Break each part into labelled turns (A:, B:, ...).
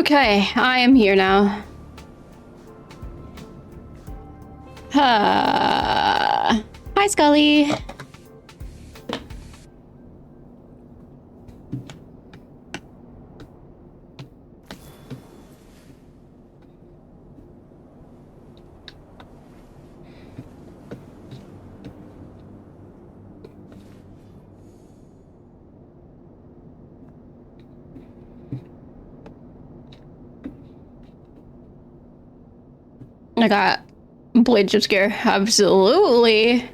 A: Okay, I am here now. Hi, Scully. I got Blade jump scare. Absolutely.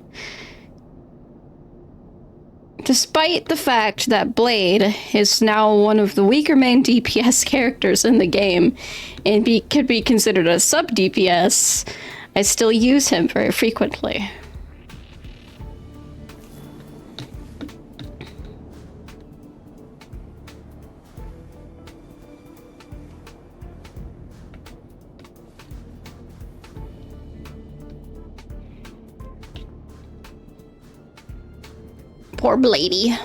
A: Despite the fact that Blade is now one of the weaker main DPS characters in the game and could be considered a sub DPS, I still use him very frequently. Poor Bladey.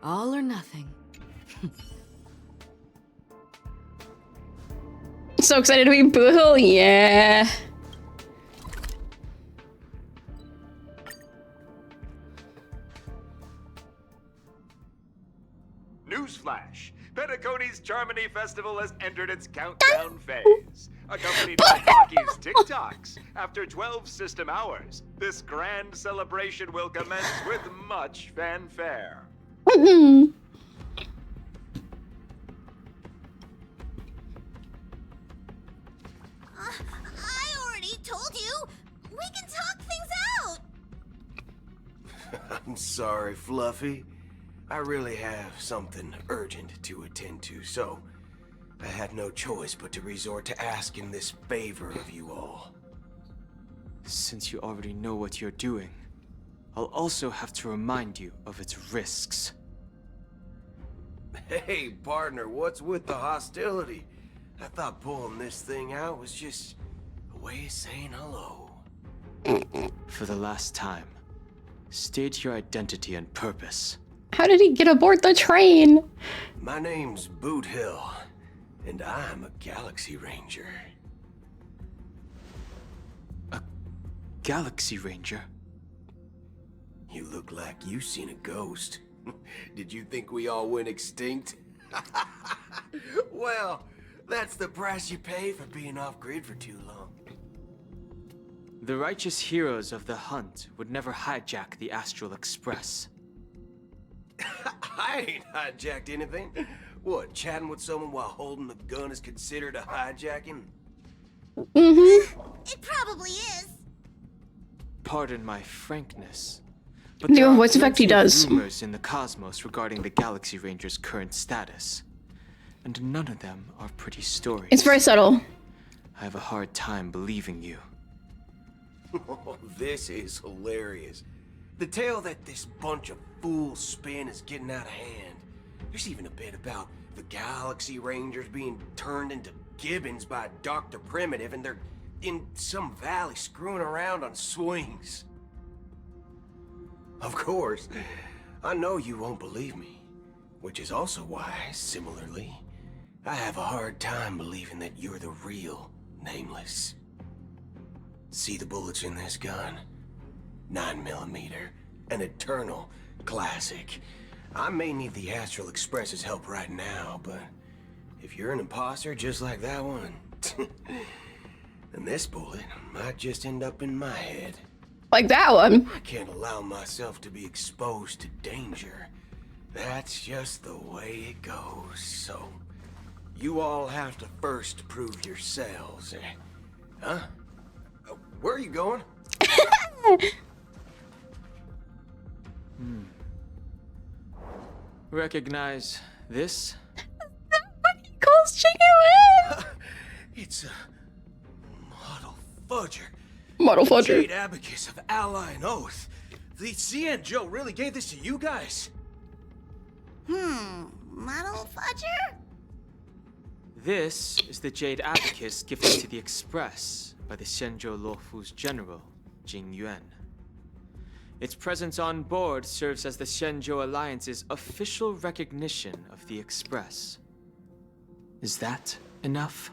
B: All or nothing.
A: So excited to be Bootle, yeah.
C: Newsflash! Penacony's Charmony Festival has entered its countdown phase. Accompanied by Pocky's TikToks. After 12 system hours, this grand celebration will commence with much fanfare.
B: I already told you. We can talk things out.
D: I'm sorry, Fluffy. I really have something urgent to attend to, so I had no choice but to resort to asking this favor of you all.
E: Since you already know what you're doing, I'll also have to remind you of its risks.
D: Hey, partner, what's with the hostility? I thought pulling this thing out was just a way of saying hello.
E: For the last time, state your identity and purpose.
A: How did he get aboard the train?
D: My name's Boot Hill, and I'm a Galaxy Ranger.
E: A Galaxy Ranger?
D: You look like you seen a ghost. Did you think we all went extinct? Well, that's the price you pay for being off-grid for too long.
E: The righteous heroes of the hunt would never hijack the Astral Express.
D: I ain't hijacked anything. What, chatting with someone while holding a gun is considered a hijacking?
B: It probably is.
E: Pardon my frankness, but
A: No,
E: there are
A: what's the fact he
E: plenty of
A: does?
E: rumors in the cosmos regarding the Galaxy Ranger's current status, and none of them are pretty stories.
A: It's very subtle.
E: I have a hard time believing you.
D: Oh, this is hilarious. The tale that this bunch of fools spin is getting out of hand. There's even a bit about the Galaxy Rangers being turned into gibbons by Dr. Primitive, and they're in some valley screwing around on swings. Of course, I know you won't believe me, which is also why, similarly, I have a hard time believing that you're the real Nameless. See the bullets in this gun? 9mm, an eternal classic. I may need the Astral Express's help right now, but if you're an imposter just like that one, then this bullet might just end up in my head.
A: Like that one.
D: I can't allow myself to be exposed to danger. That's just the way it goes. So, you all have to first prove yourselves, eh? Huh? Where are you going?
E: Recognize this?
A: What he calls Chicken
D: It's a model fudger.
A: Model fudger.
D: Jade Abacus of Ally and Oath. The CN Joe really gave this to you guys?
B: Model fudger?
E: This is the Jade Abacus gifted to the Express by the Shenzhou Luofu's general, Jing Yuan. Its presence on board serves as the Shenzhou Alliance's official recognition of the Express. Is that enough?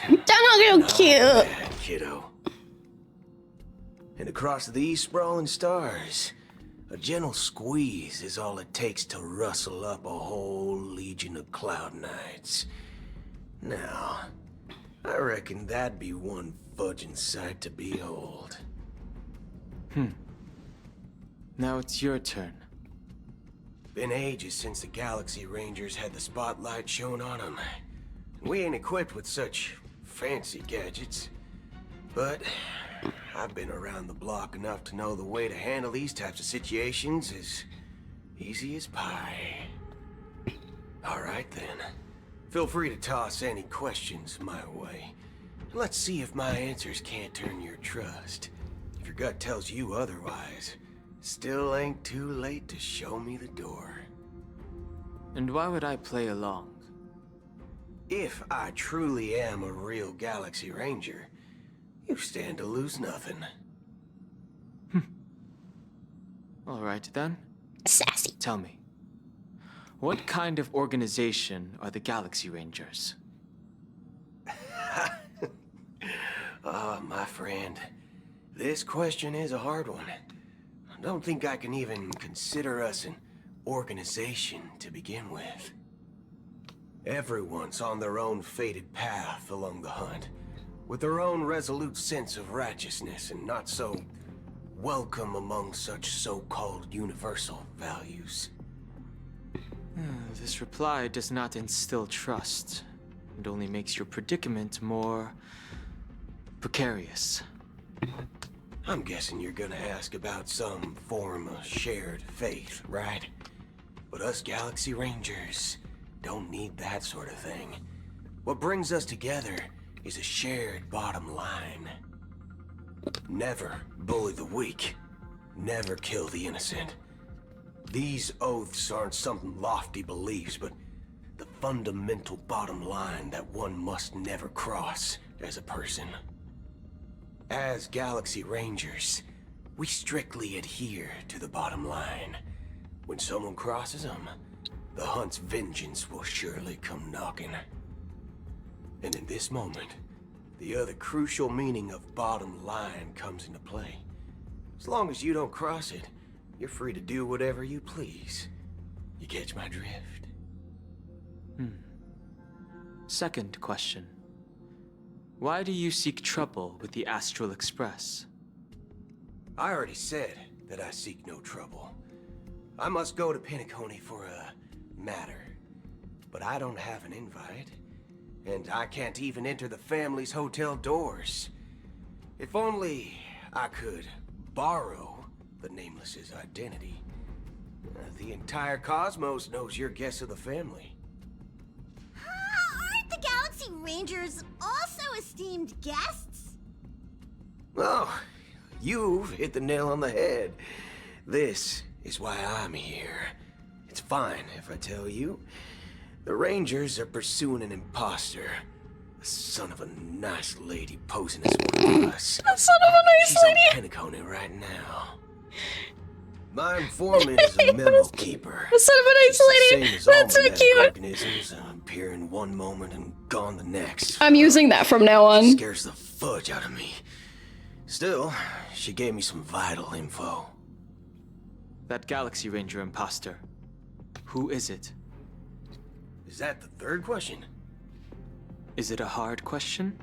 A: That's not real cute.
D: Bad, kiddo. And across these sprawling stars, a gentle squeeze is all it takes to rustle up a whole legion of Cloud Knights. Now, I reckon that'd be one fudging sight to behold.
E: Now it's your turn.
D: Been ages since the Galaxy Rangers had the spotlight shown on them. We ain't equipped with such fancy gadgets. But I've been around the block enough to know the way to handle these types of situations is easy as pie. Alright then. Feel free to toss any questions my way. Let's see if my answers can't turn your trust. If your gut tells you otherwise, still ain't too late to show me the door.
E: And why would I play along?
D: If I truly am a real Galaxy Ranger, you stand to lose nothing.
E: Alright then.
A: Sassy.
E: Tell me, what kind of organization are the Galaxy Rangers?
D: My friend, this question is a hard one. I don't think I can even consider us an organization to begin with. Everyone's on their own fated path along the hunt, with their own resolute sense of righteousness and not so welcome among such so-called universal values.
E: This reply does not instill trust. It only makes your predicament more precarious.
D: I'm guessing you're gonna ask about some form of shared faith, right? But us Galaxy Rangers don't need that sort of thing. What brings us together is a shared bottom line. Never bully the weak. Never kill the innocent. These oaths aren't some lofty beliefs, but the fundamental bottom line that one must never cross as a person. As Galaxy Rangers, we strictly adhere to the bottom line. When someone crosses them, the hunt's vengeance will surely come knocking. And in this moment, the other crucial meaning of bottom line comes into play. As long as you don't cross it, you're free to do whatever you please. You catch my drift?
E: Second question. Why do you seek trouble with the Astral Express?
D: I already said that I seek no trouble. I must go to Penacony for a matter. But I don't have an invite. And I can't even enter the family's hotel doors. If only I could borrow the Nameless's identity. The entire cosmos knows you're guests of the family.
B: Aren't the Galaxy Rangers also esteemed guests?
D: Oh, you've hit the nail on the head. This is why I'm here. It's fine if I tell you. The Rangers are pursuing an imposter. A son of a nice lady posing as one of us.
A: A son of a nice
D: She's
A: lady.
D: on Penacony right now. My informant is a memo keeper.
A: A son of a nice lady.
D: Same as all
A: That's so
D: genetic
A: cute.
D: organisms, appear in one moment and gone the next.
A: I'm using that from now on.
D: Scares the fudge out of me. Still, she gave me some vital info.
E: That Galaxy Ranger imposter. Who is it?
D: Is that the third question?
E: Is it a hard question?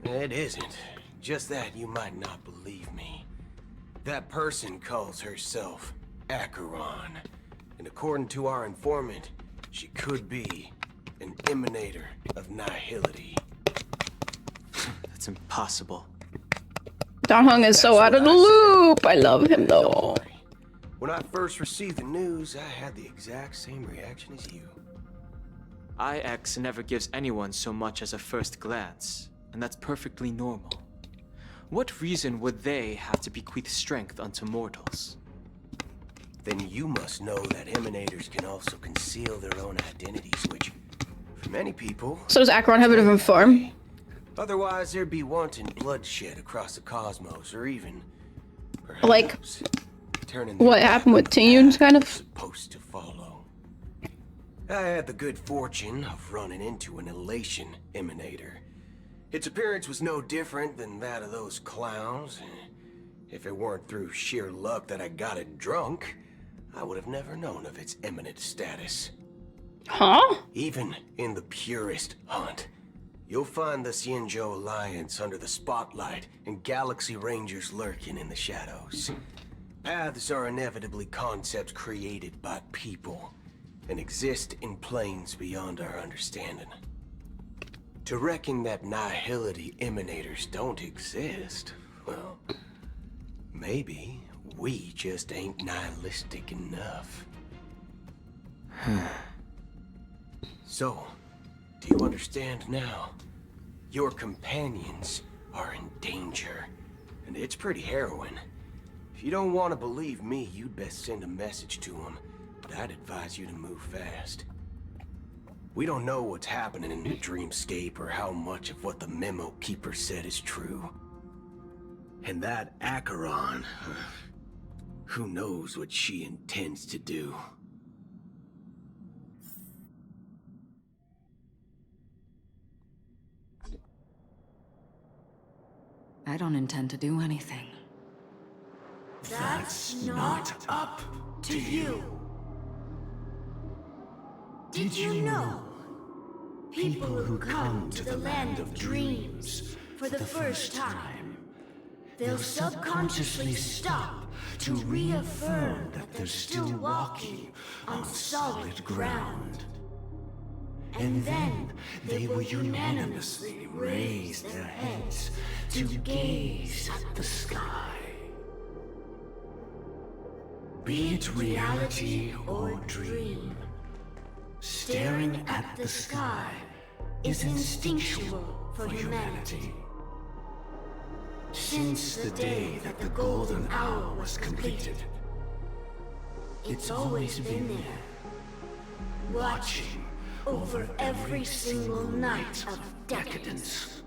D: It isn't. Just that you might not believe me. That person calls herself Acheron. And according to our informant, she could be an emanator of nihility.
E: That's impossible.
A: Don Hung is so
D: That's
A: out of
D: what
A: the
D: I said.
A: loop. I love him though.
D: Don't worry. When I first received the news, I had the exact same reaction as you.
E: IX never gives anyone so much as a first glance, and that's perfectly normal. What reason would they have to bequeath strength unto mortals?
D: Then you must know that emanators can also conceal their own identities, which, for many people...
A: So does Acheron have a different form?
D: Otherwise, there'd be wanton bloodshed across the cosmos, or even...
A: Like,
D: perhaps, turning
A: what
D: their
A: happened with
D: back on the
A: Tiyun's
D: path
A: kind of?
D: supposed to follow. I had the good fortune of running into an elation emanator. Its appearance was no different than that of those clowns. If it weren't through sheer luck that I got it drunk, I would have never known of its eminent status.
A: Huh?
D: Even in the purest hunt, you'll find the Xianzhou Alliance under the spotlight and Galaxy Rangers lurking in the shadows. Paths are inevitably concepts created by people and exist in planes beyond our understanding. To reckon that nihility emanators don't exist, well, maybe we just ain't nihilistic enough. So, do you understand now? Your companions are in danger, and it's pretty harrowing. If you don't want to believe me, you'd best send a message to them, but I'd advise you to move fast. We don't know what's happening in the dreamscape or how much of what the memo keeper said is true. And that Acheron, who knows what she intends to do.
F: I don't intend to do anything.
B: That's not up to you. Did you know? People who come to the land of dreams for the first time, they'll subconsciously stop to reaffirm that they're still walking on solid ground. And then they will unanimously raise their heads to gaze at the sky. Be it reality or dream, staring at the sky is instinctual for humanity. Since the day that the golden hour was completed, it's always been there, watching over every single night of decadence.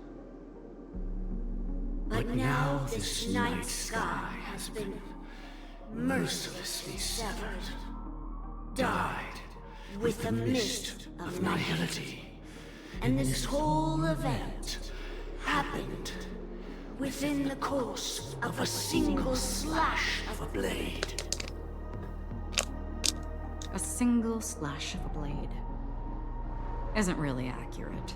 B: But now this night sky has been mercilessly severed, dyed with the mist of nihility. And this whole event happened within the course of a single slash of a blade.
F: A single slash of a blade isn't really accurate.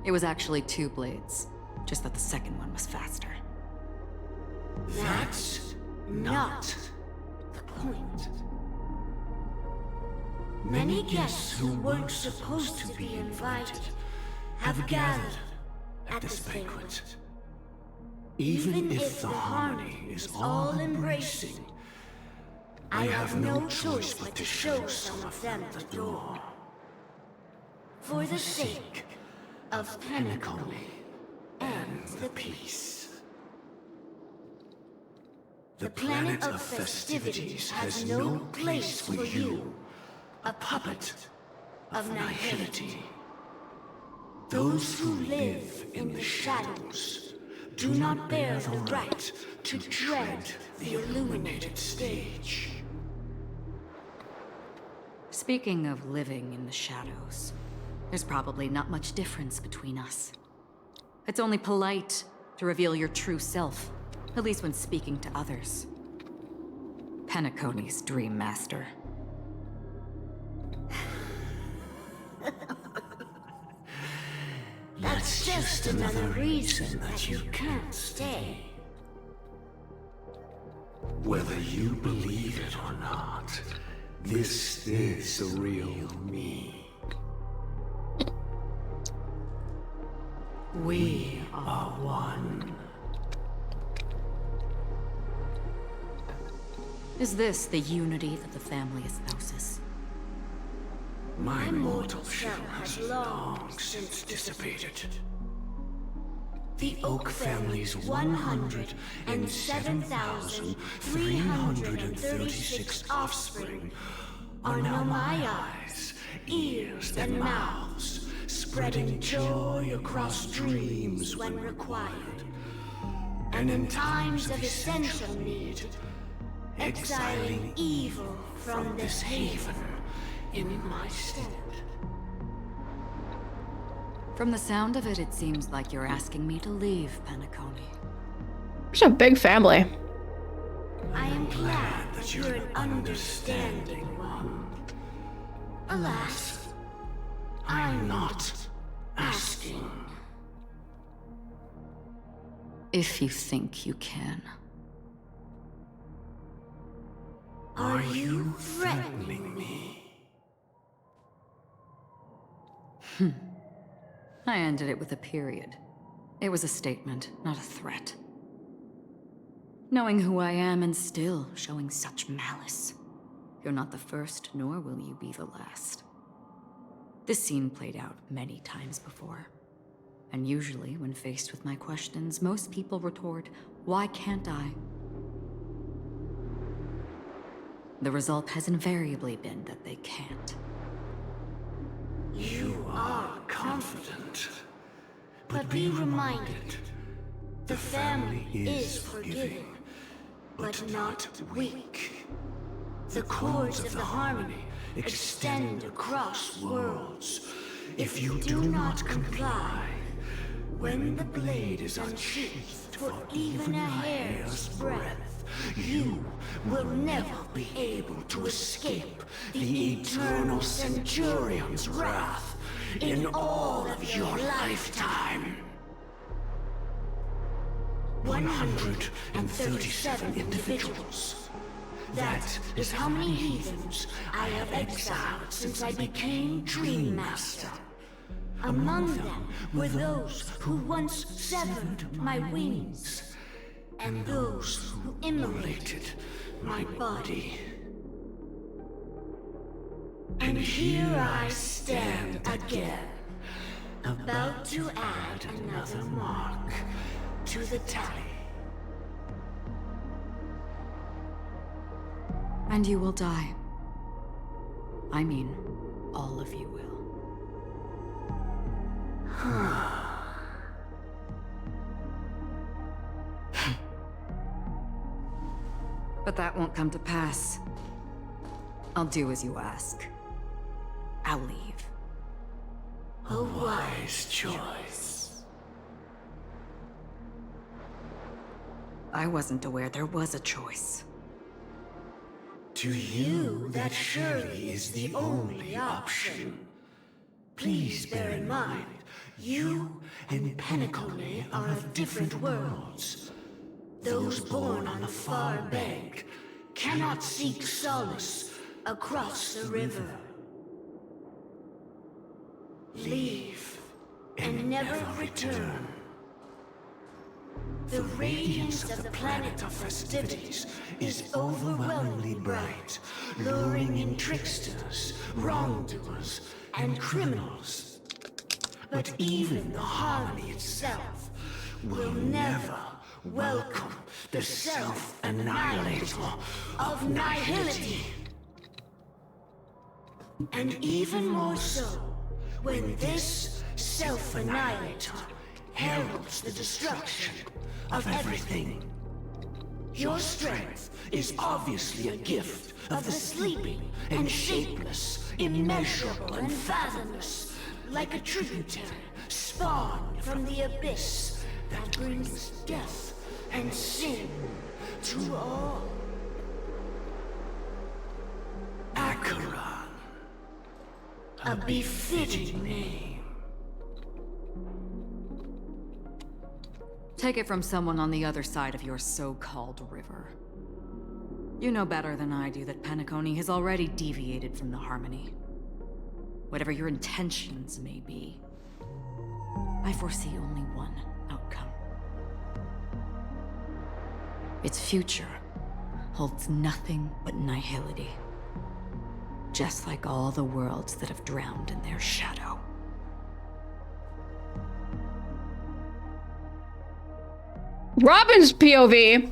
F: It was actually 2 blades, just that the second one was faster.
B: That's not the point. Many guests who weren't supposed to be invited have gathered at this banquet. Even if the harmony is all-embracing, I have no choice but to show some of them the door. For the sake of Penacony and the peace. The planet of festivities has no place for you, a puppet of nihility. Those who live in the shadows do not bear the right to tread the illuminated stage.
F: Speaking of living in the shadows, there's probably not much difference between us. It's only polite to reveal your true self, at least when speaking to others. Penacony's Dream Master.
B: That's just another reason that you can't stay. Whether you believe it or not, this is the real me. We are one.
F: Is this the unity that the family espouses?
B: My mortal shell has long since dissipated. The Oak family's 107,336 offspring are now my eyes, ears, and mouths, spreading joy across dreams when required, and in times of essential need, exiling evil from this haven in my stead.
F: From the sound of it, it seems like you're asking me to leave, Penacony.
A: It's a big family.
B: I am glad that you're an understanding one. Alas, I'm not asking.
F: If you think you can.
B: Are you threatening me?
F: I ended it with a period. It was a statement, not a threat. Knowing who I am and still showing such malice. You're not the first, nor will you be the last. This scene played out many times before. And usually, when faced with my questions, most people retort, "Why can't I?" The result has invariably been that they can't.
B: You are confident. But be reminded, the family is forgiving, but not weak. The cords of the harmony extend across worlds. If you do not comply, when the blade is unsheathed for even a hair's breadth, you will never be able to escape the eternal Centurion's wrath in all of your lifetime. 137 individuals. That is how many heathens I have exiled since I became Dream Master. Among them were those who once severed my wings, and those who immolated my body. And here I stand again, about to add another mark to the tally.
F: And you will die. I mean, all of you will. But that won't come to pass. I'll do as you ask. I'll leave.
B: A wise choice.
F: I wasn't aware there was a choice.
B: To you, that surely is the only option. Please bear in mind, you and Penacony are of different worlds. Those born on the far bank cannot seek solace across the river. Leave and never return. The radiance of the planet of festivities is overwhelmingly bright, luring in tricksters, wrongdoers, and criminals. But even the harmony itself will never welcome the self-annihilator of nihility. And even more so, when this self-annihilator heralds the destruction of everything. Your strength is obviously a gift of the sleeping and shapeless, immeasurable and fathomless, like a tributary spawned from the abyss that brings death and sin to all. Acheron, a befitting name.
F: Take it from someone on the other side of your so-called river. You know better than I do that Penacony has already deviated from the harmony. Whatever your intentions may be, I foresee only one outcome. Its future holds nothing but nihility. Just like all the worlds that have drowned in their shadow.
A: Robin's POV.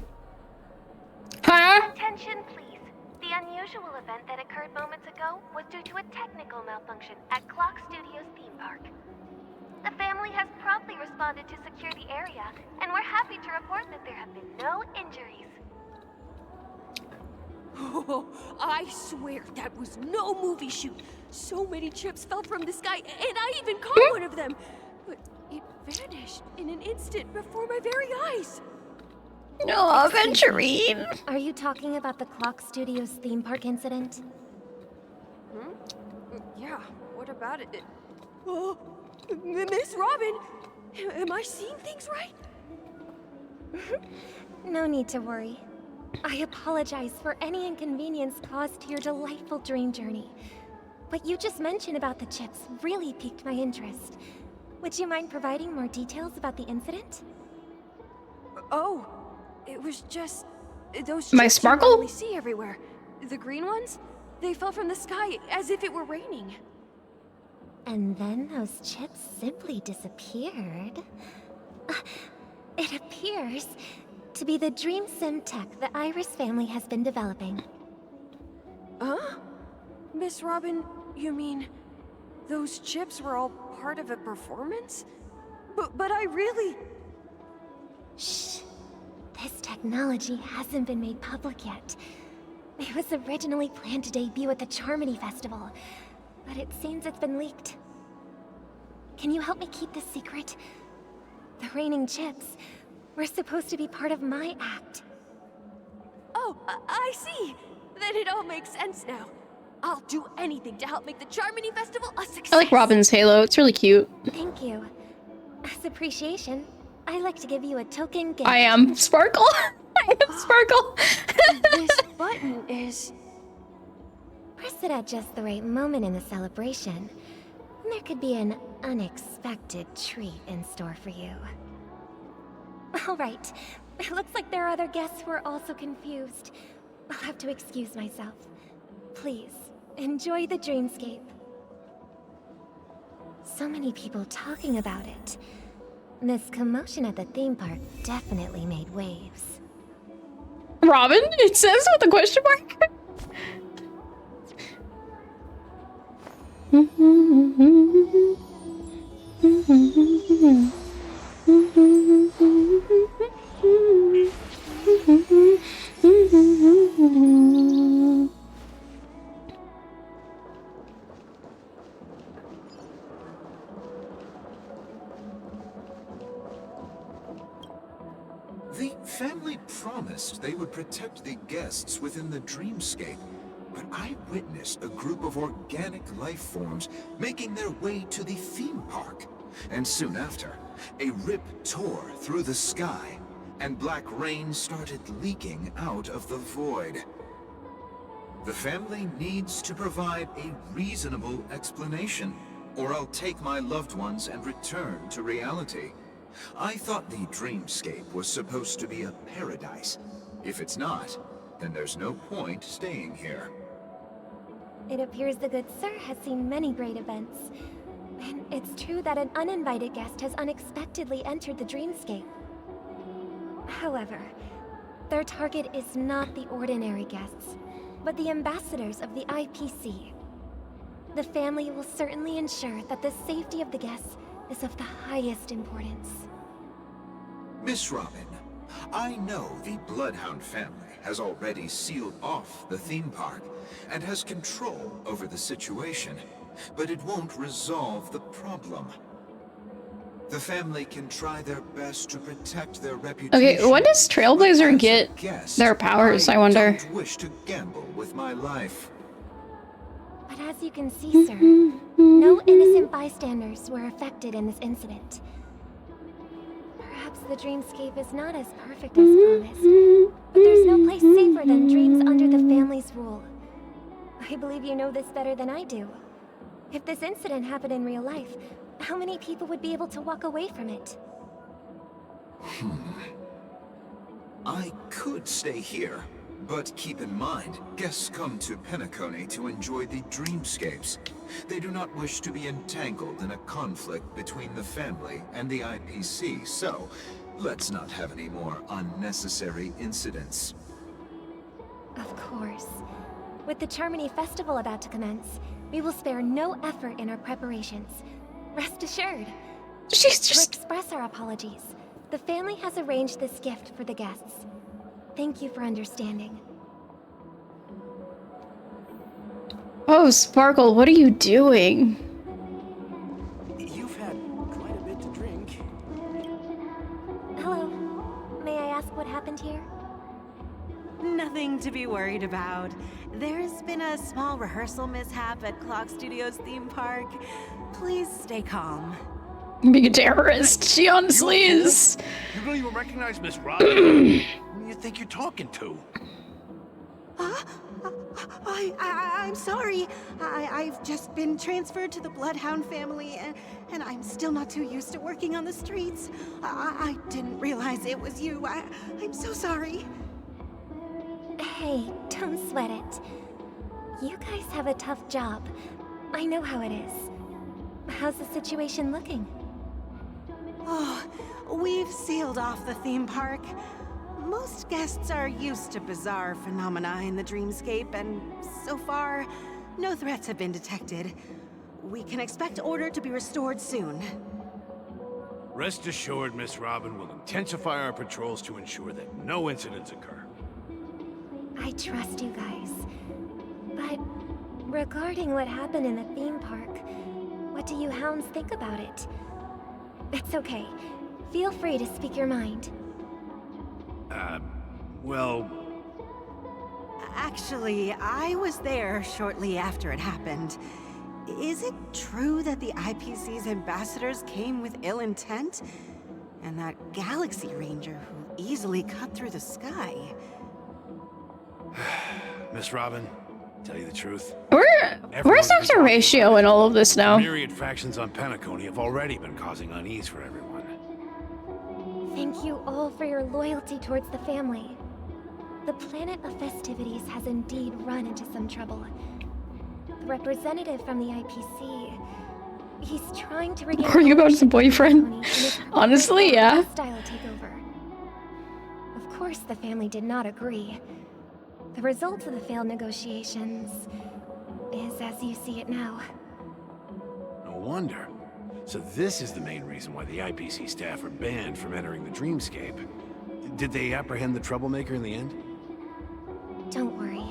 A: Huh?
G: Attention, please. The unusual event that occurred moments ago was due to a technical malfunction at Clock Studios theme park. The family has promptly responded to secure the area, and we're happy to report that there have been no injuries.
H: Oh, I swear that was no movie shoot. So many chips fell from the sky, and I even caught one of them. But it vanished in an instant before my very eyes.
A: No, Aventurine.
G: Are you talking about the Clock Studios theme park incident?
H: Yeah, what about it? Oh, Miss Robin, am I seeing things right?
G: No need to worry. I apologize for any inconvenience caused to your delightful dream journey. What you just mentioned about the chips really piqued my interest. Would you mind providing more details about the incident?
H: Oh, it was just those
A: My
H: chips
A: sparkle?
H: you normally see everywhere. The green ones, they fell from the sky as if it were raining.
G: And then those chips simply disappeared. It appears to be the Dream Sim tech the Iris family has been developing.
H: Huh? Miss Robin, you mean those chips were all part of a performance? But I really...
G: Shh. This technology hasn't been made public yet. It was originally planned to debut at the Charmony Festival, but it seems it's been leaked. Can you help me keep this secret? The raining chips were supposed to be part of my act.
H: Oh, I see. Then it all makes sense now. I'll do anything to help make the Charmony Festival a success.
A: I like Robin's halo. It's really cute.
G: Thank you. As appreciation, I'd like to give you a token gift.
A: I am Sparkle. I am Sparkle.
H: This button is...
G: Press it at just the right moment in the celebration. There could be an unexpected treat in store for you. All right. It looks like there are other guests who are also confused. I'll have to excuse myself. Please, enjoy the dreamscape. So many people talking about it. This commotion at the theme park definitely made waves.
A: Robin? It says with a question mark?
I: The family promised they would protect the guests within the dreamscape, but I witnessed a group of organic life forms making their way to the theme park. And soon after, a rip tore through the sky, and black rain started leaking out of the void. The family needs to provide a reasonable explanation, or I'll take my loved ones and return to reality. I thought the dreamscape was supposed to be a paradise. If it's not, then there's no point staying here.
G: It appears the good sir has seen many great events. And it's true that an uninvited guest has unexpectedly entered the dreamscape. However, their target is not the ordinary guests, but the ambassadors of the IPC. The family will certainly ensure that the safety of the guests is of the highest importance.
I: Miss Robin, I know the Bloodhound family has already sealed off the theme park and has control over the situation, but it won't resolve the problem. The family can try their best to protect their reputation.
A: Okay, when does Trailblazer get their powers, I wonder?
I: don't wish to gamble with my life.
G: But as you can see, sir, no innocent bystanders were affected in this incident. Perhaps the dreamscape is not as perfect as promised, but there's no place safer than dreams under the family's rule. I believe you know this better than I do. If this incident happened in real life, how many people would be able to walk away from it?
I: I could stay here, but keep in mind, guests come to Penacony to enjoy the dreamscapes. They do not wish to be entangled in a conflict between the family and the IPC, so let's not have any more unnecessary incidents.
G: Of course. With the Charmony Festival about to commence, we will spare no effort in our preparations. Rest assured.
A: She's
G: To
A: just.
G: express our apologies, the family has arranged this gift for the guests. Thank you for understanding.
A: Oh, Sparkle, what are you doing?
D: You've had quite a bit to drink.
G: Hello. May I ask what happened here?
J: Nothing to be worried about. There's been a small rehearsal mishap at Clock Studios theme park. Please stay calm.
A: Being a terrorist, she honestly is.
K: You don't even recognize Miss Robin. Who do you think you're talking to?
J: I'm sorry. I've just been transferred to the Bloodhound family, and I'm still not too used to working on the streets. I didn't realize it was you. I'm so sorry.
G: Hey, don't sweat it. You guys have a tough job. I know how it is. How's the situation looking?
J: Oh, we've sealed off the theme park. Most guests are used to bizarre phenomena in the dreamscape, and so far, no threats have been detected. We can expect order to be restored soon.
K: Rest assured, Miss Robin will intensify our patrols to ensure that no incidents occur.
G: I trust you guys. But regarding what happened in the theme park, what do you hounds think about it? It's okay. Feel free to speak your mind.
K: Well,
J: Actually, I was there shortly after it happened. Is it true that the IPC's ambassadors came with ill intent? And that Galaxy Ranger who easily cut through the sky?
K: Miss Robin, tell you the truth.
A: Where's Dr. Ratio in all of this now?
K: Myriad factions on Penacony have already been causing unease for everyone.
G: Thank you all for your loyalty towards the family. The planet of festivities has indeed run into some trouble. The representative from the IPC, he's trying to regain
A: Are you about his
G: ownership of
A: boyfriend?
G: Penacony and is
A: Honestly,
G: preparing for
A: yeah.
G: a hostile takeover. Of course, the family did not agree. The result of the failed negotiations is as you see it now.
K: No wonder. So this is the main reason why the IPC staff are banned from entering the dreamscape. Did they apprehend the troublemaker in the end?
G: Don't worry.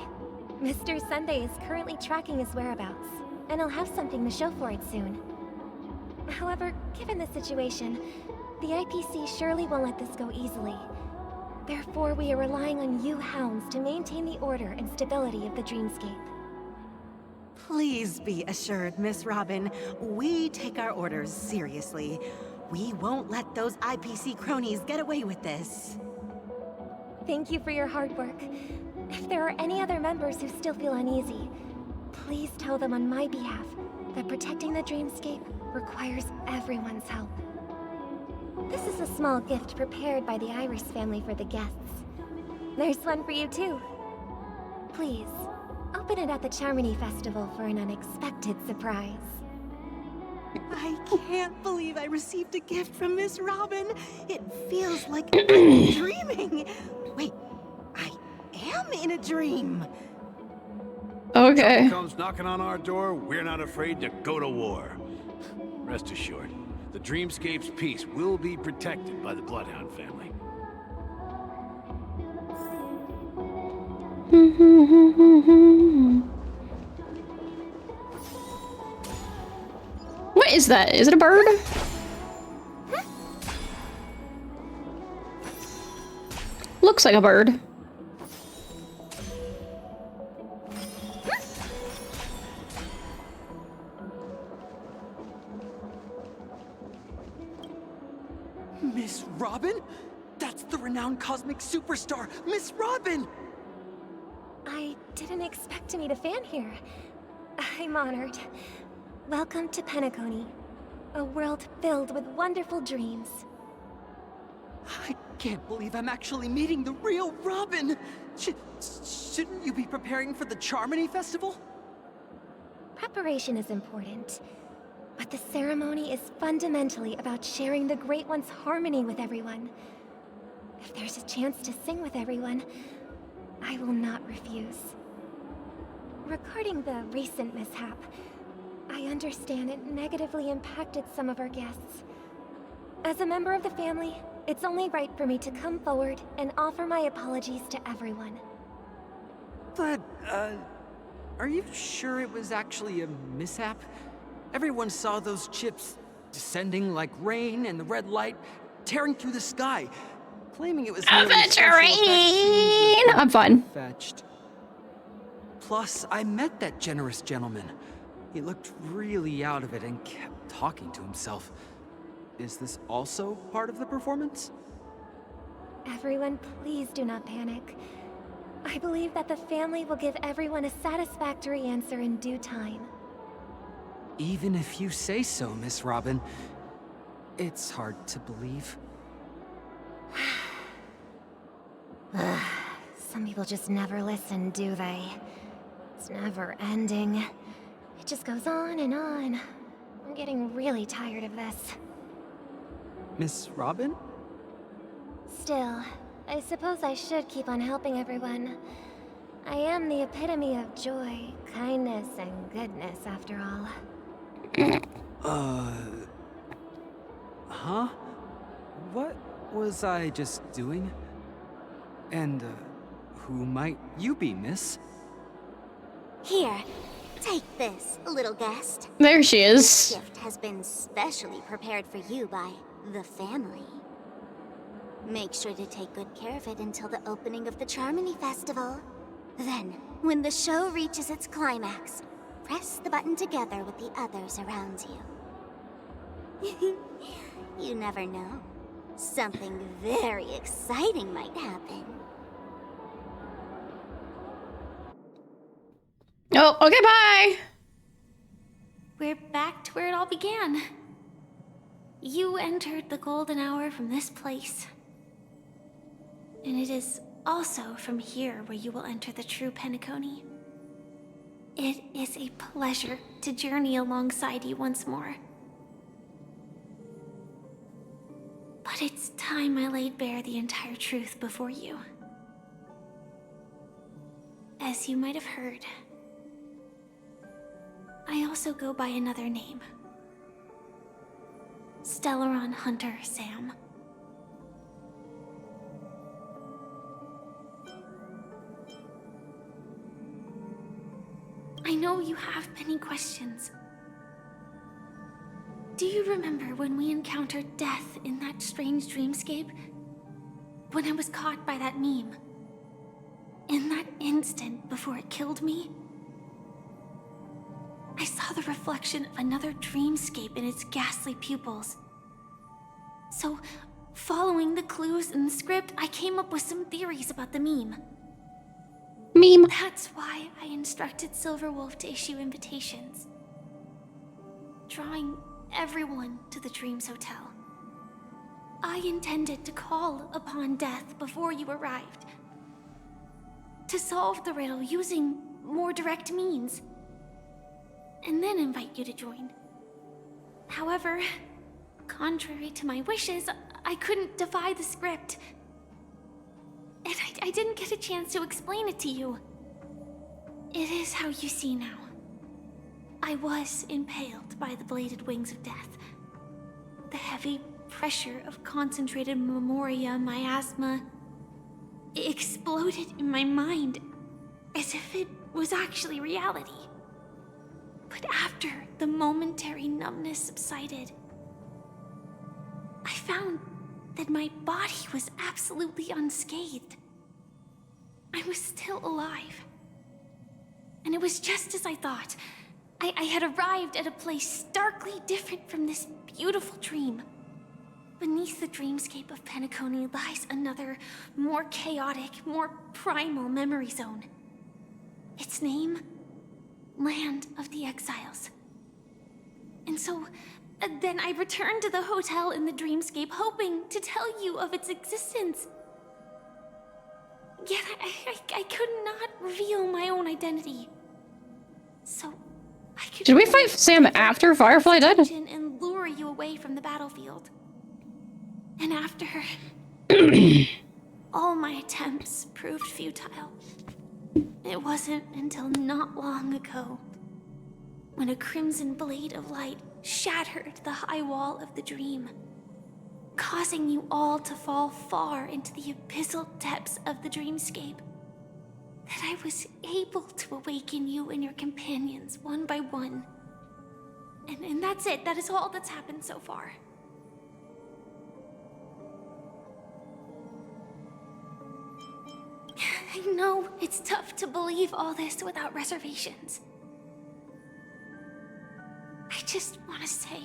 G: Mr. Sunday is currently tracking his whereabouts, and he'll have something to show for it soon. However, given the situation, the IPC surely won't let this go easily. Therefore, we are relying on you hounds to maintain the order and stability of the dreamscape.
J: Please be assured, Miss Robin, we take our orders seriously. We won't let those IPC cronies get away with this.
G: Thank you for your hard work. If there are any other members who still feel uneasy, please tell them on my behalf that protecting the dreamscape requires everyone's help. This is a small gift prepared by the Iris family for the guests. There's one for you too. Please, open it at the Charmony Festival for an unexpected surprise.
J: I can't believe I received a gift from Miss Robin. It feels like I'm dreaming. Wait, I am in a dream.
A: Okay.
K: Comes knocking on our door, we're not afraid to go to war. Rest assured, the dreamscape's peace will be protected by the Bloodhound family.
A: What is that? Is it a bird? Looks like a bird.
L: Miss Robin? That's the renowned cosmic superstar, Miss Robin!
G: I didn't expect to meet a fan here. I'm honored. Welcome to Penacony, a world filled with wonderful dreams.
L: I can't believe I'm actually meeting the real Robin! Shouldn't you be preparing for the Charmony Festival?
G: Preparation is important, but the ceremony is fundamentally about sharing the Great One's harmony with everyone. If there's a chance to sing with everyone, I will not refuse. Regarding the recent mishap, I understand it negatively impacted some of our guests. As a member of the family, it's only right for me to come forward and offer my apologies to everyone.
L: But, are you sure it was actually a mishap? Everyone saw those chips descending like rain and the red light tearing through the sky. Claiming it was merely special effects seems
A: I'm fine.
L: fetched. Plus, I met that generous gentleman. He looked really out of it and kept talking to himself. Is this also part of the performance?
G: Everyone, please do not panic. I believe that the family will give everyone a satisfactory answer in due time.
L: Even if you say so, Miss Robin, it's hard to believe.
G: Some people just never listen, do they? It's never ending. It just goes on and on. I'm getting really tired of this.
L: Miss Robin?
G: Still, I suppose I should keep on helping everyone. I am the epitome of joy, kindness, and goodness, after all.
L: Huh? What was I just doing? And, who might you be, miss?
M: Here, take this, little guest.
A: There she is.
M: This gift has been specially prepared for you by the family. Make sure to take good care of it until the opening of the Charmony Festival. Then, when the show reaches its climax, press the button together with the others around you. You never know. Something very exciting might happen.
A: Oh, okay, bye.
H: We're back to where it all began. You entered the golden hour from this place. And it is also from here where you will enter the true Penacony. It is a pleasure to journey alongside you once more. But it's time I laid bare the entire truth before you. As you might have heard, I also go by another name. Stellaron Hunter Sam. I know you have many questions. Do you remember when we encountered death in that strange dreamscape? When I was caught by that meme? In that instant before it killed me? I saw the reflection of another dreamscape in its ghastly pupils. So, following the clues in the script, I came up with some theories about the meme.
A: Meme.
H: That's why I instructed Silverwolf to issue invitations, drawing everyone to the Dreams Hotel. I intended to call upon death before you arrived, to solve the riddle using more direct means, and then invite you to join. However, contrary to my wishes, I couldn't defy the script. And I didn't get a chance to explain it to you. It is how you see now. I was impaled by the bladed wings of death. The heavy pressure of concentrated memoria, miasma, it exploded in my mind as if it was actually reality. But after the momentary numbness subsided, I found that my body was absolutely unscathed. I was still alive. And it was just as I thought. I had arrived at a place starkly different from this beautiful dream.
M: beneath the dreamscape of Penacony lies another, more chaotic, more primal memory zone. Its name? Land of the Exiles. And so, then I returned to the hotel in the dreamscape, hoping to tell you of its existence. Yet I could not reveal my own identity. So, I could...
A: Did we fight Sam after Firefly died?
M: ...and lure you away from the battlefield. And after... all my attempts proved futile. It wasn't until not long ago when a crimson blade of light shattered the high wall of the dream, causing you all to fall far into the abyssal depths of the dreamscape, that I was able to awaken you and your companions one by one. And that's it. That is all that's happened so far. I know it's tough to believe all this without reservations. I just want to say,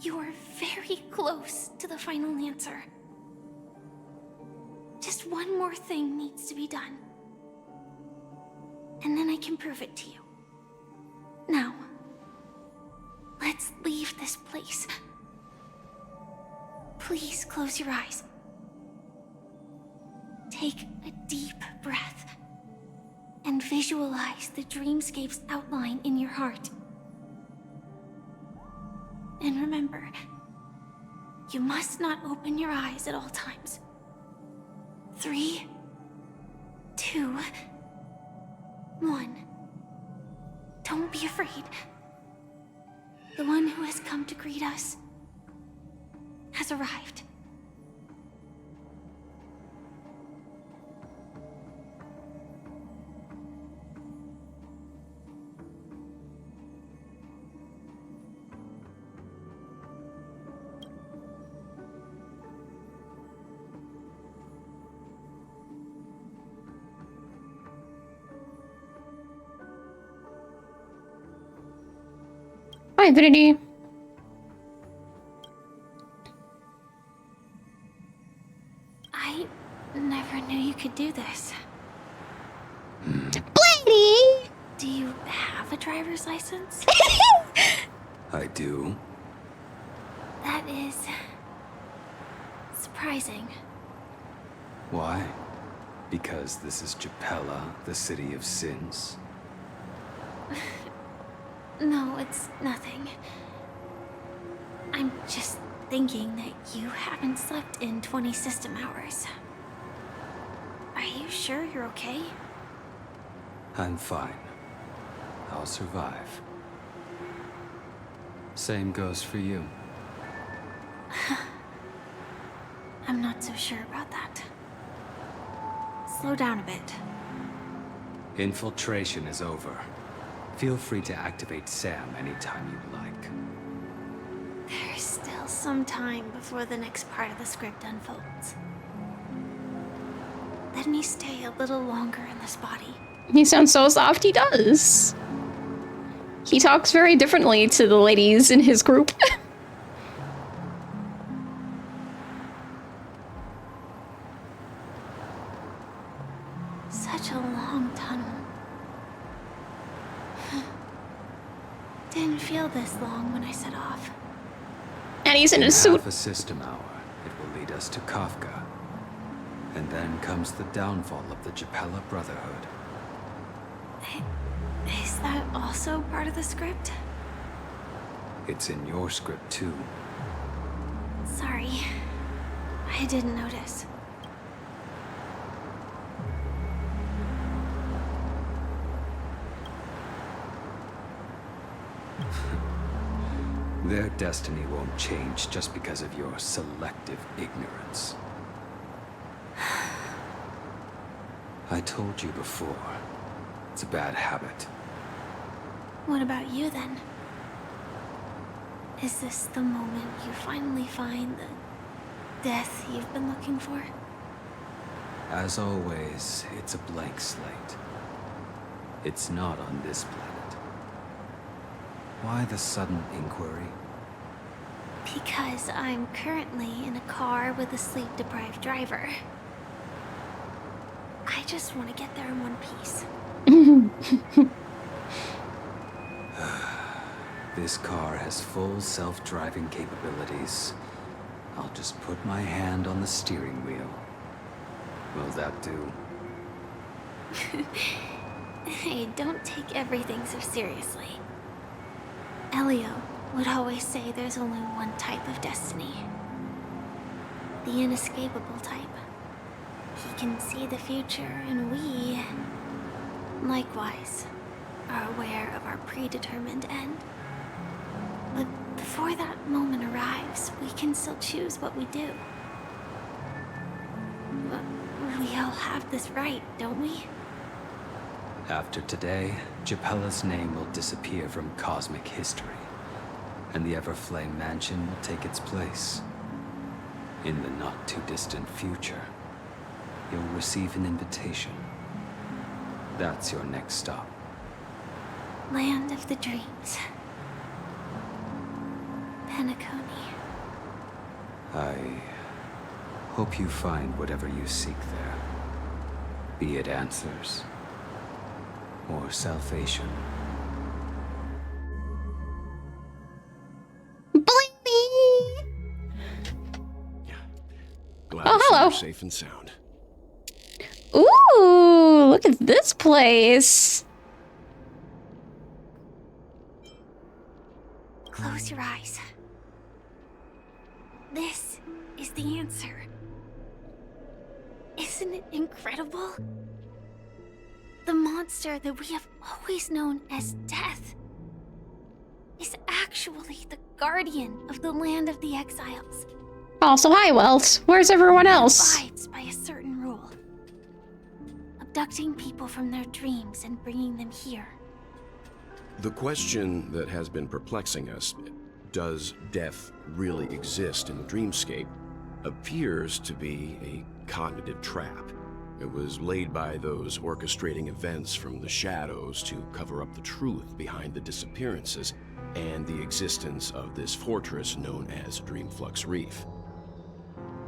M: you are very close to the final answer. Just one more thing needs to be done. And then I can prove it to you. Now, let's leave this place. Please close your eyes. Take a deep breath and visualize the dreamscape's outline in your heart. And remember, you must not open your eyes at all times. 3, 2, 1. Don't be afraid. The one who has come to greet us has arrived.
A: Hi, Infinity.
M: I never knew you could do this.
A: Bladey!
M: Do you have a driver's license?
K: I do.
M: That is... surprising.
K: Why? Because this is Japella, the city of sins?
M: No, it's nothing. I'm just thinking that you haven't slept in 20 system hours. Are you sure you're okay?
K: I'm fine. I'll survive. Same goes for you.
M: I'm not so sure about that. Slow down a bit.
K: Infiltration is over. Feel free to activate Sam anytime you like.
M: There's still some time before the next part of the script unfolds. Let me stay a little longer in this body.
A: He sounds so soft, he does. He talks very differently to the ladies in his group.
M: Such a long tunnel. Didn't feel this long when I set off.
A: And he's in a
K: In
A: suit.
K: half a system hour, it will lead us to Kafka. And then comes the downfall of the Japella Brotherhood.
M: Is that also part of the script?
K: It's in your script too.
M: Sorry. I didn't notice.
K: Their destiny won't change just because of your selective ignorance. I told you before, it's a bad habit.
M: What about you then? Is this the moment you finally find the death you've been looking for?
K: As always, it's a blank slate. It's not on this planet. Why the sudden inquiry?
M: Because I'm currently in a car with a sleep-deprived driver. I just want to get there in one piece.
N: This car has full self-driving capabilities. I'll just put my hand on the steering wheel. Will that do?
M: Hey, don't take everything so seriously. Elio would always say there's only one type of destiny. The inescapable type. He can see the future, and we, likewise, are aware of our predetermined end. But before that moment arrives, we can still choose what we do. We all have this right, don't we?
N: After today, Japella's name will disappear from cosmic history, and the Everflame Mansion will take its place. In the not-too-distant future, you'll receive an invitation. That's your next stop.
M: Land of the Dreams. Penacony.
N: I hope you find whatever you seek there. Be it answers or salvation.
K: Glad
A: Oh,
K: to see
A: hello.
K: you're safe and sound.
A: Ooh, look at this place.
M: Close your eyes. This is the answer. Isn't it incredible? The monster that we have always known as Death is actually the guardian of the land of the exiles.
A: Oh, so hi, Welt. Where's everyone else?
M: Abides by a certain rule. Abducting people from their dreams and bringing them here.
O: The question that has been perplexing us, does death really exist in the dreamscape, appears to be a cognitive trap. It was laid by those orchestrating events from the shadows to cover up the truth behind the disappearances and the existence of this fortress known as Dreamflux Reef.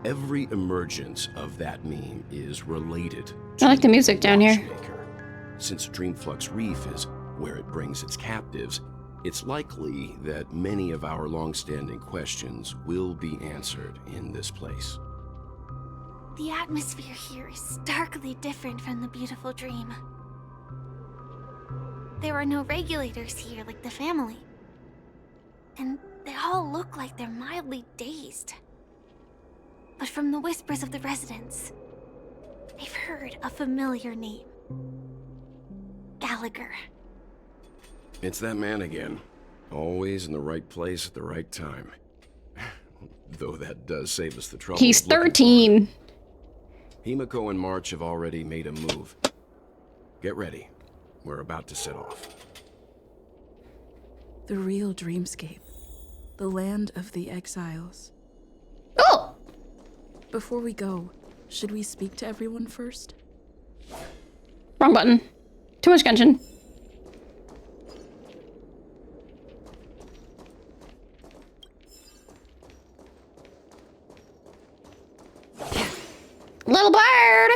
O: Every emergence of that meme is related to
A: I like the music down here.
O: Watchmaker. Since Dreamflux Reef is where it brings its captives, it's likely that many of our long-standing questions will be answered in this place.
M: The atmosphere here is starkly different from the beautiful dream. There are no regulators here like the family. And they all look like they're mildly dazed. But from the whispers of the residents, they've heard a familiar name. Gallagher.
O: It's that man again. Always in the right place at the right time. Though that does save us the trouble.
A: He's
O: of looking for
A: 13.
O: him. Himiko and March have already made a move. Get ready. We're about to set off.
P: The real dreamscape. The land of the exiles.
A: Oh!
P: Before we go, should we speak to everyone first?
A: Wrong button. Too much Genshin. Little bird!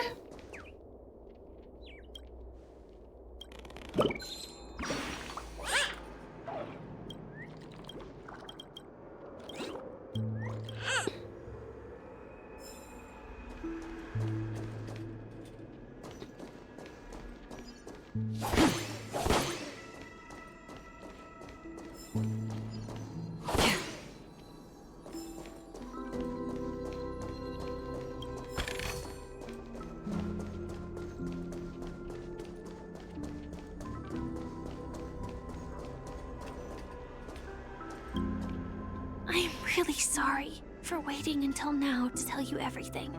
M: I'm really sorry for waiting until now to tell you everything.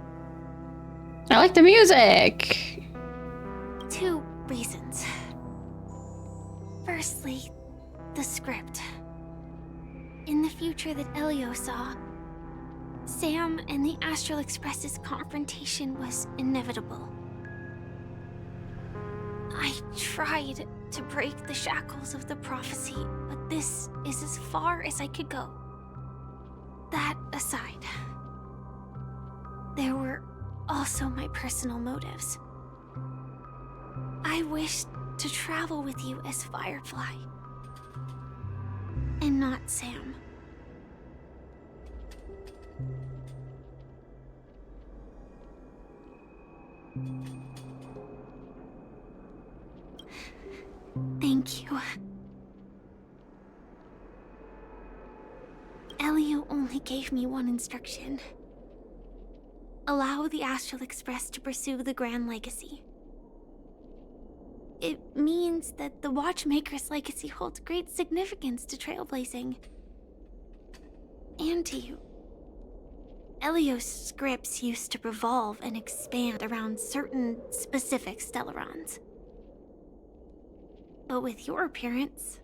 A: I like the music.
M: 2 reasons. Firstly, the script. In the future that Elio saw, Sam and the Astral Express's confrontation was inevitable. I tried to break the shackles of the prophecy, but this is as far as I could go.
Q: that aside, there were also my personal motives. I wished to travel with you as Firefly, and not Sam. Thank you. Elio only gave me one instruction. Allow the Astral Express to pursue the Grand Legacy. It means that the Watchmaker's legacy holds great significance to trailblazing. And to you. Elio's scripts used to revolve and expand around certain specific Stellarons. But with your appearance,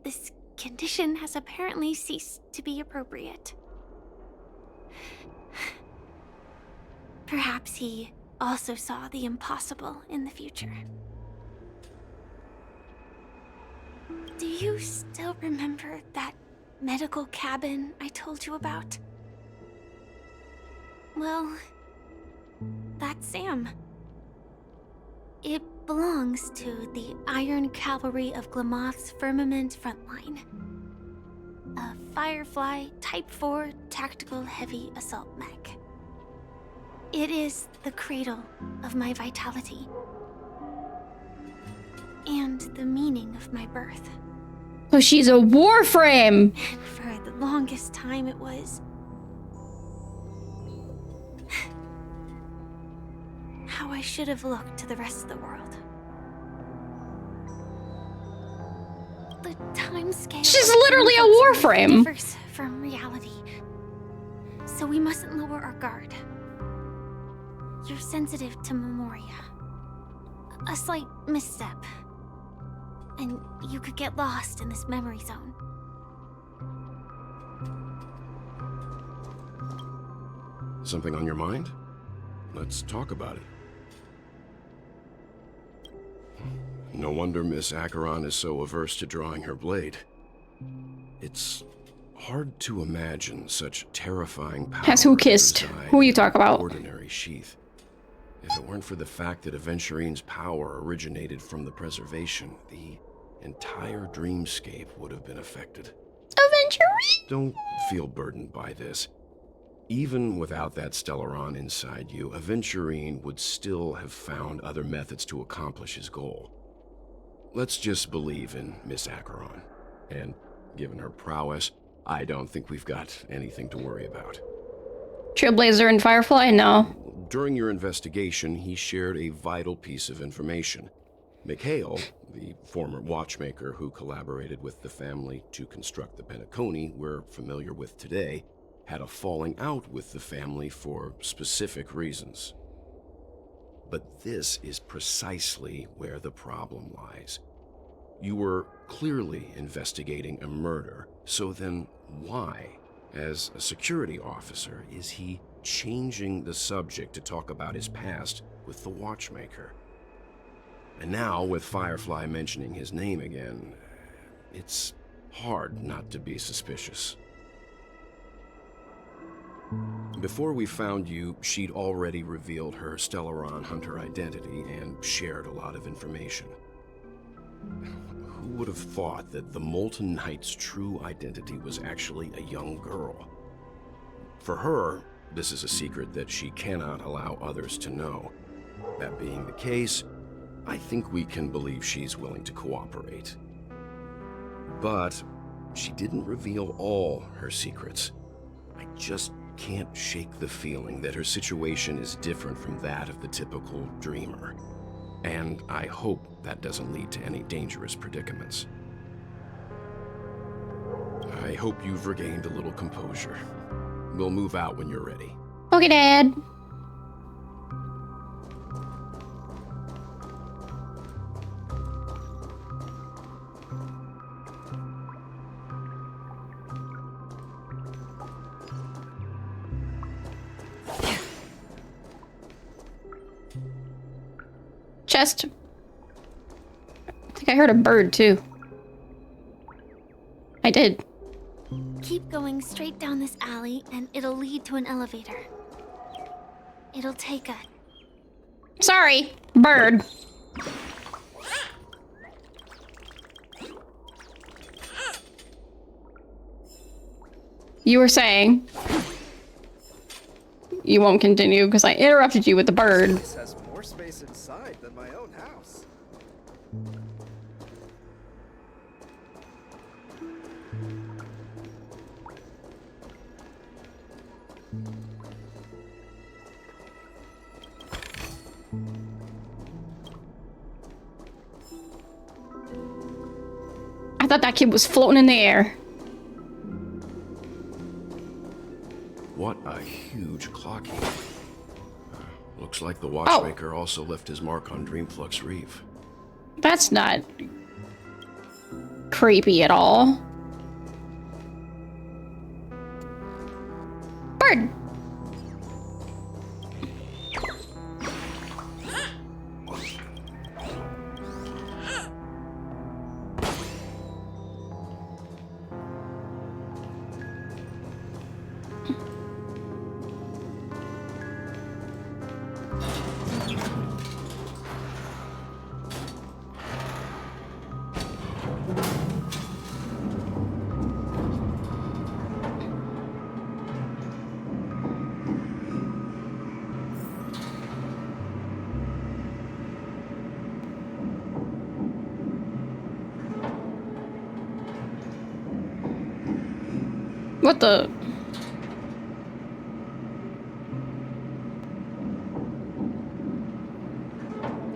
Q: this condition has apparently ceased to be appropriate. Perhaps he also saw the impossible in the future. Do you still remember that medical cabin I told you about? Well, that's Sam. It belongs to the Iron Cavalry of Glamoth's Firmament Frontline. A Firefly Type 4 tactical heavy assault mech. It is the cradle of my vitality. And the meaning of my birth.
A: So she's a Warframe!
Q: And for the longest time it was how I should have looked to the rest of the world. The timescale.
A: She's literally a Warframe!
Q: Differs from reality, so we mustn't lower our guard. You're sensitive to Memoria. A slight misstep, and you could get lost in this memory zone.
O: Something on your mind? Let's talk about it. No wonder Miss Acheron is so averse to drawing her blade. It's hard to imagine such terrifying power.
A: Has who kissed? Who you talk about?
O: Ordinary sheath. If it weren't for the fact that Aventurine's power originated from the preservation, the entire dreamscape would have been affected.
A: Aventurine?
O: Don't feel burdened by this. Even without that Stellaron inside you, Aventurine would still have found other methods to accomplish his goal. Let's just believe in Miss Acheron. And given her prowess, I don't think we've got anything to worry about.
A: Trailblazer and Firefly? No.
O: During your investigation, he shared a vital piece of information. Mikhail, the former watchmaker who collaborated with the family to construct the Penacony we're familiar with today, had a falling out with the family for specific reasons. But this is precisely where the problem lies. You were clearly investigating a murder, so then why, as a security officer, is he changing the subject to talk about his past with the watchmaker? And now, with Firefly mentioning his name again, it's hard not to be suspicious. Before we found you, she'd already revealed her Stellaron Hunter identity and shared a lot of information. Who would have thought that the Molten Knight's true identity was actually a young girl? For her, this is a secret that she cannot allow others to know. That being the case, I think we can believe she's willing to cooperate. But she didn't reveal all her secrets. I just can't shake the feeling that her situation is different from that of the typical dreamer. And I hope that doesn't lead to any dangerous predicaments. I hope you've regained a little composure. We'll move out when you're ready.
A: Okay, Dad. Chest. I think I heard a bird too. I did.
Q: Keep going straight down this alley, and it'll lead to an elevator. It'll take a...
A: Sorry, bird. You were saying... You won't continue because I interrupted you with the bird.
R: This has more space inside than my own house.
A: I thought that kid was floating in the air.
O: What a huge clock heap. Looks like the watchmaker also left his mark on Dreamflux Reef.
A: That's not creepy at all. Bird. What the?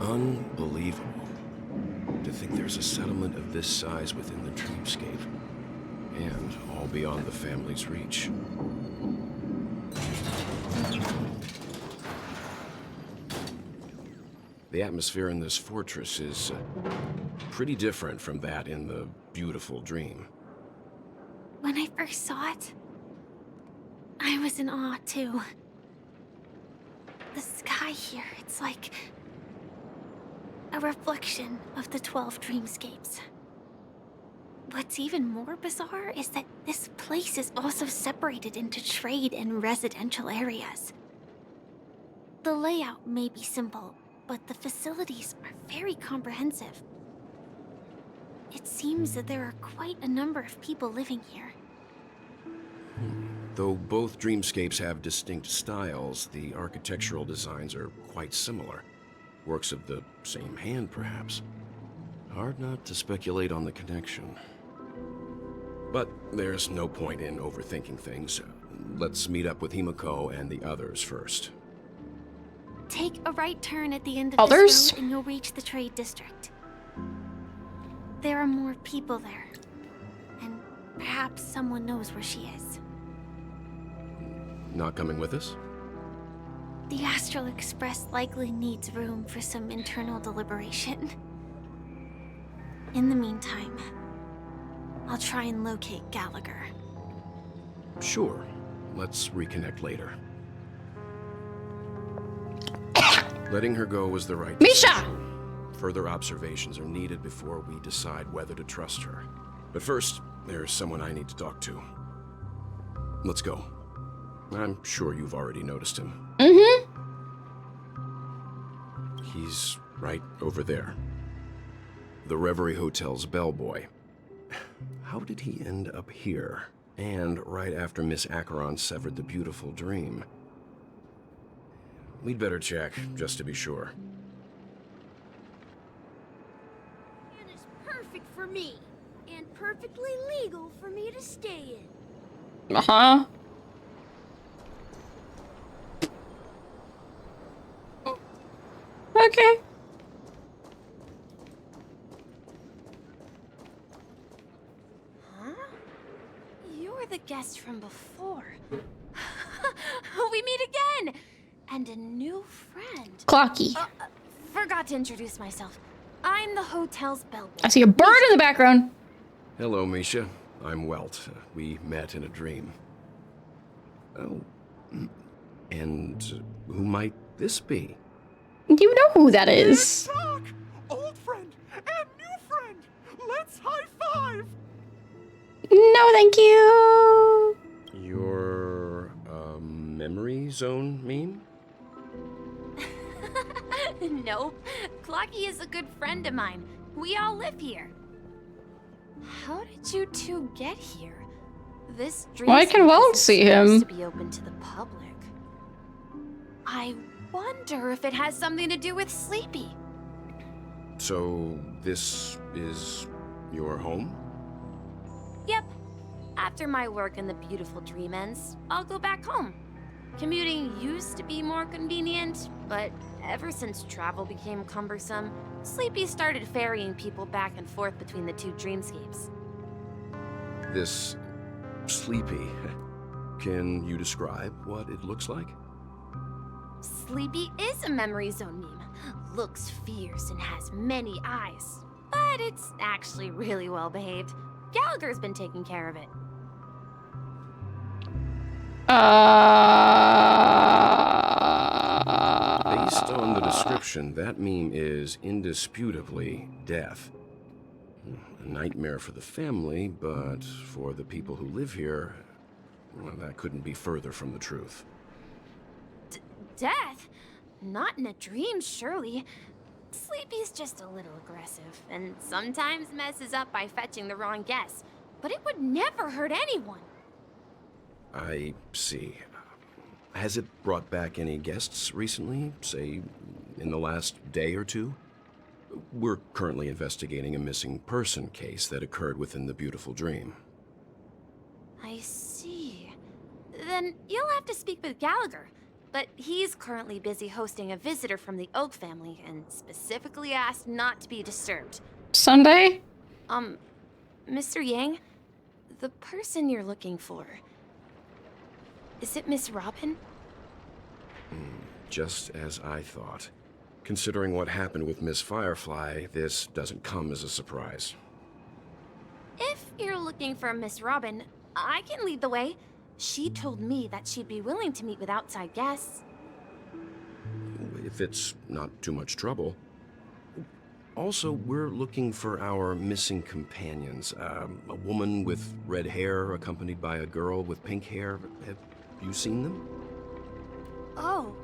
O: Unbelievable. To think there's a settlement of this size within the dreamscape. And all beyond the family's reach. The atmosphere in this fortress is pretty different from that in the beautiful dream.
Q: When I first saw it, I was in awe too. The sky here, it's like a reflection of the 12 dreamscapes. What's even more bizarre is that this place is also separated into trade and residential areas. The layout may be simple, but the facilities are very comprehensive. It seems that there are quite a number of people living here.
O: Though both dreamscapes have distinct styles, the architectural designs are quite similar. Works of the same hand, perhaps. Hard not to speculate on the connection. But there's no point in overthinking things. Let's meet up with Himiko and the others first.
Q: Take a right turn at the end of this road and you'll reach the trade district. There are more people there. And perhaps someone knows where she is.
O: Not coming with us?
Q: The Astral Express likely needs room for some internal deliberation. In the meantime, I'll try and locate Gallagher.
O: Sure. Let's reconnect later. Letting her go was the right decision. Further observations are needed before we decide whether to trust her. But first, there's someone I need to talk to. Let's go. I'm sure you've already noticed him.
A: Mm-hmm.
O: He's right over there. The Reverie Hotel's bellboy. How did he end up here? And right after Miss Acheron severed the beautiful dream. We'd better check, just to be sure.
H: It is perfect for me, and perfectly legal for me to stay in.
A: Uh-huh. Okay.
H: Huh? You're the guest from before. We meet again! And a new friend.
A: Clocky.
H: Forgot to introduce myself. I'm the hotel's bellboy.
A: I see a bird in the background.
O: Hello, Misha. I'm Welt. We met in a dream. Oh. And who might this be?
A: You know who that is.
R: Talk! Old friend and new friend! Let's high five!
A: No, thank you.
O: Your memory zone meme?
Q: Nope. Clocky is a good friend of mine. We all live here. How did you two get here? This dream
A: I can well see him.
Q: to be open to the public. I wonder if it has something to do with Sleepy.
O: So, this is your home?
Q: Yep. After my work in the beautiful dream ends, I'll go back home. Commuting used to be more convenient, but ever since travel became cumbersome, Sleepy started ferrying people back and forth between the two dreamscapes.
O: This Sleepy. Can you describe what it looks like?
Q: Sleepy is a memory zone meme. Looks fierce and has many eyes. But it's actually really well behaved. Gallagher's been taking care of it.
O: Based on the description, that meme is indisputably death. A nightmare for the family, but for the people who live here, well, that couldn't be further from the truth.
Q: Death? Not in a dream, surely. Sleepy's just a little aggressive, and sometimes messes up by fetching the wrong guess. But it would never hurt anyone.
O: I see. Has it brought back any guests recently, say, in the last day or two? We're currently investigating a missing person case that occurred within the beautiful dream.
Q: I see. Then you'll have to speak with Gallagher. But he's currently busy hosting a visitor from the Oak family and specifically asked not to be disturbed.
A: Sunday?
Q: Mr. Yang, the person you're looking for, is it Miss Robin?
O: Just as I thought. Considering what happened with Miss Firefly, this doesn't come as a surprise.
Q: If you're looking for Miss Robin, I can lead the way. She told me that she'd be willing to meet with outside guests.
O: If it's not too much trouble. Also, we're looking for our missing companions. A woman with red hair accompanied by a girl with pink hair. Have you seen them?
Q: Oh,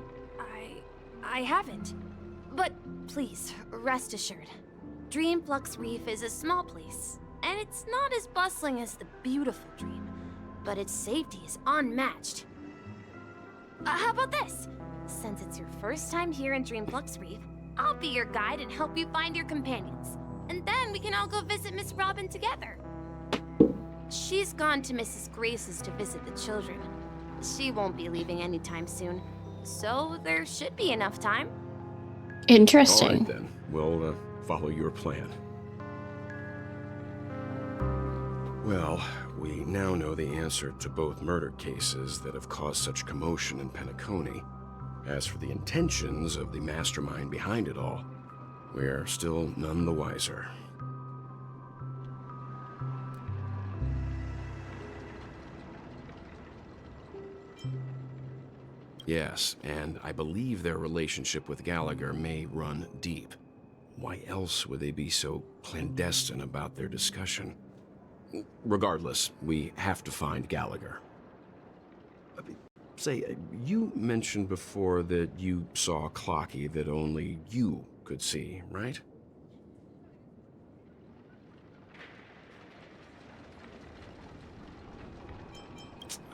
Q: I haven't. But please, rest assured. Dream Flux Reef is a small place, and it's not as bustling as the beautiful Dream, but its safety is unmatched. How about this? Since it's your first time here in Dream Flux Reef, I'll be your guide and help you find your companions. And then we can all go visit Miss Robin together. She's gone to Mrs. Grace's to visit the children. She won't be leaving anytime soon, so there should be enough time.
A: Interesting.
O: All right, then. We'll follow your plan. Well, we now know the answer to both murder cases that have caused such commotion in Penacony. As for the intentions of the mastermind behind it all, we're still none the wiser. Yes, and I believe their relationship with Gallagher may run deep. Why else would they be so clandestine about their discussion? Regardless, we have to find Gallagher. Say, you mentioned before that you saw Clocky that only you could see, right?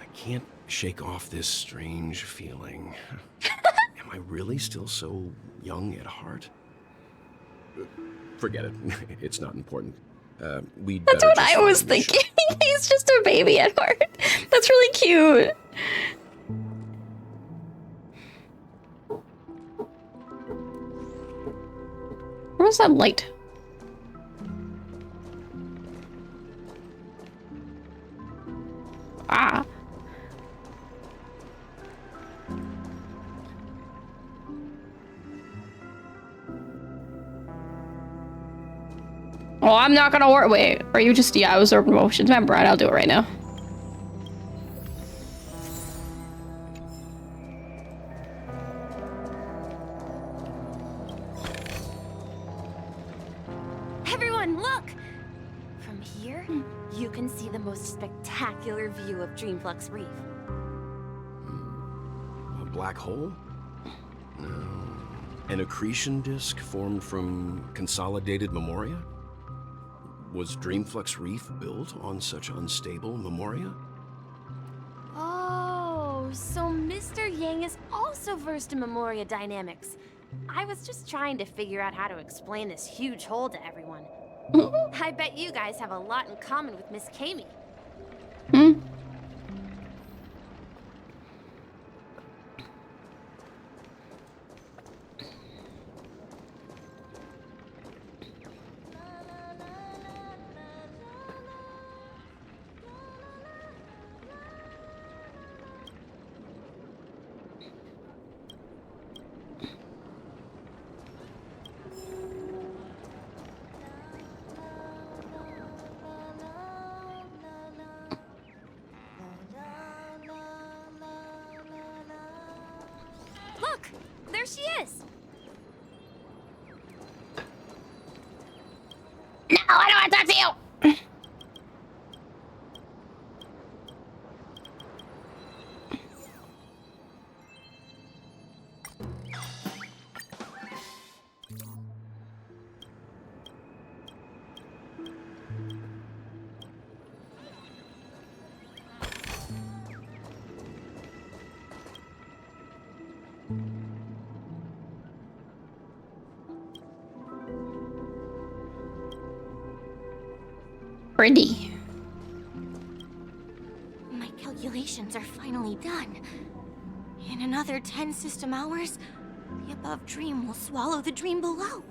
O: I can't shake off this strange feeling. Am I really still so young at heart? Forget it. It's not important.
A: That's what I was thinking. He's just a baby at heart. That's really cute. Where's that light? Ah. Well, I'm not gonna work. Wait, are you just? Yeah, I was open motions. Remember, I'll do it right now.
Q: Everyone, look! From here, you can
H: see the most spectacular view of Dreamflux Reef.
O: A black hole? No. An accretion disk formed from consolidated memoria? Was Dreamflux Reef built on such unstable memoria?
H: Oh, so Mr. Yang is also versed in Memoria dynamics. I was just trying to figure out how to explain this huge hole to everyone. I bet you guys have a lot in common with Miss Kami.
A: Hmm?
H: Look, there she is.
A: No, I don't want to talk to you! Pretty.
Q: My calculations are finally done. In another 10 system hours, the above dream will swallow the dream below.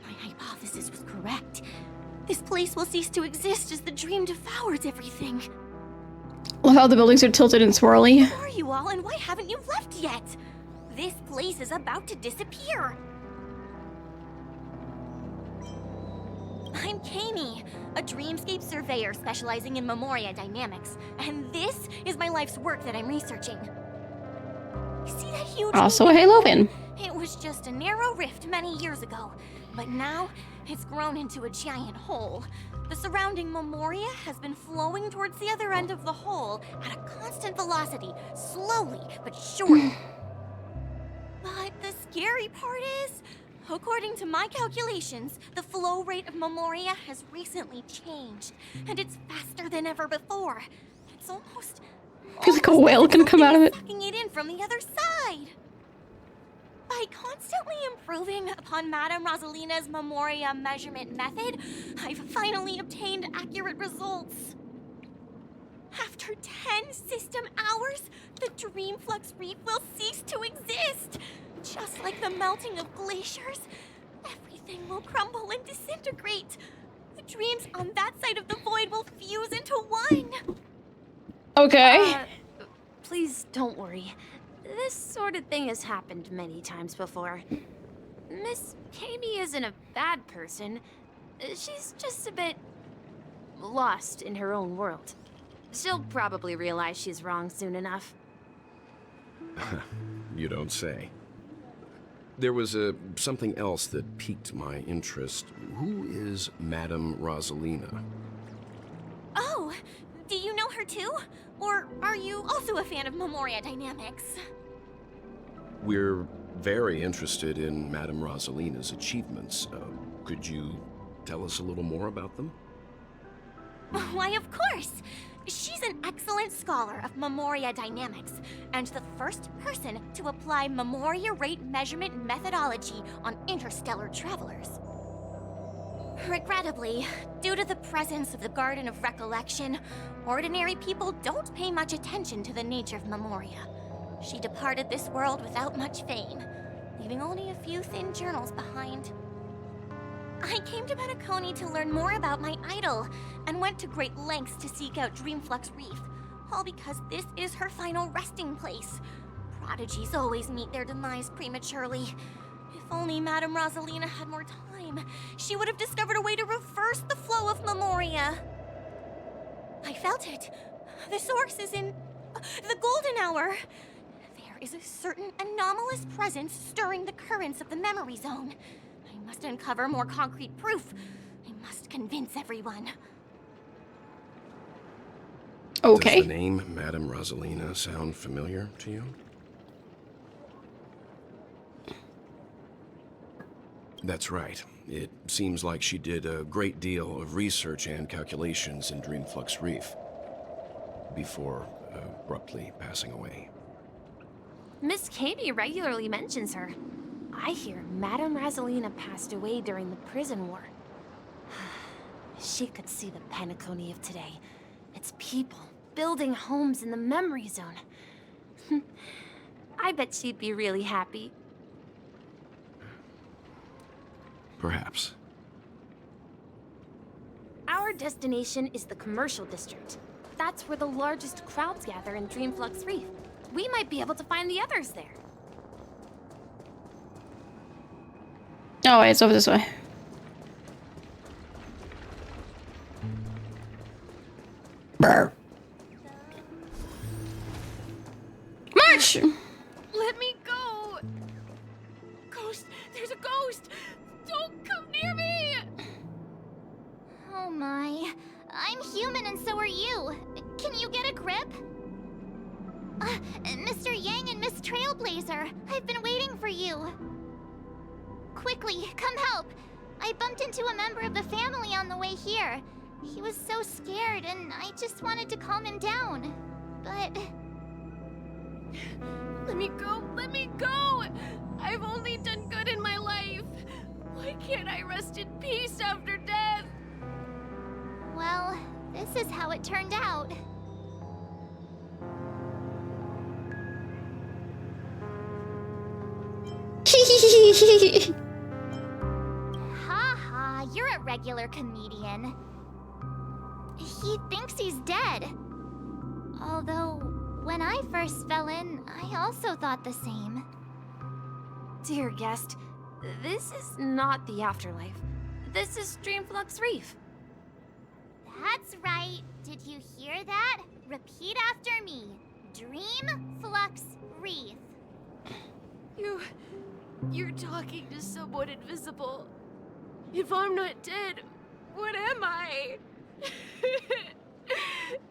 Q: My hypothesis was correct. This place will cease to exist as the dream devours everything.
A: Well, how the buildings are tilted and swirly.
Q: Who are you all, and why haven't you left yet? This place is about to disappear. I'm Kami, a dreamscape surveyor specializing in Memoria dynamics, and this is my life's work that I'm researching. See that huge
A: Also a Halo fan.
Q: It was just a narrow rift many years ago, but now it's grown into a giant hole. The surrounding Memoria has been flowing towards the other end of the hole at a constant velocity, slowly but surely. But the scary part is, according to my calculations, the flow rate of Memoria has recently changed, and it's faster than ever before. It's almost
A: Like a whale can come out of it.
Q: sucking it in from the other side. By constantly improving upon Madame Rosalina's Memoria measurement method, I've finally obtained accurate results. After 10 system hours, the Dreamflux Reef will cease to exist. Just like the melting of glaciers, everything will crumble and disintegrate. The dreams on that side of the void will fuse into one.
A: Okay.
H: Please don't worry. This sort of thing has happened many times before. Miss Kami isn't a bad person. She's just a bit lost in her own world. She'll probably realize she's wrong soon enough.
O: You don't say. There was something else that piqued my interest. Who is Madame Rosalina?
Q: Oh, do you know her too? Or are you also a fan of Memoria dynamics?
O: We're very interested in Madame Rosalina's achievements. Could you tell us a little more about them?
Q: Why, of course! She's an excellent scholar of Memoria dynamics, and the first person to apply Memoria rate measurement methodology on interstellar travelers. Regrettably, due to the presence of the Garden of Recollection, ordinary people don't pay much attention to the nature of Memoria. She departed this world without much fame, leaving only a few thin journals behind. I came to Penacony to learn more about my idol, and went to great lengths to seek out Dreamflux Reef, all because this is her final resting place. Prodigies always meet their demise prematurely. If only Madame Rosalina had more time, she would have discovered a way to reverse the flow of Memoria. I felt it. The source is in the golden hour. There is a certain anomalous presence stirring the currents of the memory zone. I must uncover more concrete proof. I must convince everyone.
A: Okay.
O: Does the name Madame Rosalina sound familiar to you? That's right. It seems like she did a great deal of research and calculations in Dreamflux Reef before abruptly passing away.
H: Miss Katie regularly mentions her. I hear Madame Rosalina passed away during the prison war. She could see the Penacony of today. It's people building homes in the memory zone. I bet she'd be really happy.
O: Perhaps.
H: Our destination is the commercial district. That's where the largest crowds gather in Dreamflux Reef. We might be able to find the others there.
A: Oh, wait, it's over this way. Brr. March!
H: Let me go! Ghost! There's a ghost! Don't come near me!
M: Oh my. I'm human and so are you. Can you get a grip? Mr. Yang and Miss Trailblazer, I've been waiting for you. Quickly, come help. I bumped into a member of the family on the way here. He was so scared and I just wanted to calm him down. But...
H: Let me go! Let me go! I've only done good in my life. Why can't I rest in peace after death?
M: Well, this is how it turned out. Haha, you're a regular comedian. He thinks he's dead. Although, when I first fell in, I also thought the same.
H: Dear guest, this is not the afterlife. This is Dreamflux Reef.
M: That's right. Did you hear that? Repeat after me. Dreamflux Reef.
H: You're talking to someone invisible. If I'm not dead, what am I?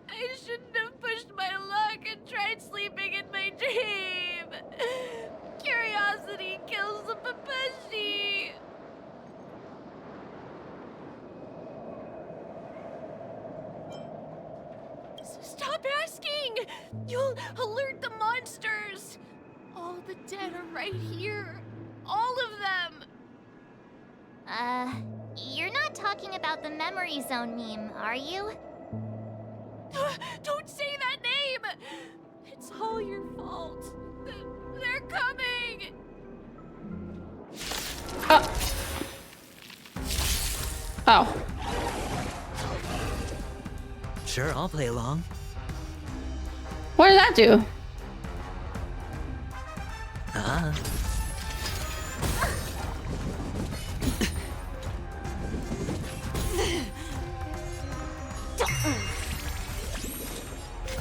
H: I shouldn't have pushed my luck and tried sleeping in my dream. Curiosity kills the Papeshi. Stop asking! You'll alert the monsters! All the dead are right here. All of them!
M: You're not talking about the memory zone meme, are you?
H: Don't say that name! It's all your fault. They're coming!
A: Oh.
S: Sure, I'll play along.
A: What did that do?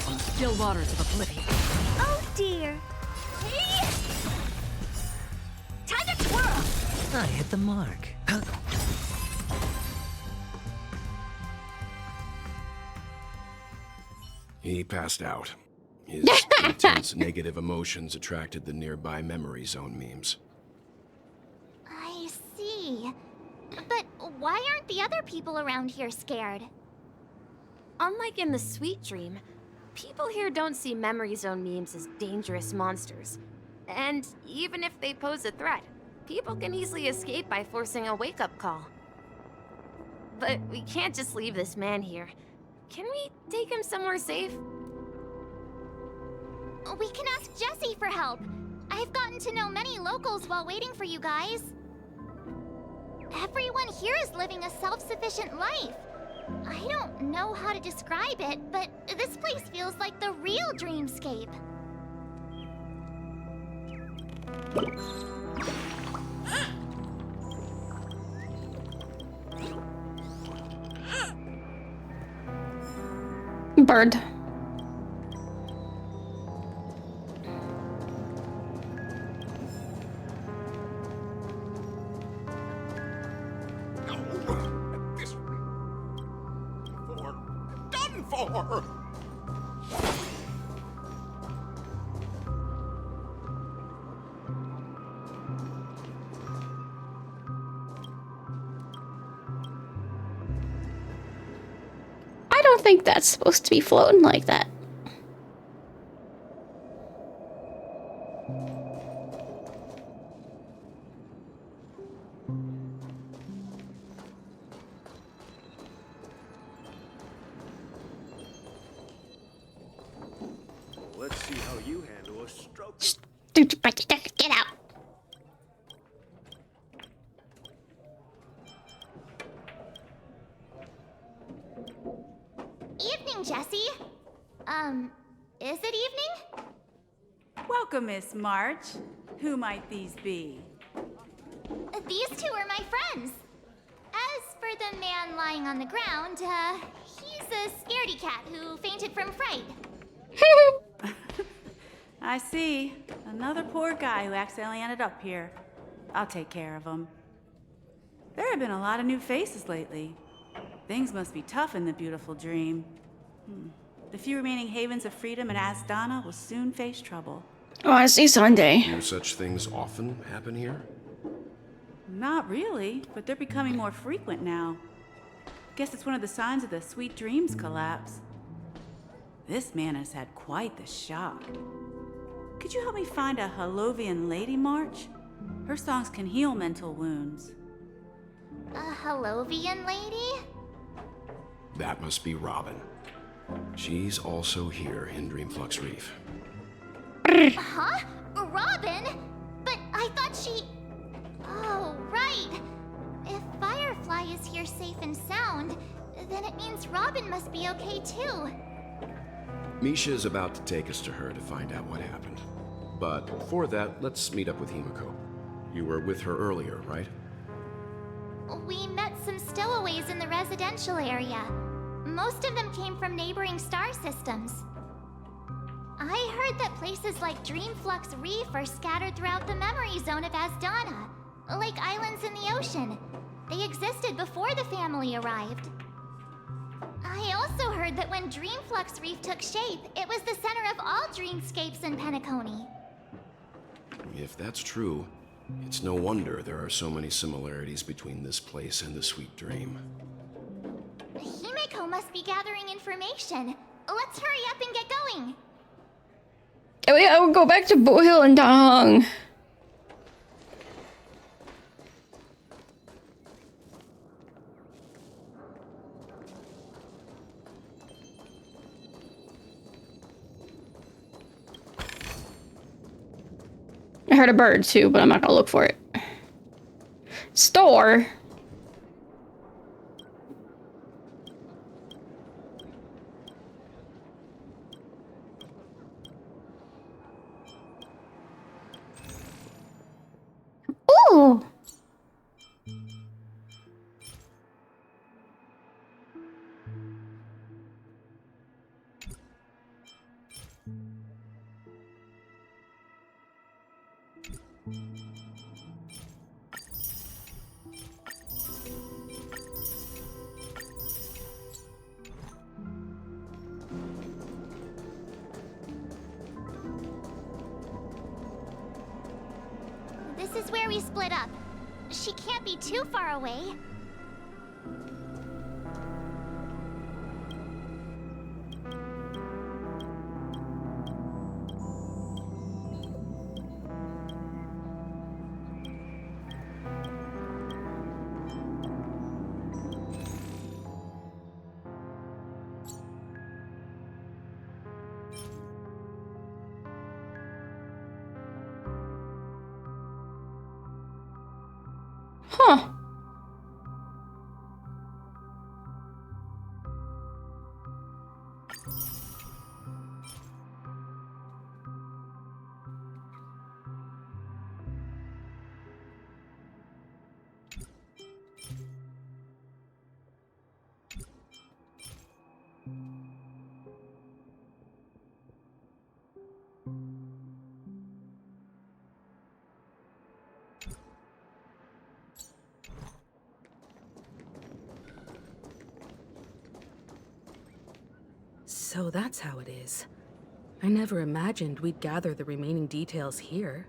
F: On still waters of oblivion.
M: Oh dear. Hey! Time to twirl!
S: I hit the mark.
O: He passed out. His intense negative emotions attracted the nearby memory zone memes.
M: I see. But why aren't the other people around here scared?
H: Unlike in the Sweet Dream, people here don't see memory zone memes as dangerous monsters. And even if they pose a threat, people can easily escape by forcing a wake-up call. But we can't just leave this man here. Can we take him somewhere safe?
M: We can ask Jessie for help. I've gotten to know many locals while waiting for you guys. Everyone here is living a self-sufficient life. I don't know how to describe it, but this place feels like the real dreamscape.
A: Bird.
I: Done for!
A: don't think that's supposed to be floating like that.
D: Let's see how you handle a stroke.
A: Get out.
M: Evening, Jessie. Is it evening?
T: Welcome, Miss March. Who might these be?
M: These two are my friends. As for the man lying on the ground, he's a scaredy cat who fainted from fright.
T: I see. Another poor guy who accidentally ended up here. I'll take care of him. There have been a lot of new faces lately. Things must be tough in the beautiful dream. The few remaining havens of freedom in Asdana will soon face trouble.
A: Oh, I see Sunday.
O: Do such things often happen here?
T: Not really, but they're becoming more frequent now. Guess it's one of the signs of the Sweet Dreams collapse. This man has had quite the shock. Could you help me find a Halovian lady, March? Her songs can heal mental wounds.
M: A Halovian lady?
O: That must be Robin. She's also here in Dreamflux Reef.
M: Huh? Robin? But I thought she... Oh, right. If Firefly is here safe and sound, then it means Robin must be okay too.
O: Misha's about to take us to her to find out what happened. But before that, let's meet up with Himiko. You were with her earlier, right?
M: We met some stowaways in the residential area. Most of them came from neighboring star systems. I heard that places like Dreamflux Reef are scattered throughout the memory zone of Asdana, like islands in the ocean. They existed before the family arrived. I also heard that when Dreamflux Reef took shape, it was the center of all dreamscapes in Penacony.
O: If that's true, it's no wonder there are so many similarities between this place and the Sweet Dream.
M: Himiko must be gathering information. Let's hurry up and get going.
A: Oh yeah, we'll go back to Bohill and Dahong. I heard a bird too, but I'm not gonna look for it. Store? Ooh!
M: This is where we split up. She can't be too far away.
A: Huh.
P: So that's how it is. I never imagined we'd gather the remaining details here.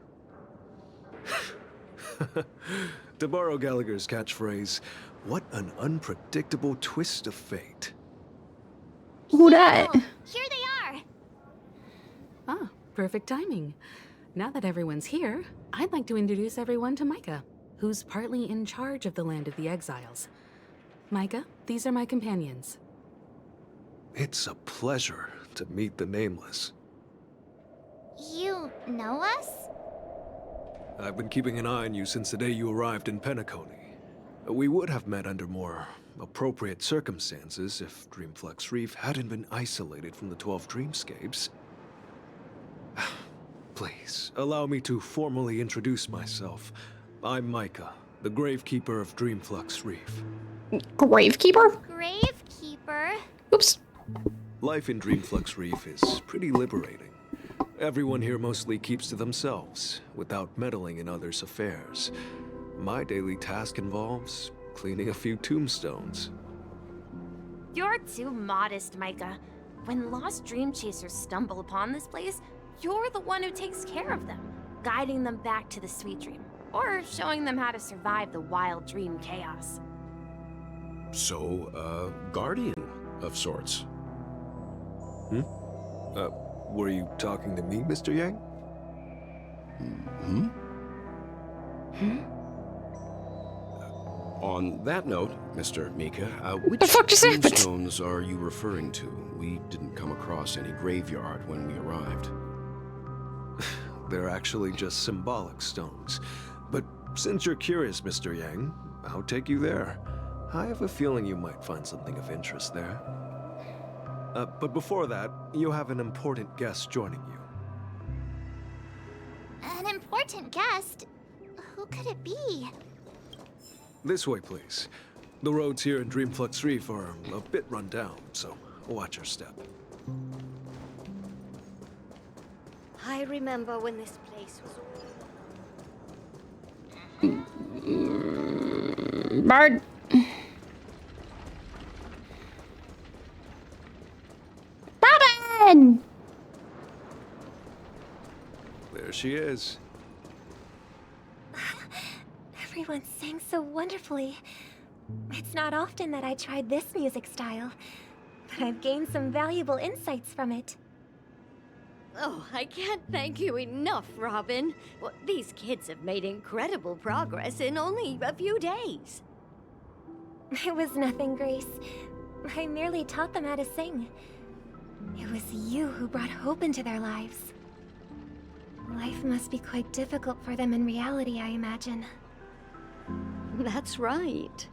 U: To borrow Gallagher's catchphrase, what an unpredictable twist of fate.
A: Who dat?
Q: Here they are.
P: Ah, perfect timing. Now that everyone's here, I'd like to introduce everyone to Micah, who's partly in charge of the Land of the Exiles. Micah, these are my companions.
C: It's a pleasure to meet the Nameless.
Q: You know us?
C: I've been keeping an eye on you since the day you arrived in Penacony. We would have met under more appropriate circumstances if Dreamflux Reef hadn't been isolated from the 12 Dreamscapes. Please, allow me to formally introduce myself. I'm Micah, the Gravekeeper of Dreamflux Reef.
A: Gravekeeper?
Q: Gravekeeper?
A: Oops.
C: Life in Dreamflux Reef is pretty liberating. Everyone here mostly keeps to themselves, without meddling in others' affairs. My daily task involves cleaning a few tombstones.
H: You're too modest, Micah. When lost dream chasers stumble upon this place, you're the one who takes care of them, guiding them back to the sweet dream, or showing them how to survive the wild dream chaos.
O: So, guardian of sorts.
C: Were you talking to me, Mr. Yang?
O: On that note, Mr. Mika, which
A: the fuck just happened?
O: tombstones are you referring to? We didn't come across any graveyard when we arrived.
C: They're actually just symbolic stones. But since you're curious, Mr. Yang, I'll take you there. I have a feeling you might find something of interest there. But before that, you have an important guest joining you.
Q: An important guest? Who could it be?
C: This way, please. The roads here in Dreamflux Reef are a bit run down, so watch your step.
H: I remember when this place was...
A: Bard. Robin!
C: There she is.
G: Everyone sang so wonderfully. It's not often that I tried this music style, but I've gained some valuable insights from it.
V: Oh, I can't thank you enough, Robin. Well, these kids have made incredible progress in only a few days.
G: It was nothing, Grace. I merely taught them how to sing. It was you who brought hope into their lives. Life must be quite difficult for them in reality, I imagine.
V: That's right.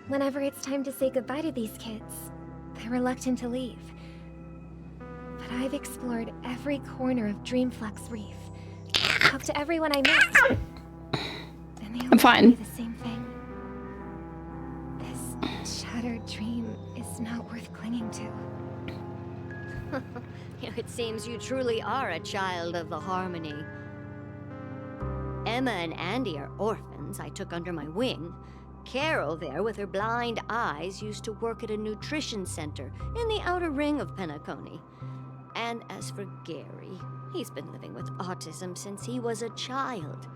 G: Whenever it's time to say goodbye to these kids, they're reluctant to leave. But I've explored every corner of Dreamflux Reef. Talked to everyone I met. And they all
A: fine.
G: tell me the same thing. This shattered dream is not worth clinging to.
V: It seems you truly are a child of the Harmony. Emma and Andy are orphans I took under my wing. Carol there, with her blind eyes, used to work at a nutrition center in the outer ring of Penacony. And as for Gary, he's been living with autism since he was a child.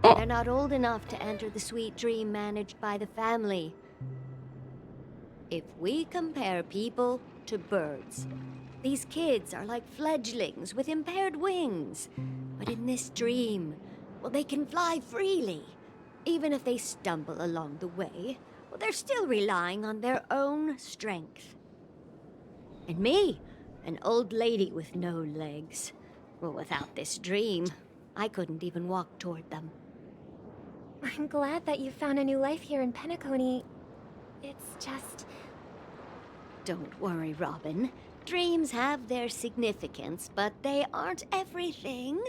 V: They're not old enough to enter the sweet dream managed by the family. If we compare people to birds, these kids are like fledglings with impaired wings. But in this dream, well, they can fly freely. Even if they stumble along the way, well, they're still relying on their own strength. And me, an old lady with no legs. Well, without this dream, I couldn't even walk toward them.
G: I'm glad that you found a new life here in Penacony. It's just...
V: Don't worry, Robin. Dreams have their significance, but they aren't everything.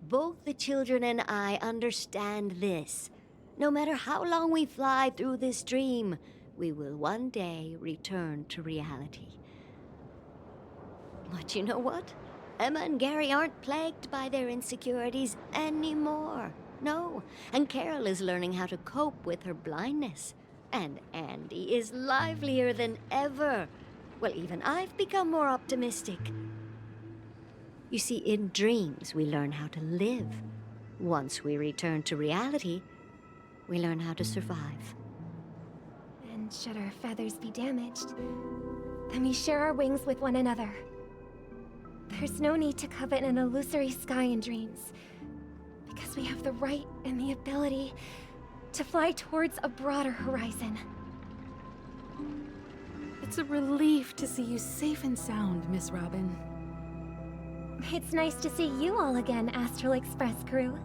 V: Both the children and I understand this. No matter how long we fly through this dream, we will one day return to reality. But you know what? Emma and Gary aren't plagued by their insecurities anymore. No, and Carol is learning how to cope with her blindness. And Andy is livelier than ever. Well, even I've become more optimistic. You see, in dreams, we learn how to live. Once we return to reality, we learn how to survive.
G: And should our feathers be damaged, and we share our wings with one another. There's no need to covet an illusory sky in dreams, because we have the right and the ability to fly towards a broader horizon.
P: It's a relief to see you safe and sound, Miss Robin.
G: It's nice to see you all again, Astral Express crew.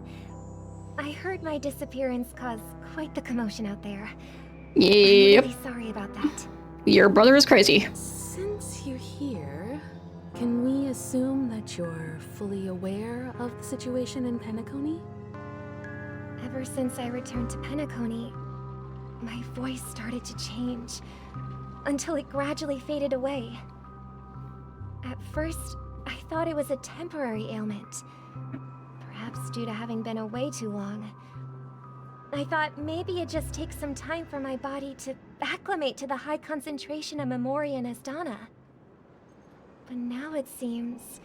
G: I heard my disappearance caused quite the commotion out there.
A: Yep.
G: I'm really sorry about that.
A: Your brother is crazy.
P: Since you're here, can we assume that you're fully aware of the situation in Penacony?
G: Ever since I returned to Penacony, my voice started to change, until it gradually faded away. At first, I thought it was a temporary ailment, perhaps due to having been away too long. I thought maybe it just takes some time for my body to acclimate to the high concentration of Memoria and Asdana. But now it seems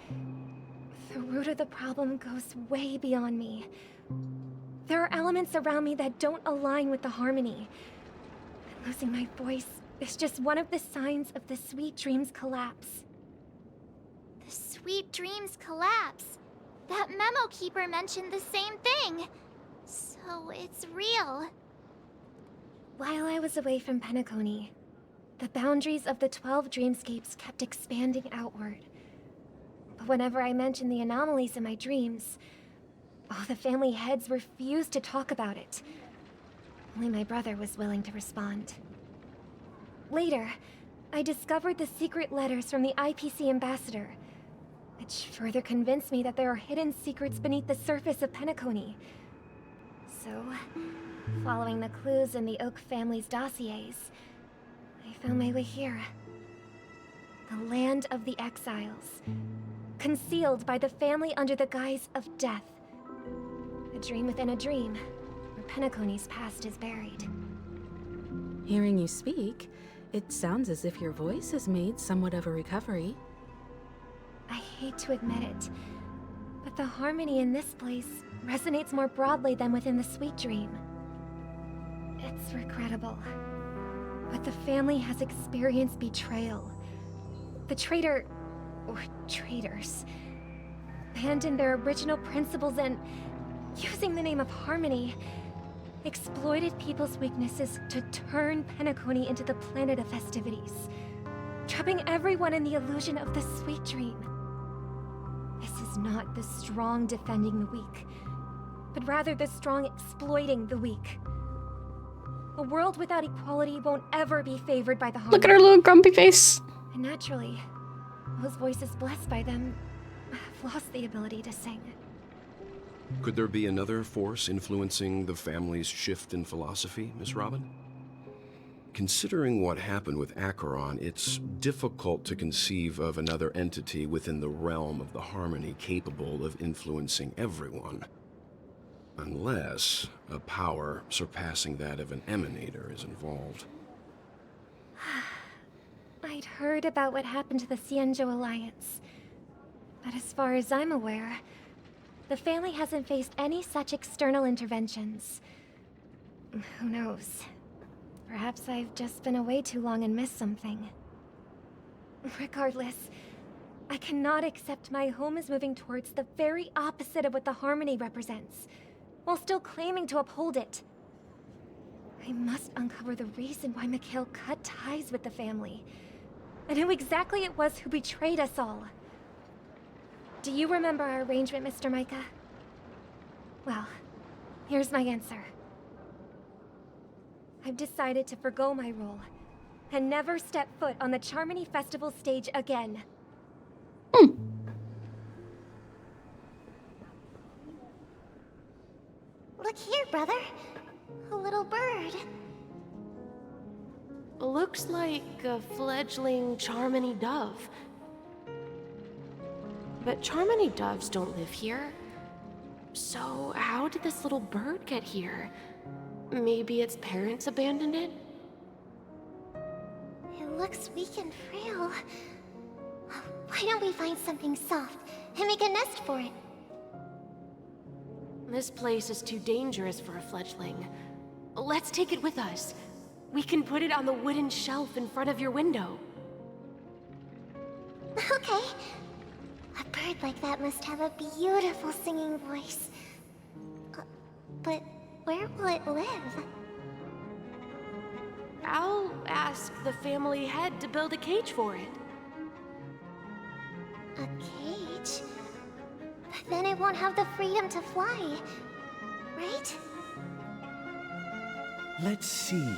G: the root of the problem goes way beyond me. There are elements around me that don't align with the harmony. And losing my voice is just one of the signs of the Sweet Dreams collapse.
Q: The Sweet Dreams collapse. That memo keeper mentioned the same thing. So it's real.
G: While I was away from Penacony, the boundaries of the 12 dreamscapes kept expanding outward. But whenever I mentioned the anomalies in my dreams, all the family heads refused to talk about it. Only my brother was willing to respond. Later, I discovered the secret letters from the IPC ambassador, which further convinced me that there are hidden secrets beneath the surface of Penacony. So, following the clues in the Oak family's dossiers, I found my way here. The land of the exiles, concealed by the family under the guise of death. A dream within a dream, where Penacony's past is buried.
P: Hearing you speak, it sounds as if your voice has made somewhat of a recovery.
G: I hate to admit it, but the harmony in this place resonates more broadly than within the Sweet Dream. It's regrettable, but the family has experienced betrayal. The traitor, or traitors, abandoned their original principles and, using the name of harmony, exploited people's weaknesses to turn Penacony into the planet of festivities, trapping everyone in the illusion of the Sweet Dream. This is not the strong defending the weak, but rather the strong exploiting the weak. A world without equality won't ever be favored by the harmony.
A: Look at her little grumpy face.
G: And naturally, those voices blessed by them have lost the ability to sing.
O: Could there be another force influencing the family's shift in philosophy, Miss Robin? Considering what happened with Acheron, it's difficult to conceive of another entity within the realm of the harmony capable of influencing everyone. Unless a power surpassing that of an emanator is involved.
G: I'd heard about what happened to the Xianzhou Alliance, but as far as I'm aware, the family hasn't faced any such external interventions. Who knows? Perhaps I've just been away too long and missed something. Regardless, I cannot accept my home is moving towards the very opposite of what the harmony represents, while still claiming to uphold it. I must uncover the reason why Mikhail cut ties with the family, and who exactly it was who betrayed us all. Do you remember our arrangement, Mr. Micah? Well, here's my answer. I've decided to forgo my role, and never step foot on the Charmony Festival stage again.
Q: Look here, brother. A little bird.
B: Looks like a fledgling Charmony dove. But Charmony doves don't live here. So how did this little bird get here? Maybe its parents abandoned it?
Q: It looks weak and frail. Why don't we find something soft and make a nest for it?
B: This place is too dangerous for a fledgling. Let's take it with us. We can put it on the wooden shelf in front of your window.
G: Okay. A bird like that must have a beautiful singing voice. But where will it live?
B: I'll ask the family head to build a cage for it.
G: A cage? But then it won't have the freedom to fly, right?
K: Let's see.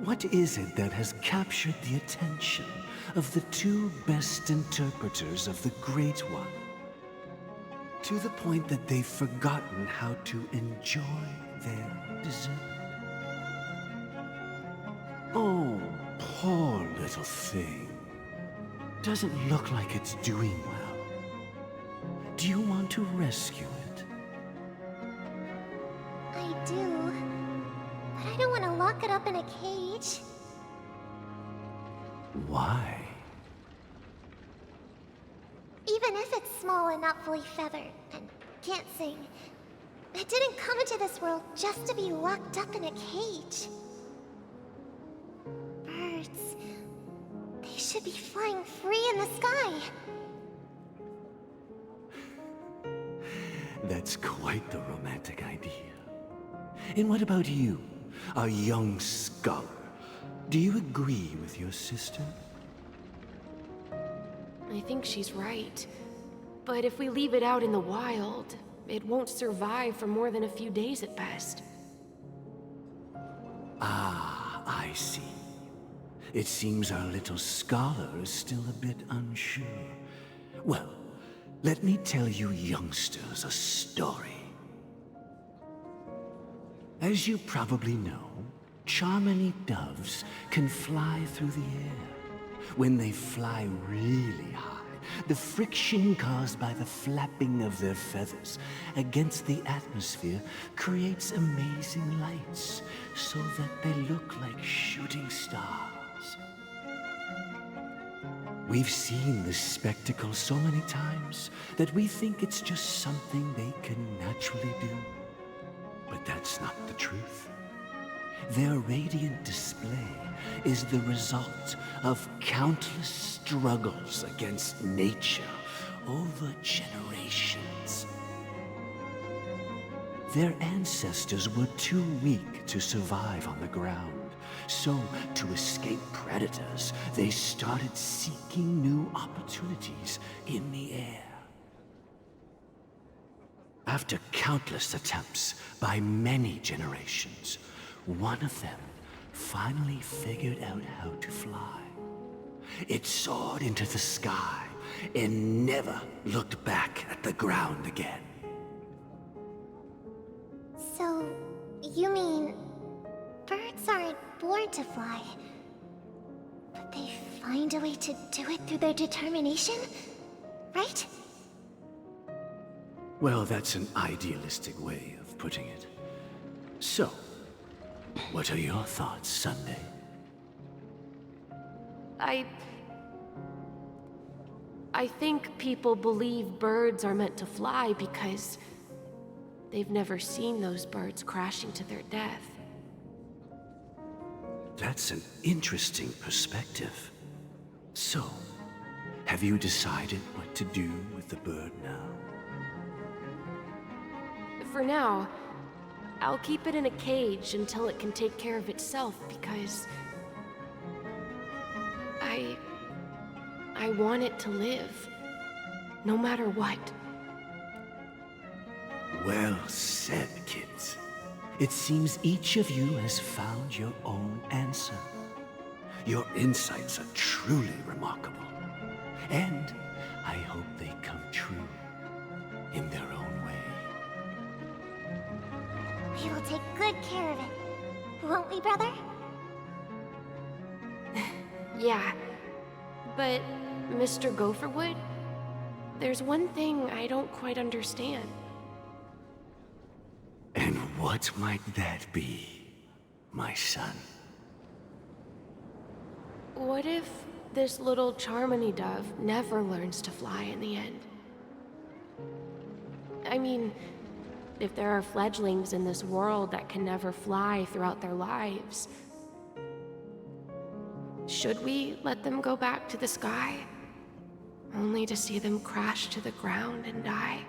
K: What is it that has captured the attention of the two best interpreters of the Great One? To the point that they've forgotten how to enjoy their dessert. Oh, poor little thing. Doesn't look like it's doing well. Do you want to rescue it?
G: I do. But I don't want to lock it up in a cage.
K: Why?
G: Even if it's small and not fully feathered and can't sing, it didn't come into this world just to be locked up in a cage. Birds, they should be flying free in the sky.
K: That's quite the romantic idea. And what about you, a young scholar? Do you agree with your sister?
B: I think she's right. But if we leave it out in the wild, it won't survive for more than a few days at best.
K: Ah, I see. It seems our little scholar is still a bit unsure. Well, let me tell you youngsters a story. As you probably know, Charmony doves can fly through the air. When they fly really high, the friction caused by the flapping of their feathers against the atmosphere creates amazing lights, so that they look like shooting stars. We've seen this spectacle so many times that we think it's just something they can naturally do. But that's not the truth. Their radiant display is the result of countless struggles against nature over generations. Their ancestors were too weak to survive on the ground, so to escape predators, they started seeking new opportunities in the air. After countless attempts by many generations, one of them finally figured out how to fly. It soared into the sky and never looked back at the ground again.
G: So, you mean birds aren't born to fly, but they find a way to do it through their determination, right?
K: Well, that's an idealistic way of putting it. So, what are your thoughts, Sunday?
B: I think people believe birds are meant to fly because they've never seen those birds crashing to their death.
K: That's an interesting perspective. So, have you decided what to do with the bird now?
B: For now, I'll keep it in a cage until it can take care of itself because I want it to live, no matter what.
K: Well said, kids. It seems each of you has found your own answer. Your insights are truly remarkable. And I hope they come true in their own way.
G: We will take good care of it, won't we, brother?
B: Yeah, but Mr. Gopherwood, there's one thing I don't quite understand.
K: And what might that be, my son?
B: What if this little Charmony dove never learns to fly in the end? I mean, if there are fledglings in this world that can never fly throughout their lives, should we let them go back to the sky? only to see them crash to the ground and die.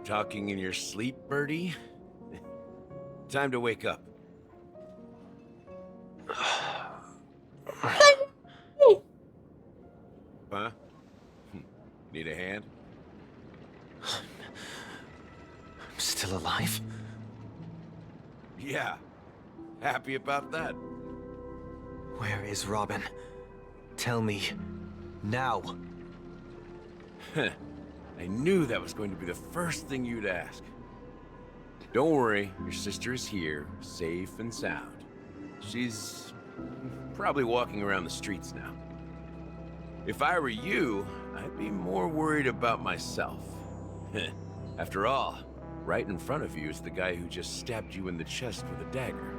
D: Talking in your sleep, Birdie? Time to wake up. Huh? Need a hand?
E: I'm still alive?
D: Yeah. Happy about that.
E: Where is Robin? Tell me. Now.
D: I knew that was going to be the first thing you'd ask. Don't worry, your sister is here, safe and sound. She's probably walking around the streets now. If I were you, I'd be more worried about myself. After all, right in front of you is the guy who just stabbed you in the chest with a dagger.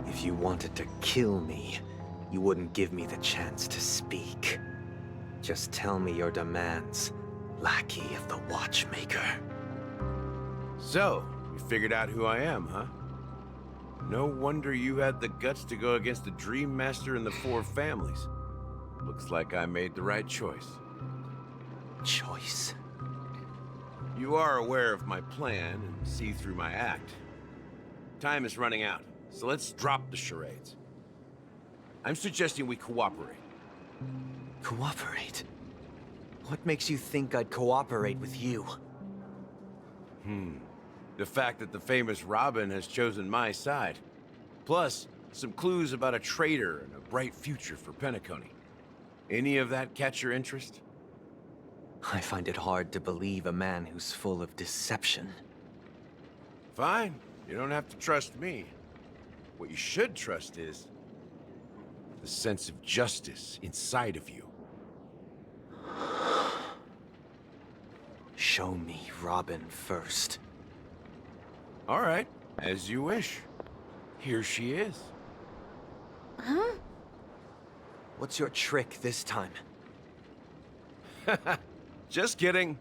E: If you wanted to kill me, you wouldn't give me the chance to speak. Just tell me your demands, lackey of the Watchmaker.
D: So, you figured out who I am, huh? No wonder you had the guts to go against the Dream Master and the Four Families. Looks like I made the right choice.
E: Choice?
D: You are aware of my plan and see through my act. Time is running out, so let's drop the charades. I'm suggesting we cooperate.
E: Cooperate? What makes you think I'd cooperate with you?
D: The fact that the famous Robin has chosen my side. Plus, some clues about a traitor and a bright future for Penacony. Any of that catch your interest?
E: I find it hard to believe a man who's full of deception.
D: Fine. You don't have to trust me. What you should trust is the sense of justice inside of you.
E: Show me Robin first.
D: All right, as you wish. Here she is.
Q: Huh?
E: What's your trick this time?
D: Just kidding.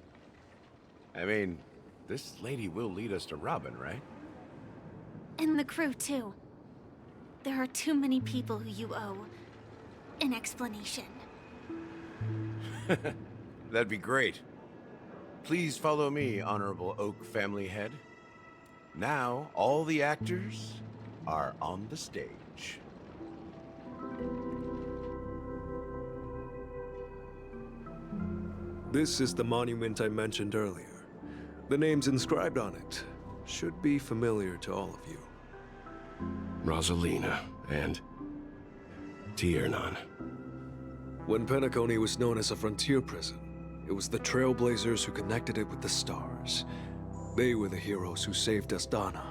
D: I mean, this lady will lead us to Robin, right?
Q: And the crew, too. There are too many people who you owe an explanation.
D: That'd be great. Please follow me, Honorable Oak Family Head. Now, all the actors are on the stage.
C: This is the monument I mentioned earlier. The names inscribed on it should be familiar to all of you.
O: Rosalina and Tiernan.
C: When Penacony was known as a frontier prison, it was the Trailblazers who connected it with the stars. They were the heroes who saved Astana,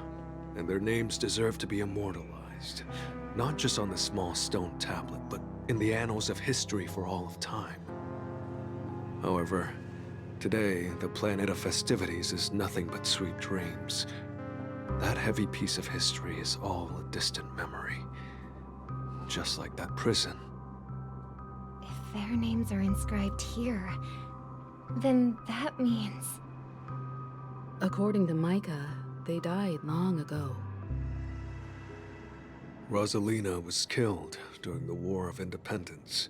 C: and their names deserve to be immortalized. Not just on the small stone tablet, but in the annals of history for all of time. However, today, the planet of festivities is nothing but sweet dreams. That heavy piece of history is all a distant memory. Just like that prison.
G: If their names are inscribed here, then that means...
P: According to Micah, they died long ago.
C: Rosalina was killed during the War of Independence.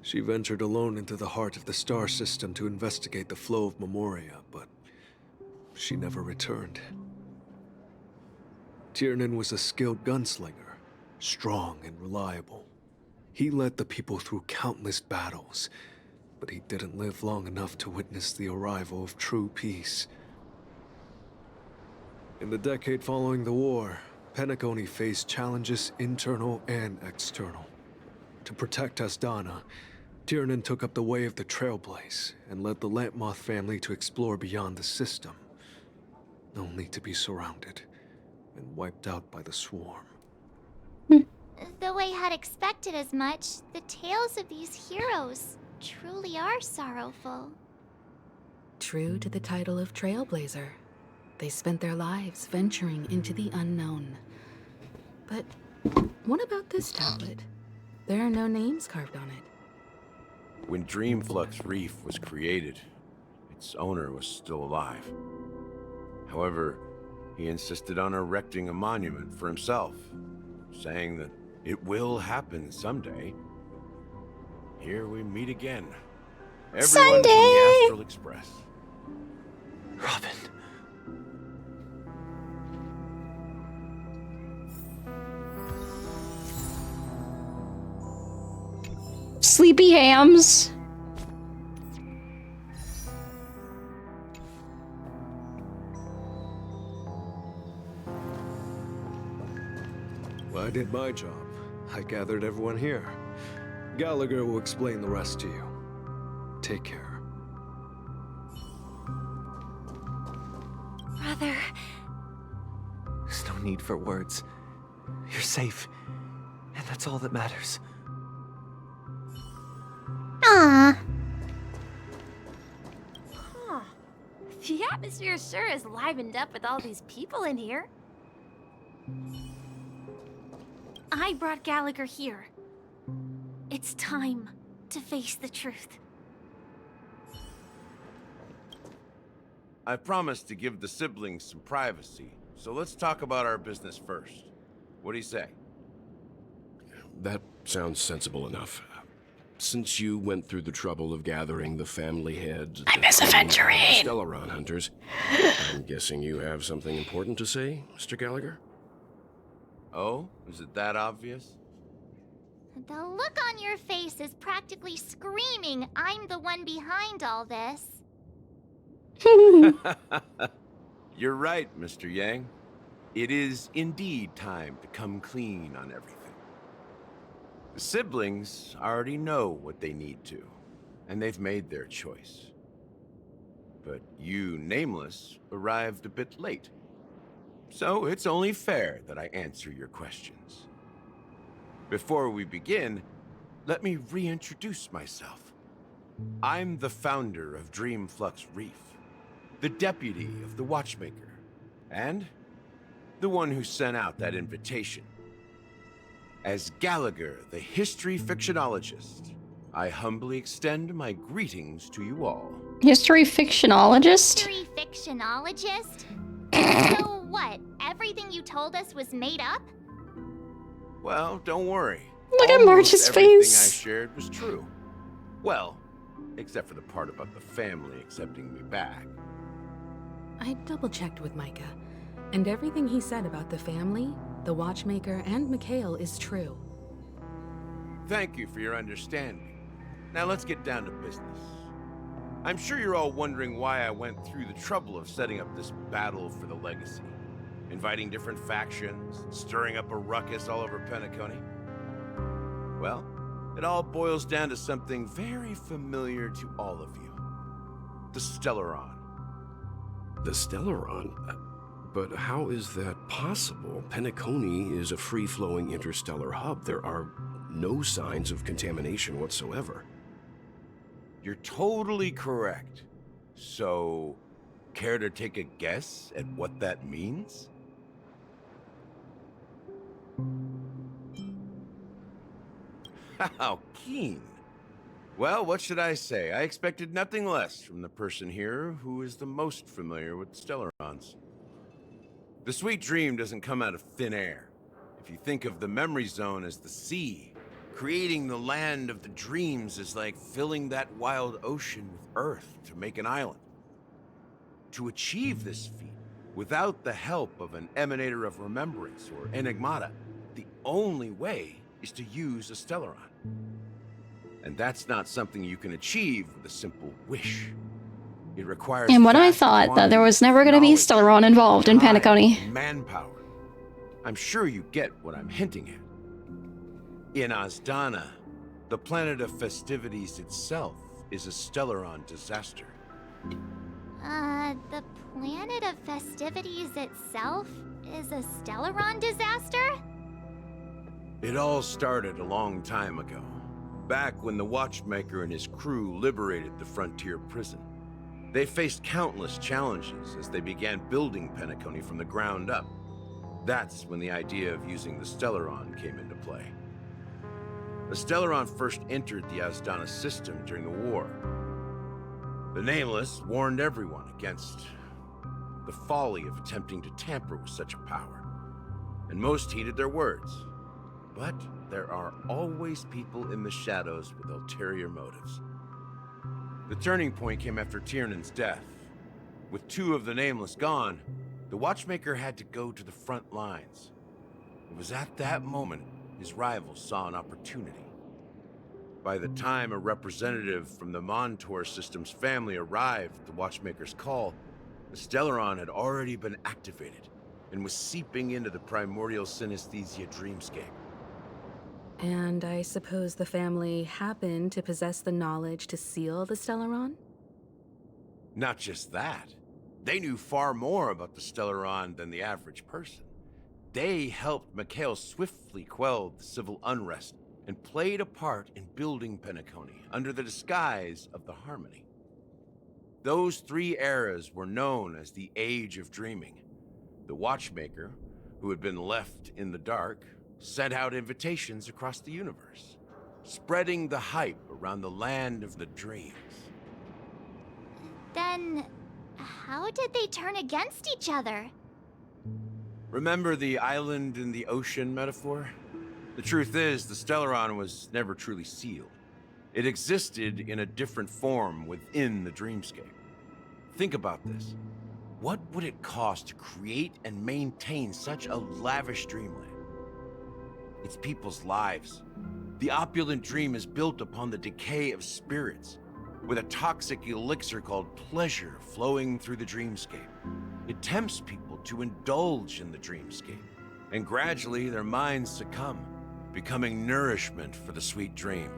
C: She ventured alone into the heart of the star system to investigate the flow of Memoria, but she never returned. Tiernan was a skilled gunslinger, strong and reliable. He led the people through countless battles, but he didn't live long enough to witness the arrival of true peace. In the decade following the war, Penacony faced challenges internal and external. To protect Astana, Tiernan took up the way of the Trailblaze and led the Lampmoth family to explore beyond the system, only to be surrounded and wiped out by the swarm.
M: Though I had expected as much, the tales of these heroes truly are sorrowful.
P: True to the title of Trailblazer, they spent their lives venturing into the unknown. But what about this tablet? There are no names carved on it.
D: When Dreamflux Reef was created, its owner was still alive. However, he insisted on erecting a monument for himself, saying that
O: It will happen someday. Here we meet again. Everyone from the Astral Express.
E: Robin.
A: Sleepy hams.
C: Well, I did my job. I gathered everyone here. Gallagher will explain the rest to you. Take care.
G: Brother.
E: There's no need for words. You're safe, and that's all that matters.
Q: Aww.
H: Huh. The atmosphere sure is livened up with all these people in here. I brought Gallagher here. It's time to face the truth.
O: I promised to give the siblings some privacy, so let's talk about our business first. What do you say? That sounds sensible enough. Since you went through the trouble of gathering the family heads...
A: I miss adventuring.
O: Stellaron hunters, I'm guessing you have something important to say, Mr. Gallagher? Oh? Is it that obvious?
M: The look on your face is practically screaming, I'm the one behind all this.
O: You're right, Mr. Yang. It is indeed time to come clean on everything. The siblings already know what they need to, and they've made their choice. But you, Nameless, arrived a bit late. So it's only fair that I answer your questions. Before we begin, let me reintroduce myself. I'm the founder of Dreamflux Reef, the deputy of the Watchmaker, and the one who sent out that invitation. As Gallagher, the history fictionologist, I humbly extend my greetings to you all.
A: History fictionologist?
M: History fictionologist? So what? Everything you told us was made up?
O: Well, don't worry.
A: Look at March's
O: everything
A: face.
O: I shared was true. Well, except for the part about the family accepting me back.
P: I double-checked with Micah, and everything he said about the family, the Watchmaker, and Mikhail is true.
O: Thank you for your understanding. Now let's get down to business. I'm sure you're all wondering why I went through the trouble of setting up this battle for the legacy, inviting different factions, stirring up a ruckus all over Penacony. Well, it all boils down to something very familiar to all of you. The Stellaron.
C: The Stellaron? But how is that possible? Penacony is a free-flowing interstellar hub. There are no signs of contamination whatsoever.
O: You're totally correct. So, care to take a guess at what that means? How keen. Well, what should I say? I expected nothing less from the person here who is the most familiar with Stellarons. The sweet dream doesn't come out of thin air. If you think of the memory zone as the sea, creating the land of the dreams is like filling that wild ocean with earth to make an island. To achieve this feat, without the help of an emanator of remembrance or enigmata, the only way is to use a Stellaron. And that's not something you can achieve with a simple wish. It requires
A: And when I
O: vast
A: thought that there was
O: quantities
A: never
O: of
A: going to be
O: knowledge,
A: Stellaron involved in
O: time,
A: Penacony.
O: and manpower. I'm sure you get what I'm hinting at. In Asdana, the planet of festivities itself is a Stellaron disaster.
M: The planet of festivities itself is a Stellaron disaster?
O: It all started a long time ago, back when the Watchmaker and his crew liberated the frontier prison. They faced countless challenges as they began building Penacony from the ground up. That's when the idea of using the Stellaron came into play. The Stellaron first entered the Asdana system during the war. The Nameless warned everyone against the folly of attempting to tamper with such a power, and most heeded their words. But
J: there are always people in the shadows with ulterior motives. The turning point came after Tiernan's death. With 2 of the Nameless gone, the Watchmaker had to go to the front lines. It was at that moment his rivals saw an opportunity. By the time a representative from the Montour Systems family arrived at the Watchmaker's call, the Stellaron had already been activated and was seeping into the primordial synesthesia dreamscape.
P: And I suppose the family happened to possess the knowledge to seal the Stellaron?
J: Not just that. They knew far more about the Stellaron than the average person. They helped Mikhail swiftly quell the civil unrest and played a part in building Penacony under the disguise of the Harmony. Those 3 eras were known as the Age of Dreaming. The Watchmaker, who had been left in the dark, sent out invitations across the universe, spreading the hype around the land of the dreams.
M: Then, how did they turn against each other?
J: Remember the island in the ocean metaphor? The truth is, the Stellaron was never truly sealed. It existed in a different form within the dreamscape. Think about this. What would it cost to create and maintain such a lavish dreamland? It's people's lives. The opulent dream is built upon the decay of spirits, with a toxic elixir called pleasure flowing through the dreamscape. It tempts people to indulge in the dreamscape, and gradually their minds succumb, becoming nourishment for the sweet dream.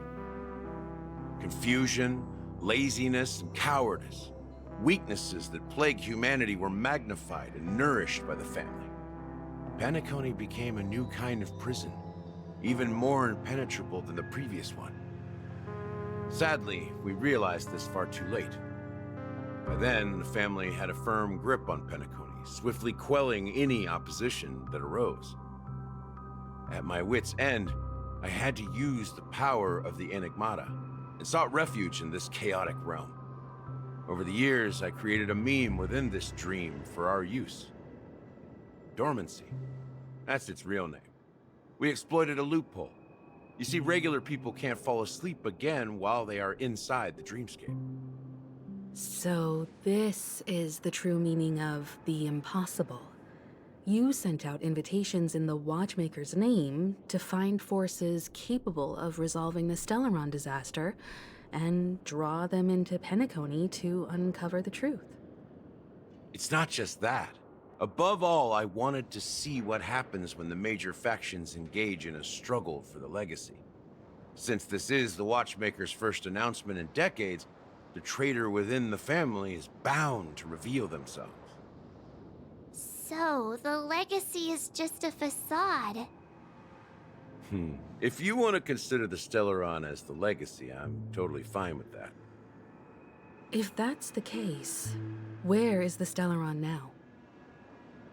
J: Confusion, laziness, and cowardice, weaknesses that plague humanity, were magnified and nourished by the family. Penacony became a new kind of prison, even more impenetrable than the previous one. Sadly, we realized this far too late. By then, the family had a firm grip on Penacony, swiftly quelling any opposition that arose. At my wit's end, I had to use the power of the Enigmata, and sought refuge in this chaotic realm. Over the years, I created a meme within this dream for our use. Dormancy. That's its real name. We exploited a loophole. You see, regular people can't fall asleep again while they are inside the dreamscape.
P: So this is the true meaning of the impossible. You sent out invitations in the Watchmaker's name to find forces capable of resolving the Stellaron disaster and draw them into Penacony to uncover the truth.
J: It's not just that. Above all, I wanted to see what happens when the major factions engage in a struggle for the legacy. Since this is the Watchmaker's first announcement in decades, the traitor within the family is bound to reveal themselves.
M: So, the legacy is just a facade.
J: If you want to consider the Stellaron as the legacy, I'm totally fine with that.
P: If that's the case, where is the Stellaron now?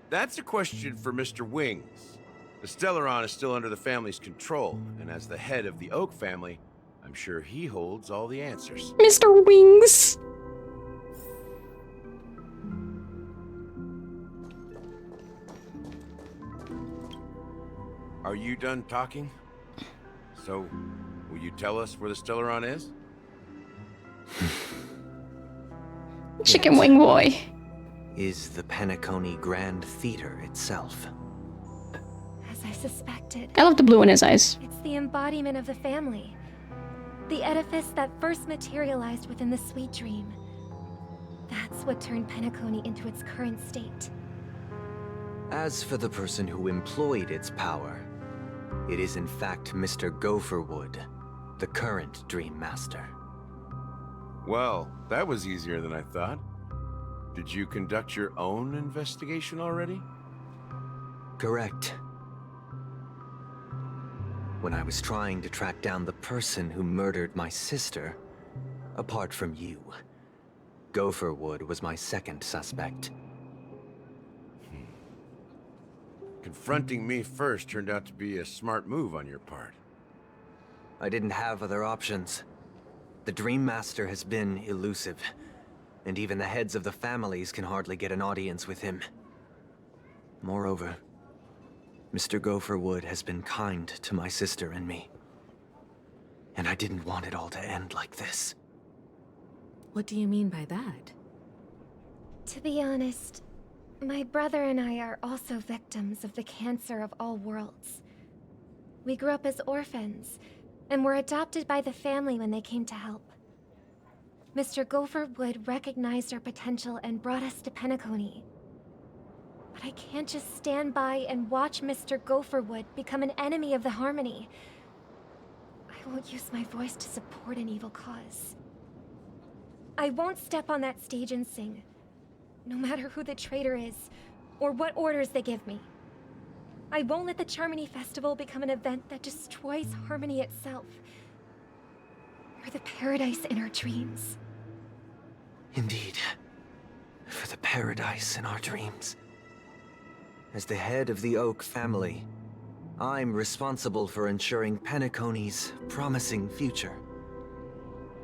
J: That's a question for Mr. Wings. The Stellaron is still under the family's control, and as the head of the Oak family, I'm sure he holds all the answers.
A: Mr. Wings!
J: Are you done talking? So, will you tell us where the Stellaron is?
A: Chicken
E: Yes.
A: Wing Boy.
E: Is the Penacony Grand Theater itself.
G: As I suspected.
A: I love the blue in his eyes.
G: It's the embodiment of the family. The edifice that first materialized within the sweet dream. That's what turned Penacony into its current state.
E: As for the person who employed its power, it is in fact Mr. Gopherwood, the current Dream Master.
J: Well, that was easier than I thought. Did you conduct your own investigation already?
E: Correct. When I was trying to track down the person who murdered my sister, apart from you, Gopherwood was my second suspect.
J: Confronting me first turned out to be a smart move on your part.
E: I didn't have other options. The Dream Master has been elusive, and even the heads of the families can hardly get an audience with him. Moreover, Mr. Gopherwood has been kind to my sister and me. And I didn't want it all to end like this.
P: What do you mean by that?
G: To be honest, my brother and I are also victims of the cancer of all worlds. We grew up as orphans, and were adopted by the family when they came to help. Mr. Gopherwood recognized our potential and brought us to Penacony. But I can't just stand by and watch Mr. Gopherwood become an enemy of the Harmony. I won't use my voice to support an evil cause. I won't step on that stage and sing, no matter who the traitor is, or what orders they give me. I won't let the Charmony Festival become an event that destroys Harmony itself. Or the paradise in our dreams.
E: Indeed. For the paradise in our dreams. As the head of the Oak family, I'm responsible for ensuring Penacony's promising future.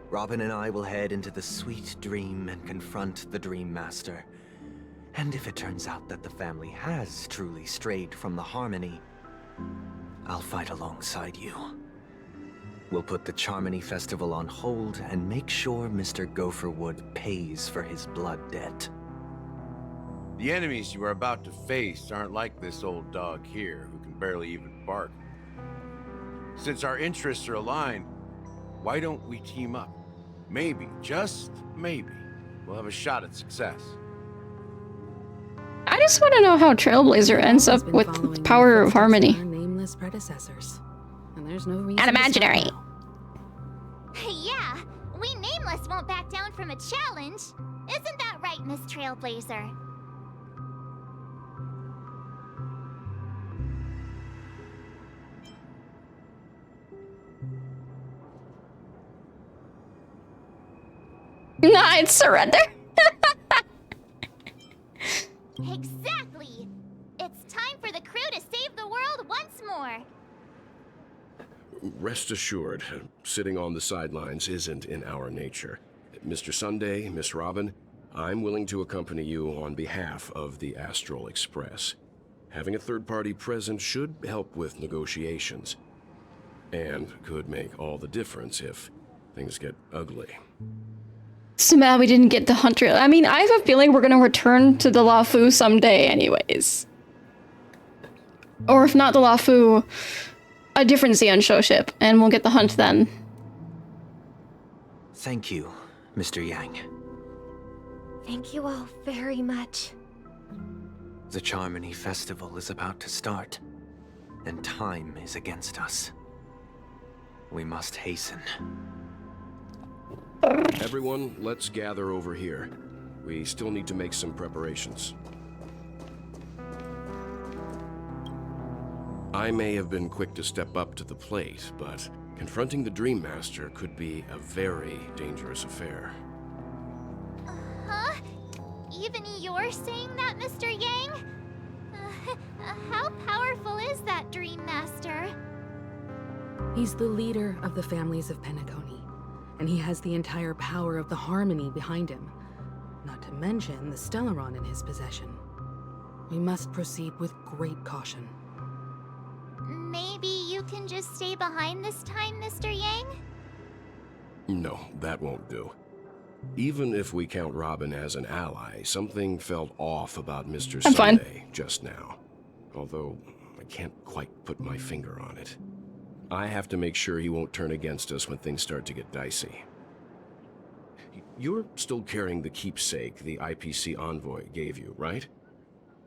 E: Robin and I will head into the Sweet Dream and confront the Dream Master. And if it turns out that the family has truly strayed from the Harmony, I'll fight alongside you. We'll put the Charmony Festival on hold and make sure Mr. Gopherwood pays for his blood debt.
J: The enemies you are about to face aren't like this old dog here, who can barely even bark. Since our interests are aligned, why don't we team up? Maybe, just maybe, we'll have a shot at success.
A: I just want to know how Trailblazer ends up with the power of Harmony.
P: Nameless predecessors. And there's no reason
A: And imaginary.
M: Yeah, we Nameless won't back down from a challenge. Isn't that right, Miss Trailblazer?
A: I'd surrender.
M: Exactly! It's time for the crew to save the world once more!
O: Rest assured, sitting on the sidelines isn't in our nature. Mr. Sunday, Miss Robin, I'm willing to accompany you on behalf of the Astral Express. Having a third party present should help with negotiations. And could make all the difference if things get ugly.
A: So mad we didn't get the Hunter. I mean, I have a feeling we're gonna return to the Lafu someday anyways. Or if not the Lafu, a different Xeon show ship, and we'll get the hunt then.
E: Thank you, Mr. Yang.
G: Thank you all very much.
E: The Charmony Festival is about to start, and time is against us. We must hasten.
O: Everyone, let's gather over here. We still need to make some preparations. I may have been quick to step up to the plate, but confronting the Dream Master could be a very dangerous affair.
M: Huh? Even you're saying that, Mr. Yang? How powerful is that Dream Master?
P: He's the leader of the families of Penacony, and he has the entire power of the Harmony behind him. Not to mention the Stellaron in his possession. We must proceed with great caution.
M: Maybe you can just stay behind this time, Mr. Yang?
O: No, that won't do. Even if we count Robin as an ally, something felt off about Mr. Sunday just now. Although, I can't quite put my finger on it. I have to make sure he won't turn against us when things start to get dicey. You're still carrying the keepsake the IPC envoy gave you, right?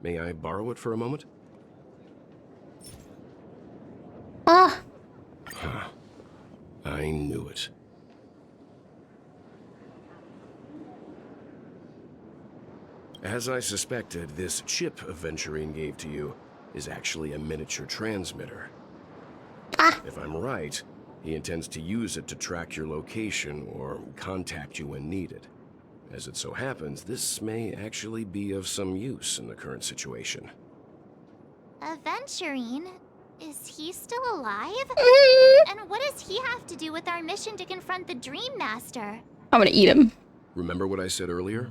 O: May I borrow it for a moment?
A: Ah.
O: Huh. I knew it. As I suspected, this chip Aventurine gave to you is actually a miniature transmitter. If I'm right, he intends to use it to track your location or contact you when needed. As it so happens, this may actually be of some use in the current situation.
M: Aventurine? Is he still alive? And what does he have to do with our mission to confront the Dream Master?
A: I'm gonna eat him.
O: Remember what I said earlier?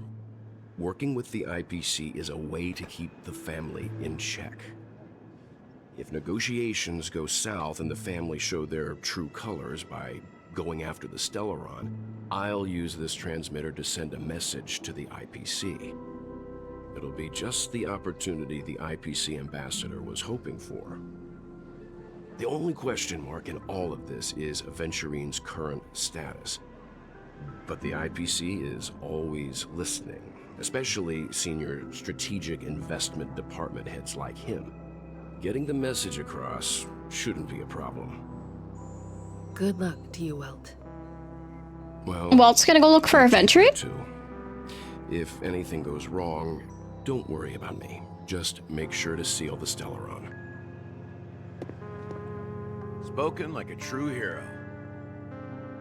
O: Working with the IPC is a way to keep the family in check. If negotiations go south and the family show their true colors by going after the Stellaron, I'll use this transmitter to send a message to the IPC. It'll be just the opportunity the IPC ambassador was hoping for. The only question mark in all of this is Aventurine's current status. But the IPC is always listening, especially senior strategic investment department heads like him. Getting the message across shouldn't be a problem.
P: Good luck to you, Welt.
O: Well,
A: Walt's gonna go look for Aventurine?
O: too. If anything goes wrong, don't worry about me. Just make sure to seal the Stellaron.
J: Spoken like a true hero.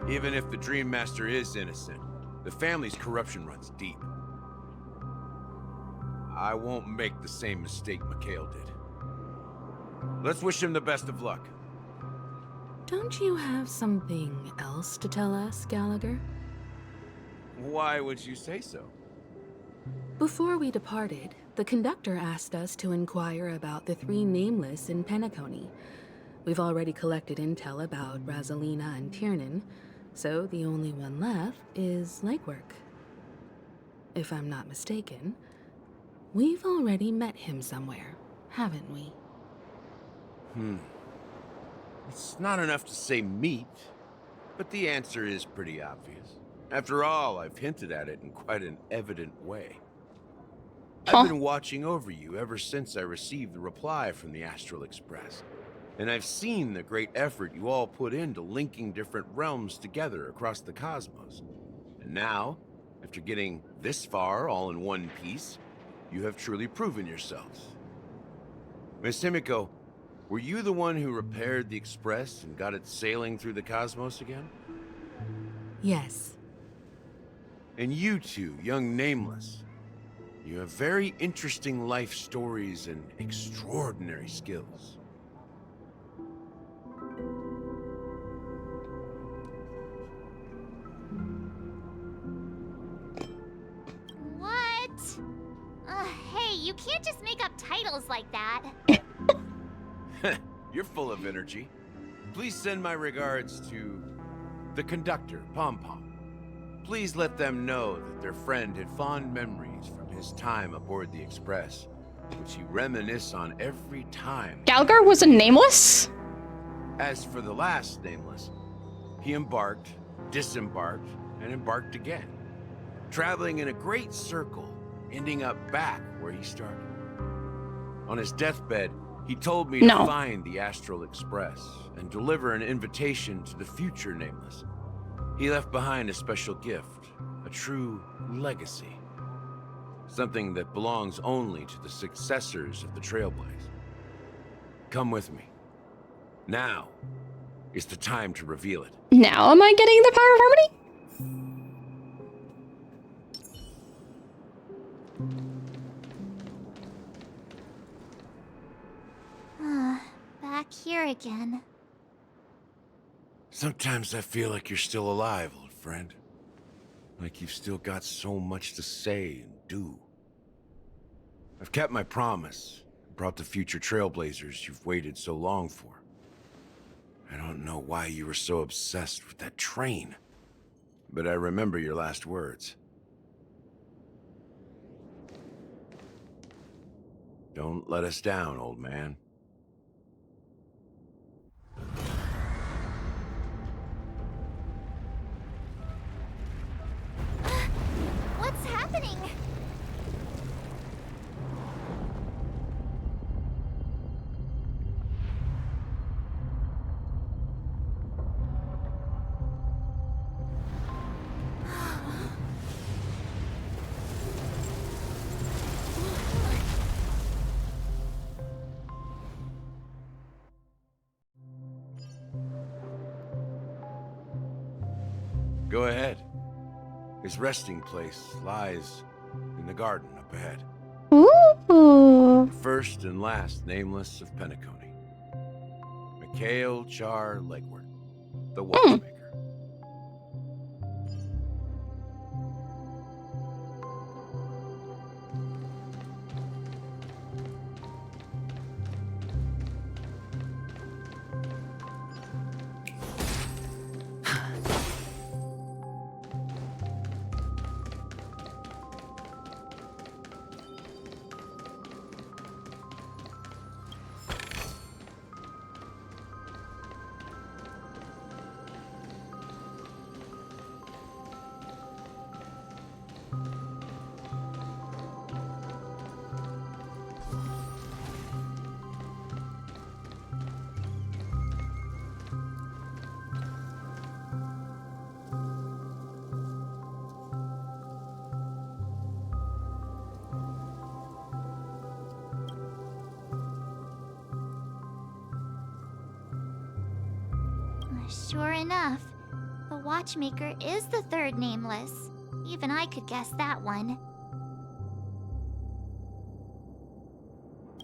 J: Even if the Dream Master is innocent, the family's corruption runs deep. I won't make the same mistake Mikhail did. Let's wish him the best of luck.
P: Don't you have something else to tell us, Gallagher?
J: Why would you say so?
P: Before we departed, the conductor asked us to inquire about the 3 nameless in Penacony. We've already collected intel about Razalina and Tiernan, so the only one left is legwork. If I'm not mistaken, we've already met him somewhere, haven't we?
J: It's not enough to say meet, but the answer is pretty obvious. After all, I've hinted at it in quite an evident way. I've been watching over you ever since I received the reply from the Astral Express. And I've seen the great effort you all put into linking different realms together across the cosmos. And now, after getting this far all in one piece, you have truly proven yourselves. Miss Himiko, were you the one who repaired the Express and got it sailing through the cosmos again?
P: Yes.
J: And you two, young Nameless, you have very interesting life stories and extraordinary skills.
L: What? Hey, you can't just make up titles like that.
J: You're full of energy. Please send my regards to the conductor, Pom Pom. Please let them know that their friend had fond memories from his time aboard the Express, which he reminisces on every time.
A: Gallagher was a nameless?
J: As for the last Nameless, he embarked, disembarked, and embarked again, traveling in a great circle, ending up back where he started. On his deathbed, he told me to find the Astral Express and deliver an invitation to the future Nameless. He left behind a special gift, a true legacy. Something that belongs only to the successors of the Trailblaze. Come with me. Now is the time to reveal it.
A: Now am I getting the power of harmony?
L: Back here again.
J: Sometimes I feel like you're still alive, old friend. Like you've still got so much to say and do. I've kept my promise, brought the future Trailblazers you've waited so long for. I don't know why you were so obsessed with that train, but I remember your last words. Don't let us down, old man.
L: What's happening?
J: Go ahead. His resting place lies in the garden up ahead.
A: Ooh.
J: First and last Nameless of Penacony. Mikhail Char Legward, the watchmaker.
L: Sure enough, the Watchmaker is the third nameless. Even I could guess that one.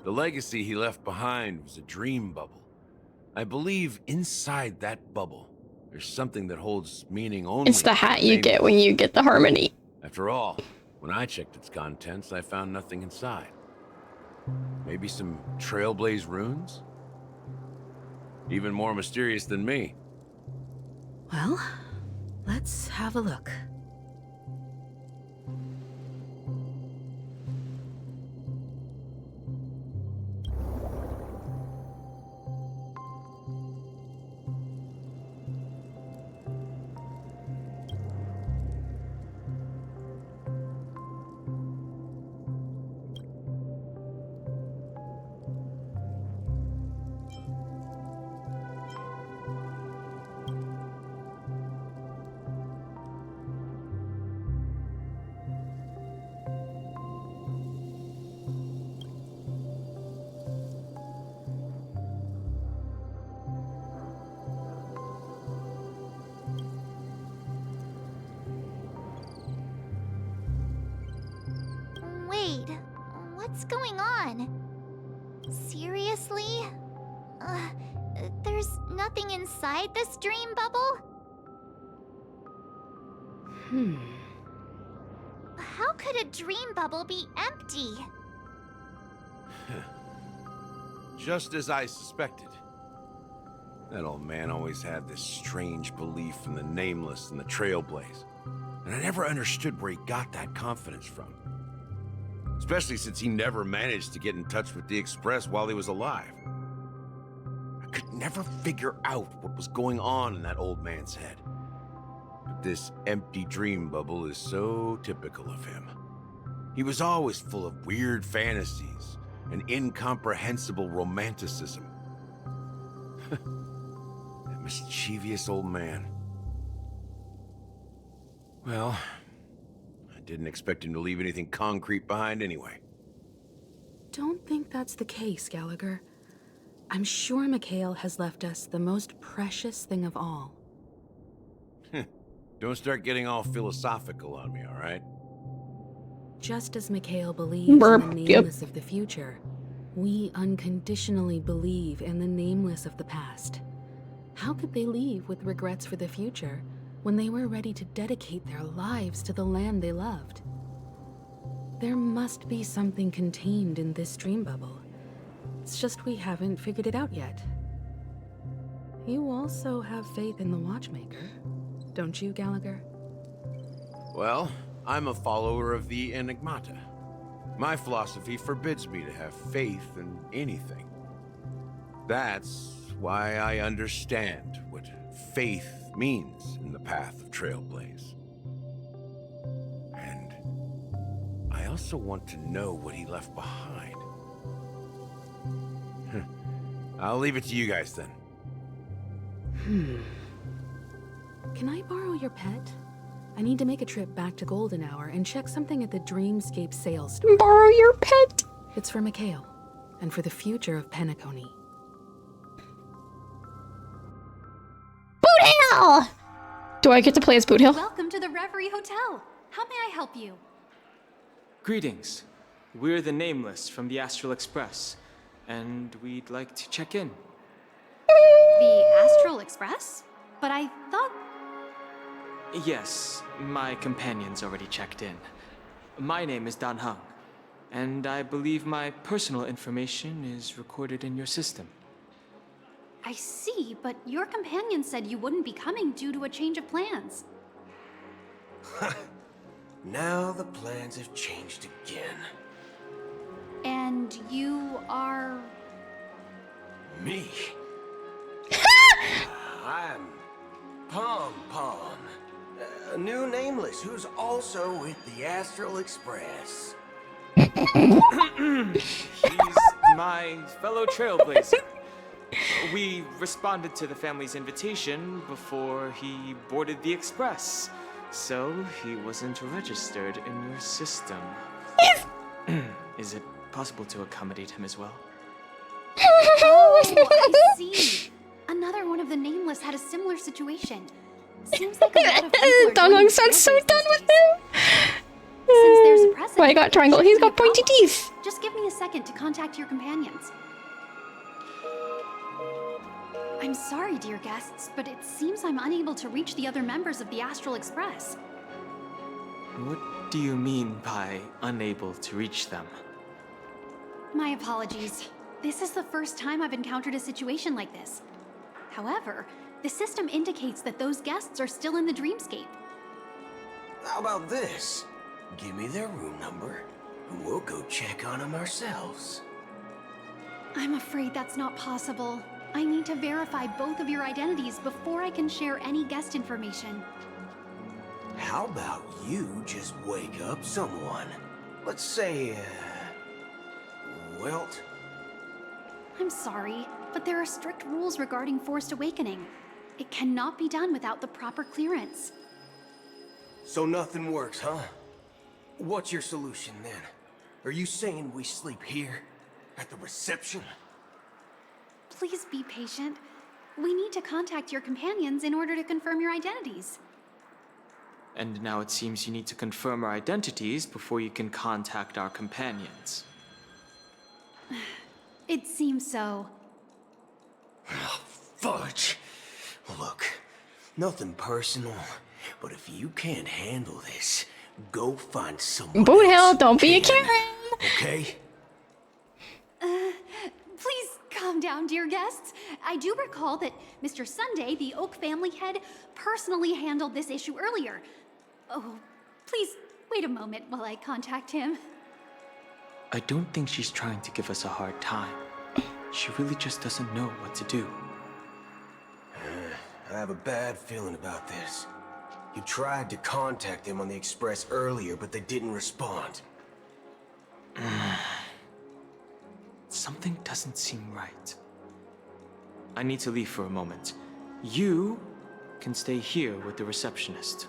J: The legacy he left behind was a dream bubble. I believe inside that bubble, there's something that holds meaning only.
A: It's the hat you get
J: nameless.
A: when you get the harmony.
J: After all, when I checked its contents, I found nothing inside. Maybe some Trailblaze runes? Even more mysterious than me.
P: Well, let's have a look.
L: Wait, what's going on? Seriously? There's nothing inside this dream bubble? How could a dream bubble be empty?
J: Just as I suspected. That old man always had this strange belief in the Nameless and the Trailblaze. And I never understood where he got that confidence from. Especially since he never managed to get in touch with the Express while he was alive. I could never figure out what was going on in that old man's head. But this empty dream bubble is so typical of him. He was always full of weird fantasies and incomprehensible romanticism. That mischievous old man. Well, I didn't expect him to leave anything concrete behind anyway.
P: Don't think that's the case, Gallagher. I'm sure Mikhail has left us the most precious thing of all.
J: Don't start getting all philosophical on me, all right?
P: Just as Mikhail believes
A: Burp,
P: in the
A: yep.
P: nameless of the future, we unconditionally believe in the nameless of the past. How could they leave with regrets for the future when they were ready to dedicate their lives to the land they loved? There must be something contained in this dream bubble. It's just we haven't figured it out yet. You also have faith in the Watchmaker, don't you, Gallagher?
J: Well, I'm a follower of the Enigmata. My philosophy forbids me to have faith in anything. That's why I understand what faith means in the path of Trailblaze. And I also want to know what he left behind. I'll leave it to you guys then.
P: Can I borrow your pet? I need to make a trip back to Golden Hour and check something at the Dreamscape sales store.
A: Borrow your pet?
P: It's for Mikhail, and for the future of Penacony.
A: Boot Hill! Do I get to play as Boot Hill?
N: Welcome to the Reverie Hotel. How may I help you?
R: Greetings. We're the Nameless from the Astral Express, and we'd like to check in.
N: The Astral Express? But I thought...
R: Yes, my companion's already checked in. My name is Dan Hung, and I believe my personal information is recorded in your system.
N: I see, but your companion said you wouldn't be coming due to a change of plans.
D: Now the plans have changed again.
N: And you are...
D: Me? I'm Pom Pom, a new Nameless who's also with the Astral Express.
R: He's my fellow Trailblazer. We responded to the family's invitation before he boarded the Express, so he wasn't registered in your system. Is it possible to accommodate him as well?
N: Oh, I see. A Another one of the Nameless had a similar situation. Seems like a lot of people are
A: Don
N: joining
A: Hong sounds so
N: trailblaze
A: done
N: these
A: with
N: days.
A: him.
N: Since there's a precedent,
A: Why I got triangle?
N: it
A: He's
N: shouldn't
A: got
N: be a
A: pointy
N: problem.
A: teeth.
N: Just give me a second to contact your companions. I'm sorry, dear guests, but it seems I'm unable to reach the other members of the Astral Express.
R: What do you mean by unable to reach them?
N: My apologies. This is the first time I've encountered a situation like this. However, the system indicates that those guests are still in the dreamscape.
D: How about this? Give me their room number, and we'll go check on them ourselves.
N: I'm afraid that's not possible. I need to verify both of your identities before I can share any guest information.
D: How about you just wake up someone? Let's say, Welt?
N: I'm sorry, but there are strict rules regarding forced awakening. It cannot be done without the proper clearance.
D: So nothing works, huh? What's your solution then? Are you saying we sleep here? At the reception?
N: Please be patient. We need to contact your companions in order to confirm your identities.
R: And now it seems you need to confirm our identities before you can contact our companions.
N: It seems so.
D: Fudge! Look, nothing personal, but if you can't handle this, go find someone
A: Boot
D: else
A: hell, don't
D: who
A: be a
D: can,
A: Karen.
D: okay?
N: Please calm down, dear guests. I do recall that Mr. Sunday, the Oak family head, personally handled this issue earlier. Oh, please wait a moment while I contact him.
R: I don't think she's trying to give us a hard time. She really just doesn't know what to do.
D: I have a bad feeling about this. You tried to contact them on the Express earlier, but they didn't respond.
R: Something doesn't seem right. I need to leave for a moment. You can stay here with the receptionist.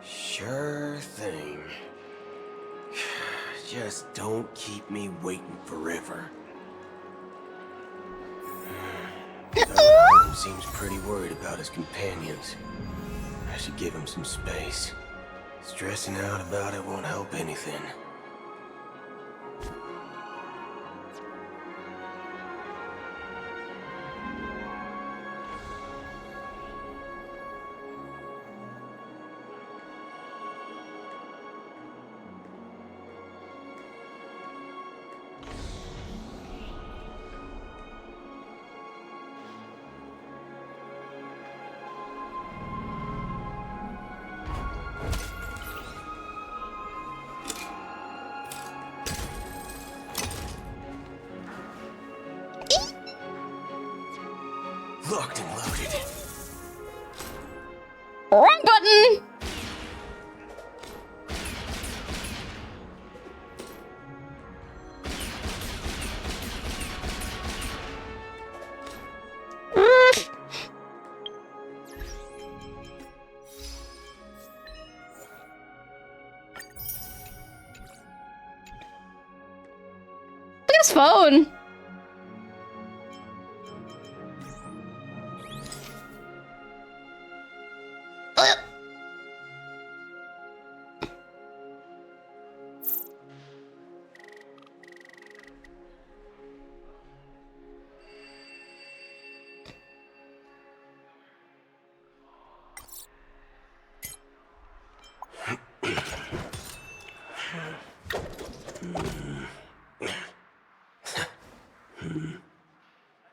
D: Sure thing. Just don't keep me waiting forever. Holmes seems pretty worried about his companions. I should give him some space. Stressing out about it won't help anything. Locked and loaded.
A: Wrong button! Look at his phone.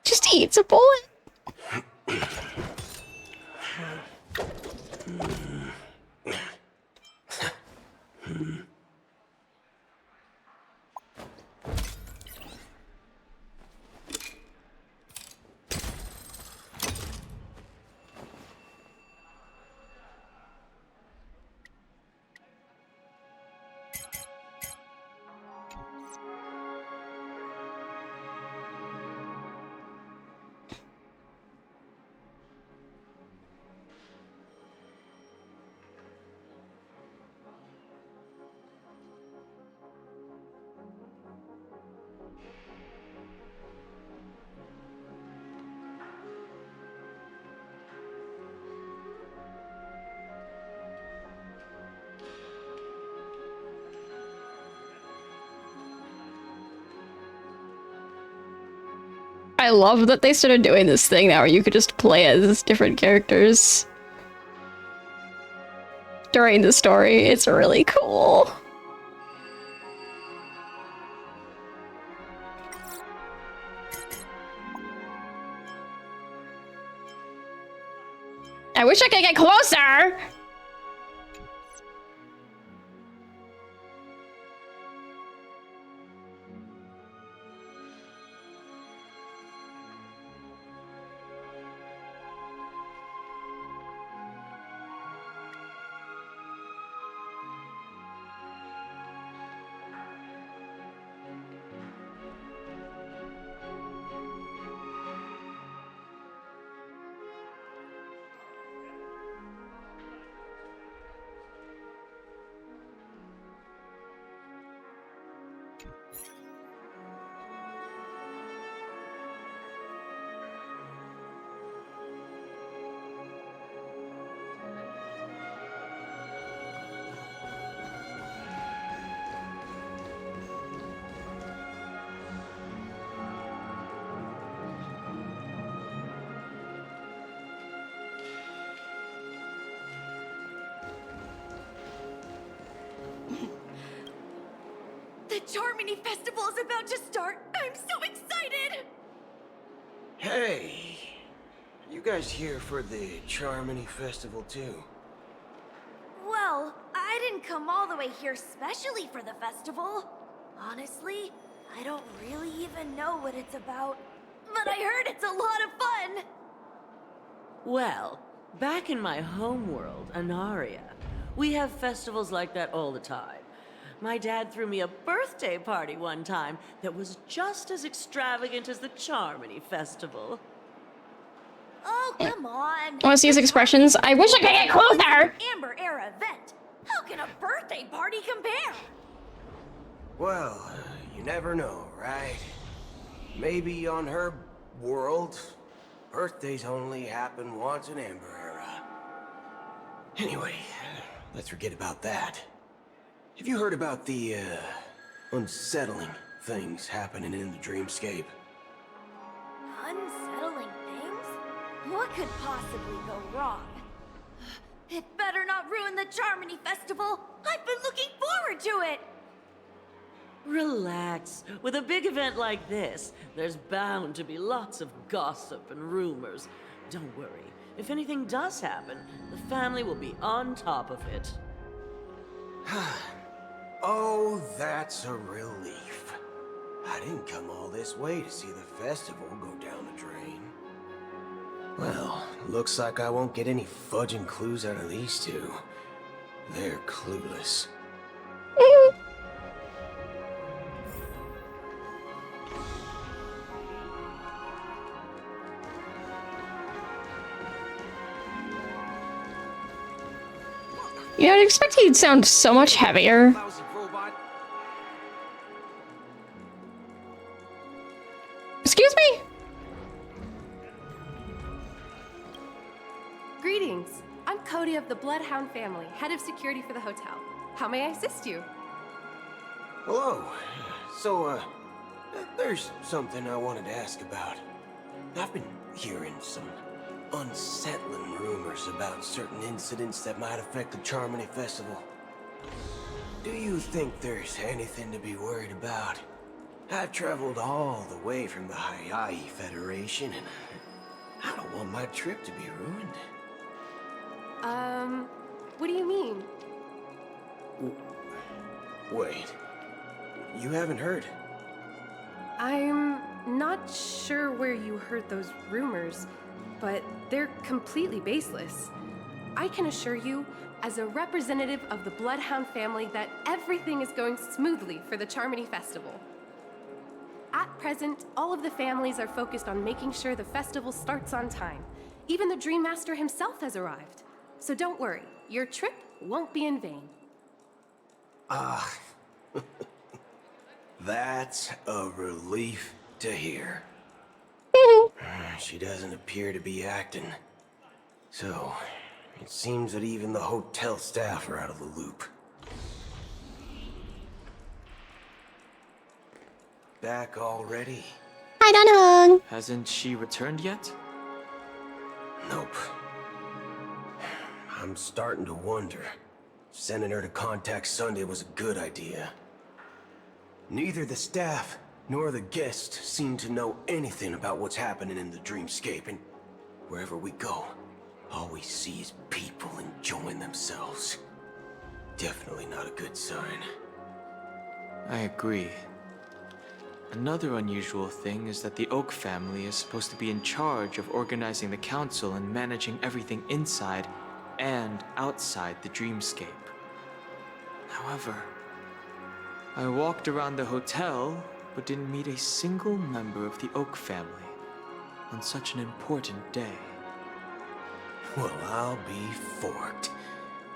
A: Just eats a bullet. I love that they started doing this thing now where you could just play as different characters during the story. It's really cool. I wish I could get closer!
H: The Charmony Festival is about to start! I'm so excited!
D: Hey, you guys here for the Charmony Festival too?
Q: Well, I didn't come all the way here specially for the festival. Honestly, I don't really even know what it's about. But I heard it's a lot of fun!
F: Well, back in my home world, Anaria, we have festivals like that all the time. My dad threw me a birthday party one time that was just as extravagant as the Charmony Festival.
Q: Oh, come on!
A: I want to see his expressions. I wish I could get closer!
Q: Amber Era event! How can a birthday party compare?
D: Well, you never know, right? Maybe on her world, birthdays only happen once in Amber Era. Anyway, let's forget about that. Have you heard about the, unsettling things happening in the dreamscape?
Q: Unsettling things? What could possibly go wrong? It better not ruin the Charmony Festival! I've been looking forward to it!
F: Relax. With a big event like this, there's bound to be lots of gossip and rumors. Don't worry. If anything does happen, the family will be on top of it.
D: Oh, that's a relief. I didn't come all this way to see the festival go down the drain. Well, looks like I won't get any fudging clues out of these two. They're clueless.
A: You know, I'd expect he'd sound so much heavier. Excuse me?
S: Greetings. I'm Cody of the Bloodhound family, head of security for the hotel. How may I assist you?
D: Hello. So, there's something I wanted to ask about. I've been hearing some unsettling rumors about certain incidents that might affect the Charmony Festival. Do you think there's anything to be worried about? I've traveled all the way from the Hayahi Federation, and I don't want my trip to be ruined.
S: What do you mean?
D: Wait. You haven't heard?
S: I'm not sure where you heard those rumors, but they're completely baseless. I can assure you, as a representative of the Bloodhound family, that everything is going smoothly for the Charmony Festival. At present, all of the families are focused on making sure the festival starts on time. Even the Dream Master himself has arrived. So don't worry, your trip won't be in vain.
D: Ah, that's a relief to hear. She doesn't appear to be acting. So, it seems that even the hotel staff are out of the loop. Back already?
A: Bye, Danhung.
R: Hasn't she returned yet?
D: Nope. I'm starting to wonder. Sending her to contact Sunday was a good idea. Neither the staff nor the guests seem to know anything about what's happening in the dreamscape, and wherever we go, all we see is people enjoying themselves. Definitely not a good sign.
R: I agree. Another unusual thing is that the Oak family is supposed to be in charge of organizing the council and managing everything inside and outside the dreamscape. However, I walked around the hotel but didn't meet a single member of the Oak family on such an important day.
D: Well, I'll be forked.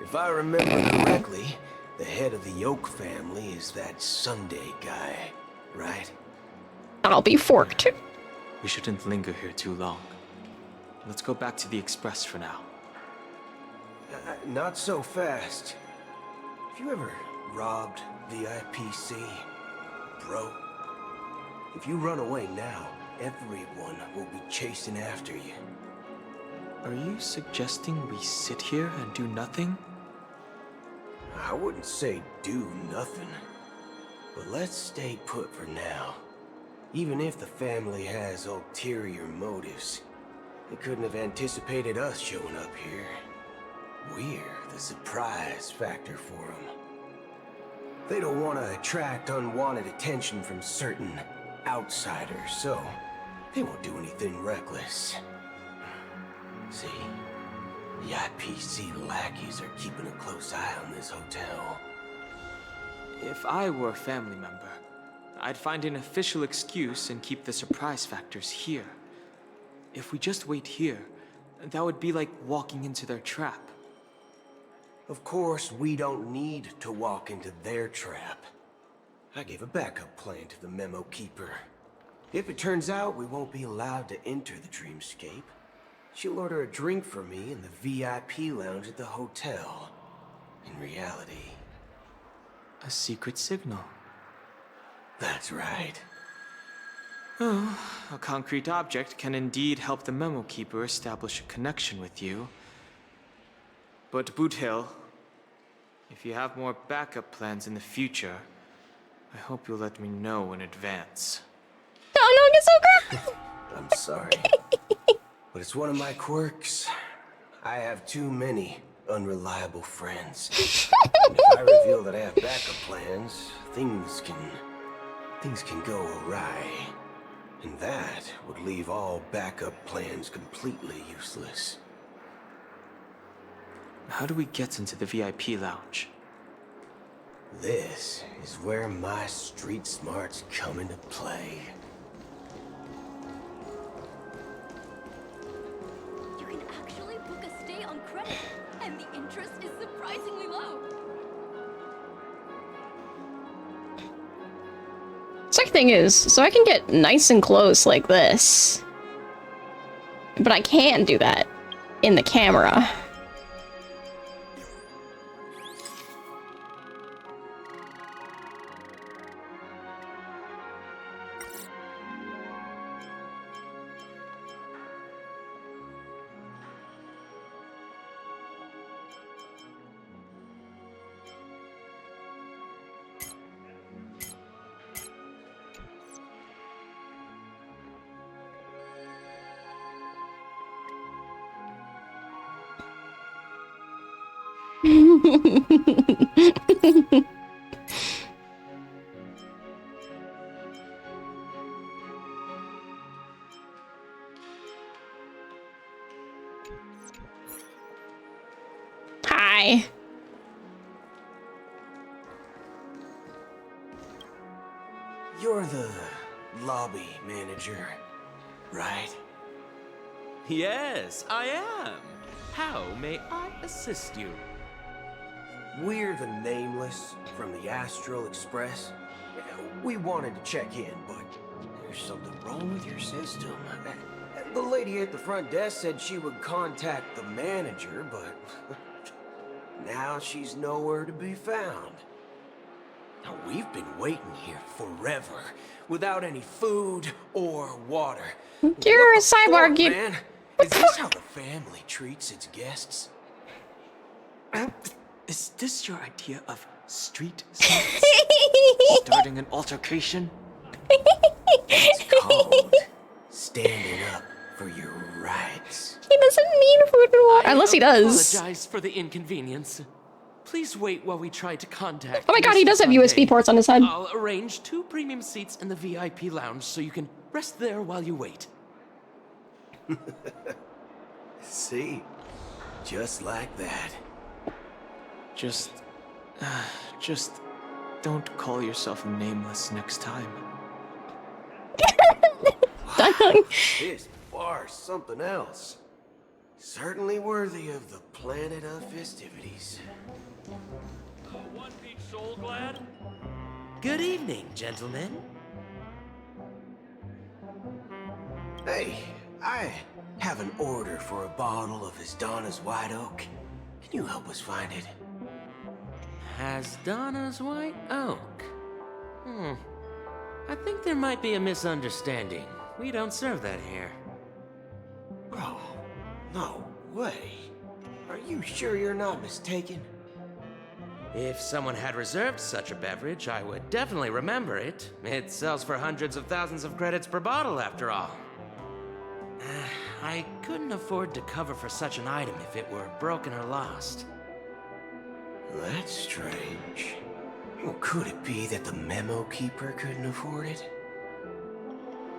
D: If I remember correctly, the head of the Oak family is that Sunday guy, right?
A: I'll be forked.
R: We shouldn't linger here too long. Let's go back to the Express for now.
D: Not so fast. Have you ever robbed VIPC, bro? If you run away now, everyone will be chasing after you.
R: Are you suggesting we sit here and do nothing?
D: I wouldn't say do nothing, but let's stay put for now. Even if the family has ulterior motives, they couldn't have anticipated us showing up here. We're the surprise factor for them. They don't want to attract unwanted attention from certain outsiders, so they won't do anything reckless. See, the IPC lackeys are keeping a close eye on this hotel.
R: If I were a family member, I'd find an official excuse and keep the surprise factors here. If we just wait here, that would be like walking into their trap.
D: Of course, we don't need to walk into their trap. I gave a backup plan to the memo keeper. If it turns out we won't be allowed to enter the dreamscape, she'll order a drink for me in the VIP lounge at the hotel. In reality...
R: a secret signal.
D: That's right.
R: Oh, a concrete object can indeed help the memo keeper establish a connection with you. But Boot Hill, if you have more backup plans in the future, I hope you'll let me know in advance.
A: Oh no, it's so great!
D: I'm sorry. But it's one of my quirks. I have too many unreliable friends. And if I reveal that I have backup plans, things can go awry. And that would leave all backup plans completely useless.
R: How do we get into the VIP lounge?
D: This is where my street smarts come into play.
H: You can actually book a stay on credit, and the interest is surprisingly low.
A: Second thing is, so I can get nice and close like this. But I can't do that in the camera. Hi.
D: You're the lobby manager, right?
I: Yes, I am. How may I assist you?
D: We're the Nameless from the Astral Express. We wanted to check in, but there's something wrong with your system. The lady at the front desk said she would contact the manager, but now she's nowhere to be found. Now, we've been waiting here forever, without any food or water.
A: You're a cyborg, you...
D: Man, is this how the family treats its guests?
T: Is this your idea of street smarts? Starting an altercation?
D: It's called standing up for your rights.
A: He doesn't need food and water. Unless he does.
I: Apologize for the inconvenience. Please wait while we try to contact.
A: Oh my god, he
I: Mr.
A: does have
I: Sunday.
A: USB ports on his head.
I: I'll arrange 2 premium seats in the VIP lounge so you can rest there while you wait.
D: See? Just like that.
T: Just don't call yourself nameless next time.
D: This bar's something else. Certainly worthy of the planet of festivities.
I: One Peach Soul Glad? Good evening, gentlemen.
D: Hey, I have an order for a bottle of Donna's White Oak. Can you help us find it?
I: Donna's White Oak? I think there might be a misunderstanding. We don't serve that here.
D: Bro, no way. Are you sure you're not mistaken?
I: If someone had reserved such a beverage, I would definitely remember it. It sells for hundreds of thousands of credits per bottle, after all. I couldn't afford to cover for such an item if it were broken or lost.
D: That's strange. Well, could it be that the memo keeper couldn't afford it?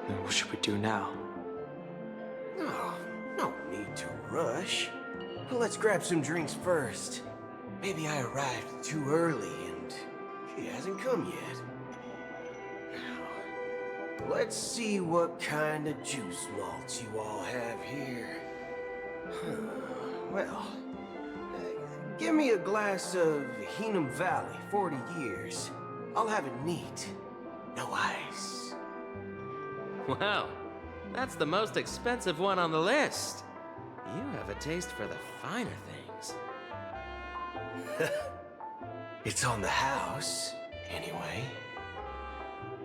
T: Then what should we do now?
D: No need to rush. Well, let's grab some drinks first. Maybe I arrived too early and she hasn't come yet. Now, let's see what kind of juice malts you all have here. Well, give me a glass of Heenum Valley, 40 years. I'll have it neat. No ice.
I: Wow, that's the most expensive one on the list. You have a taste for the finer things.
D: It's on the house, anyway.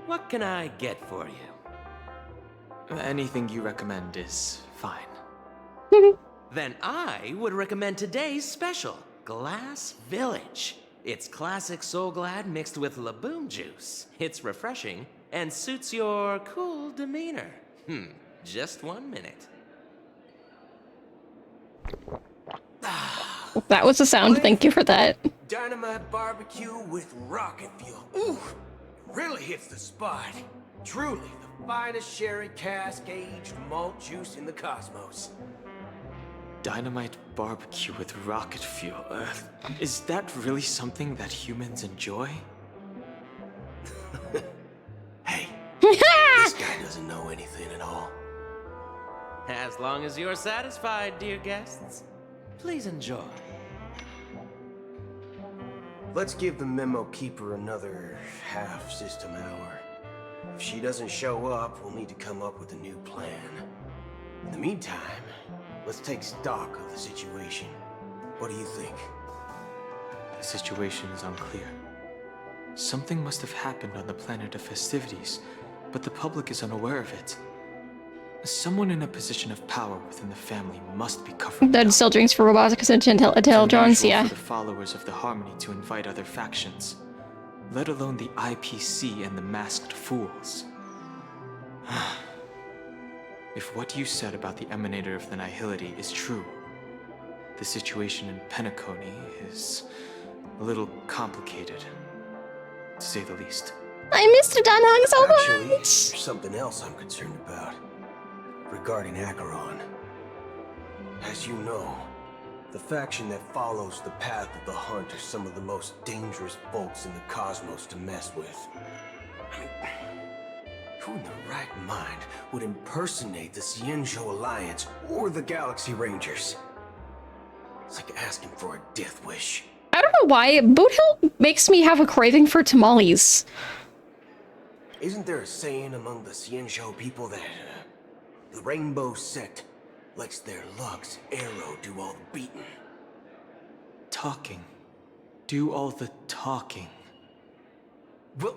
I: What can I get for you?
T: Anything you recommend is fine.
I: Then I would recommend today's special, Glass Village. It's classic Soul Glad mixed with Laboom juice. It's refreshing and suits your cool demeanor. Just 1 minute.
A: That was the sound. Thank you for that.
D: Dynamite barbecue with rocket fuel. Ooh, really hits the spot. Truly the finest sherry cask-aged malt juice in the cosmos.
T: Dynamite barbecue with rocket fuel. Is that really something that humans enjoy?
D: Hey, this guy doesn't know anything at all.
I: As long as you're satisfied, dear guests, please enjoy.
D: Let's give the memo keeper another half system hour. If she doesn't show up, we'll need to come up with a new plan. In the meantime, let's take stock of the situation. What do you think?
T: The situation is unclear. Something must have happened on the planet of festivities, but the public is unaware of it. Someone in a position of power within the family must be covering.
A: That still drinks for robotics and intelligence, yeah.
T: For the followers of the Harmony to invite other factions, let alone the IPC and the Masked Fools. If what you said about the Emanator of the Nihility is true, the situation in Penacony is a little complicated, to say the least.
A: I missed Dunhong so much!
D: Actually, there's something else I'm concerned about. Regarding Acheron. As you know, the faction that follows the path of the Hunt are some of the most dangerous folks in the cosmos to mess with. I mean, who in their right mind would impersonate the Cienjo Alliance or the Galaxy Rangers? It's like asking for a death wish.
A: I don't know why, Boot Hill makes me have a craving for tamales.
D: Isn't there a saying among the Cienjo people that the Rainbow Sect lets their lugs arrow do all the beating?
T: Talking. Do all the talking.
D: Well,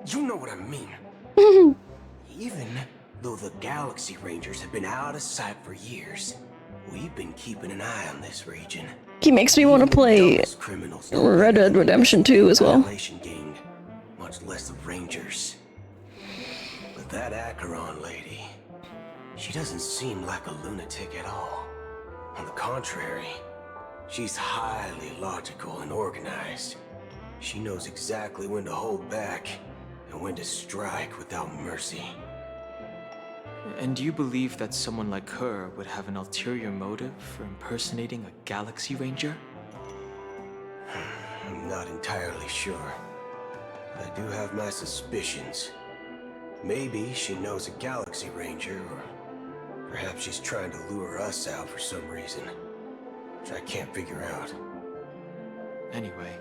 D: you know what I mean. Even though the Galaxy Rangers have been out of sight for years, we've been keeping an eye on this region.
A: He makes me want to play Red Dead Redemption 2 as well.
D: Gang, much less the Rangers. But that Acheron lady, she doesn't seem like a lunatic at all. On the contrary, she's highly logical and organized. She knows exactly when to hold back and when to strike without mercy.
T: And do you believe that someone like her would have an ulterior motive for impersonating a Galaxy Ranger?
D: I'm not entirely sure. But I do have my suspicions. Maybe she knows a Galaxy Ranger, or perhaps she's trying to lure us out for some reason, which I can't figure out.
T: Anyway,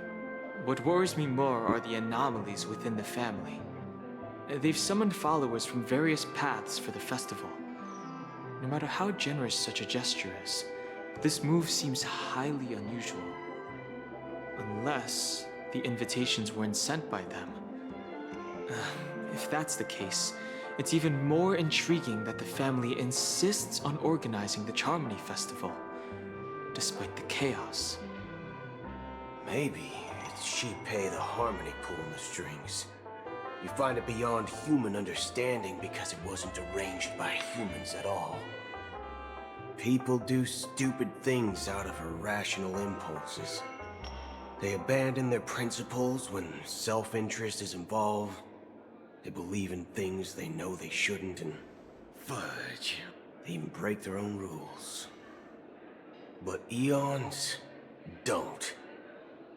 T: what worries me more are the anomalies within the family. They've summoned followers from various paths for the festival. No matter how generous such a gesture is, this move seems highly unusual. Unless the invitations weren't sent by them. If that's the case, it's even more intriguing that the family insists on organizing the Charmony Festival, despite the chaos.
D: Maybe it's Shipei the Harmony pulling the strings. You find it beyond human understanding because it wasn't arranged by humans at all. People do stupid things out of irrational impulses. They abandon their principles when self-interest is involved. They believe in things they know they shouldn't, and fudge, they even break their own rules. But Eons don't.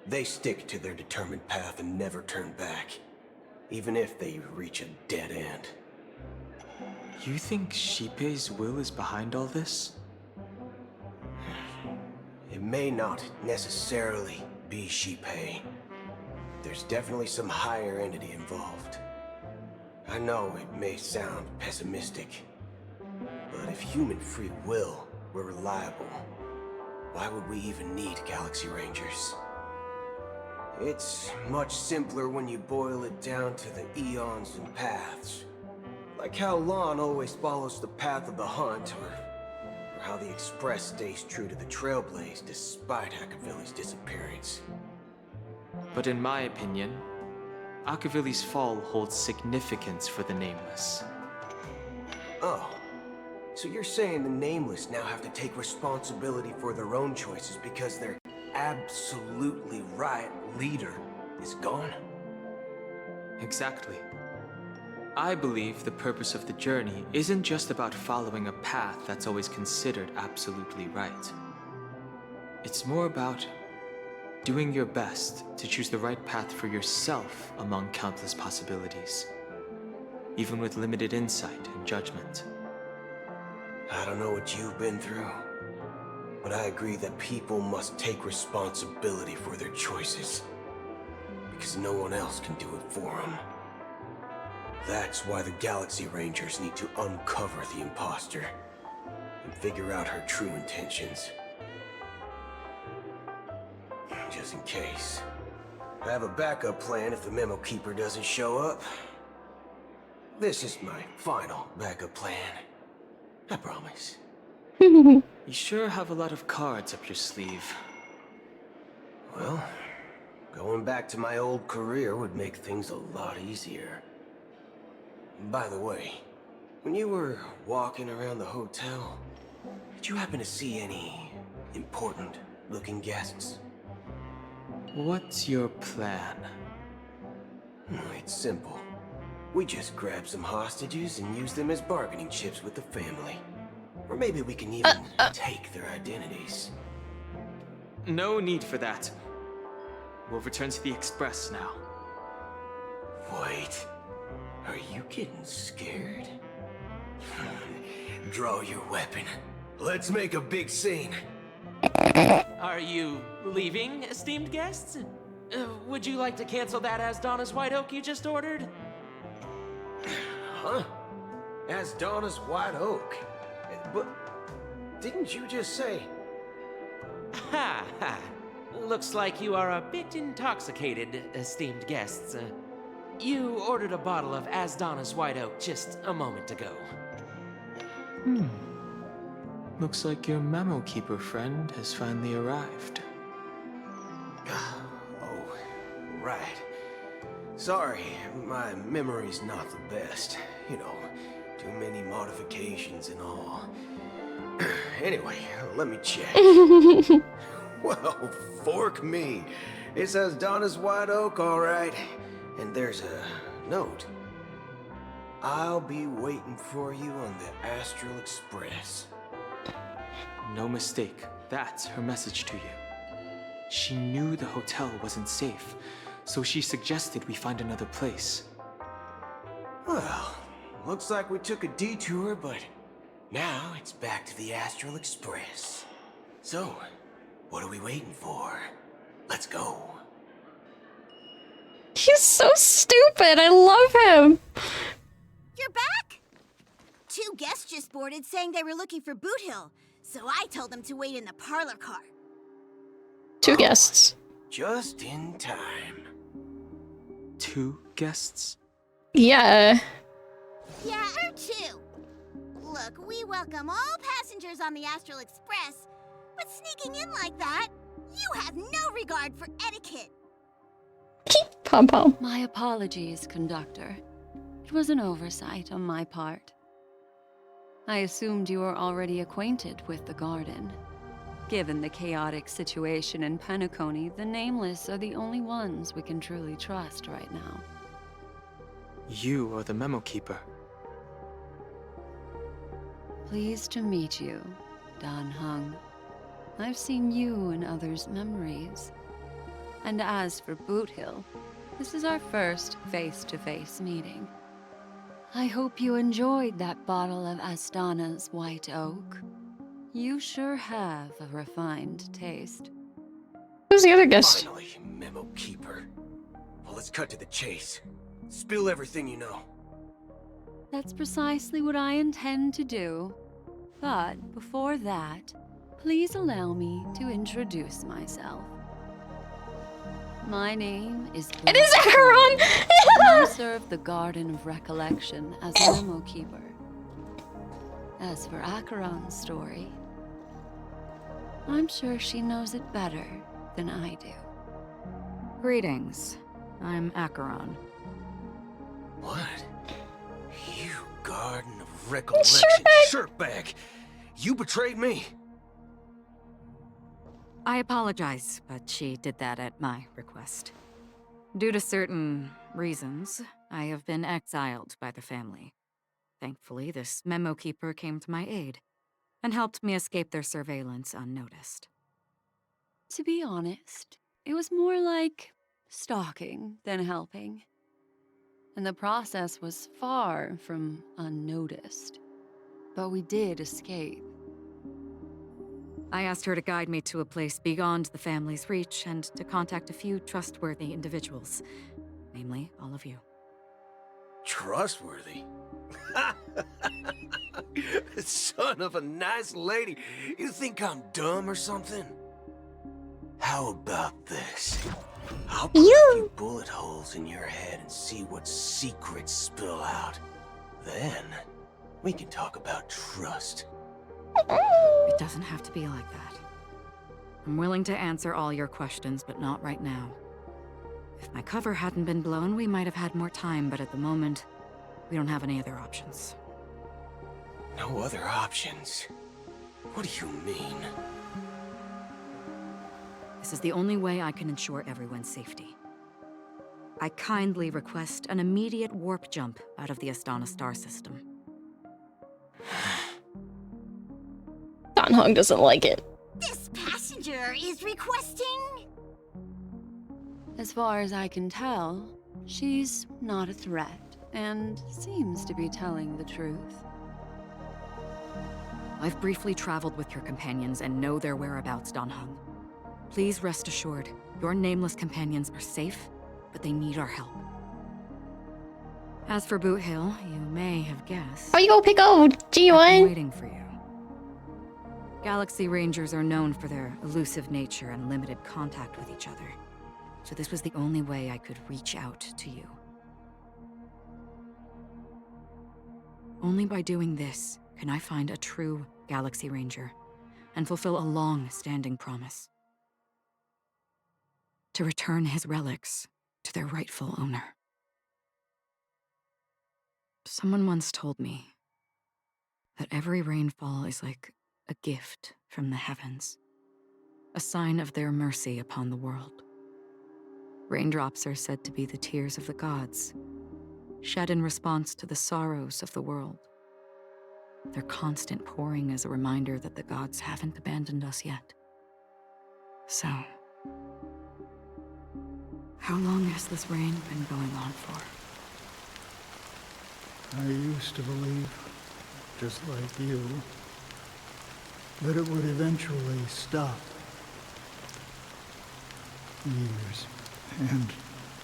D: They stick to their determined path and never turn back, even if they reach a dead end.
T: You think Shipei's will is behind all this?
D: It may not necessarily be Shipei. There's definitely some higher entity involved. I know it may sound pessimistic, but if human free will were reliable, why would we even need Galaxy Rangers? It's much simpler when you boil it down to the eons and paths. Like how Lon always follows the path of the hunt, or how the Express stays true to the Trailblaze despite Akavili's disappearance.
T: But in my opinion, Akavili's fall holds significance for the Nameless.
D: Oh, so you're saying the Nameless now have to take responsibility for their own choices because their absolutely right leader is gone?
T: Exactly. I believe the purpose of the journey isn't just about following a path that's always considered absolutely right. It's more about doing your best to choose the right path for yourself among countless possibilities, even with limited insight and judgment.
D: I don't know what you've been through, but I agree that people must take responsibility for their choices, because no one else can do it for them. That's why the Galaxy Rangers need to uncover the imposter and figure out her true intentions. Just in case. I have a backup plan if the Memo Keeper doesn't show up. This is my final backup plan. I promise.
T: You sure have a lot of cards up your sleeve.
D: Well, going back to my old career would make things a lot easier. By the way, when you were walking around the hotel, did you happen to see any important-looking guests?
T: What's your plan?
D: It's simple. We just grab some hostages and use them as bargaining chips with the family. Or maybe we can even take their identities.
T: No need for that. We'll return to the Express now.
D: Wait. Are you getting scared? Draw your weapon. Let's make a big scene.
I: Are you leaving, esteemed guests? Would you like to cancel that Asdana's White Oak you just ordered?
D: Huh? Asdana's White Oak? But didn't you just say...
I: Ha ha. Looks like you are a bit intoxicated, esteemed guests. You ordered a bottle of Asdana's White Oak just a moment ago.
R: Looks like your memo keeper friend has finally arrived.
D: Oh, right. Sorry, my memory's not the best. You know, too many modifications and all. Anyway, let me check. Well, fork me. It says Donna's White Oak, all right. And there's a note. I'll be waiting for you on the Astral Express.
R: No mistake. That's her message to you. She knew the hotel wasn't safe, so she suggested we find another place.
D: Well, looks like we took a detour, but now it's back to the Astral Express. So, what are we waiting for? Let's go.
A: He's so stupid. I love him.
M: You're back? 2 guests just boarded saying they were looking for Boot Hill, so I told them to wait in the parlor car.
A: 2 guests.
D: Just in time.
R: 2 guests?
A: Yeah.
M: Yeah, or 2. Look, we welcome all passengers on the Astral Express, but sneaking in like that, you have no regard for etiquette.
A: Pom pom.
U: My apologies, conductor. It was an oversight on my part. I assumed you were already acquainted with the garden. Given the chaotic situation in Penacony, the Nameless are the only ones we can truly trust right now.
R: You are the memo keeper.
U: Pleased to meet you, Dan Hung. I've seen you in others' memories. And as for Boot Hill, this is our first face-to-face meeting. I hope you enjoyed that bottle of Astana's White Oak. You sure have a refined taste.
A: Who's the other guest?
D: Finally, memo keeper. Well, let's cut to the chase. Spill everything you know.
U: That's precisely what I intend to do. But before that, please allow me to introduce myself. My name is
A: It is Acheron!
U: I serve the Garden of Recollection as memo keeper. As for Acheron's story, I'm sure she knows it better than I do.
V: Greetings. I'm Acheron.
D: What? You Garden of Recollection shirtbag! You betrayed me!
V: I apologize, but she did that at my request. Due to certain reasons, I have been exiled by the family. Thankfully, this memo keeper came to my aid and helped me escape their surveillance unnoticed.
U: To be honest, it was more like stalking than helping. And the process was far from unnoticed. But we did escape.
V: I asked her to guide me to a place beyond the family's reach and to contact a few trustworthy individuals, namely all of you.
D: Trustworthy? Son of a nice lady. You think I'm dumb or something? How about this? I'll put a few bullet holes in your head and see what secrets spill out. Then, we can talk about trust.
V: It doesn't have to be like that. I'm willing to answer all your questions, but not right now. If my cover hadn't been blown, we might have had more time, but at the moment, we don't have any other options.
D: No other options? What do you mean?
V: This is the only way I can ensure everyone's safety. I kindly request an immediate warp jump out of the Astana star system.
A: Dan Hung doesn't like it.
M: This passenger is requesting...
U: As far as I can tell, she's not a threat and seems to be telling the truth.
V: I've briefly traveled with your companions and know their whereabouts, Dan Hung. Please rest assured, your nameless companions are safe, but they need our help. As for Boot Hill, you may have guessed.
A: Oh, you go pick up G1.
V: I'm waiting for you. Galaxy Rangers are known for their elusive nature and limited contact with each other. So this was the only way I could reach out to you. Only by doing this can I find a true Galaxy Ranger and fulfill a long-standing promise. To return his relics to their rightful owner. Someone once told me that every rainfall is like a gift from the heavens, a sign of their mercy upon the world. Raindrops are said to be the tears of the gods, shed in response to the sorrows of the world. Their constant pouring is a reminder that the gods haven't abandoned us yet. So, how long has this rain been going on for?
B: I used to believe, just like you, that it would eventually stop. Years and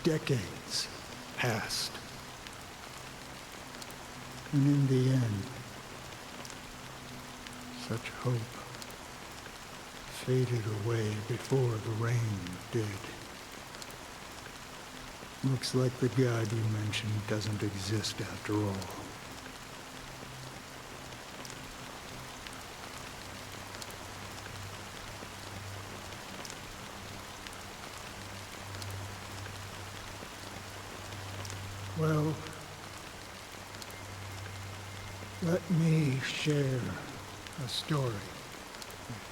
B: decades passed. And in the end, such hope faded away before the rain did. Looks like the god you mentioned doesn't exist after all. Well, let me share a story with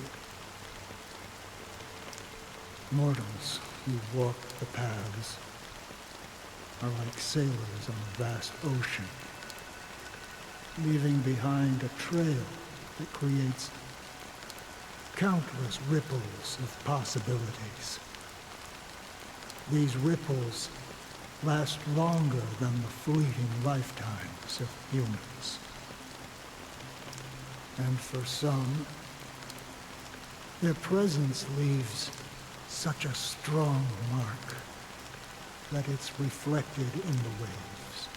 B: you. Mortals who walk the paths are like sailors on a vast ocean, leaving behind a trail that creates countless ripples of possibilities. These ripples last longer than the fleeting lifetimes of humans. And for some, their presence leaves such a strong mark that it's reflected in the waves.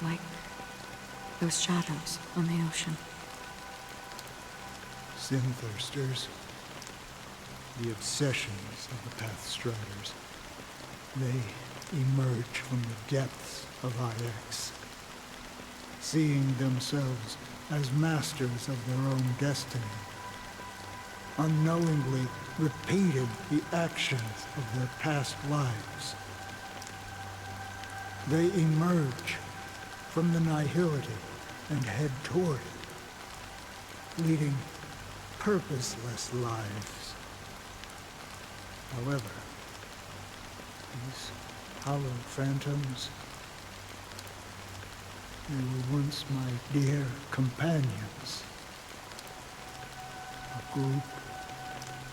V: Like those shadows on the ocean.
B: Sin-thirsters, the obsessions of the Pathstriders, they emerge from the depths of IX, seeing themselves as masters of their own destiny, unknowingly repeated the actions of their past lives. They emerge from the nihility and head toward it, leading purposeless lives. However, these hollow phantoms, they were once my dear companions. A group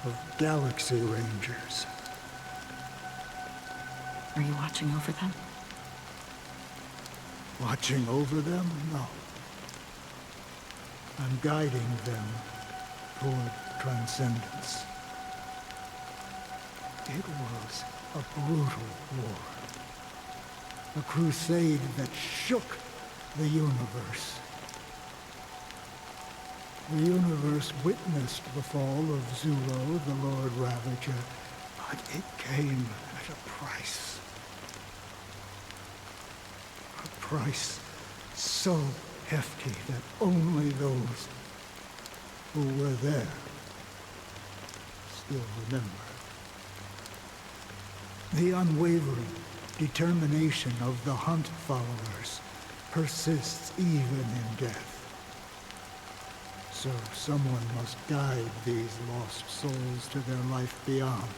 B: of Galaxy Rangers.
V: Are you watching over them?
B: Watching over them? No. I'm guiding them toward transcendence. It was a brutal war. A crusade that shook the universe. The universe witnessed the fall of Zulo, the Lord Ravager, but it came at a price. A price so hefty that only those who were there still remember. The unwavering determination of the Hunt followers persists even in death. So someone must guide these lost souls to their life beyond.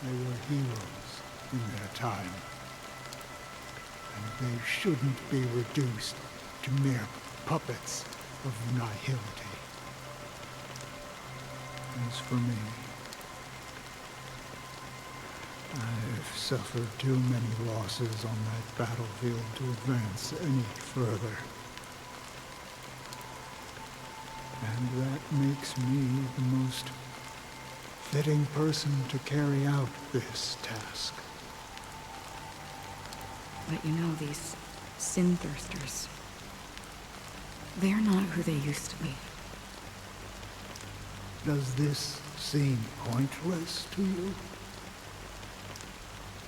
B: They were heroes in their time, and they shouldn't be reduced to mere puppets of nihility. As for me, I've suffered too many losses on that battlefield to advance any further. And that makes me the most fitting person to carry out this task.
V: But you know, these sin-thirsters, they're not who they used to be.
B: Does this seem pointless to you?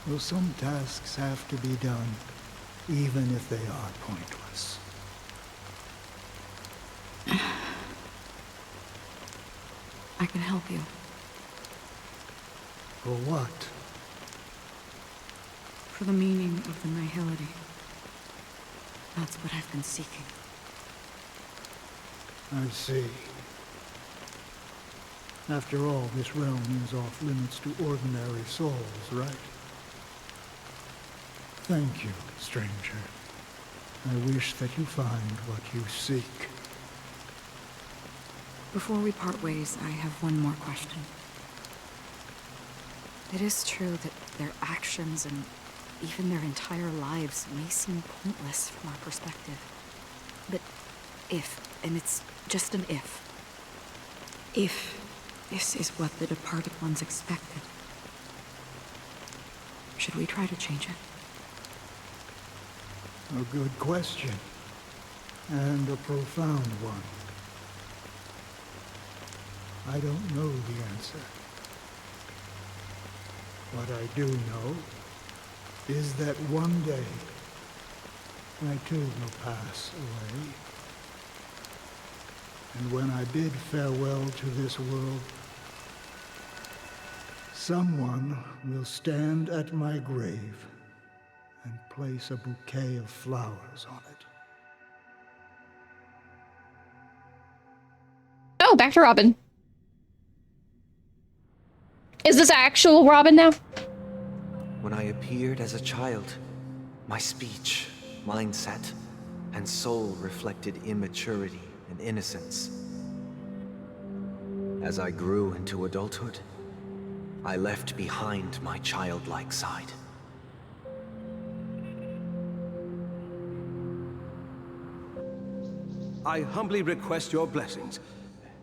B: Well, some tasks have to be done even if they are pointless.
V: I can help you.
B: For what?
V: For the meaning of the nihility. That's what I've been seeking.
B: I see. After all, this realm is off limits to ordinary souls, right? Thank you, stranger. I wish that you find what you seek.
V: Before we part ways, I have one more question. It is true that their actions and even their entire lives may seem pointless from our perspective. But if, and it's just an if this is what the departed ones expected, should we try to change it?
B: A good question. And a profound one. I don't know the answer. What I do know is that one day, I too will pass away. And when I bid farewell to this world, someone will stand at my grave and place a bouquet of flowers on it.
A: Oh, back to Robin. Is this actual Robin now?
E: When I appeared as a child, my speech, mindset, and soul reflected immaturity and innocence. As I grew into adulthood, I left behind my childlike side.
C: I humbly request your blessings,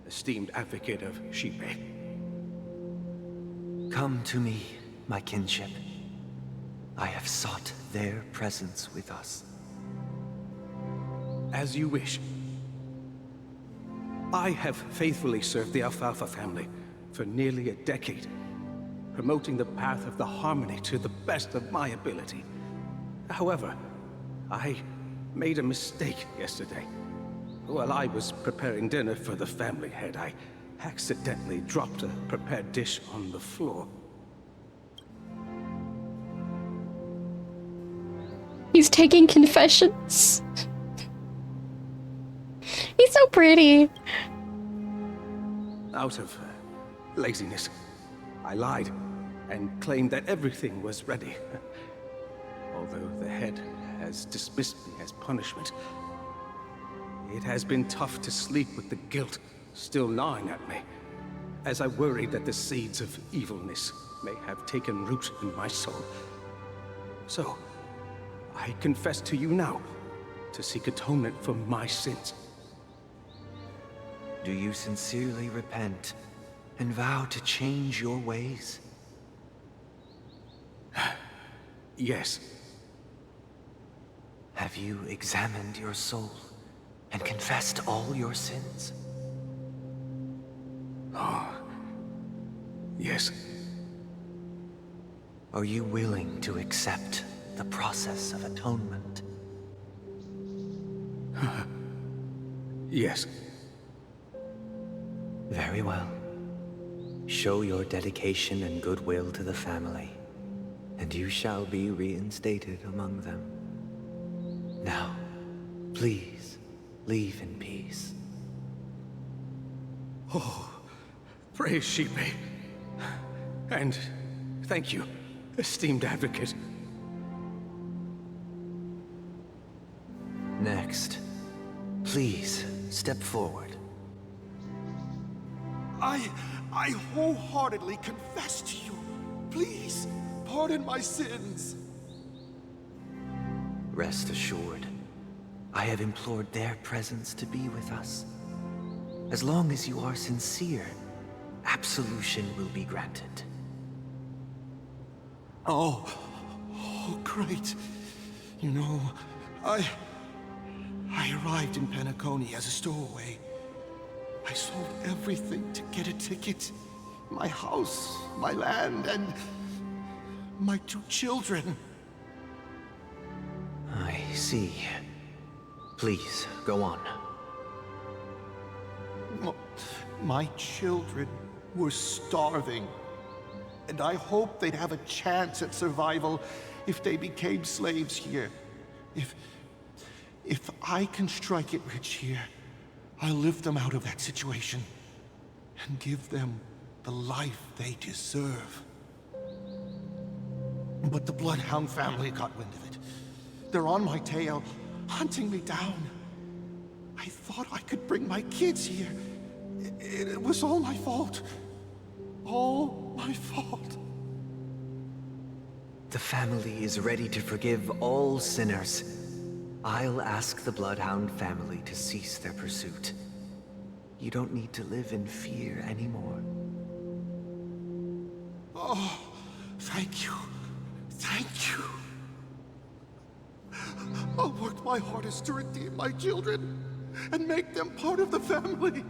C: esteemed advocate of Shipe.
E: Come to me, my kinship. I have sought their presence with us.
C: As you wish. I have faithfully served the Alfalfa family for nearly a decade, promoting the path of the harmony to the best of my ability. However, I made a mistake yesterday. While I was preparing dinner for the family head, I accidentally dropped a prepared dish on the floor.
A: He's taking confessions. He's so pretty.
C: Out of laziness, I lied and claimed that everything was ready. Although the head has dismissed me as punishment, it has been tough to sleep with the guilt still gnawing at me, as I worry that the seeds of evilness may have taken root in my soul. So, I confess to you now to seek atonement for my sins.
E: Do you sincerely repent and vow to change your ways?
C: Yes.
E: Have you examined your soul and confessed all your sins?
C: Oh, yes.
E: Are you willing to accept the process of atonement?
C: Yes.
E: Very well. Show your dedication and goodwill to the family, and you shall be reinstated among them. Now, please, leave in peace.
C: Oh, praise Shipe. And thank you, esteemed advocate.
E: Next, please step forward.
K: I wholeheartedly confess to you. Please, pardon my sins.
E: Rest assured, I have implored their presence to be with us. As long as you are sincere, absolution will be granted.
K: Oh, great. You know, I arrived in Penacony as a stowaway. I sold everything to get a ticket. My house, my land, and my 2 children.
E: I see. Please, go on.
K: My children were starving, and I hoped they'd have a chance at survival if they became slaves here. If I can strike it rich here, I'll lift them out of that situation and give them the life they deserve. But the Bloodhound family got wind of it. They're on my tail, hunting me down. I thought I could bring my kids here. It was all my fault. All my fault.
E: The family is ready to forgive all sinners. I'll ask the Bloodhound family to cease their pursuit. You don't need to live in fear anymore.
K: Oh, thank you. Thank you. I'll work my hardest to redeem my children and make them part of the family.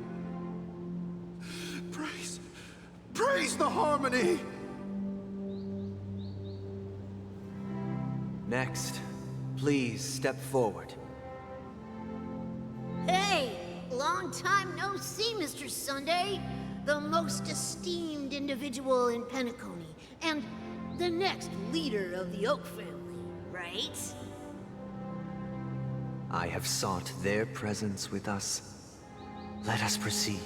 K: Praise the harmony!
E: Next, please step forward.
G: Hey! Long time no see, Mr. Sunday. The most esteemed individual in Penacony, and the next leader of the Oak family, right?
E: I have sought their presence with us. Let us proceed.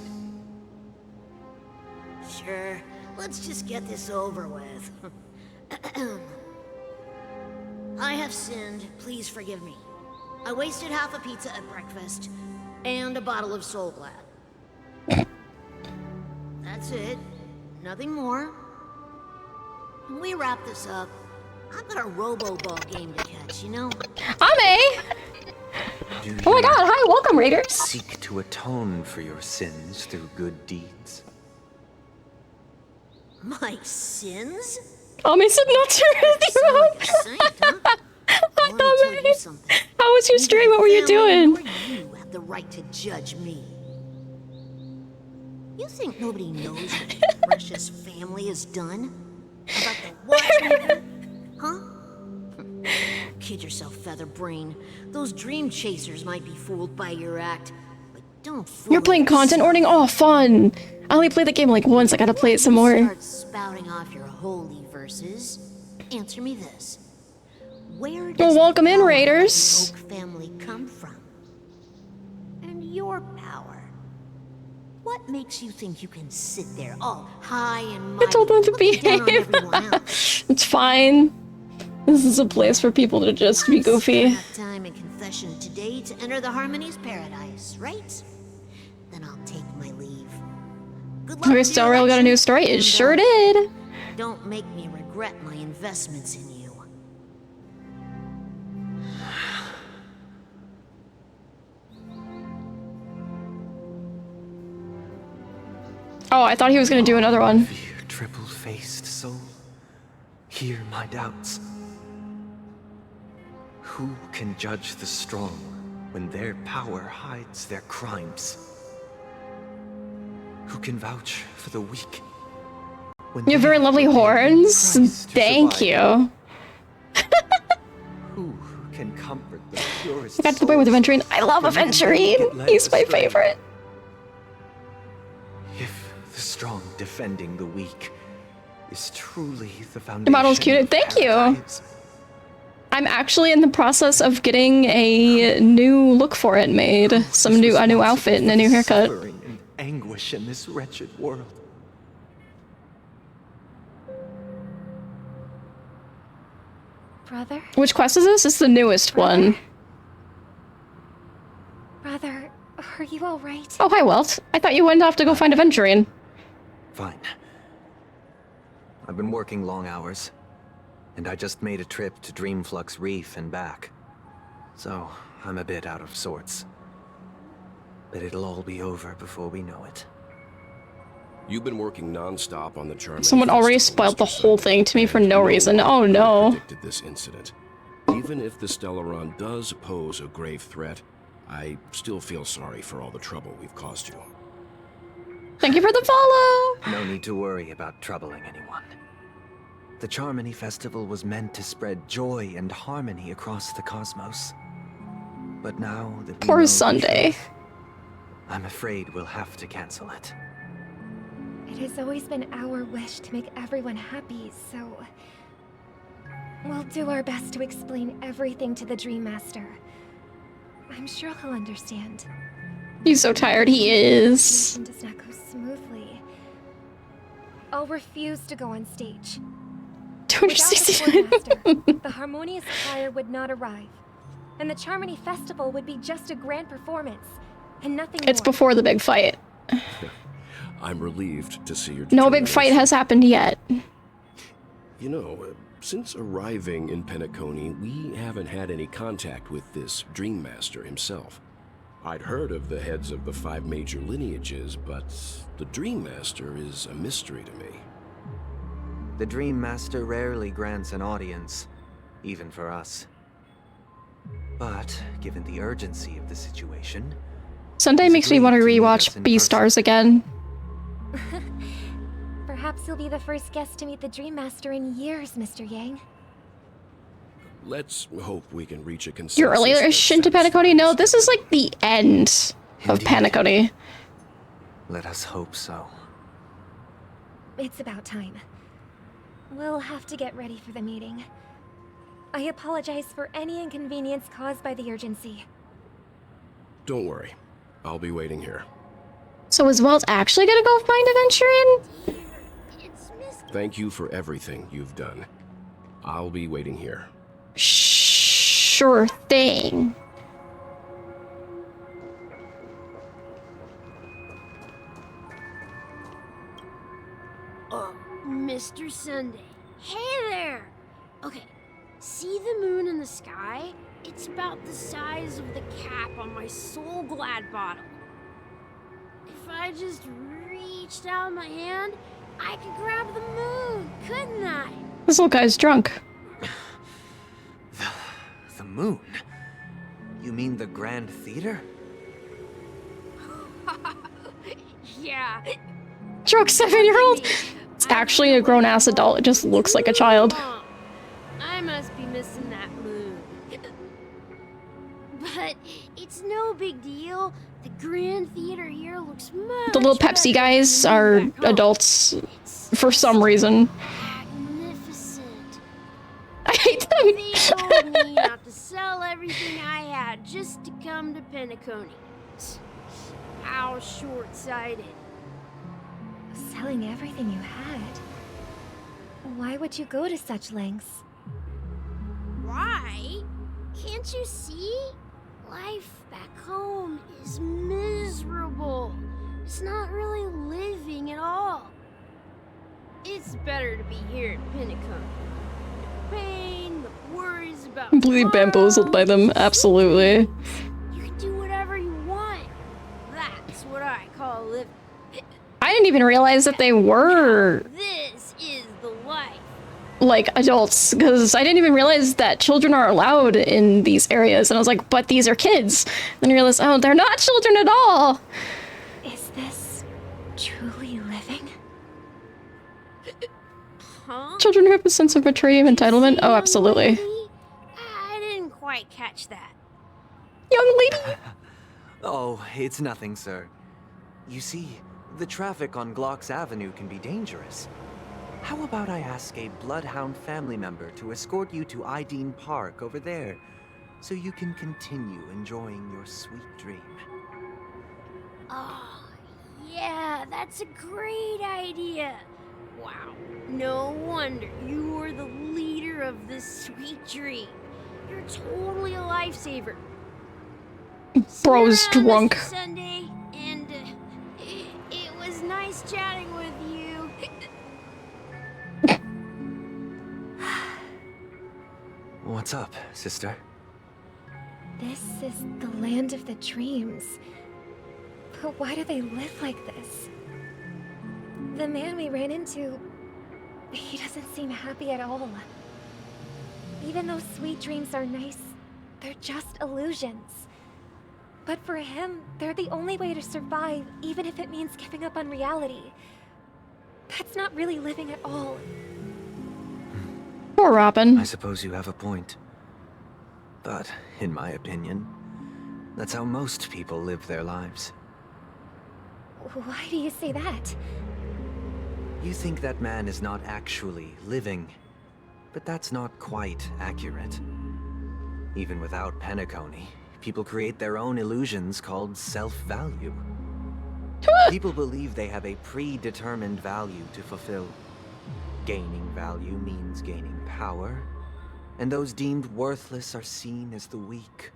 G: Sure. Let's just get this over with. I have sinned. Please forgive me. I wasted half a pizza at breakfast, and a bottle of Soul Glad. That's it. Nothing more. When we wrap this up, I've got a robo-ball game to catch, you know?
A: Ame! Oh my god, hi, welcome, Raiders!
E: Seek to atone for your sins through good deeds.
G: My sins?
A: Ame said not to How was your stream? What were you doing?
G: You have the right to judge me. You think nobody knows what the precious family has done? About the watchmaker? Huh? Kid yourself, Featherbrain. Those dream chasers might be fooled by your act, but don't fool
A: You're playing content ordering? Oh, fun! I only played the game like once, I gotta play it some more.
G: Start spouting off your holy verses. Answer me this. Where does
A: welcome in,
G: the
A: Raiders.
G: Oak family come from? And your power. What makes you think you can sit there all high and mighty,
A: I told them to
G: looking down on
A: behave.
G: everyone else?
A: It's fine. This is a place for people to just be goofy.
G: Enough time in confession today to enter the Harmony's paradise, right? Then I'll take my leave. Good luck
A: Okay,
G: to
A: Star
G: your
A: Rail got a new
G: election,
A: story? It
G: and,
A: sure did.
G: Don't make me regret my investments in you.
A: Oh, I thought he was gonna do another one.
E: Fear, triple-faced soul, hear my doubts. Who can judge the strong when their power hides their crimes? Who can vouch for the weak?
A: You have very lovely horns. Thank you.
E: Who can comfort the purest
A: I got to the point with Aventurine. I love Aventurine. He's my favorite.
E: If the strong defending the weak is truly the foundation.
A: Your model's cute. Thank you. I'm actually in the process of getting a new look for it made. A new outfit and a new haircut.
E: Suffering and anguish in this wretched world.
Q: Brother?
A: Which quest is this? It's the newest one.
Q: Brother, are you alright?
A: Oh, hi, Welt. I thought you went off to go find Aventurine.
E: Fine. I've been working long hours, and I just made a trip to Dreamflux Reef and back. So, I'm a bit out of sorts. But it'll all be over before we know it.
O: You've been working non-stop on the German.
A: Someone already spoiled the whole thing to me for no reason. Oh no.
O: Predicted this incident. Even if the Stellaron does pose a grave threat, I still feel sorry for all the trouble we've caused you.
A: Thank you for the follow.
E: No need to worry about troubling anyone. the Charmony Festival was meant to spread joy and harmony across the cosmos. But now that we know
A: Poor
E: the
A: Sunday.
E: truth, I'm afraid we'll have to cancel it.
J: It has always been our wish to make everyone happy, so... we'll do our best to explain everything to the Dream Master. I'm sure he'll understand.
A: He's so tired, he is.
J: It does not go smoothly. I'll refuse to go on stage. Without the Master, the Harmonious Choir would not arrive, and the Charmony Festival would be just a grand performance, and nothing
A: It's
J: more.
A: before the big fight.
O: I'm relieved to see your
A: No big fight has happened yet.
O: You know, since arriving in Penacony, we haven't had any contact with this Dream Master himself. I'd heard of the heads of the 5 major lineages, but the Dream Master is a mystery to me.
E: The Dream Master rarely grants an audience, even for us. But, given the urgency of the situation...
A: Sunday makes me want to rewatch Beastars again.
J: Perhaps you'll be the first guest to meet the Dream Master in years, Mr. Yang.
O: Let's hope we can reach a consensus.
A: Your relation to Penacony? No, this is like the end of Penacony.
E: Let us hope so.
J: It's about time. We'll have to get ready for the meeting. I apologize for any inconvenience caused by the urgency.
O: Don't worry. I'll be waiting here.
A: So is Walt actually gonna go find Aventurine?
O: Thank you for everything you've done. I'll be waiting here.
A: Sure thing.
L: Mr. Sunday. Hey there! Okay, see the moon in the sky? It's about the size of the cap on my Soul Glad bottle. If I just reached out my hand, I could grab the moon, couldn't I?
A: This little guy's drunk.
E: The moon? You mean the Grand Theater?
L: Yeah.
A: Drunk 7-year-old? It's actually a grown-ass adult. It just looks like a child.
L: I must be missing that moon. But it's no big deal. The Grand Theater here looks much
A: The little Pepsi guys are adults for some reason.
L: magnificent.
A: I hate them.
L: They told me not to sell everything I had just to come to Penacony. How short-sighted.
J: Selling everything you had? Why would you go to such lengths?
L: Why? Can't you see? Life back home is miserable. It's not really living at all. It's better to be here in Penacony. The pain, the worries about
A: Completely bamboozled by them, absolutely.
L: you can do whatever you want. That's what I call living.
A: I didn't even realize that they were
L: This is the life.
A: like adults, because I didn't even realize that children are allowed in these areas, and I was like, but these are kids. Then I realized, oh, they're not children at all.
J: Is this truly living?
L: Huh?
A: Children who have a sense of betrayal and entitlement? Oh, absolutely.
L: I didn't quite catch that.
A: Young lady?
E: Oh, it's nothing, sir. You see, the traffic on Glock's Avenue can be dangerous. How about I ask a Bloodhound family member to escort you to Ideen Park over there, so you can continue enjoying your sweet dream?
L: Oh, yeah, that's a great idea. Wow, no wonder you were the leader of this sweet dream. You're totally a lifesaver.
A: Bro's
L: See you around,
A: drunk.
L: Mr. Sunday, and it was nice chatting with you.
E: What's up, sister?
J: This is the land of the dreams. But why do they live like this? The man we ran into, he doesn't seem happy at all. Even though sweet dreams are nice, they're just illusions. But for him, they're the only way to survive, even if it means giving up on reality. That's not really living at all.
A: Poor Robin.
E: I suppose you have a point. But, in my opinion, that's how most people live their lives.
J: Why do you say that?
E: You think that man is not actually living, but that's not quite accurate. Even without Penacony, people create their own illusions called self-value. People believe they have a predetermined value to fulfill. Gaining value means gaining power, and those deemed worthless are seen as the weak.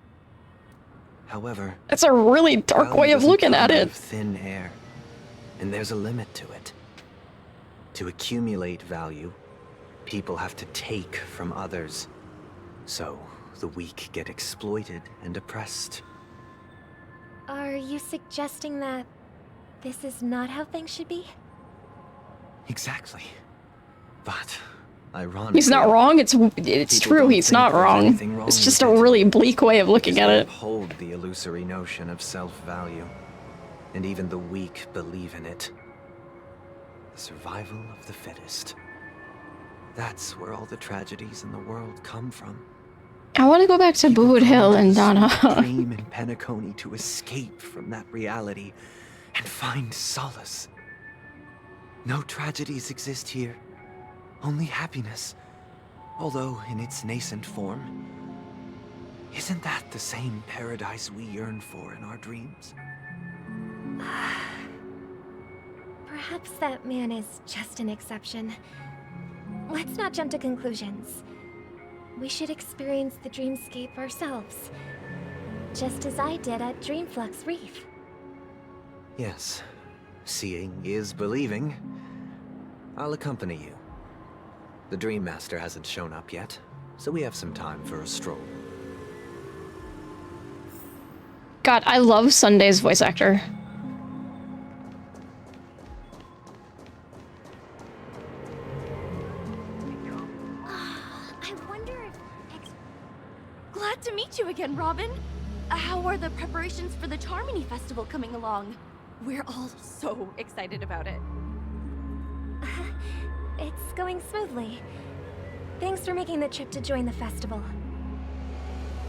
E: However,
A: that's a really dark way of looking at it.
E: Thin air, and there's a limit to it. To accumulate value, people have to take from others. So, the weak get exploited and oppressed.
J: Are you suggesting that this is not how things should be?
E: Exactly. But, ironically,
A: he's not wrong. It's true. He's not wrong. It's just a really bleak way of looking at it.
E: Hold the illusory notion of self-value, and even the weak believe in it. The survival of the fittest. That's where all the tragedies in the world come from.
A: I want to go back to Boot Hill and Donna.
E: Dream in Penacony to escape from that reality and find solace. No tragedies exist here, only happiness, although in its nascent form. Isn't that the same paradise we yearn for in our dreams?
J: Perhaps that man is just an exception. Let's not jump to conclusions. We should experience the dreamscape ourselves, just as I did at Dreamflux Reef.
E: Yes, seeing is believing. I'll accompany you. The Dream Master hasn't shown up yet, so we have some time for a stroll.
A: God, I love Sunday's voice actor.
H: Glad to meet you again, Robin. How are the preparations for the Charmony Festival coming along? We're all so excited about it.
J: It's going smoothly. Thanks for making the trip to join the festival.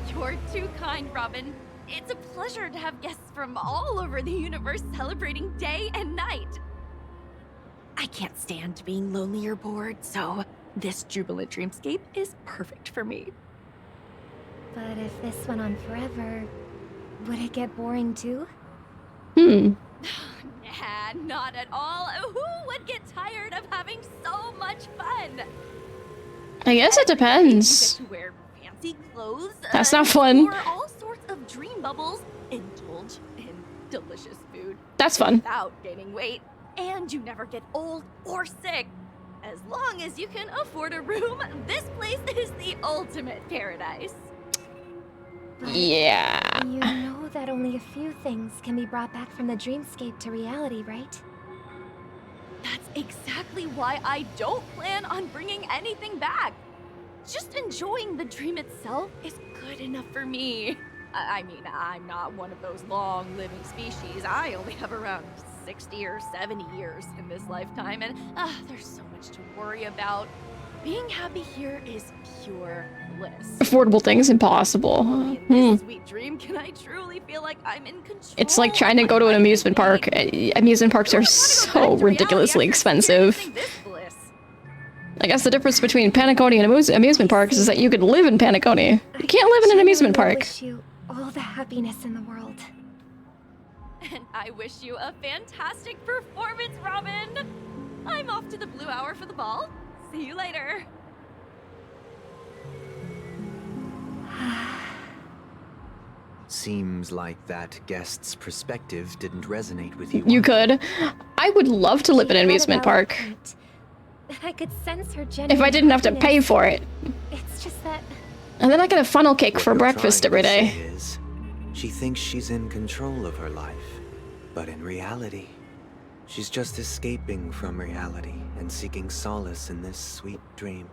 H: You're too kind, Robin. It's a pleasure to have guests from all over the universe celebrating day and night. I can't stand being lonely or bored, so this jubilant dreamscape is perfect for me.
J: But if this went on forever, would it get boring too?
H: Nah, not at all. Who would get tired of having so much fun?
A: I guess it depends.
H: You get to wear fancy clothes.
A: That's not fun.
H: Or all sorts of dream bubbles. Indulge in delicious food.
A: That's fun.
H: Without gaining weight. And you never get old or sick. As long as you can afford a room, this place is the ultimate paradise.
J: But
A: yeah.
J: You know that only a few things can be brought back from the dreamscape to reality, right?
H: That's exactly why I don't plan on bringing anything back. Just enjoying the dream itself is good enough for me. I mean, I'm not one of those long-living species. I only have around 60 or 70 years in this lifetime, and there's so much to worry about. Being happy here is pure bliss.
A: Affordable things impossible.
H: In this sweet dream, can I truly feel like I'm in control?
A: It's like trying to go to an amusement park. Amusement parks are so ridiculously expensive. I guess the difference between Penacony and amusement parks is that you could live in Penacony. You can't live in an amusement park.
J: I wish you all the happiness in the world.
H: And I wish you a fantastic performance, Robin! I'm off to the Blue Hour for the ball. See you later.
E: Seems like that guest's perspective didn't resonate with you.
A: You could. I would love to live in an amusement park.
J: I could sense her genuine
A: if I didn't have to pay for it.
J: It's just that...
A: And then I get a funnel cake for breakfast every day.
E: She thinks she's in control of her life. But in reality, she's just escaping from reality and seeking solace in this sweet dream.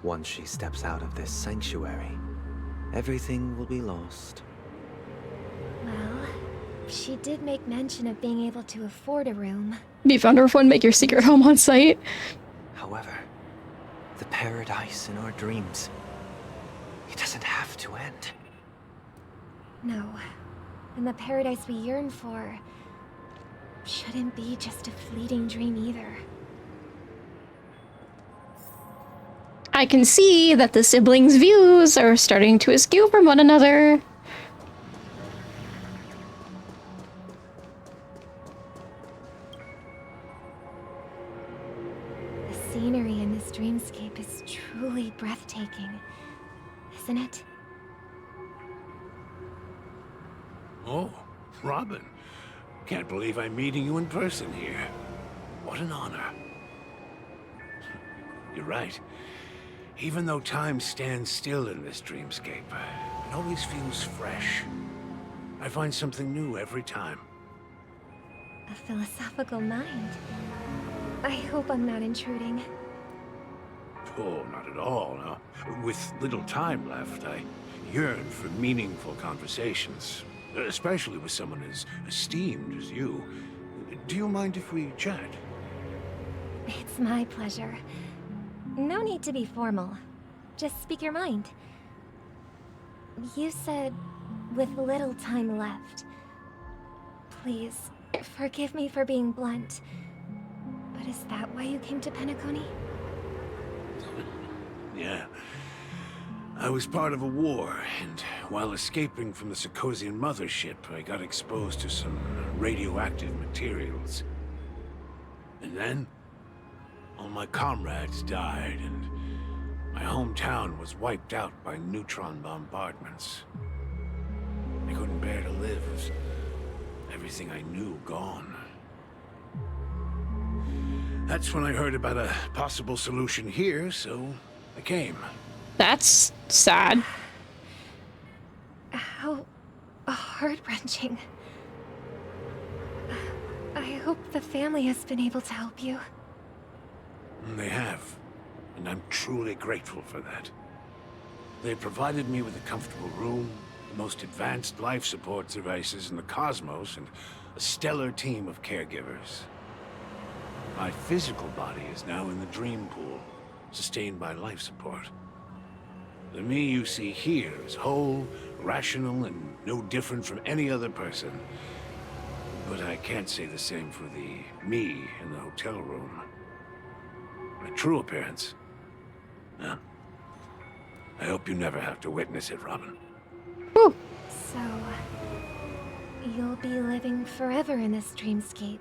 E: Once she steps out of this sanctuary, everything will be lost.
J: Well, she did make mention of being able to afford a room.
A: Be founder of one, make your secret home on site.
E: However, the paradise in our dreams, it doesn't have to end.
J: No. And the paradise we yearn for shouldn't be just a fleeting dream either.
A: I can see that the siblings' views are starting to askew from one another.
J: The scenery in this dreamscape is truly breathtaking, isn't it?
N: Oh, Robin. Can't believe I'm meeting you in person here. What an honor. You're right. Even though time stands still in this dreamscape, it always feels fresh. I find something new every time.
J: A philosophical mind. I hope I'm not intruding.
N: Oh, not at all, no. With little time left, I yearn for meaningful conversations, especially with someone as esteemed as you. Do you mind if we chat?
J: It's my pleasure. No need to be formal. Just speak your mind. You said, with little time left. Please, forgive me for being blunt. But is that why you came to Penacony?
N: Yeah. I was part of a war, and while escaping from the Sarkosian mothership, I got exposed to some radioactive materials. And then, all my comrades died, and my hometown was wiped out by neutron bombardments. I couldn't bear to live with everything I knew gone. That's when I heard about a possible solution here, so I came.
A: That's sad.
J: How heart-wrenching. I hope the family has been able to help you.
N: They have, and I'm truly grateful for that. They provided me with a comfortable room, the most advanced life support devices in the cosmos, and a stellar team of caregivers. My physical body is now in the dream pool, sustained by life support. The me you see here is whole, rational, and no different from any other person. But I can't say the same for the me in the hotel room. My true appearance? No. I hope you never have to witness it, Robin.
J: So, you'll be living forever in this dreamscape,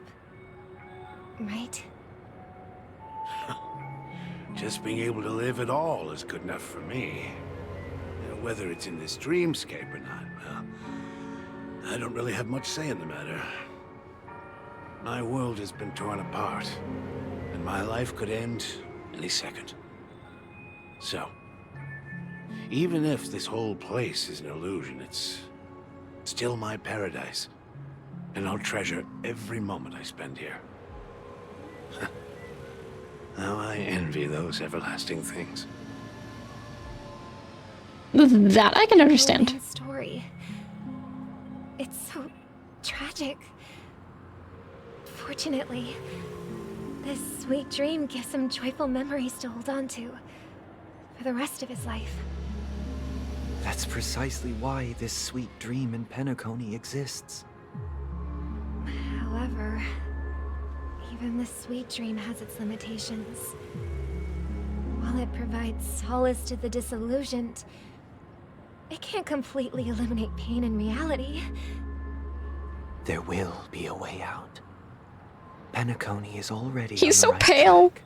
J: right?
N: Just being able to live at all is good enough for me. Whether it's in this dreamscape or not, well, I don't really have much say in the matter. My world has been torn apart, and my life could end any second. So, even if this whole place is an illusion, it's still my paradise, and I'll treasure every moment I spend here. How I envy those everlasting things.
A: That I can understand.
J: Romance story. It's so tragic. Fortunately, this sweet dream gives him joyful memories to hold on to for the rest of his life.
E: That's precisely why this sweet dream in Penacony exists.
J: However, even the sweet dream has its limitations. While it provides solace to the disillusioned, it can't completely eliminate pain in reality.
E: There will be a way out. Penacony is already on
A: He's
E: the
A: so
E: right
A: pale.
E: track.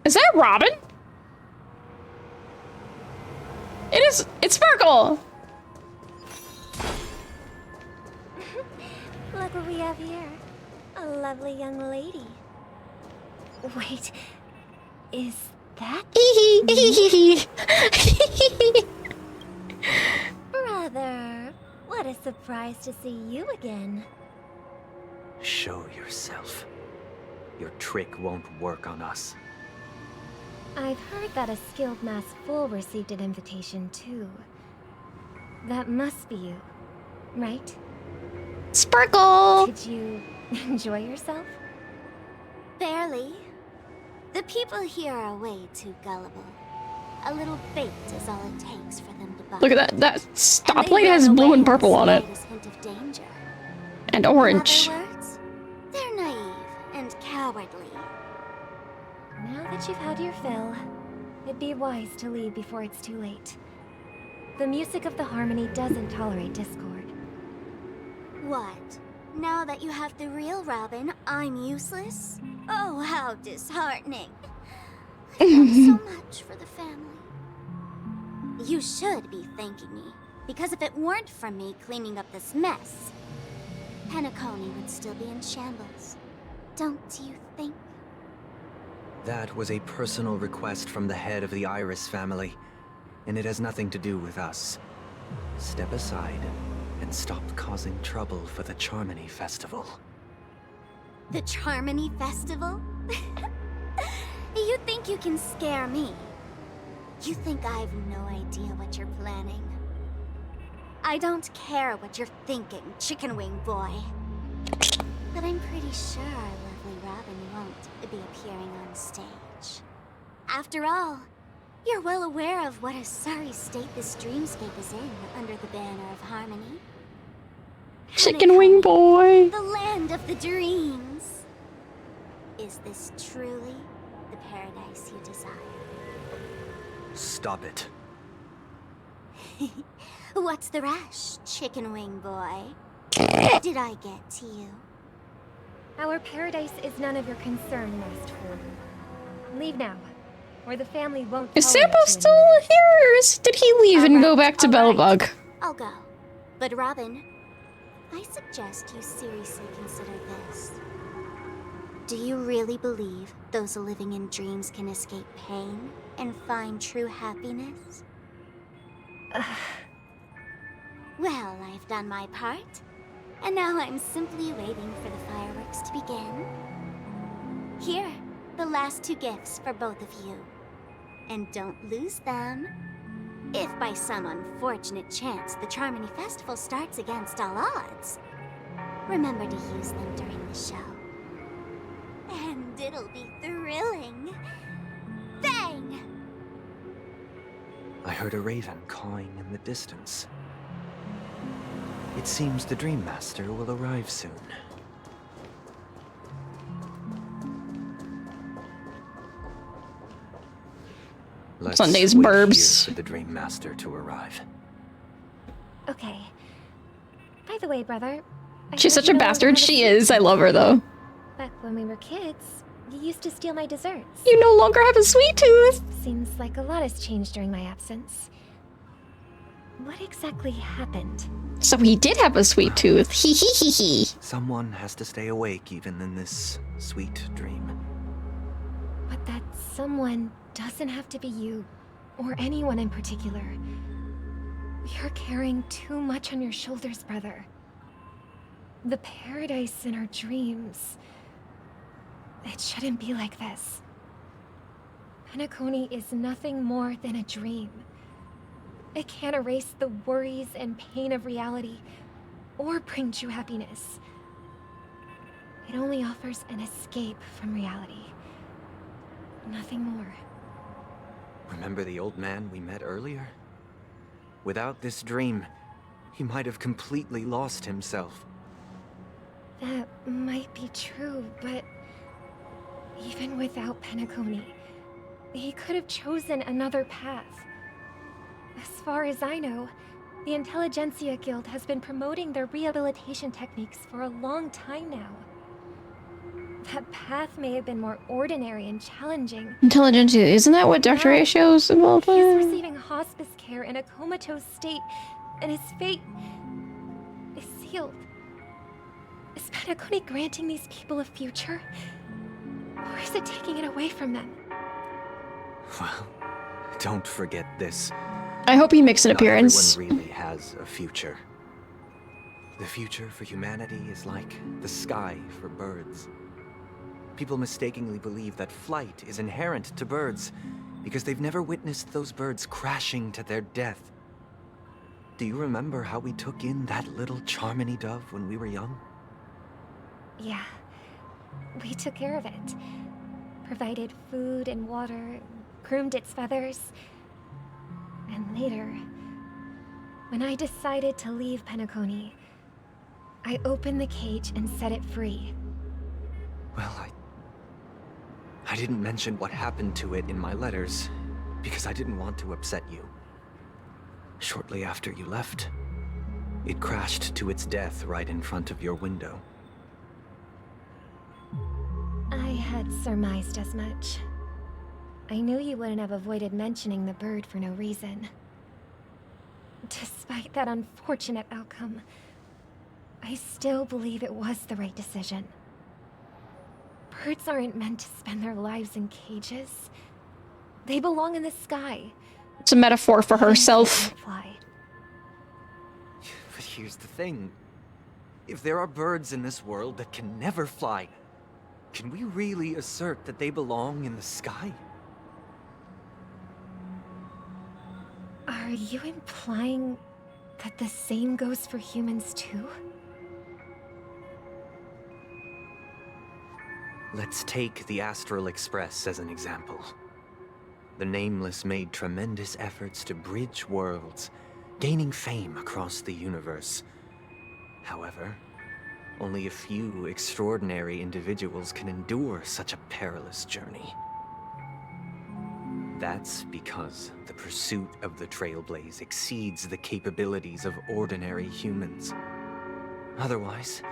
A: Is that Robin? It is. It's Sparkle.
J: Look what we have here. A lovely young lady. Wait, is that Brother, what a surprise to see you again.
E: Show yourself. Your trick won't work on us.
J: I've heard that a skilled mass fool received an invitation too. That must be you, right?
A: Sparkle!
J: Did you enjoy yourself?
M: Barely. The people here are way too gullible. A little bait is all it takes for them to buy.
A: Look at that. That stoplight has blue and purple on it.
M: Hint of danger.
A: And orange.
M: In other words, they're naive and cowardly.
J: Now that you've had your fill, it'd be wise to leave before it's too late. The music of the harmony doesn't tolerate discord.
M: What? Now that you have the real Robin, I'm useless? Oh, how disheartening. I've done so much for the family. You should be thanking me, because if it weren't for me cleaning up this mess, Penacony would still be in shambles. Don't you think?
E: That was a personal request from the head of the Iris family, and it has nothing to do with us. Step aside and stop causing trouble for the Charmony Festival.
M: The Charmony Festival? You think you can scare me? You think I have no idea what you're planning? I don't care what you're thinking, chicken wing boy. But I'm pretty sure our lovely Robin won't be appearing on stage. After all, you're well aware of what a sorry state this dreamscape is in under the banner of harmony.
A: Chicken wing boy!
M: The land of the dreams! Is this truly the paradise you desire?
E: Stop it.
M: What's the rush, chicken wing boy? Did I get to you?
J: Our paradise is none of your concern, Last Fool. Leave now, or the family won't.
A: Is Sampo still here, or did he leave and go back to Bellbug?
M: I'll go. But Robin, I suggest you seriously consider this. Do you really believe those living in dreams can escape pain and find true happiness? Well, I've done my part, and now I'm simply waiting for the fireworks to begin. Here, the last 2 gifts for both of you. And don't lose them. If by some unfortunate chance the Charmony Festival starts against all odds, remember to use them during the show. And it'll be thrilling. Bang!
E: I heard a raven cawing in the distance. It seems the Dream Master will arrive soon. Let's
A: Sunday's
E: wait
A: burbs.
E: here for the Dream Master to arrive.
J: Okay. By the way, brother. I
A: She's
J: heard
A: such
J: you
A: a
J: no longer
A: bastard.
J: have a
A: She
J: sweet
A: is. I love her, though.
J: Back when we were kids, you used to steal my desserts.
A: You no longer have a sweet tooth!
J: Seems like a lot has changed during my absence. What exactly happened?
A: So he did have a sweet tooth. Hee hee hee hee.
E: Someone has to stay awake even in this sweet dream.
J: But that someone doesn't have to be you, or anyone in particular. You're carrying too much on your shoulders, brother. The paradise in our dreams. It shouldn't be like this. Penacony is nothing more than a dream. It can't erase the worries and pain of reality, or bring true happiness. It only offers an escape from reality. Nothing more.
E: Remember the old man we met earlier? Without this dream, he might have completely lost himself.
J: That might be true, but even without Penacony, he could have chosen another path. As far as I know, the Intelligentsia Guild has been promoting their rehabilitation techniques for a long time now. That path may have been more ordinary and challenging.
A: Intelligentsia, isn't that what Dr. A shows involved
J: He's
A: with?
J: receiving hospice care in a comatose state, and his fate is sealed. Is Penacony granting these people a future? Or is it taking it away from them?
E: Well, don't forget this.
A: I hope he makes an
E: Not
A: appearance.
E: everyone really has a future. The future for humanity is like the sky for birds. People mistakenly believe that flight is inherent to birds because they've never witnessed those birds crashing to their death. Do you remember how we took in that little Charmony dove when we were young?
J: Yeah. We took care of it. Provided food and water, groomed its feathers. And later, when I decided to leave Penacony, I opened the cage and set it free.
E: Well, I didn't mention what happened to it in my letters, because I didn't want to upset you. Shortly after you left, it crashed to its death right in front of your window.
J: I had surmised as much. I knew you wouldn't have avoided mentioning the bird for no reason. Despite that unfortunate outcome, I still believe it was the right decision. Birds aren't meant to spend their lives in cages. They belong in the sky.
A: It's a metaphor for herself.
J: Fly.
E: But here's the thing. If there are birds in this world that can never fly, can we really assert that they belong in the sky?
J: Are you implying that the same goes for humans too?
E: Let's take the Astral Express as an example. The Nameless made tremendous efforts to bridge worlds, gaining fame across the universe. However, only a few extraordinary individuals can endure such a perilous journey. That's because the pursuit of the Trailblaze exceeds the capabilities of ordinary humans. Otherwise,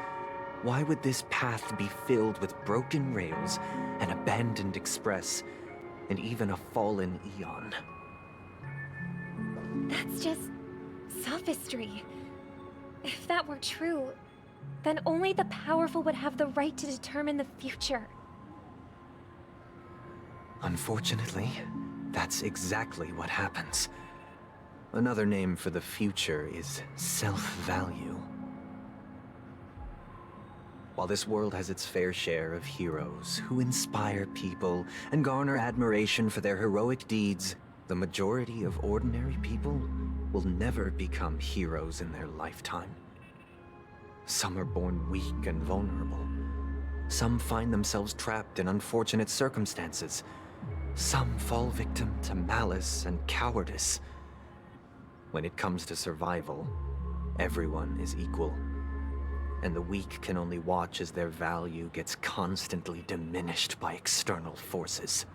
E: why would this path be filled with broken rails, an abandoned express, and even a fallen Eon?
J: That's just sophistry. If that were true, then only the powerful would have the right to determine the future.
E: Unfortunately, that's exactly what happens. Another name for the future is self-value. While this world has its fair share of heroes who inspire people and garner admiration for their heroic deeds, the majority of ordinary people will never become heroes in their lifetime. Some are born weak and vulnerable. Some find themselves trapped in unfortunate circumstances. Some fall victim to malice and cowardice. When it comes to survival, everyone is equal. And the weak can only watch as their value gets constantly diminished by external forces.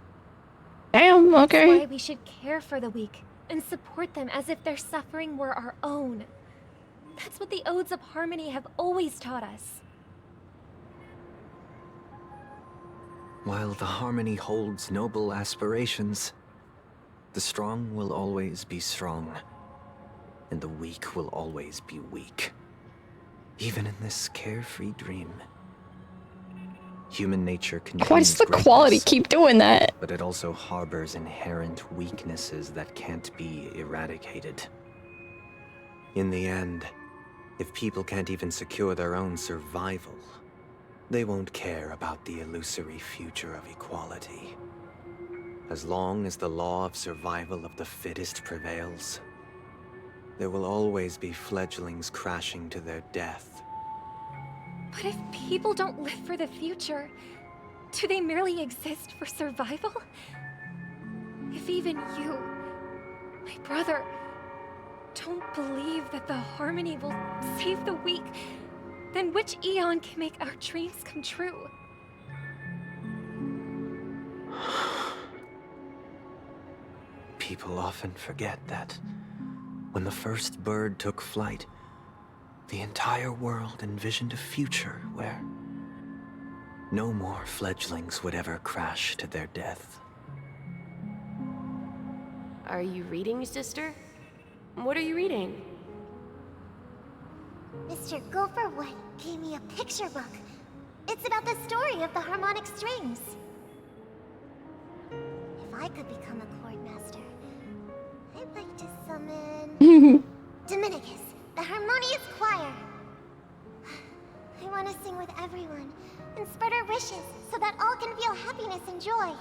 A: Damn, okay.
J: That's why we should care for the weak and support them as if their suffering were our own. That's what the Odes of Harmony have always taught us.
E: While the Harmony holds noble aspirations, the strong will always be strong, and the weak will always be weak. Even in this carefree dream. Human nature contains
A: Why does the
E: greatness,
A: quality keep doing that?
E: but it also harbors inherent weaknesses that can't be eradicated. In the end, if people can't even secure their own survival, they won't care about the illusory future of equality. As long as the law of survival of the fittest prevails, there will always be fledglings crashing to their death.
J: But if people don't live for the future, do they merely exist for survival? If even you, my brother, don't believe that the Harmony will save the weak, then which Eon can make our dreams come true?
E: People often forget that when the first bird took flight, the entire world envisioned a future where no more fledglings would ever crash to their death.
H: Are you reading, sister? What are you reading?
F: Mr. Gopherwood gave me a picture book. It's about the story of the harmonic strings. If I could become a chord master, I'd like to summon Dominicus, the harmonious choir. I want to sing with everyone and spread our wishes so that all can feel happiness and joy.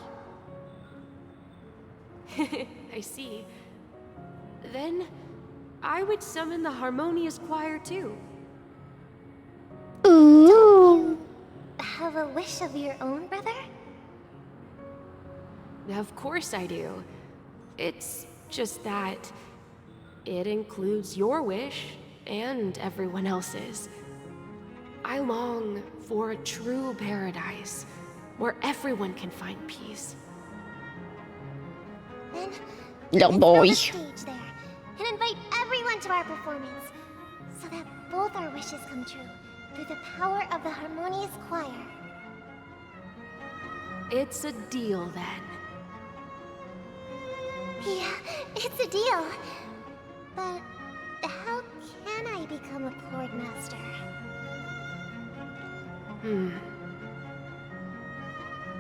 H: I see. Then, I would summon the harmonious choir too.
A: Ooh.
F: Have a wish of your own, brother?
H: Of course I do. It's just that it includes your wish and everyone else's. I long for a true paradise where everyone can find peace.
F: Then
A: Little boy.
F: let's build a stage there and invite everyone to our performance, so that both our wishes come true through the power of the harmonious choir.
H: It's a deal then.
F: Yeah, it's a deal. But how can I become a chord master?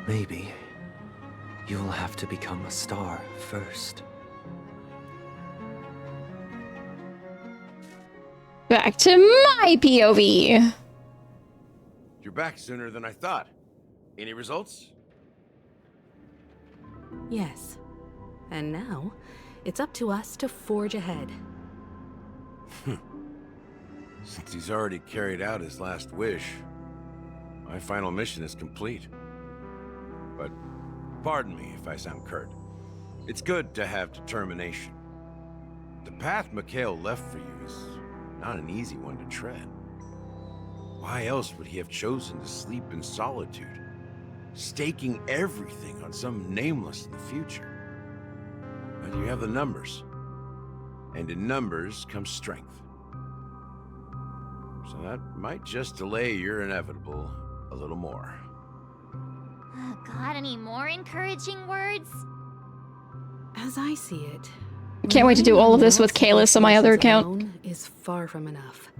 E: Maybe you'll have to become a star first.
A: Back to my POV.
O: You're back sooner than I thought. Any results?
P: Yes. And now, it's up to us to forge ahead.
O: Since he's already carried out his last wish, my final mission is complete. But pardon me if I sound curt. It's good to have determination. The path Mikhail left for you is not an easy one to tread. Why else would he have chosen to sleep in solitude, staking everything on some nameless in the future? But you have the numbers, and in numbers comes strength. So that might just delay your inevitable a little more.
M: Got any more encouraging words?
P: As I see it,
A: Can't wait to do all of this with Kalis on my other account.
P: alone is far from enough.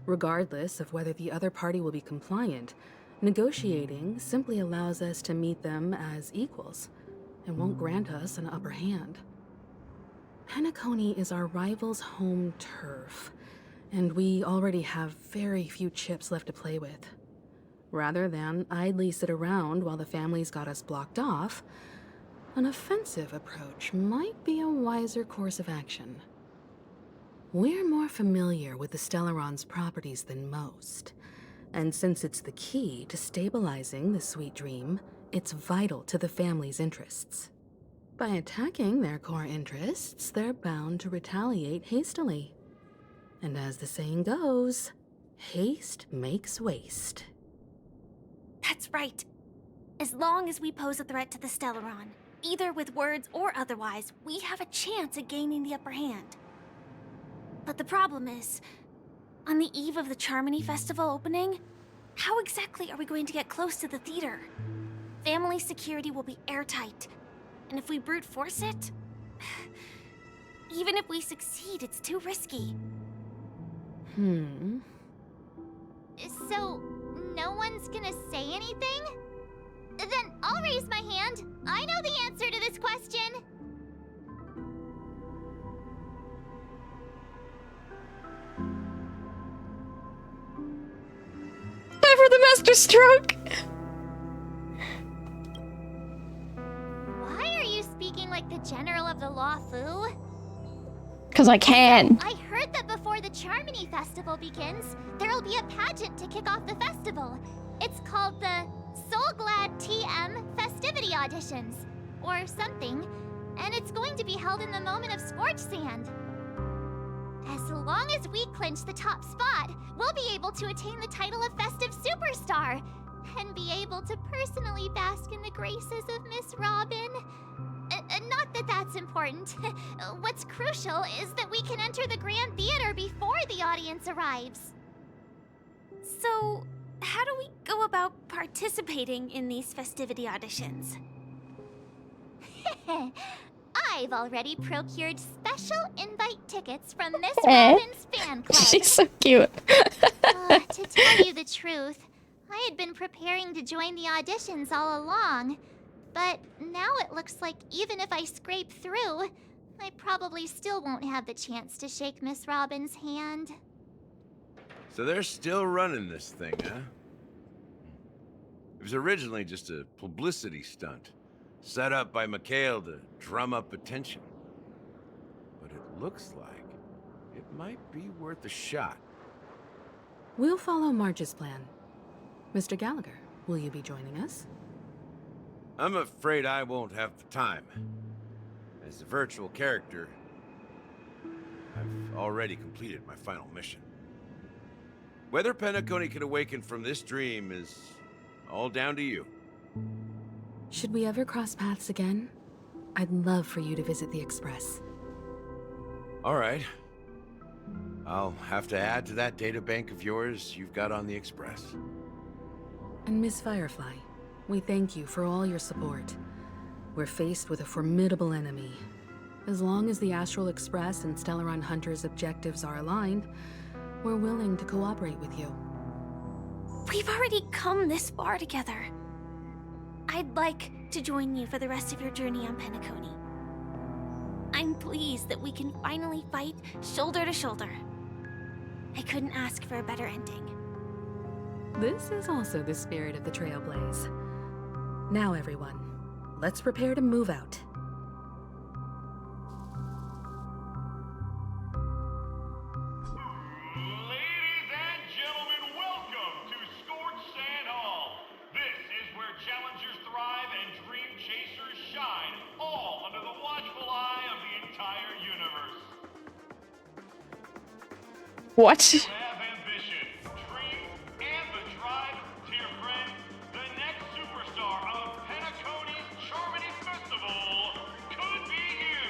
P: Regardless of whether the other party will be compliant, negotiating simply allows us to meet them as equals and won't grant us an upper hand. Penacony is our rival's home turf, and we already have very few chips left to play with. Rather than idly sit around while the family's got us blocked off, an offensive approach might be a wiser course of action. We're more familiar with the Stellaron's properties than most, and since it's the key to stabilizing the Sweet Dream, it's vital to the family's interests. By attacking their core interests, they're bound to retaliate hastily. And as the saying goes, haste makes waste.
Q: That's right. As long as we pose a threat to the Stellaron, either with words or otherwise, we have a chance at gaining the upper hand. But the problem is, on the eve of the Charmony Festival opening, how exactly are we going to get close to the theater? Family security will be airtight, and if we brute force it, even if we succeed, it's too risky.
M: So, no one's gonna say anything? Then I'll raise my hand. I know the answer to this question.
A: Time for the master stroke.
M: Why are you speaking like the General of the Luofu?
A: Because I can.
M: I heard that before the Charmony Festival begins, there'll be a pageant to kick off the festival. It's called the Soulglad TM Festivity Auditions, or something, and it's going to be held in the moment of Scorch Sand. As long as we clinch the top spot, we'll be able to attain the title of Festive Superstar, and be able to personally bask in the graces of Miss Robin. Not that that's important. What's crucial is that we can enter the Grand Theater before the audience arrives.
Q: So, how do we go about participating in these festivity auditions?
M: I've already procured special invite tickets from Miss Robin's fan club.
A: She's so cute.
M: To tell you the truth, I had been preparing to join the auditions all along. But now it looks like even if I scrape through, I probably still won't have the chance to shake Miss Robin's hand.
O: So they're still running this thing, huh? It was originally just a publicity stunt, set up by Mikhail to drum up attention. But it looks like it
N: might be worth a shot.
P: We'll follow March's plan. Mr. Gallagher, will you be joining us?
N: I'm afraid I won't have the time. As a virtual character, I've already completed my final mission. Whether Penacony can awaken from this dream is all down to you.
P: Should we ever cross paths again? I'd love for you to visit the Express.
N: All right. I'll have to add to that data bank of yours you've got on the Express.
P: And Miss Firefly, we thank you for all your support. We're faced with a formidable enemy. As long as the Astral Express and Stellaron Hunter's objectives are aligned, we're willing to cooperate with you.
Q: We've already come this far together. I'd like to join you for the rest of your journey on Penacony. I'm pleased that we can finally fight shoulder to shoulder. I couldn't ask for a better ending.
P: This is also the spirit of the Trailblaze. Now everyone, let's prepare to move out.
S: Ladies and gentlemen, welcome to Scorched Sand Hall. This is where challengers thrive and dream chasers shine, all under the watchful eye of the entire universe.
A: What?
S: You have ambition, dreams, and the drive, dear friend. The next superstar of Penacony's Charmony Festival could be you.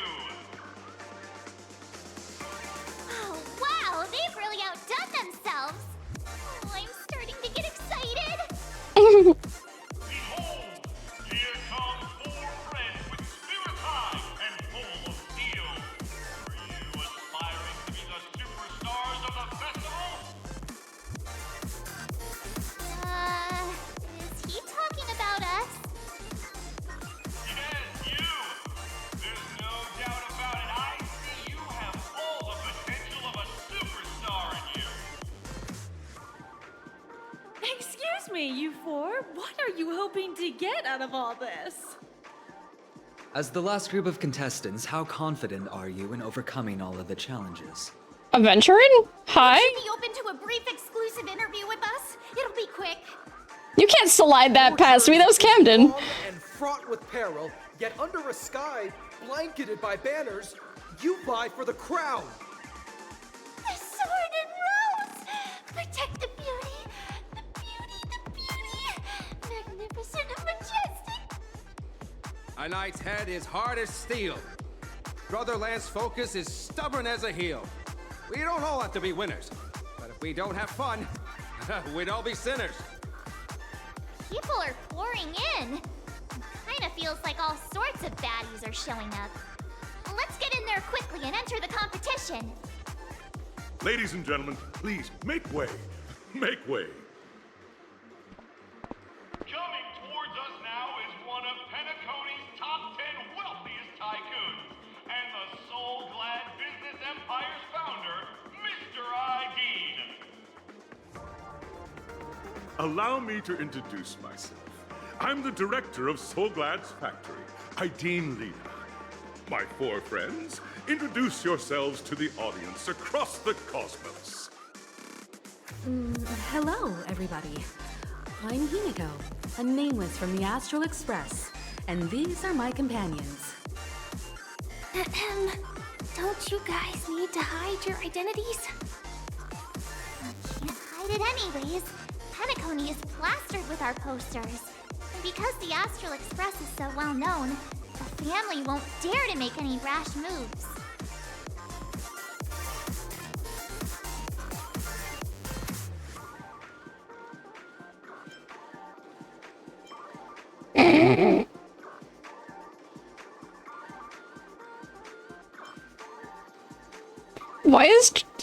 F: Oh, wow, they've really outdone themselves. Oh, I'm starting to get excited.
S: Behold, here come four friends with spirits high and full of steel. Are you aspiring to be the superstars of the festival?
F: Is he talking about us?
S: Yes, you! There's no doubt about it. I see you have all the potential of a superstar in you.
T: Excuse me, you four. What are you hoping to get out of all this?
W: As the last group of contestants, how confident are you in overcoming all of the challenges?
A: Adventuring? Hi?
F: Should be open to a brief exclusive interview with us? It'll be quick.
A: You can't slide that past me. That was Camden.
X: And fraught with peril, yet under a sky blanketed by banners, you vie for the crown.
F: The sword and rose! Protect the beauty! The beauty, the beauty! Magnificent and majestic!
C: A knight's head is hard as steel. Brother Lance Focus is stubborn as a heel. We don't all have to be winners, but if we don't have fun, we'd all be sinners.
F: People are pouring in. Kinda feels like all sorts of baddies are showing up. Let's get in there quickly and enter the competition.
S: Ladies and gentlemen, please make way. Make way. Coming towards us now is one of Penacony's top 10 wealthiest tycoons and the soul-glad business empire's founder, Mr. Idean.
Y: Allow me to introduce myself. I'm the director of Soulglad's factory, Idean Lena. My four friends, introduce yourselves to the audience across the cosmos.
P: Hello, everybody. I'm Himiko, a nameless from the Astral Express, and these are my companions.
Q: Don't you guys need to hide your identities?
F: Can't hide it anyways. Penacony is plastered with our posters. And because the Astral Express is so well known, the family won't dare to make any rash moves.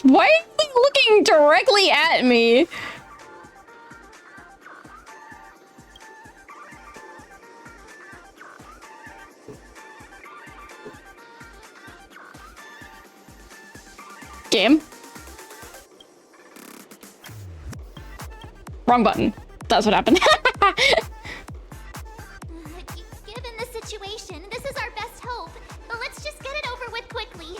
A: Why are you looking directly at me? Game. Wrong button. That's what happened.
F: Given the situation, this is our best hope. But let's just get it over with quickly.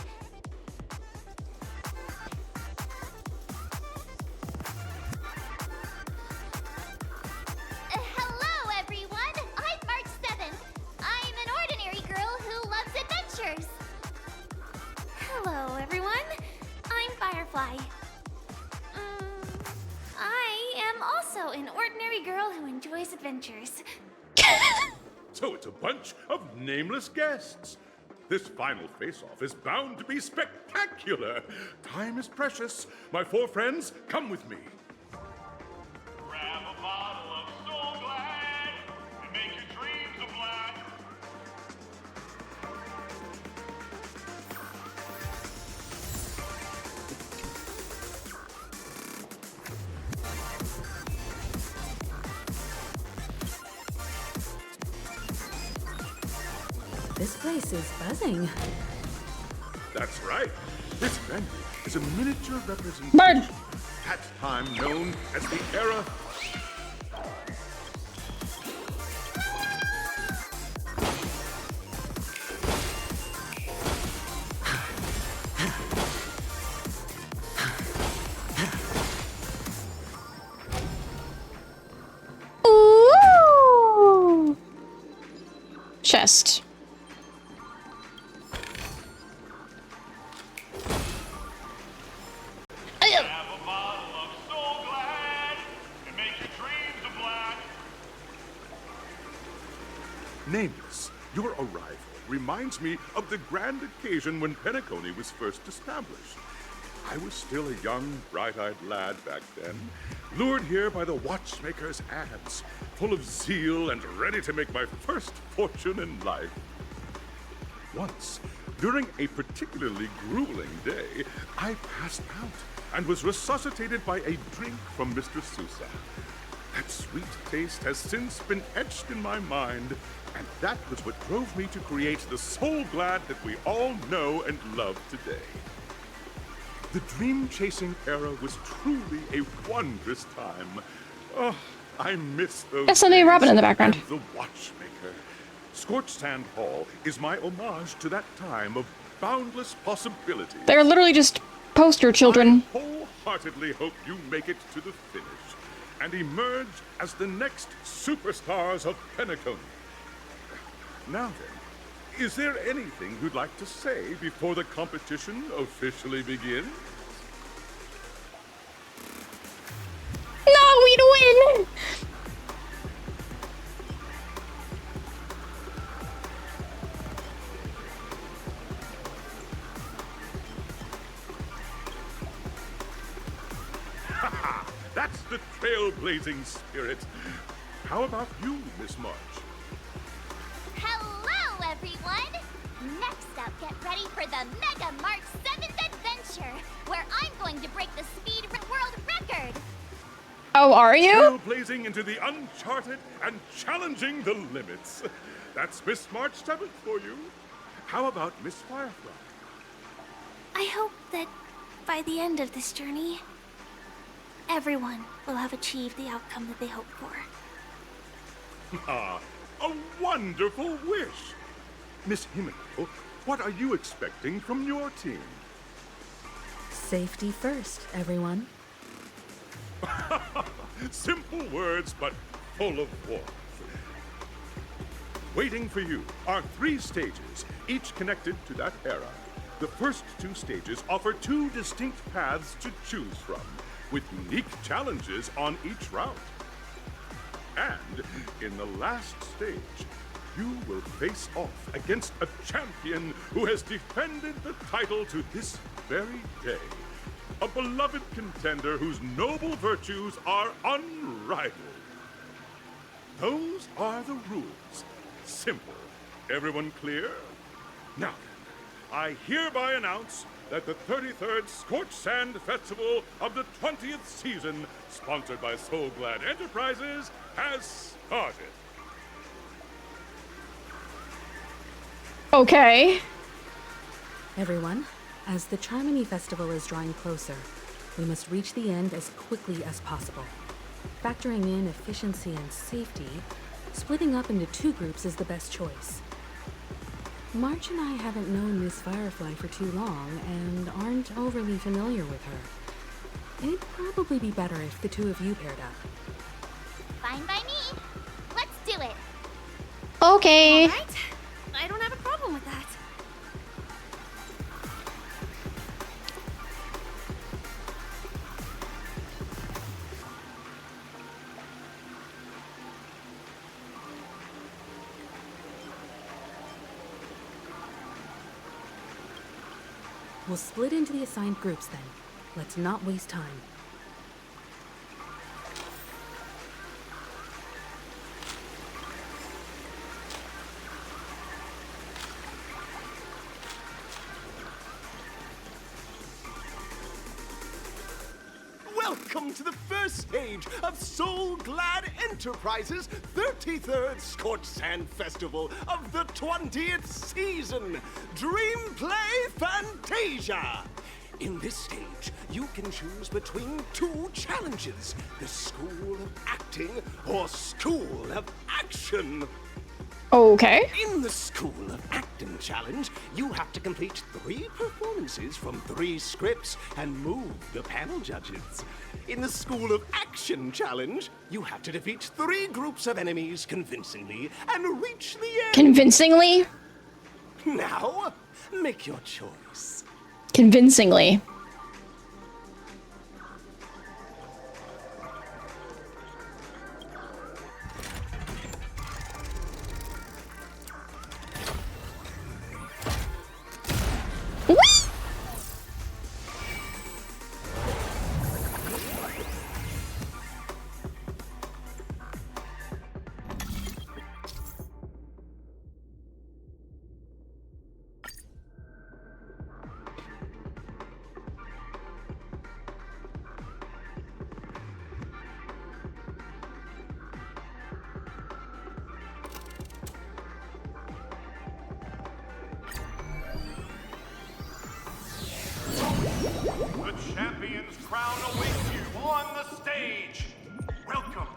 Q: an ordinary girl who enjoys adventures.
Y: So it's a bunch of nameless guests. This final face-off is bound to be spectacular. Time is precious. My four friends, come with me.
S: Grab a bottle of Soul Glad and make your dreams a black.
P: This place is buzzing.
Y: That's right. This venue is a miniature representation
A: Bird.
Y: of that time known as the era.
A: Ooh. Chest.
S: Grab a bottle of Soul Glad and make your dreams a black.
Y: Nameless, your arrival reminds me of the grand occasion when Penacony was first established. I was still a young, bright-eyed lad back then, lured here by the watchmaker's ads, full of zeal and ready to make my first fortune in life. Once, during a particularly grueling day, I passed out and was resuscitated by a drink from Mr. Sousa. That sweet taste has since been etched in my mind, and that was what drove me to create the Soul Glad that we all know and love today. The dream-chasing era was truly a wondrous time. Oh, I miss those
A: That's Sunday
Y: days
A: Robin in the background.
Y: and the watchmaker. Scorched Sand Hall is my homage to that time of boundless possibility.
A: They're literally just poster children.
Y: I wholeheartedly hope you make it to the finish and emerge as the next superstars of Penacony. Now then, is there anything you'd like to say before the competition officially begins?
A: No, we'd win!
Y: That's the trailblazing spirit. How about you, Miss March?
F: Hello, everyone! Next up, get ready for the Mega March 7th adventure, where I'm going to break the speed world record!
A: Oh, are you?
Y: Trailblazing into the uncharted and challenging the limits. That's Miss March 7th for you. How about Miss Firefly?
Q: I hope that by the end of this journey, everyone will have achieved the outcome that they hoped for.
Y: Ah, a wonderful wish. Miss Himiko, what are you expecting from your team?
P: Safety first, everyone.
Y: Simple words, but full of warmth. Waiting for you are 3 stages, each connected to that era. The first 2 stages offer 2 distinct paths to choose from, with unique challenges on each route. And in the last stage, you will face off against a champion who has defended the title to this very day. A beloved contender whose noble virtues are unrivaled. Those are the rules. Simple. Everyone clear? Now then, I hereby announce that the 33rd Scorched Sand Festival of the 20th season, sponsored by Soul Glad Enterprises, has started.
A: Okay.
P: Everyone, as the Charmony Festival is drawing closer, we must reach the end as quickly as possible. Factoring in efficiency and safety, splitting up into 2 groups is the best choice. March and I haven't known Miss Firefly for too long and aren't overly familiar with her. It'd probably be better if the 2 of you paired up.
F: Fine by me. Let's do it.
A: Okay.
Q: All right. I don't have a problem with that.
P: We'll split into the assigned groups then. Let's not waste time.
D: Welcome to the first stage of Soul Glad Enterprises' 33rd Scorched Sand Festival of the 20th season, Dream Play Fantasia. In this stage, you can choose between two challenges, the School of Acting or School of Action.
A: Okay.
D: In the School of Acting challenge, you have to complete 3 performances from 3 scripts and move the panel judges. In the School of Action challenge, you have to defeat 3 groups of enemies convincingly and reach the end.
A: Convincingly?
D: Now, make your choice.
A: Convincingly.
S: The champion's crown awaits you on the stage. Welcome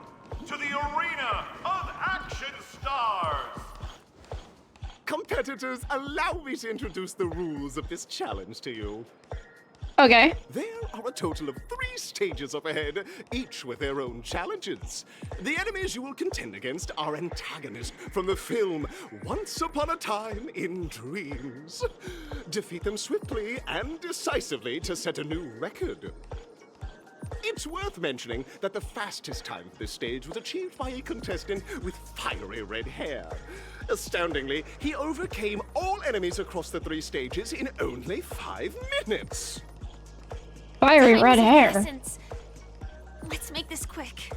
S: to the Arena of Action Stars.
D: Competitors, allow me to introduce the rules of this challenge to you.
A: Okay.
D: There are a total of 3 stages up ahead, each with their own challenges. The enemies you will contend against are antagonists from the film Once Upon a Time in Dreams. Defeat them swiftly and decisively to set a new record. It's worth mentioning that the fastest time for this stage was achieved by a contestant with fiery red hair. Astoundingly, he overcame all enemies across the 3 stages in only 5 minutes.
A: Fiery red hair.
Q: Essence. Let's make this quick.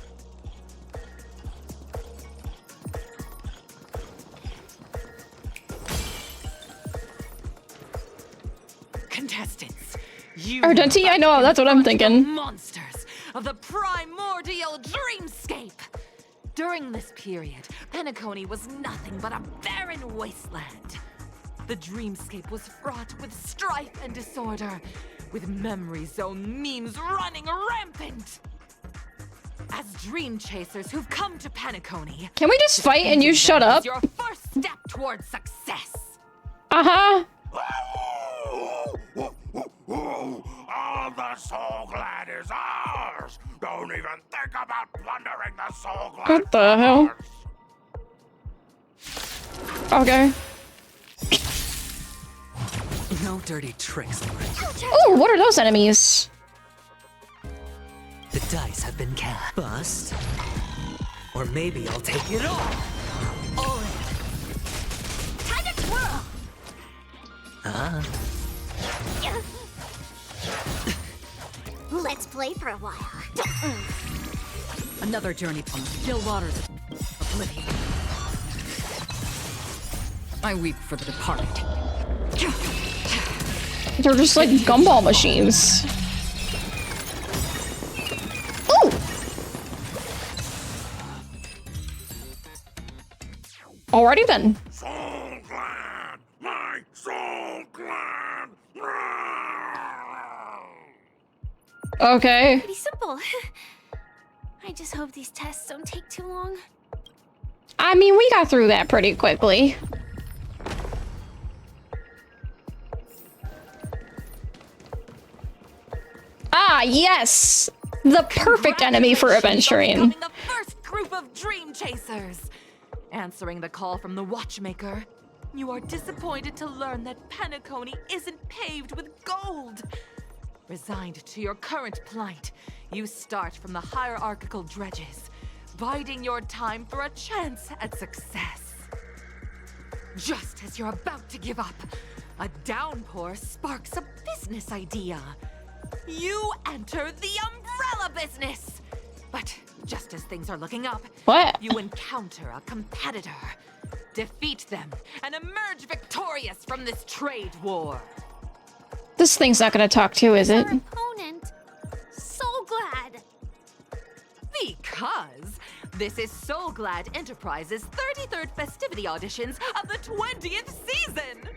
I: Contestants, you
A: Ardenti, I know, that's what I'm thinking.
I: monsters of the primordial dreamscape. During this period, Penacony was nothing but a barren wasteland. The dreamscape was fraught with strife and disorder, with memory zone memes running rampant. As dream chasers who've come to Penacony,
A: Can we just fight and you shut up?
I: your first step towards success.
A: Uh-huh.
S: All the Soul Glad is ours. Don't even think about plundering the Soul Glad.
A: What the hell? Okay.
W: No dirty tricks, Lord.
A: Oh, what are those enemies?
W: The dice have been cast. Bust. Or maybe I'll take it all. All in.
Q: Time to twirl!
W: Ah.
F: Let's play for a while.
I: Another journey from the still waters of oblivion. I weep for the departed.
A: They're just like gumball machines. Ooh! Alrighty then.
S: Soul Glad, my Soul Glad.
A: Okay.
Q: Pretty simple. I just hope these tests don't take too long.
A: I mean, we got through that pretty quickly. Ah, yes! The perfect enemy for adventuring.
I: The first group of dream chasers. Answering the call from the watchmaker, you are disappointed to learn that Penacony isn't paved with gold. Resigned to your current plight, you start from the hierarchical dredges, biding your time for a chance at success. Just as you're about to give up, a downpour sparks a business idea. You enter the umbrella business. But just as things are looking up,
A: what?
I: You encounter a competitor. Defeat them and emerge victorious from this trade war.
A: This thing's not gonna talk to, is it?
Q: Opponent, Soul Glad.
I: Because this is Soul Glad Enterprises' 33rd festivity auditions of the 20th season.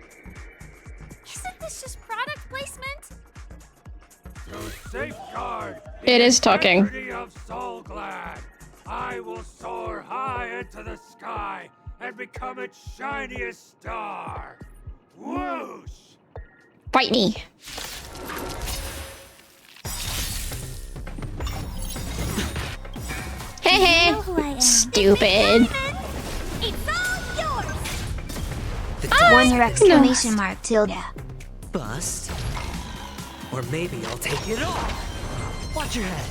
Q: Isn't this just product placement?
B: To safeguard
A: It is talking.
B: the integrity of Soul Glad, I will soar high into the sky and become its shiniest star. Whoosh!
A: Fight me. Hey, stupid.
F: It's all yours!
A: One
F: your exclamation mark, Tilda.
E: Bust? Or maybe I'll take it all. Watch your head.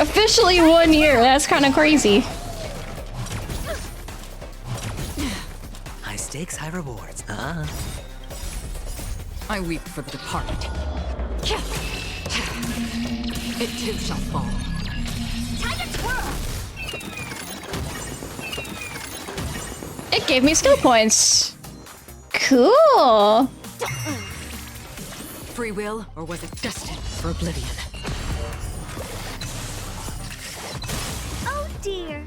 A: Officially 1 year. That's kind of crazy.
E: High stakes, high rewards.
I: I weep for the departed. It too shall fall.
F: Time to twirl!
A: It gave me skill points. Cool.
I: Free will, or was it destined for oblivion?
F: Oh dear.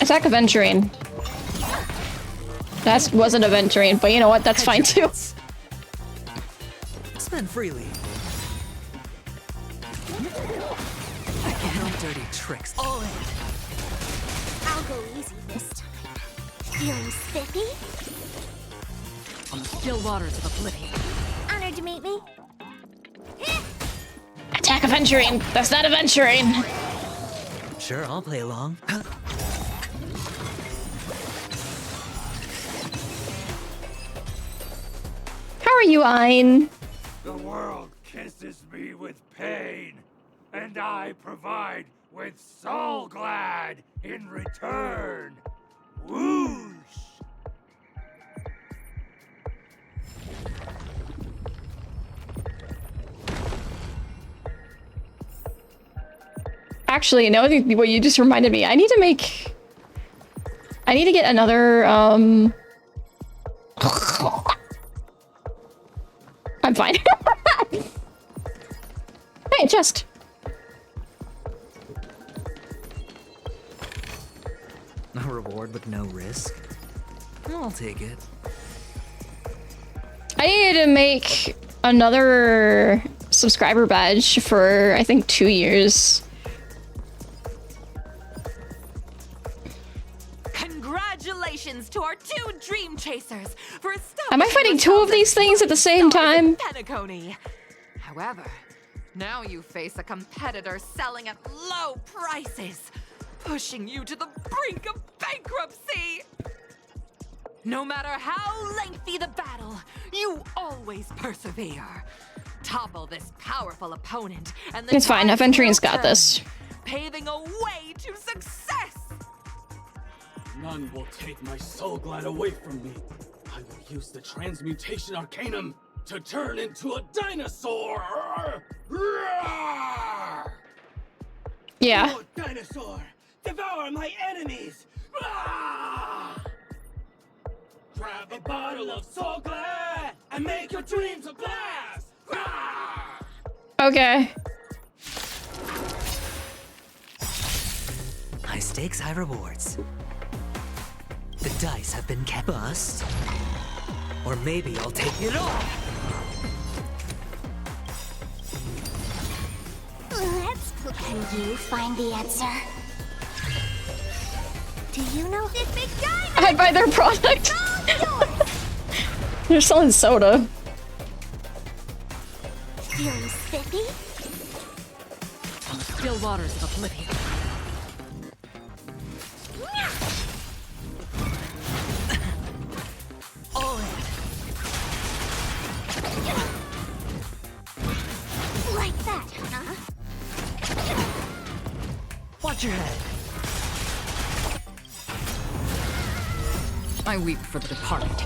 A: Attack Aventurine. That wasn't Aventurine, but you know what? That's fine too.
E: Spend freely. I can no dirty tricks. All in.
F: I'll go easy this time. Feeling spiffy?
I: On the still waters of oblivion.
F: Honored to meet me.
A: Attack Aventurine. That's not Aventurine.
E: Sure, I'll play along.
A: How are you, Ein?
B: The world kisses me with pain, and I provide with Soul Glad in return. Whoosh!
A: Actually, you know what you just reminded me? I need to get another, I'm fine. Hey, chest.
E: A reward with no risk. I'll take it.
A: I needed to make another subscriber badge for, I think, 2 years.
I: Congratulations to our 2 dream chasers for
A: Am I fighting 2 of these things at the same time?
I: Penacony. However, now you face a competitor selling at low prices, pushing you to the brink of bankruptcy. No matter how lengthy the battle, you always persevere. Topple this powerful opponent, and the
A: It's fine.
I: tides
A: Aventurine's
I: will
A: got this.
I: turn, paving a way to success.
K: None will take my Soul Glad away from me. I will use the transmutation arcanum to turn into a dinosaur!
A: Yeah.
K: Oh, dinosaur! Devour my enemies! Grab a bottle of Soul Glad and make your dreams a blast!
A: Okay.
E: High stakes, high rewards. The dice have been kept. Bust. Or maybe I'll take it all.
F: Let's put. Can you find the answer? Do you know this big guy?
A: I'd buy their product. They're selling soda.
F: Feeling spiffy?
I: On the still waters of oblivion.
E: All in.
F: Like that, huh?
E: Watch your head.
I: I weep for the departed.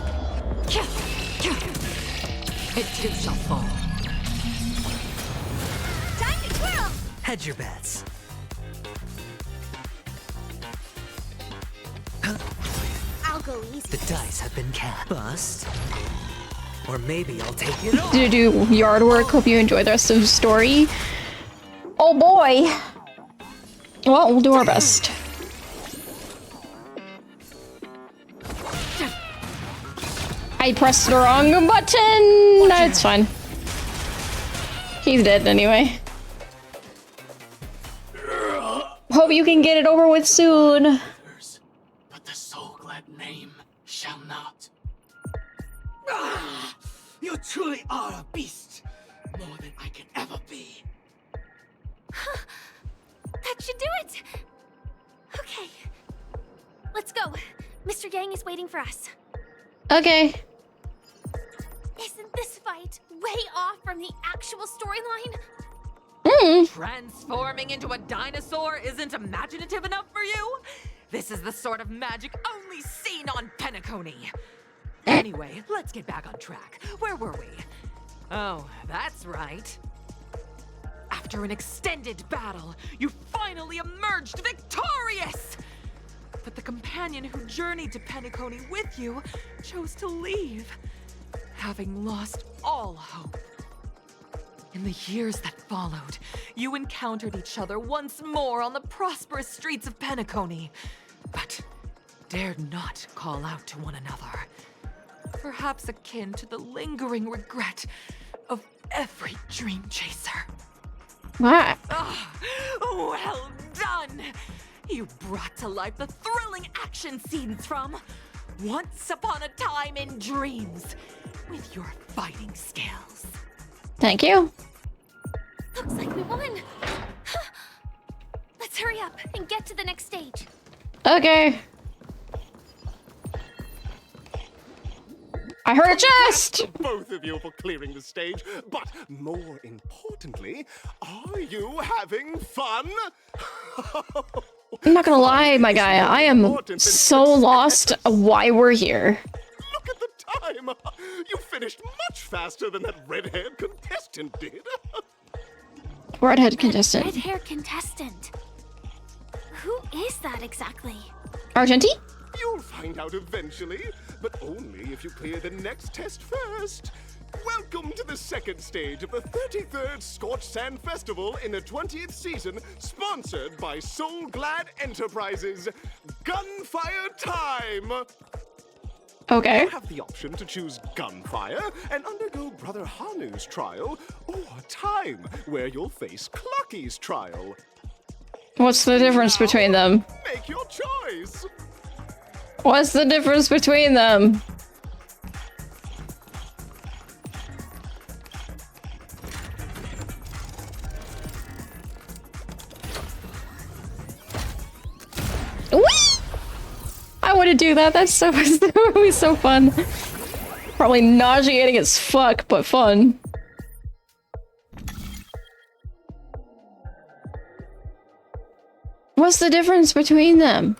I: It too shall fall.
M: Time to twirl!
W: Hedge your bets.
M: I'll go easy.
W: The dice have been cast. Bust. Or maybe I'll take it all.
A: To do yard work. Hope you enjoy the rest of the story. Oh boy. Well, we'll do our best. I pressed the wrong button. No, it's fine. He's dead anyway. Hope you can get it over with soon.
K: But the soul glad name shall not. You truly are a beast, more than I can ever be.
Q: That should do it! Okay. Let's go. Mr. Yang is waiting for us.
A: Okay.
Q: Isn't this fight way off from the actual storyline?
I: Transforming into a dinosaur isn't imaginative enough for you? This is the sort of magic only seen on Penacony. Anyway, let's get back on track. Where were we? Oh, that's right. After an extended battle, you finally emerged victorious! But the companion who journeyed to Penacony with you chose to leave, having lost all hope. In the years that followed, you encountered each other once more on the prosperous streets of Penacony, but dared not call out to one another. Perhaps akin to the lingering regret of every dream chaser.
A: What?
I: Well done! You brought to life the thrilling action scenes from Once Upon a Time in Dreams with your fighting skills.
A: Thank you.
Q: Looks like we won. Let's hurry up and get to the next stage.
A: Okay. I heard a chest!
D: Both of you for clearing the stage, but more importantly, are you having fun?
A: I'm not gonna lie, my guy. I am so lost why we're here.
D: Look at the time! You finished much faster than that red-haired contestant did.
A: Redhead contestant.
Q: Red-hair contestant. Who is that exactly?
A: Argenti?
D: You'll find out eventually, but only if you clear the next test first. Welcome to the second stage of the 33rd Scorched Sand Festival in the 20th season, sponsored by Soul Glad Enterprises. Gunfire time!
A: Okay.
D: You have the option to choose gunfire and undergo Brother Hanu's trial, or time, where you'll face Clucky's trial.
A: What's the difference between them?
D: Make your choice!
A: What's the difference between them? Whee! I want to do that. That's so that would be so fun. Probably nauseating as fuck, but fun. What's the difference between them?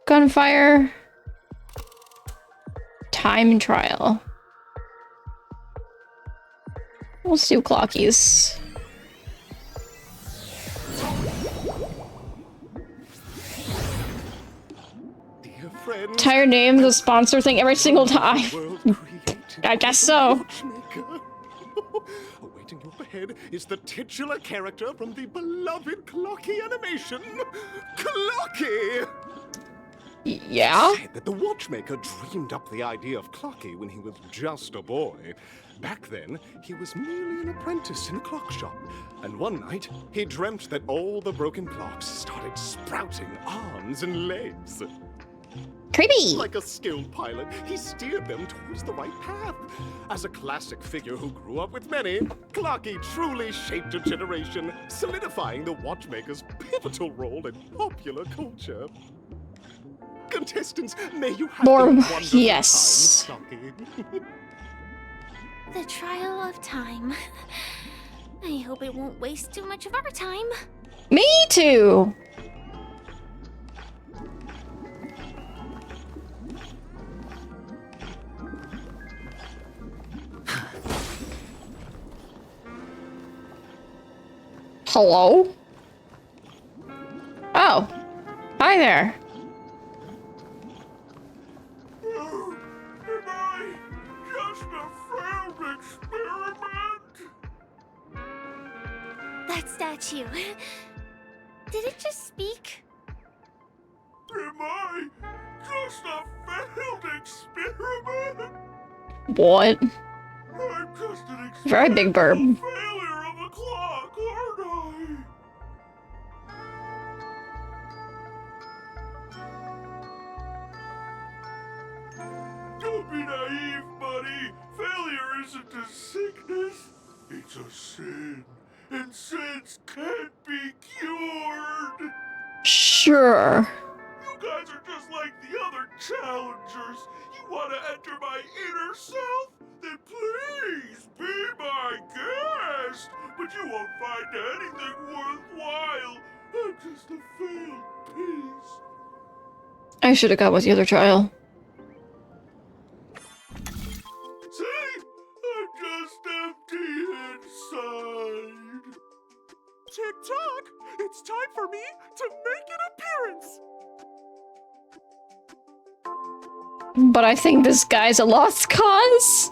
A: Gunfire. Time trial. Let's do Clockies. Entire name, the sponsor thing every single time. I guess so.
D: Awaiting you up ahead is the titular character from the beloved Clocky animation, Clocky!
A: Yeah?
D: Said that the watchmaker dreamed up the idea of Clocky when he was just a boy. Back then, he was merely an apprentice in a clock shop. And one night, he dreamt that all the broken clocks started sprouting arms and legs.
A: Creepy!
D: Like a skilled pilot, he steered them towards the right path. As a classic figure who grew up with many, Clocky truly shaped a generation, solidifying the watchmaker's pivotal role in popular culture. Contestants, may you have
A: more.
D: a wonderful
A: Yes.
D: time, Clocky.
Q: The trial of time. I hope it won't waste too much of our time.
A: Me too. Hello? Oh. Hi there.
B: Am I just a failed experiment?
Q: That statue. Did it just speak?
B: Am I just a failed experiment?
A: What?
B: I'm just an
A: Very big burp.
B: failure of a clock, aren't I? Don't be naive, buddy. Failure isn't a sickness. It's a sin. And sins can't be cured.
A: Sure.
B: You guys are just like the other challengers. You want to enter my inner self? Then please be my guest. But you won't find anything worthwhile. I'm just a failed piece.
A: I should have gone with the other trial.
B: See? I'm just empty inside. Tick-tock! It's time for me to make an appearance!
A: But I think this guy's a lost cause.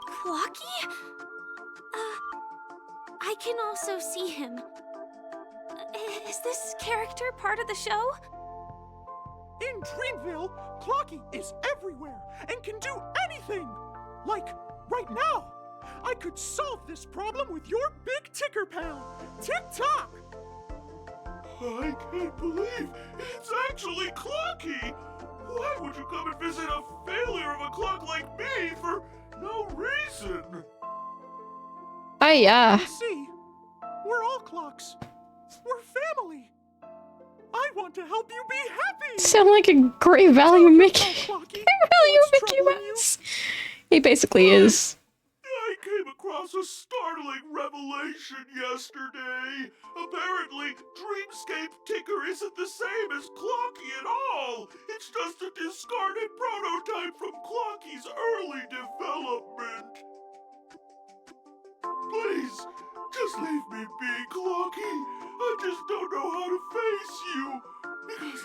Q: Clocky? I can also see him. Is this character part of the show?
B: In Dreamville, Clocky is everywhere and can do anything! Like, right now! I could solve this problem with your big ticker pal, Tick-tock! I can't believe it's actually Clocky! Why would you come and visit a failure of a clock like me for no reason?
A: Yeah.
B: You see, we're all clocks. We're family. I want to help you be happy!
A: Sound like a great value Mickey. Great value Mickey Mouse. He basically is.
B: I came across a startling revelation yesterday. Apparently, Dreamscape Ticker isn't the same as Clocky at all. It's just a discarded prototype from Clocky's early development. Please, just leave me be, Clocky. I just don't know how to face you. Because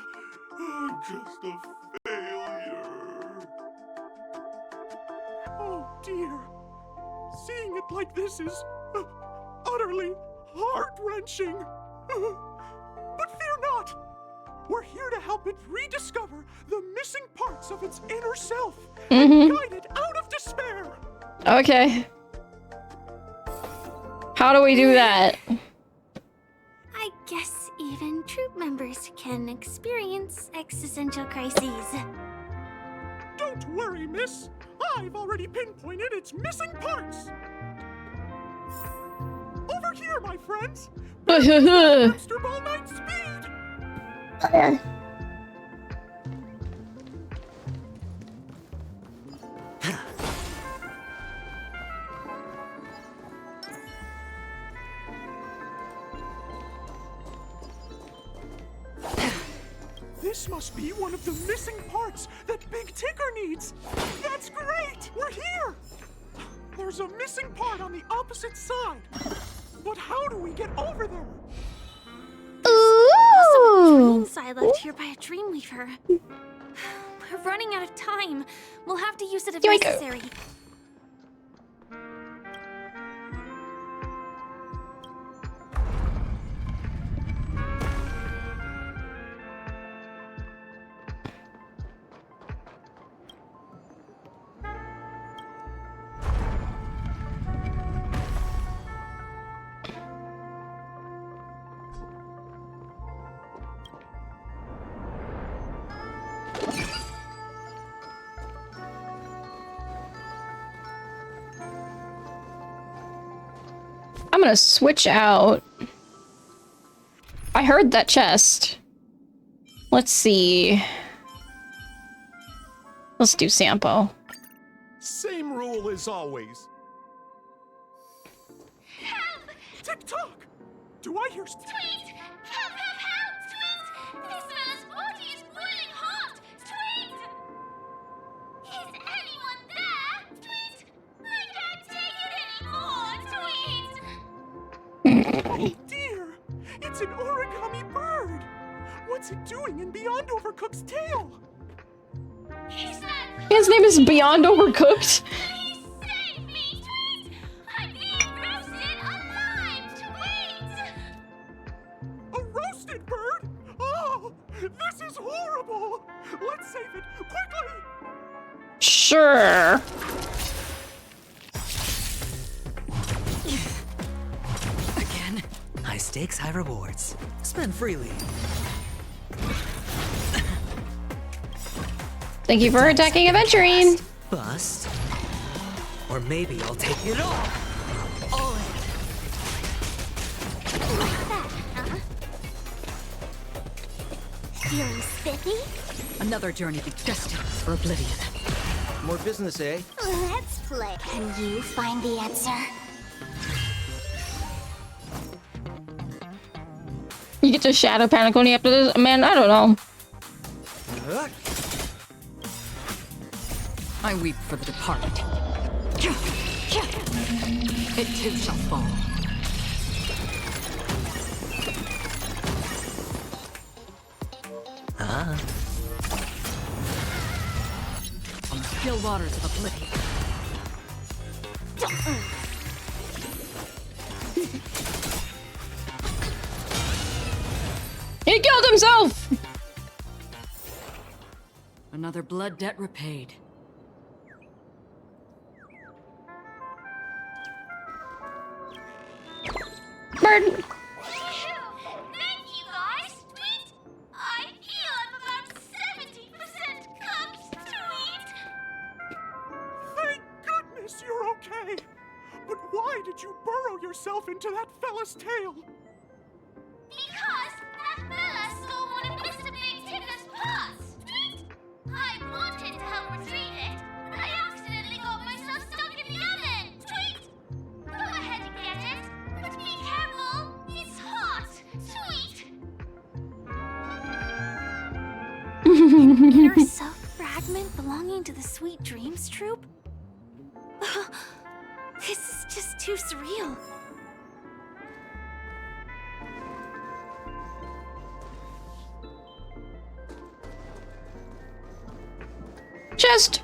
B: I'm just a failure. Oh dear. Seeing it like this is utterly heart-wrenching. But fear not. We're here to help it rediscover the missing parts of its inner self and guide it out of despair.
A: Okay. How do we do that?
Q: I guess even troop members can experience existential crises.
B: Don't worry, miss. I've already pinpointed its missing parts. Over here, my friends. Hamster Ball Night Speed. This must be one of the missing parts that Big Ticker needs. That's great! We're here! There's a missing part on the opposite side. But how do we get over there?
Q: Also a dream side left here by a Dreamweaver. We're running out of time. We'll have to use it if necessary.
A: I'm gonna switch out. I heard that chest. Let's see. Let's do Sampo.
D: Same rule as always.
B: Help! Tick-tock! Do I hear...
Q: Tweet! Help, help, help! Tweet! This man's body is boiling hot! Tweet! Is anyone there? Tweet! I can't take it anymore! Tweet!
B: Oh dear! It's an origami bird! What's it doing in Beyond Overcooked's tail?
A: His name is Beyond Overcooked.
F: Save me, Tweet! I'm being roasted alive, Tweet!
B: A roasted bird? Oh, this is horrible! Let's save it, quickly!
A: Sure.
W: Again, high stakes, high rewards. Spend freely.
A: Thank you for attacking Aventurine.
W: Bust. Or maybe I'll take it all. All in.
F: Feeling spiffy?
I: Another journey destined for oblivion.
E: More business, eh?
F: Let's play. Can you find the answer?
A: You get to shadow Panaconi after this? Man, I don't know.
I: I weep for the departed. It too shall fall.
W: Ah.
I: On the still waters of oblivion.
A: He killed himself!
I: Another blood debt repaid.
A: Bird.
F: Thank you, guys. Tweet! I feel I'm about 70% cooked, Tweet!
B: Thank goodness you're okay! But why did you burrow yourself into that fella's tail?
F: Because that fella stole one of Mr. Big Ticker's pots, Tweet! I wanted to help retrieve it, but I accidentally got myself stuck in the oven, Tweet! Go ahead and get it, but be careful, it's hot, Tweet!
Q: Inner self fragment belonging to the Sweet Dreams troupe? This is just too surreal.
A: Just.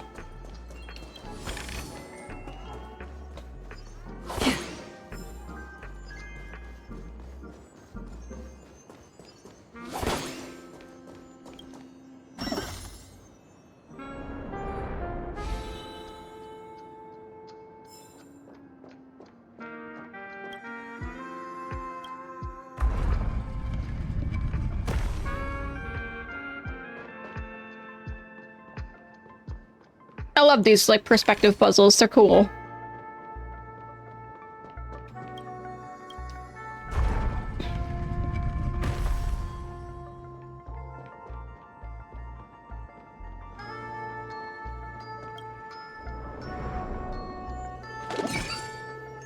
A: I love these, like, perspective puzzles. They're cool.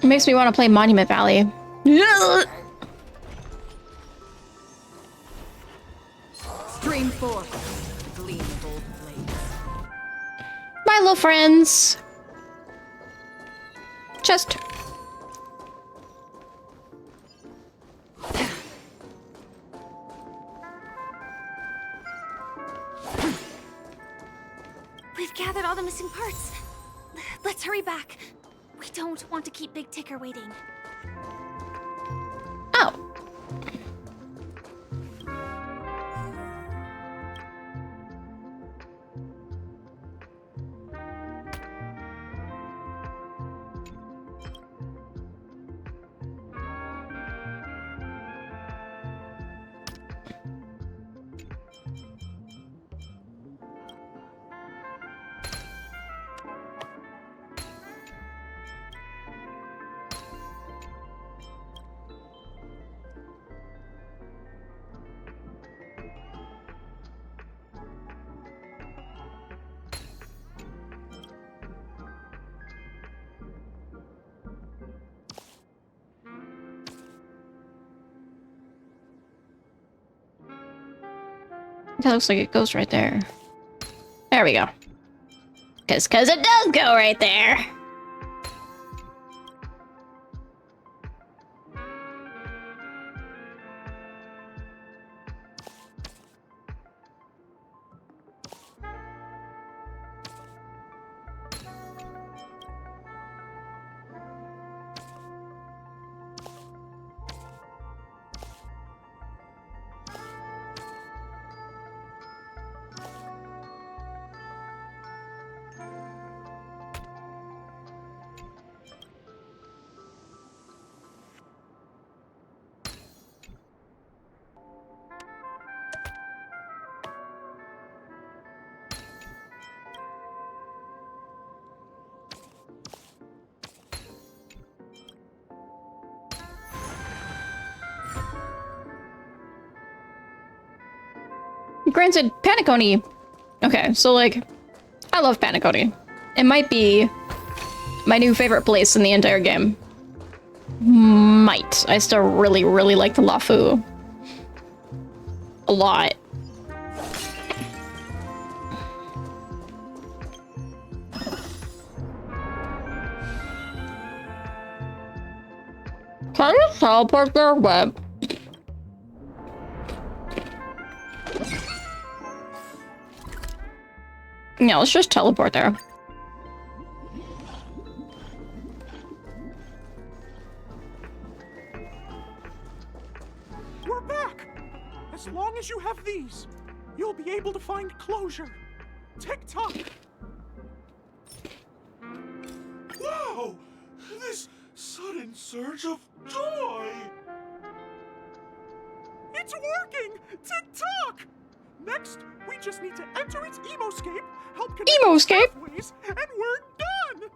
A: It makes me want to play Monument Valley.
I: Stream forth, the gleam of old blades.
A: My little friends. Just.
Q: We've gathered all the missing parts. Let's hurry back. We don't want to keep Big Ticker waiting.
A: Oh. That looks like it goes right there. There we go. Cause it does go right there. granted, Panaconi. Okay, so like, I love Panaconi. It might be my new favorite place in the entire game. Might. I still really, really like the Lafu. A lot. Can you teleport there? Web? Yeah, let's just teleport there.
B: We're back! As long as you have these, you'll be able to find closure. Tick-tock!
Y: Wow! This sudden surge of joy!
B: It's working! Tick-tock! Next, we just need to enter its emoscape, help connect
A: Emoscape?
B: pathways, and we're done!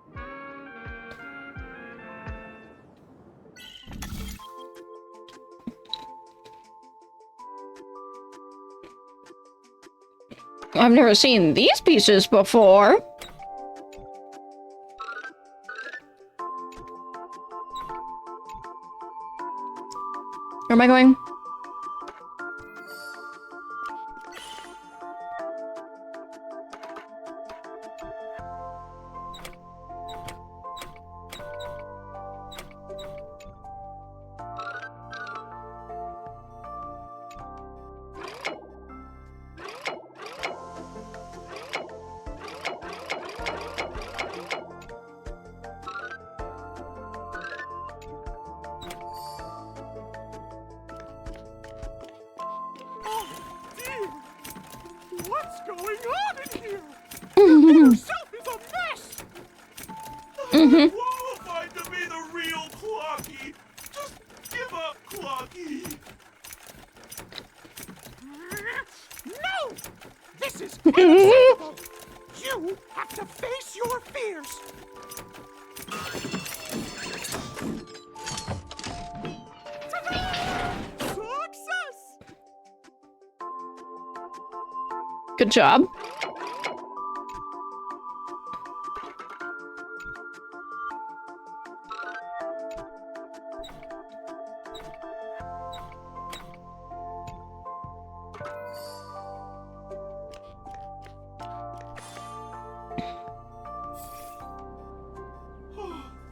A: I've never seen these pieces before. Where am I going?
B: What's going on in here? Your self is a mess!
Y: I'm qualified to be the real Clocky! Just give up, Clocky!
B: No! This is unacceptable! You have to face your fears! Success!
A: Good job.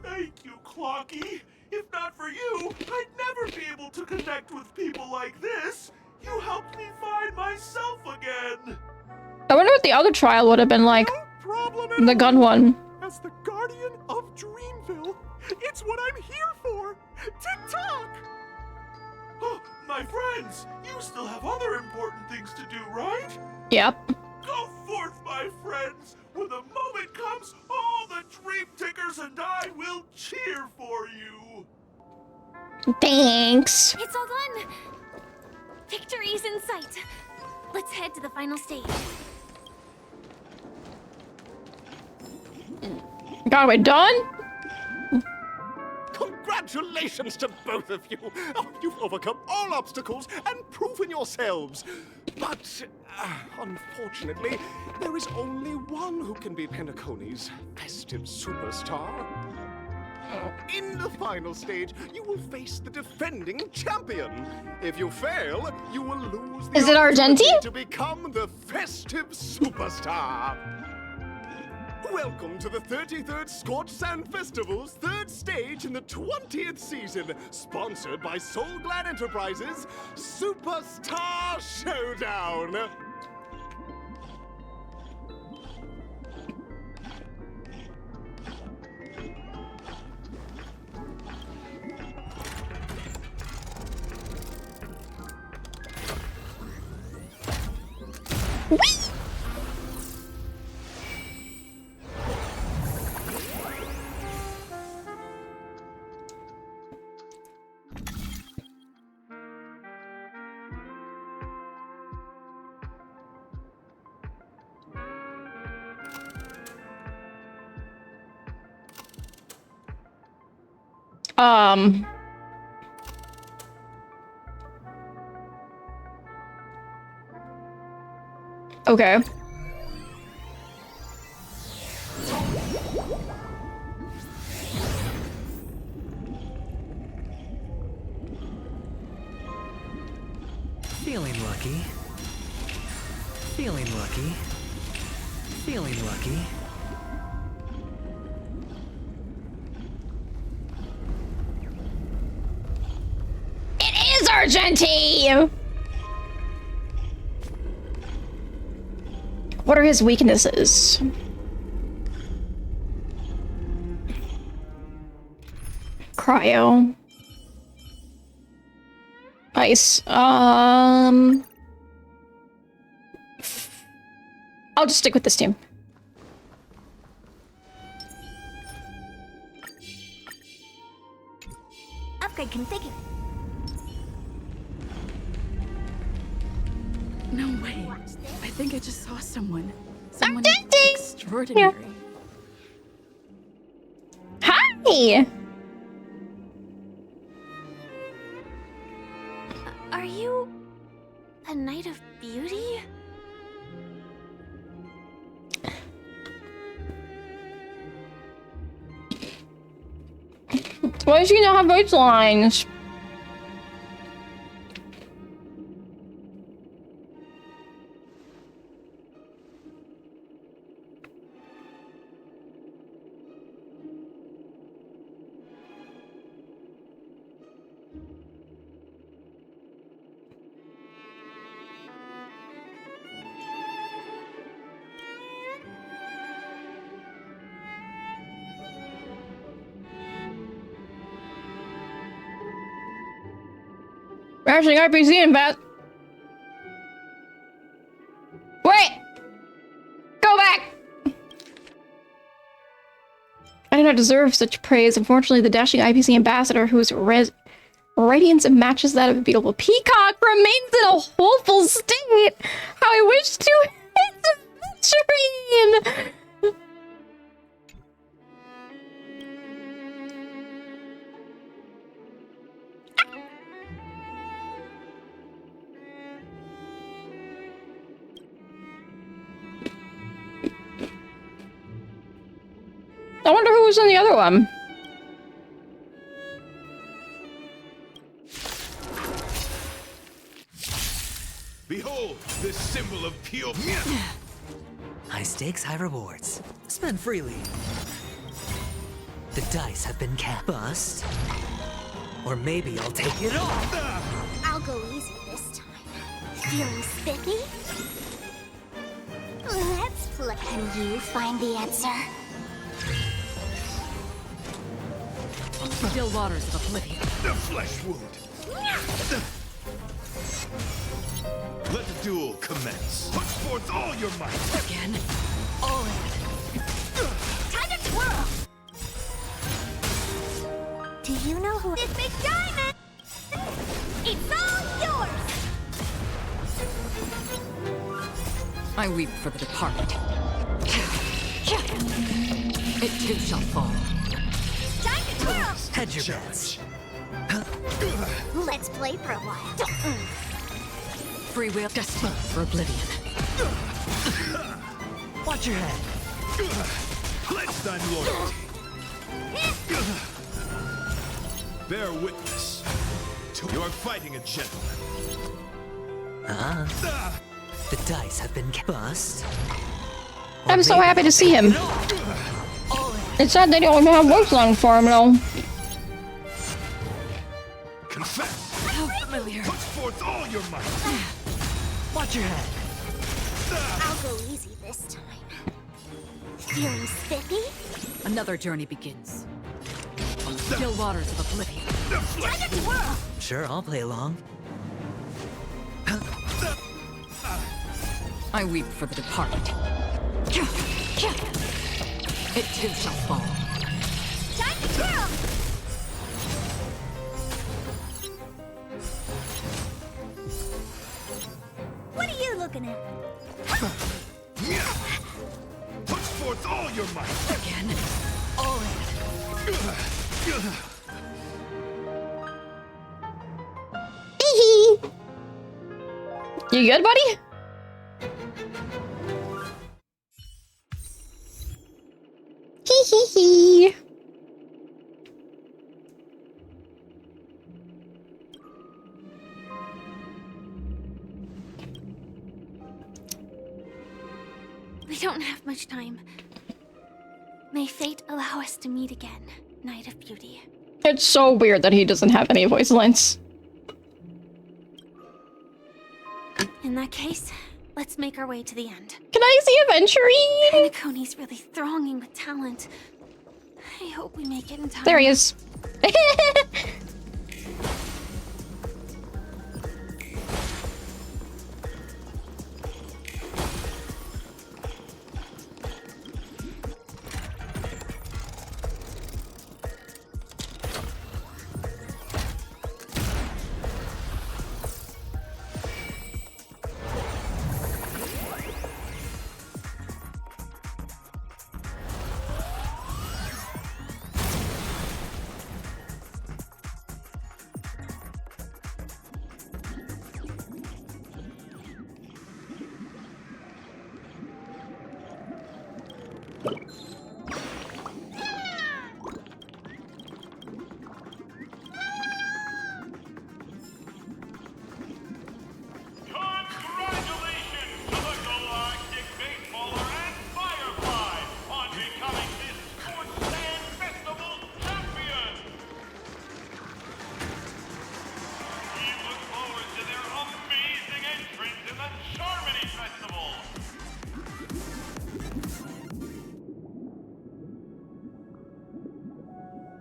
Y: Thank you, Clocky. If not for you, I'd never be able to connect with people like this. You helped me find myself again.
A: I wonder what the other trial would have been like. The gun one.
B: As the guardian of Dreamville, it's what I'm here for! Tick-tock!
Y: Oh, my friends, you still have other important things to do, right?
A: Yep.
Y: Go forth, my friends! When the moment comes, all the Dream Tickers and I will cheer for you!
A: Thanks.
Q: It's all done! Victory's in sight! Let's head to the final stage.
A: God, we're done?
D: Congratulations to both of you! Oh, you've overcome all obstacles and proven yourselves! But, unfortunately, there is only one who can be Penacony's festive superstar. In the final stage, you will face the defending champion. If you fail, you will lose the
A: Is it
D: opportunity
A: Argenti?
D: to become the festive superstar. Welcome to the 33rd Scorched Sand Festival's third stage in the 20th season, sponsored by Soul Glad Enterprises, Superstar Showdown!
A: Whee! Okay.
E: Feeling lucky. Feeling lucky. Feeling lucky.
A: It is Argenti! What are his weaknesses? Cryo. Ice. I'll just stick with this team.
F: Upgrade configured.
G: No way. I think I just saw someone. Someone
A: Argenti!
G: extraordinary.
A: Hi!
Q: Are you a Knight of Beauty?
A: Why does she not have voice lines? Actually, RPG and bat. Wait! Go back! I do not deserve such praise. Unfortunately, the dashing IPC ambassador, whose radiance matches that of a beautiful peacock, remains in a hopeful state. How I wish to hit the victory! I wonder who was in the other one.
L: Behold, this symbol of pure.
E: High stakes, high rewards. Spend freely. The dice have been cast. Bust. Or maybe I'll take it all.
F: I'll go easy this time. Feeling spiffy? Let's play. Can you find the answer?
I: Still waters of oblivion.
L: The flesh wound. Let the duel commence. Put forth all your might.
I: Again. All in.
F: Time to twirl! Do you know who this big diamond? It's all yours!
I: I weep for the departed. It too shall fall.
F: Time to twirl!
E: Hedge your bets.
F: Let's play for a while.
I: Free will destined for oblivion.
E: Watch your head.
L: Pledge thine loyalty. Bear witness. You are fighting a gentleman.
E: The dice have been bust.
A: I'm so happy to see him. It's sad they don't have voice lines for him, though.
L: Confess.
I: How familiar.
L: Put forth all your might.
E: Watch your head.
F: I'll go easy this time. Feeling spiffy?
I: Another journey begins. On still waters of oblivion.
F: Time to twirl!
E: Sure, I'll play along.
I: I weep for the departed. It too shall fall.
F: Time to twirl! What are you looking at?
L: Put forth all your might.
I: Again. All
A: You good, buddy? Hee.
Q: We don't have much time. May fate allow us to meet again, Knight of Beauty.
A: It's so weird that he doesn't have any voice lines.
Q: In that case, let's make our way to the end.
A: Can I see Aventurine?
Q: Penacony's really thronging with talent. I hope we make it in time.
A: There he is.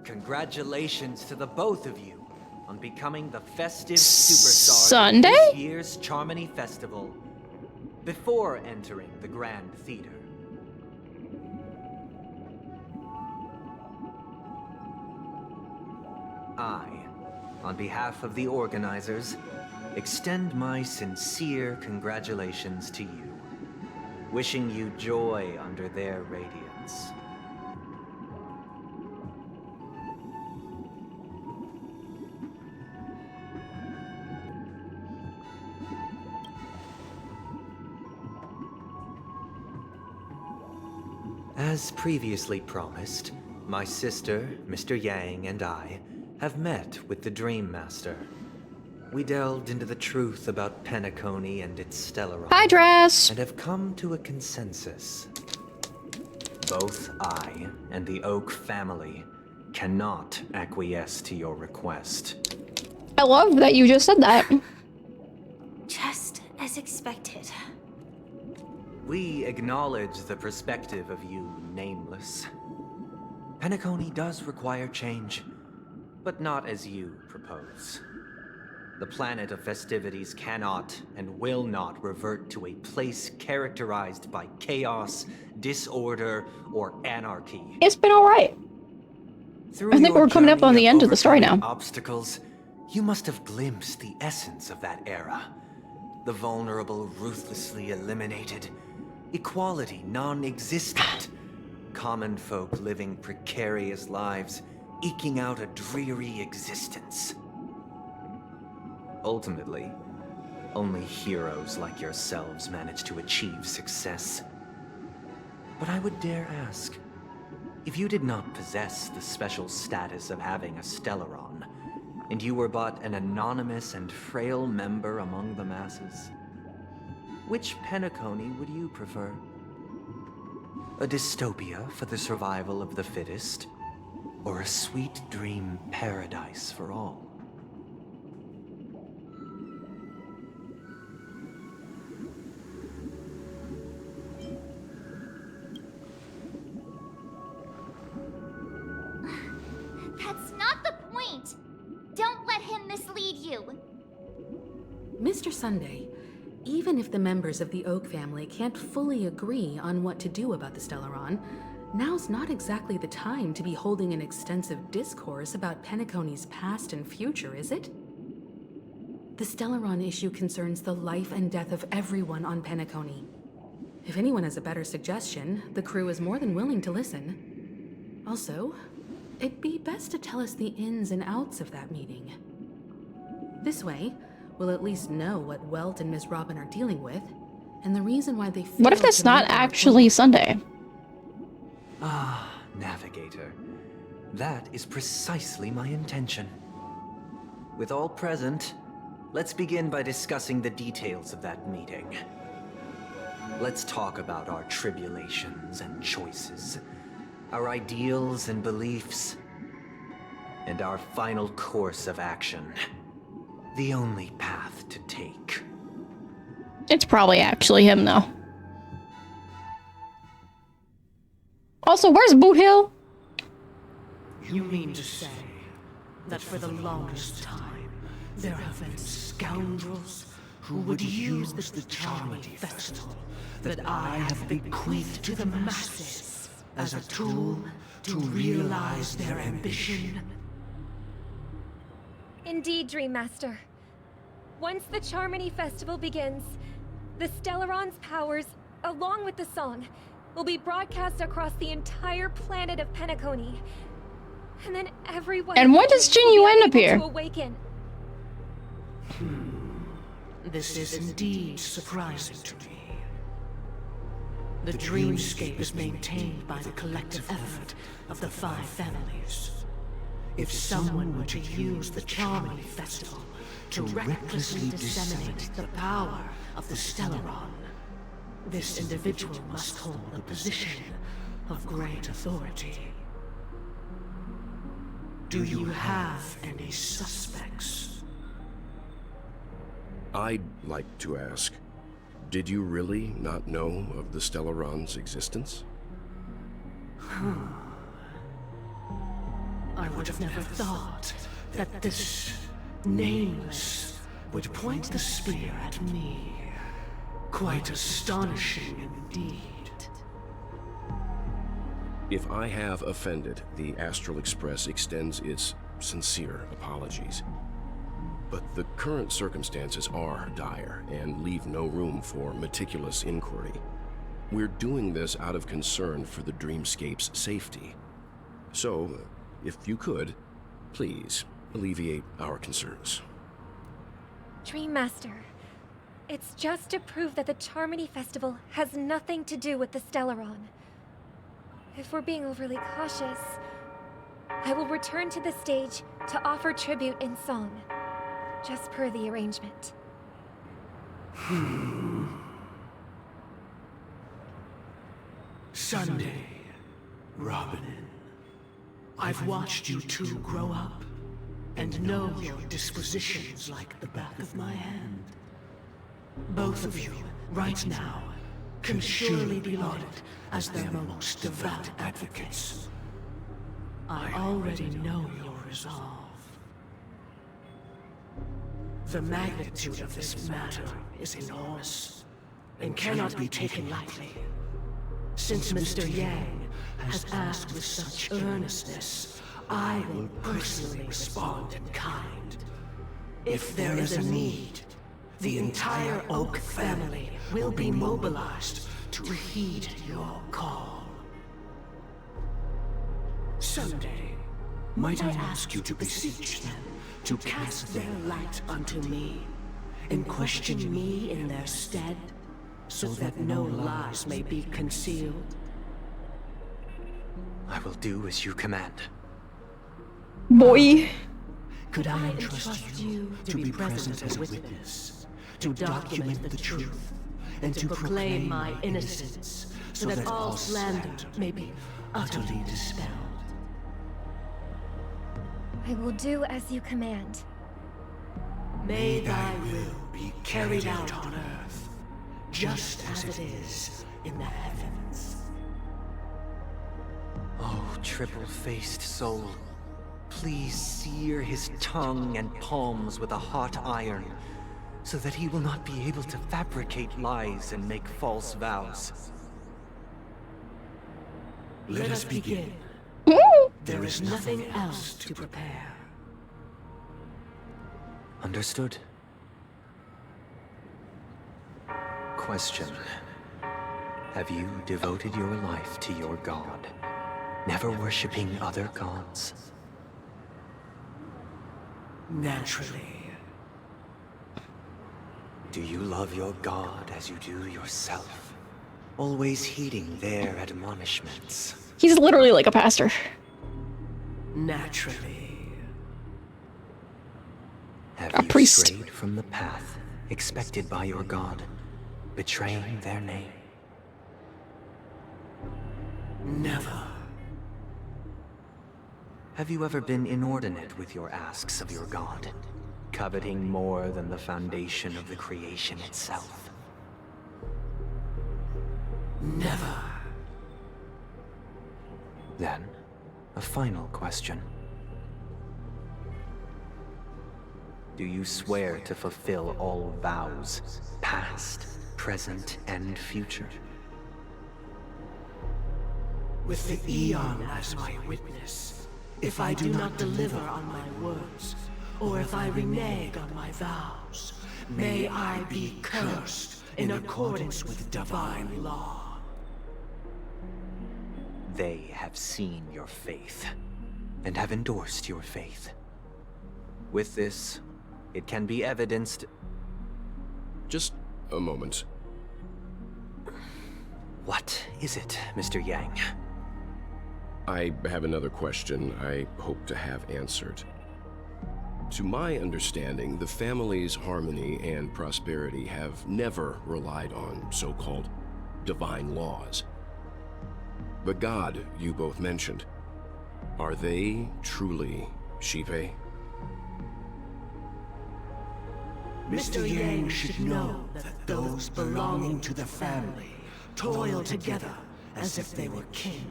E: Congratulations to the both of you on becoming the festive superstars
A: Sunday?
E: of this year's Charmony Festival before entering the Grand Theater. I, on behalf of the organizers, extend my sincere congratulations to you, wishing you joy under their radiance. As previously promised, my sister, Mr. Yang, and I have met with the Dream Master. We delved into the truth about Penacony and its Stellaron.
A: Hi, Dress!
E: And have come to a consensus. Both I and the Oak family cannot acquiesce to your request.
A: I love that you just said that.
Q: Just as expected.
E: We acknowledge the perspective of you, Nameless. Penacony does require change, but not as you propose. The planet of festivities cannot and will not revert to a place characterized by chaos, disorder, or anarchy.
A: It's been alright. I think we're coming up on the end of the story now.
E: Obstacles, you must have glimpsed the essence of that era. The vulnerable ruthlessly eliminated. Equality non-existent. Common folk living precarious lives, eking out a dreary existence. Ultimately, only heroes like yourselves manage to achieve success. But I would dare ask, if you did not possess the special status of having a Stellaron, and you were but an anonymous and frail member among the masses, which Penacony would you prefer? A dystopia for the survival of the fittest, or a sweet dream paradise for all?
F: That's not the point! Don't let him mislead you!
P: Mr. Sunday, even if the members of the Oak family can't fully agree on what to do about the Stellaron, now's not exactly the time to be holding an extensive discourse about Penacony's past and future, is it? The Stellaron issue concerns the life and death of everyone on Penacony. If anyone has a better suggestion, the crew is more than willing to listen. Also, it'd be best to tell us the ins and outs of that meeting. This way, we'll at least know what Welt and Miss Robin are dealing with, and the reason why they failed.
A: What if that's not actually Sunday?
E: Ah, navigator. That is precisely my intention. With all present, let's begin by discussing the details of that meeting. Let's talk about our tribulations and choices, our ideals and beliefs, and our final course of action. The only path to take.
A: It's probably actually him, though. Also, where's Boot Hill?
H: You mean to say that for the longest time, there have been scoundrels who would use the Charmity Festival that I have bequeathed to the masses as a tool to realize their ambition?
J: Indeed, Dream Master. Once the Charmony Festival begins, the Stellaron's powers, along with the song, will be broadcast across the entire planet of Penacony. And then everyone...
A: And when does Jinyu end up here?
J: To awaken.
H: This is indeed surprising to me. The dreamscape is maintained by the collective effort of the 5 families. If someone were to use the Charmony Festival to recklessly disseminate the power of the Stellaron, this individual must hold a position of great authority. Do you have any suspects?
O: I'd like to ask, did you really not know of the Stellaron's existence?
H: I would have never thought that this nameless would point the spear at me. Quite astonishing indeed.
O: If I have offended, the Astral Express extends its sincere apologies. But the current circumstances are dire and leave no room for meticulous inquiry. We're doing this out of concern for the Dreamscape's safety. So, if you could, please alleviate our concerns.
J: Dream Master, it's just to prove that the Charmony Festival has nothing to do with the Stellaron. If we're being overly cautious, I will return to the stage to offer tribute in song, just per the arrangement.
H: Sunday, Robin. I've watched you two grow up, and know your dispositions like the back of my hand. Both of you, right now, can surely be lauded as their most devout advocates. I already know your resolve. The magnitude of this matter is enormous, and cannot be taken lightly. Since Mr. Yang has asked with such earnestness, I will personally respond in kind. If there is a need, the entire Oak family will be mobilized to heed your call. Someday, might I ask you to beseech them to cast their light unto me, and question me in their stead, so that no lies may be concealed?
E: I will do as you command.
A: Boy.
H: Could I entrust you to be present as a witness, to document the truth, and to proclaim my innocence, so that all slander may be utterly dispelled?
J: I will do as you command.
H: May thy will be carried out on earth, just as it is in the heavens.
E: Oh, triple-faced soul, please sear his tongue and palms with a hot iron, so that he will not be able to fabricate lies and make false vows.
H: Let us begin. There is nothing else to prepare.
E: Understood. Question. Have you devoted your life to your god, never worshipping other gods?
H: Naturally.
E: Do you love your god as you do yourself, always heeding their admonishments?
A: He's literally like a pastor.
E: Naturally. Have
A: A
E: you
A: priest.
E: strayed from the path expected by your god, betraying their name? Never. Have you ever been inordinate with your asks of your god, coveting more than the foundation of the creation itself? Never. Then, a final question. Do you swear to fulfill all vows, past, present, and future?
H: With the Eon as my witness, if I do not deliver on my words, or if I renege on my vows, may I be cursed in accordance with divine law.
E: They have seen your faith, and have endorsed your faith. With this, it can be evidenced...
O: Just a moment.
E: What is it, Mr. Yang?
O: I have another question I hope to have answered. To my understanding, the family's harmony and prosperity have never relied on so-called divine laws. The god you both mentioned, are they truly Shipe?
H: Mr. Yang should know that those belonging to the family toil together as if they were kin,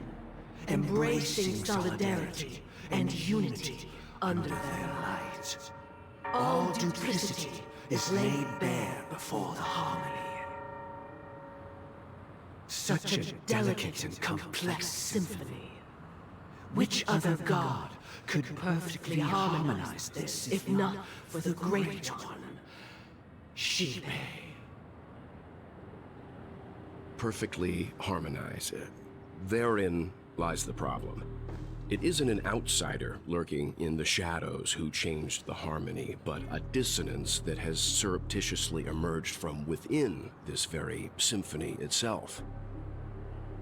H: embracing solidarity and unity under their light. All duplicity is laid bare before the harmony. Such a delicate and complex symphony. Which other god could perfectly harmonize this, if not for the great one, Shipe?
O: Perfectly harmonize. Therein lies the problem. It isn't an outsider lurking in the shadows who changed the harmony, but a dissonance that has surreptitiously emerged from within this very symphony itself.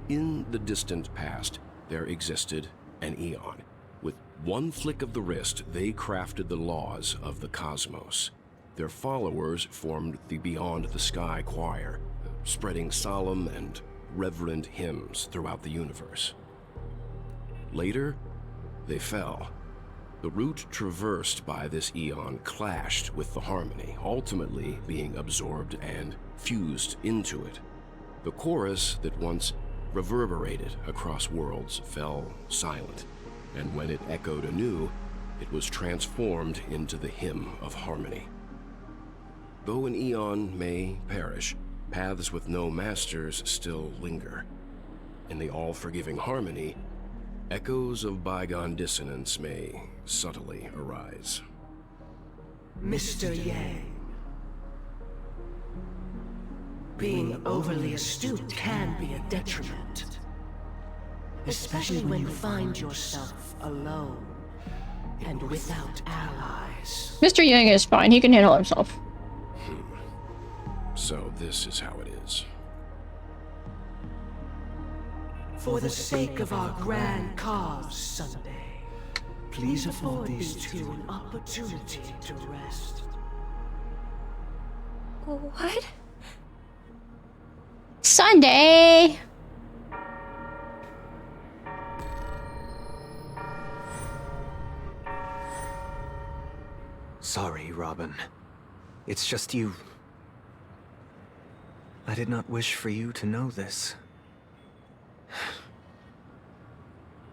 O: In the distant past, there existed an Eon. With one flick of the wrist, they crafted the laws of the cosmos. Their followers formed the Beyond the Sky Choir, spreading solemn and reverent hymns throughout the universe. Later, they fell. The route traversed by this Eon clashed with the harmony, ultimately being absorbed and fused into it. The chorus that once reverberated across worlds fell silent, and when it echoed anew, it was transformed into the hymn of harmony. Though an Eon may perish, paths with no masters still linger. In the all-forgiving harmony, echoes of bygone dissonance may subtly arise.
H: Mr. Yang. Being overly astute can be a detriment. Especially when you find yourself alone and without allies.
A: Mr. Yang is fine. He can handle himself.
O: So this is how it is.
H: For the sake of our grand cause, Sunday, please afford these two an opportunity to rest.
J: What?
A: Sunday!
E: Sorry, Robin. It's just you. I did not wish for you to know this.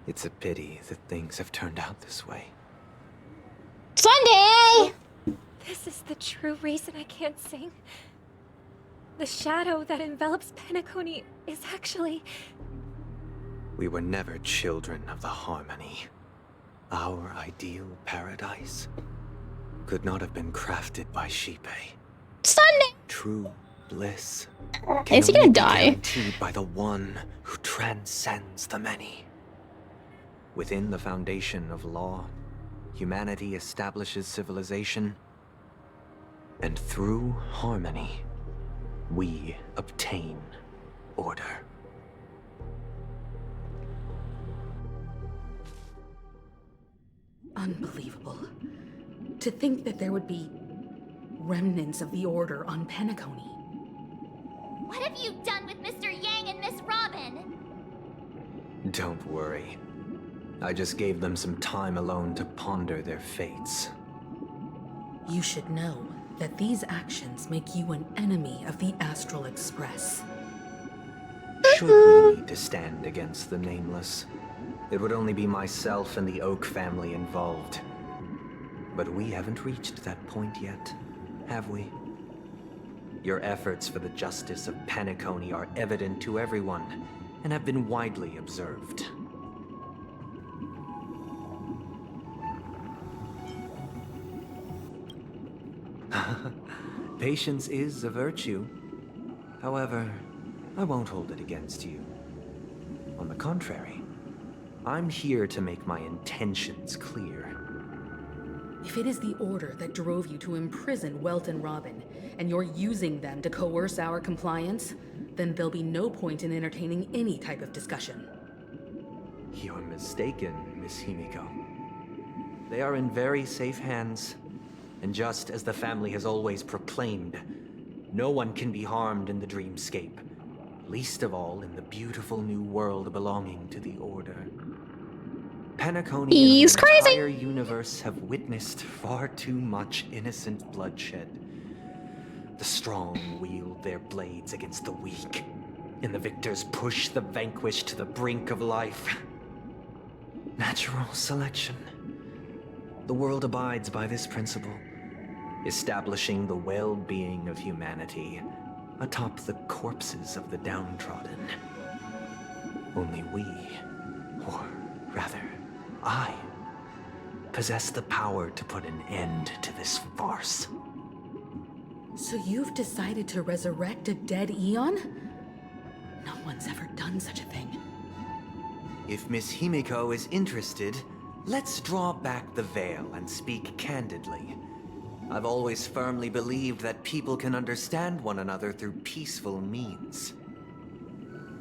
E: It's a pity that things have turned out this way.
A: Sunday!
J: This is the true reason I can't sing. The shadow that envelops Penacony is actually...
E: We were never children of the harmony. Our ideal paradise could not have been crafted by Shipe.
A: Sunday!
E: True bliss
A: Is he gonna
E: only be
A: die?
E: guaranteed by the one who transcends the many. Within the foundation of law, humanity establishes civilization, and through harmony, we obtain order.
P: Unbelievable. To think that there would be remnants of the Order on Penacony.
F: What have you done with Mr. Yang and Miss Robin?
E: Don't worry. I just gave them some time alone to ponder their fates.
P: You should know that these actions make you an enemy of the Astral Express.
E: Should we need to stand against the Nameless, it would only be myself and the Oak family involved. But we haven't reached that point yet, have we? Your efforts for the justice of Penacony are evident to everyone, and have been widely observed. Patience is a virtue. However, I won't hold it against you. On the contrary, I'm here to make my intentions clear.
P: If it is the Order that drove you to imprison Welt and Robin, and you're using them to coerce our compliance, then there'll be no point in entertaining any type of discussion.
E: You're mistaken, Miss Himiko. They are in very safe hands, and just as the family has always proclaimed, no one can be harmed in the dreamscape, least of all in the beautiful new world belonging to the Order. Penacony and the entire universe have witnessed far too much innocent bloodshed. The strong wield their blades against the weak, and the victors push the vanquished to the brink of life. Natural selection. The world abides by this principle, establishing the well-being of humanity atop the corpses of the downtrodden. Only we, or rather, I, possess the power to put an end to this farce.
P: So you've decided to resurrect a dead Eon? No one's ever done such a thing.
E: If Miss Himiko is interested, let's draw back the veil and speak candidly. I've always firmly believed that people can understand one another through peaceful means.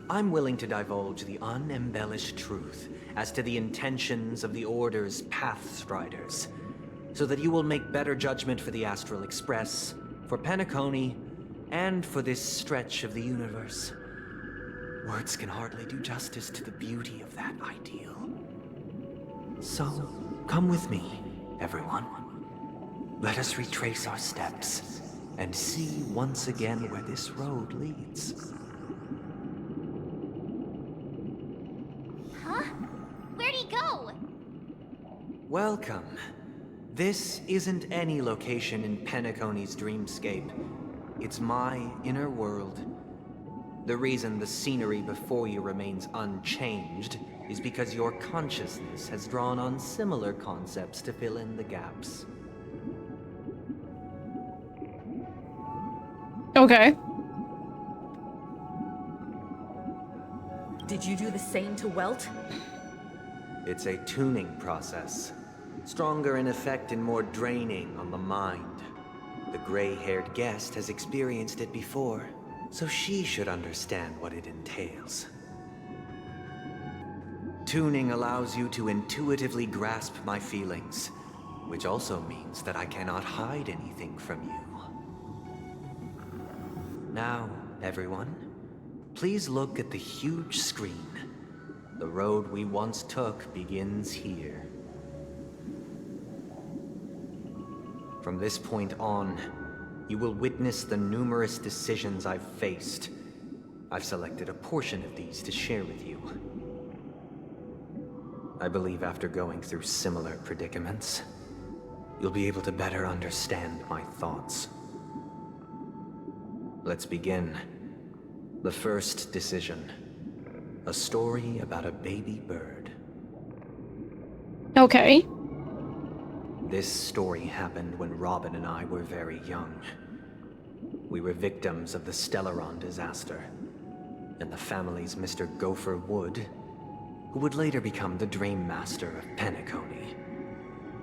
E: I'm willing to divulge the unembellished truth as to the intentions of the Order's Pathstriders, so that you will make better judgment for the Astral Express, for Penacony, and for this stretch of the universe. Words can hardly do justice to the beauty of that ideal. So, come with me, everyone. Let us retrace our steps, and see once again where this road leads.
F: Huh? Where'd he go?
E: Welcome. This isn't any location in Penacony's dreamscape. It's my inner world. The reason the scenery before you remains unchanged is because your consciousness has drawn on similar concepts to fill in the gaps.
A: Okay.
P: Did you do the same to Welt?
E: It's a tuning process. Stronger in effect and more draining on the mind. The gray-haired guest has experienced it before, so she should understand what it entails. Tuning allows you to intuitively grasp my feelings, which also means that I cannot hide anything from you. Now, everyone, please look at the huge screen. The road we once took begins here. From this point on, you will witness the numerous decisions I've faced. I've selected a portion of these to share with you. I believe after going through similar predicaments, you'll be able to better understand my thoughts. Let's begin. The first decision. A story about a baby bird.
A: Okay.
E: This story happened when Robin and I were very young. We were victims of the Stellaron disaster, and the family's Mr. Gopher Wood, who would later become the Dream Master of Penacony,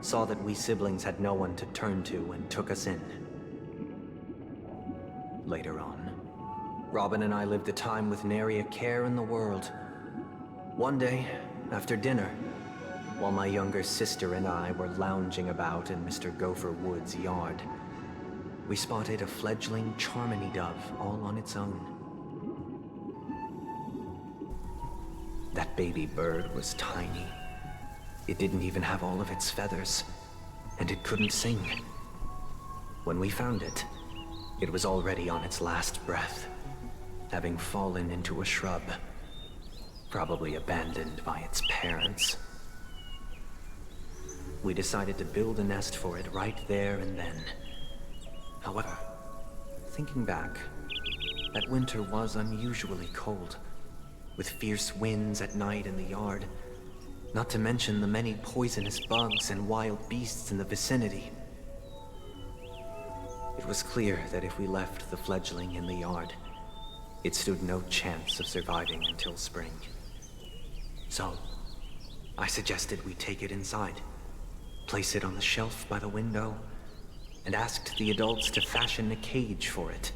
E: saw that we siblings had no one to turn to and took us in. Later on, Robin and I lived a time with nary a care in the world. One day, after dinner, while my younger sister and I were lounging about in Mr. Gopher Wood's yard, we spotted a fledgling Charmony dove all on its own. That baby bird was tiny. It didn't even have all of its feathers, and it couldn't sing. When we found it, it was already on its last breath, having fallen into a shrub, probably abandoned by its parents. We decided to build a nest for it right there and then. However, thinking back, that winter was unusually cold, with fierce winds at night in the yard, not to mention the many poisonous bugs and wild beasts in the vicinity. It was clear that if we left the fledgling in the yard, it stood no chance of surviving until spring. So, I suggested we take it inside, place it on the shelf by the window, and asked the adults to fashion a cage for it.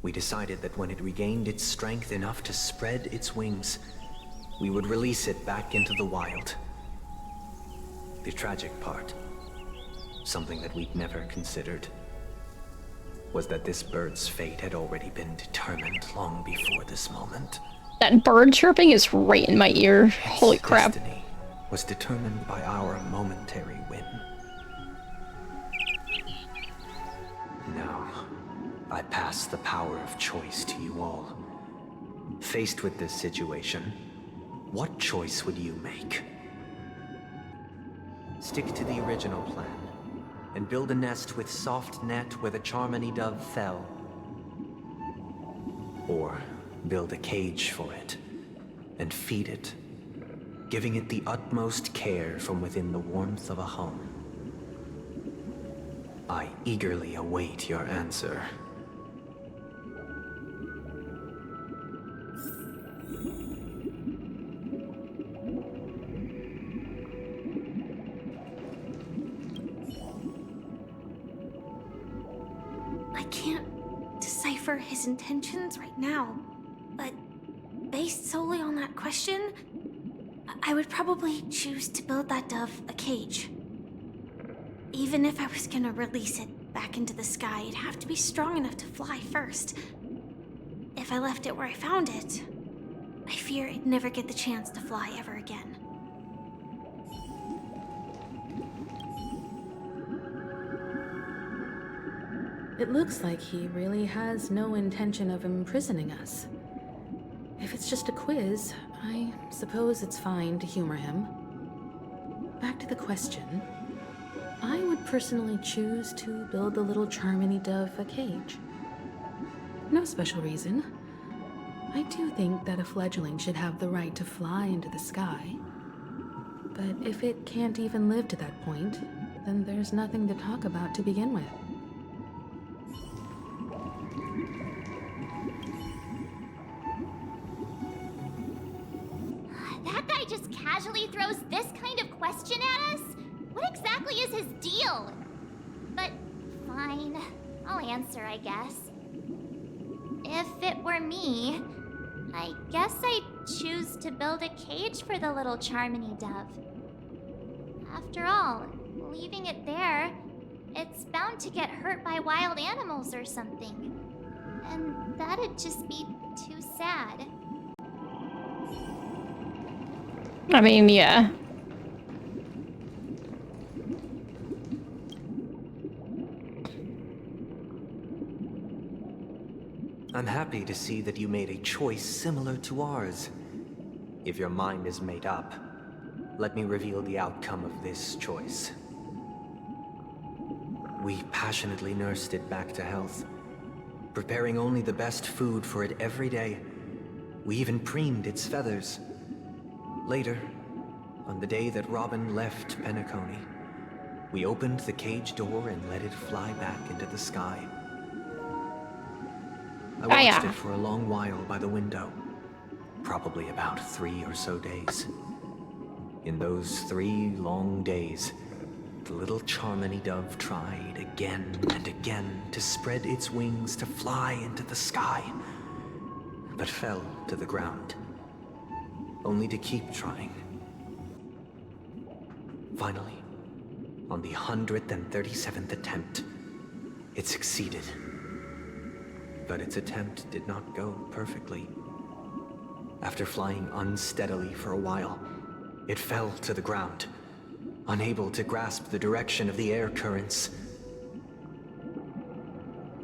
E: We decided that when it regained its strength enough to spread its wings, we would release it back into the wild. The tragic part, something that we'd never considered, was that this bird's fate had already been determined long before this moment.
A: That bird chirping is right in my ear. Holy crap.
E: Destiny was determined by our momentary whim. Now, I pass the power of choice to you all. Faced with this situation, what choice would you make? Stick to the original plan, and build a nest with soft net where the Charmony dove fell. Or build a cage for it, and feed it, giving it the utmost care from within the warmth of a home. I eagerly await your answer.
Q: I can't decipher his intentions right now, but based solely on that question, I would probably choose to build that dove a cage. Even if I was gonna release it back into the sky, it'd have to be strong enough to fly first. If I left it where I found it, I fear it'd never get the chance to fly ever again.
P: It looks like he really has no intention of imprisoning us. If it's just a quiz, I suppose it's fine to humor him. Back to the question. I would personally choose to build the little Charmony dove a cage. No special reason. I do think that a fledgling should have the right to fly into the sky. But if it can't even live to that point, then there's nothing to talk about to begin with.
F: That guy just casually throws this kind of question at us? What exactly is his deal? But fine, I'll answer, I guess. If it were me, I guess I'd choose to build a cage for the little Charmony dove. After all, leaving it there, it's bound to get hurt by wild animals or something. And that'd just be too sad.
A: I mean, yeah.
E: I'm happy to see that you made a choice similar to ours. If your mind is made up, let me reveal the outcome of this choice. We passionately nursed it back to health, preparing only the best food for it every day. We even preened its feathers. Later, on the day that Robin left Penacony, we opened the cage door and let it fly back into the sky. I watched it for a long while by the window, probably about 3 or so days. In those 3 long days, the little Charmony dove tried again and again to spread its wings to fly into the sky, but fell to the ground, only to keep trying Finally, on the 137th attempt, it succeeded. But its attempt did not go perfectly. After flying unsteadily for a while, it fell to the ground, unable to grasp the direction of the air currents.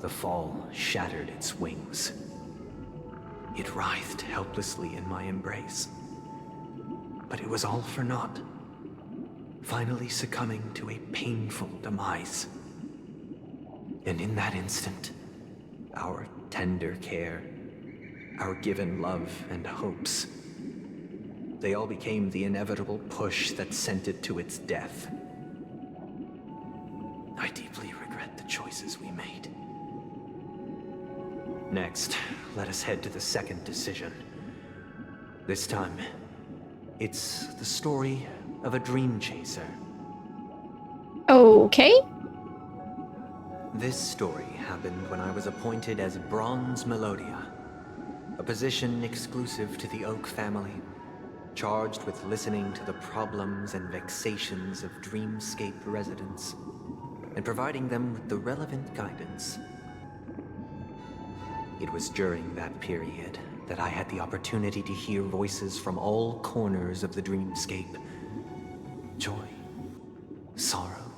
E: The fall shattered its wings. It writhed helplessly in my embrace. But it was all for naught, finally succumbing to a painful demise. And in that instant, our tender care, our given love and hopes, they all became the inevitable push that sent it to its death. I deeply regret the choices we made. Next, let us head to the second decision. This time, it's the story of a dream chaser.
A: Okay.
E: This story happened when I was appointed as Bronze Melodia, a position exclusive to the Oak family, charged with listening to the problems and vexations of Dreamscape residents, and providing them with the relevant guidance. It was during that period that I had the opportunity to hear voices from all corners of the Dreamscape. Joy, sorrow,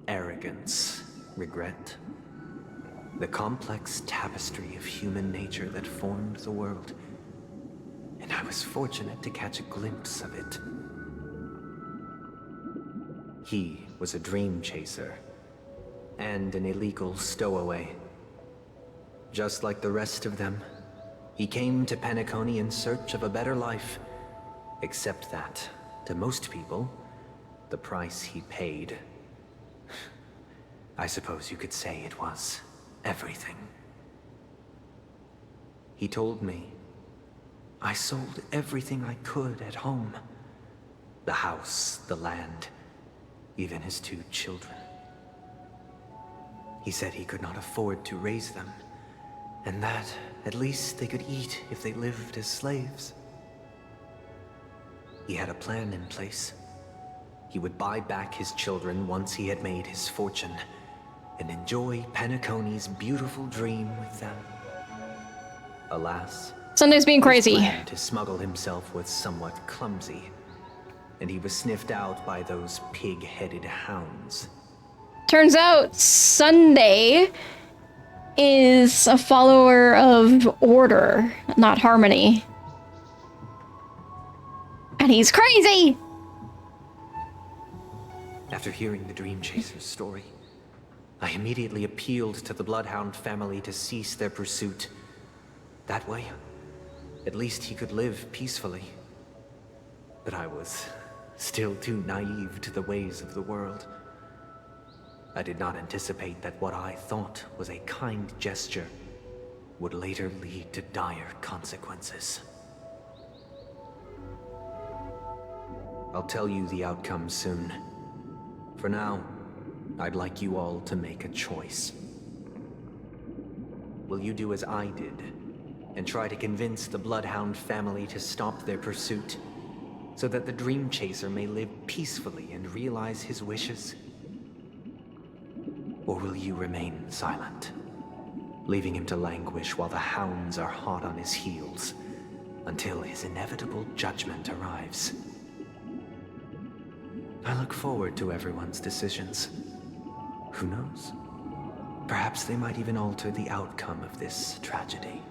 E: arrogance, regret. The complex tapestry of human nature that formed the world. And I was fortunate to catch a glimpse of it. He was a dream chaser, and an illegal stowaway. Just like the rest of them, he came to Penacony in search of a better life, except that, to most people, the price he paid, I suppose you could say it was everything. He told me, I sold everything I could at home. The house, the land, even his 2 children. He said he could not afford to raise them, and that at least they could eat if they lived as slaves. He had a plan in place. He would buy back his children once he had made his fortune, and enjoy Penacony's beautiful dream with them. Alas,
A: Sunday's being crazy.
E: His plan to smuggle himself was somewhat clumsy, and he was sniffed out by those pig-headed hounds.
A: Turns out Sunday is a follower of order, not harmony. And he's crazy!
E: After hearing the Dream Chaser's story, I immediately appealed to the Bloodhound family to cease their pursuit. That way, at least he could live peacefully. But I was still too naive to the ways of the world. I did not anticipate that what I thought was a kind gesture would later lead to dire consequences. I'll tell you the outcome soon. For now, I'd like you all to make a choice. Will you do as I did, and try to convince the Bloodhound family to stop their pursuit, so that the Dream Chaser may live peacefully and realize his wishes? Or will you remain silent, leaving him to languish while the hounds are hot on his heels, until his inevitable judgment arrives? I look forward to everyone's decisions. Who knows? Perhaps they might even alter the outcome of this tragedy.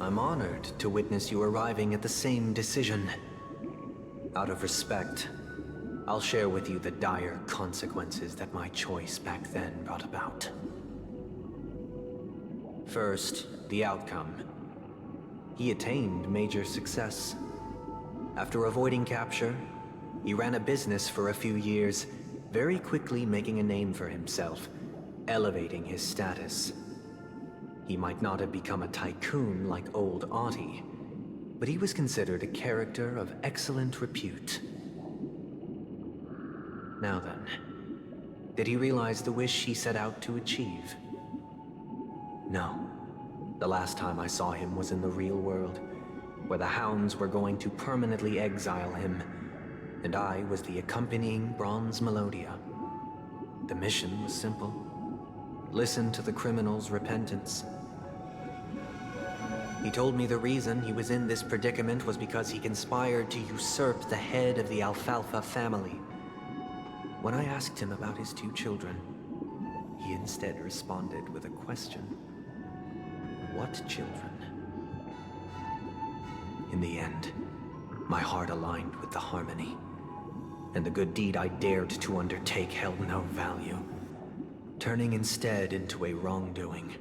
E: I'm honored to witness you arriving at the same decision. Out of respect, I'll share with you the dire consequences that my choice back then brought about. First, the outcome. He attained major success. After avoiding capture, he ran a business for a few years, very quickly making a name for himself, elevating his status. He might not have become a tycoon like old Audie, but he was considered a character of excellent repute. Now then, did he realize the wish he set out to achieve? No. The last time I saw him was in the real world, where the Hounds were going to permanently exile him, and I was the accompanying Bronze Melodia. The mission was simple. Listen to the criminal's repentance. He told me the reason he was in this predicament was because he conspired to usurp the head of the Alfalfa family. When I asked him about his 2 children, he instead responded with a question. What children? In the end, my heart aligned with the harmony, and the good deed I dared to undertake held no value, turning instead into a wrongdoing.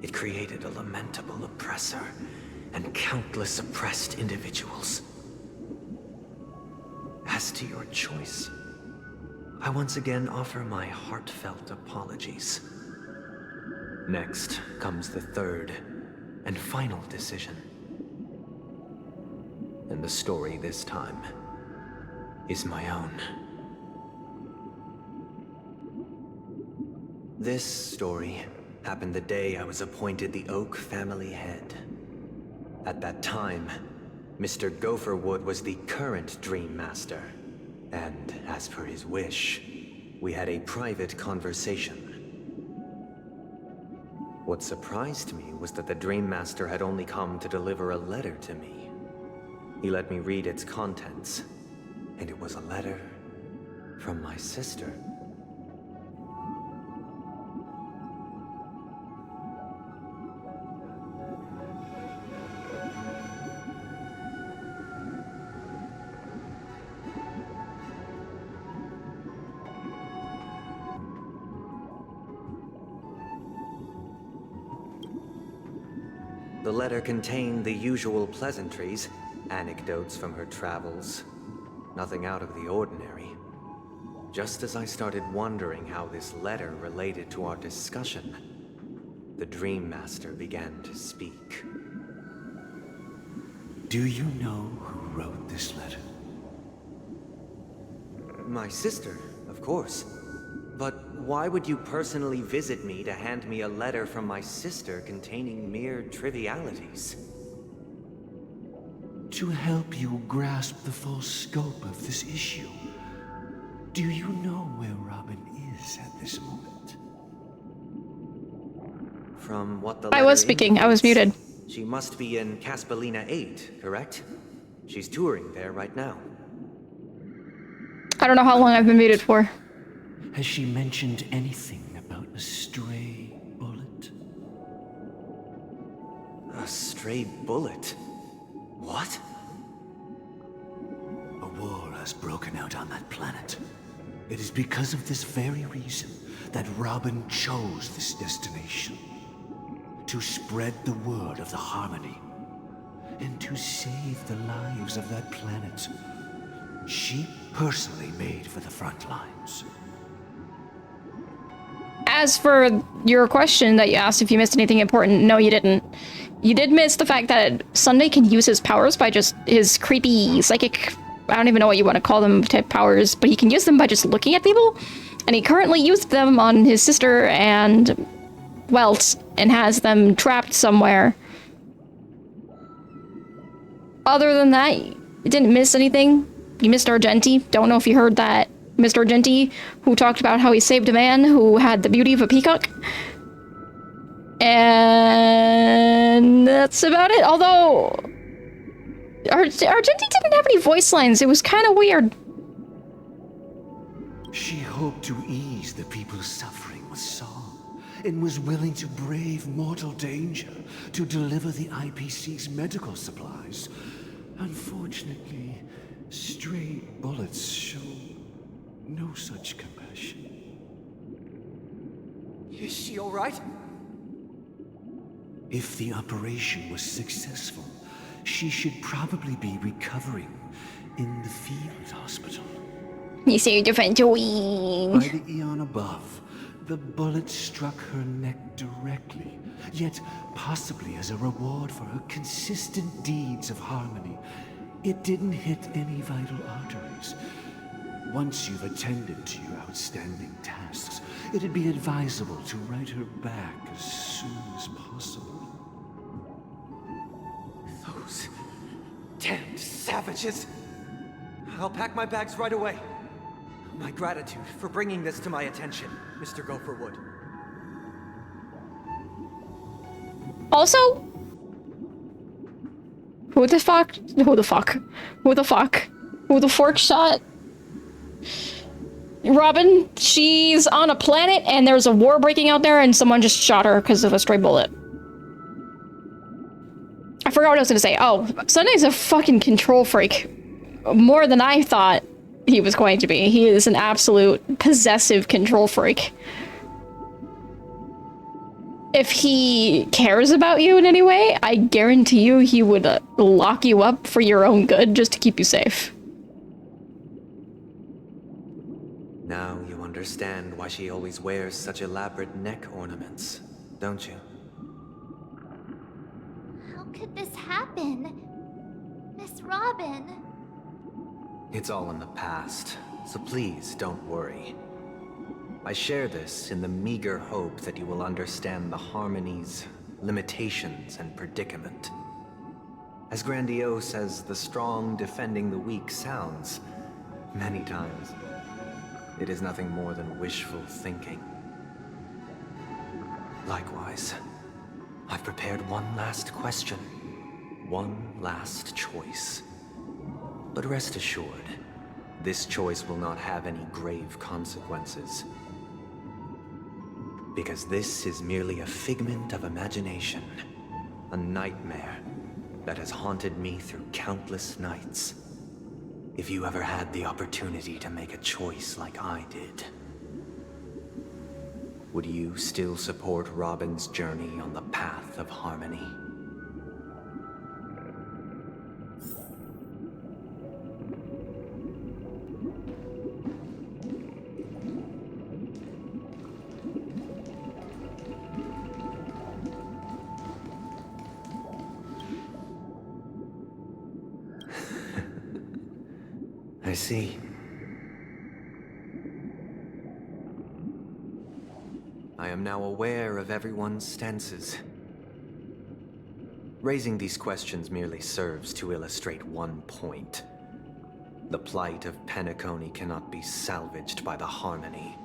E: It created a lamentable oppressor and countless oppressed individuals. As to your choice, I once again offer my heartfelt apologies. Next comes the third and final decision. And the story this time is my own. This story happened the day I was appointed the Oak family head. At that time, Mr. Gopherwood was the current Dream Master, and as per his wish, we had a private conversation. What surprised me was that the Dream Master had only come to deliver a letter to me. He let me read its contents, and it was a letter from my sister. The letter contained the usual pleasantries, anecdotes from her travels. Nothing out of the ordinary. Just as I started wondering how this letter related to our discussion, the Dream Master began to speak.
N: Do you know who wrote this letter?
E: My sister, of course. But why would you personally visit me to hand me a letter from my sister containing mere trivialities?
N: To help you grasp the full scope of this issue. Do you know where Robin is at this moment?
E: From what the
A: I was speaking. I was muted.
E: She must be in Caspelina 8, correct? She's touring there right now.
A: I don't know how long I've been muted for.
N: Has she mentioned anything about a stray bullet?
E: A stray bullet? What?
N: A war has broken out on that planet. It is because of this very reason that Robin chose this destination. To spread the word of the harmony. And to save the lives of that planet. She personally made for the front lines.
A: As for your question that you asked if you missed anything important, no, you didn't. You did miss the fact that Sunday can use his powers by just his creepy psychic, I don't even know what you want to call them, type powers, but he can use them by just looking at people. And he currently used them on his sister and Welt and has them trapped somewhere. Other than that, you didn't miss anything. You missed Argenti. Don't know if you heard that. Mr. Argenti, who talked about how he saved a man who had the beauty of a peacock. And that's about it. Although, Argenti didn't have any voice lines. It was kind of weird.
N: She hoped to ease the people's suffering with song, and was willing to brave mortal danger to deliver the IPC's medical supplies. Unfortunately, stray bullets show no such compassion.
E: Is she all right?
N: If the operation was successful, she should probably be recovering in the field hospital.
A: You say you're different to
N: By
A: wing.
N: the eon above, the bullet struck her neck directly, yet possibly as a reward for her consistent deeds of harmony. It didn't hit any vital arteries. Once you've attended to your outstanding tasks, it'd be advisable to write her back as soon as possible.
E: Those damned savages! I'll pack my bags right away. My gratitude for bringing this to my attention, Mr. Gopherwood.
A: Also, who the fork shot Robin? She's on a planet and there's a war breaking out there and someone just shot her because of a stray bullet. I forgot what I was gonna say. Oh, Sunday's a fucking control freak. More than I thought he was going to be. He is an absolute possessive control freak. If he cares about you in any way, I guarantee you he would lock you up for your own good just to keep you safe.
E: Now you understand why she always wears such elaborate neck ornaments, don't you?
F: How could this happen? Miss Robin.
E: It's all in the past, so please don't worry. I share this in the meager hope that you will understand the Harmony's limitations and predicament. As grandiose as the strong defending the weak sounds, many times, it is nothing more than wishful thinking. Likewise, I've prepared one last question, one last choice. But rest assured, this choice will not have any grave consequences. Because this is merely a figment of imagination, a nightmare that has haunted me through countless nights. If you ever had the opportunity to make a choice like I did, would you still support Robin's journey on the path of harmony? I see. I am now aware of everyone's stances. Raising these questions merely serves to illustrate one point. The plight of Penacony cannot be salvaged by the Harmony.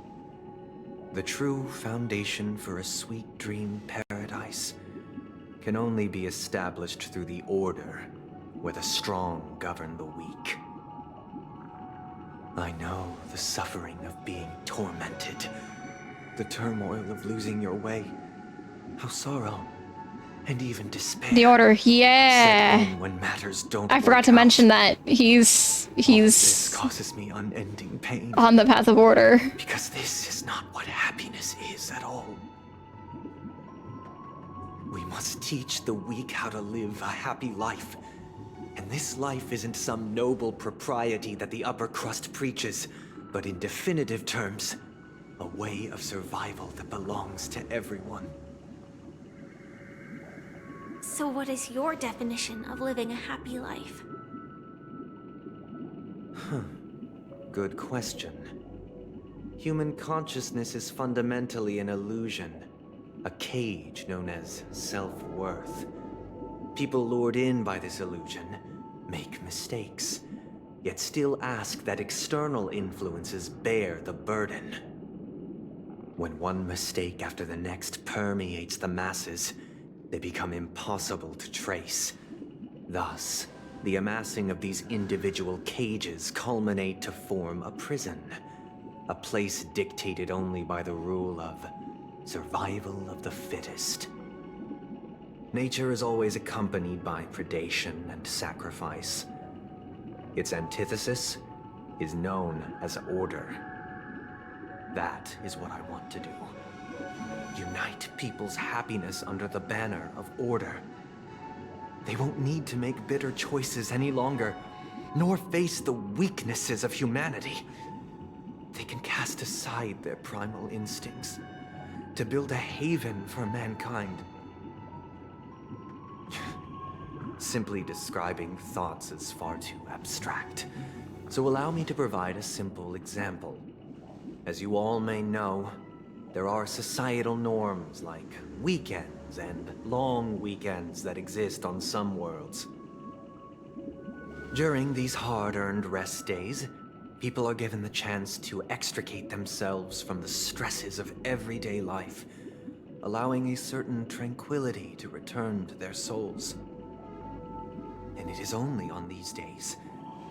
E: The true foundation for a sweet dream paradise can only be established through the Order, where the strong govern the weak. I know the suffering of being tormented, the turmoil of losing your way, how sorrow and even despair.
A: The Order, yeah.
E: Set in when matters don't
A: I forgot to mention that he's
E: this causes me unending pain.
A: On the path of Order.
E: Because this is not what happiness is at all. We must teach the weak how to live a happy life. And this life isn't some noble propriety that the upper crust preaches, but in definitive terms, a way of survival that belongs to everyone.
Q: So what is your definition of living a happy life?
E: Good question. Human consciousness is fundamentally an illusion, a cage known as self-worth. People lured in by this illusion make mistakes, yet still ask that external influences bear the burden. When one mistake after the next permeates the masses, they become impossible to trace. Thus, the amassing of these individual cages culminate to form a prison, a place dictated only by the rule of survival of the fittest. Nature is always accompanied by predation and sacrifice. Its antithesis is known as order. That is what I want to do. Unite people's happiness under the banner of order. They won't need to make bitter choices any longer, nor face the weaknesses of humanity. They can cast aside their primal instincts to build a haven for mankind. Simply describing thoughts is far too abstract, so allow me to provide a simple example. As you all may know, there are societal norms like weekends and long weekends that exist on some worlds. During these hard-earned rest days, people are given the chance to extricate themselves from the stresses of everyday life, allowing a certain tranquility to return to their souls. And it is only on these days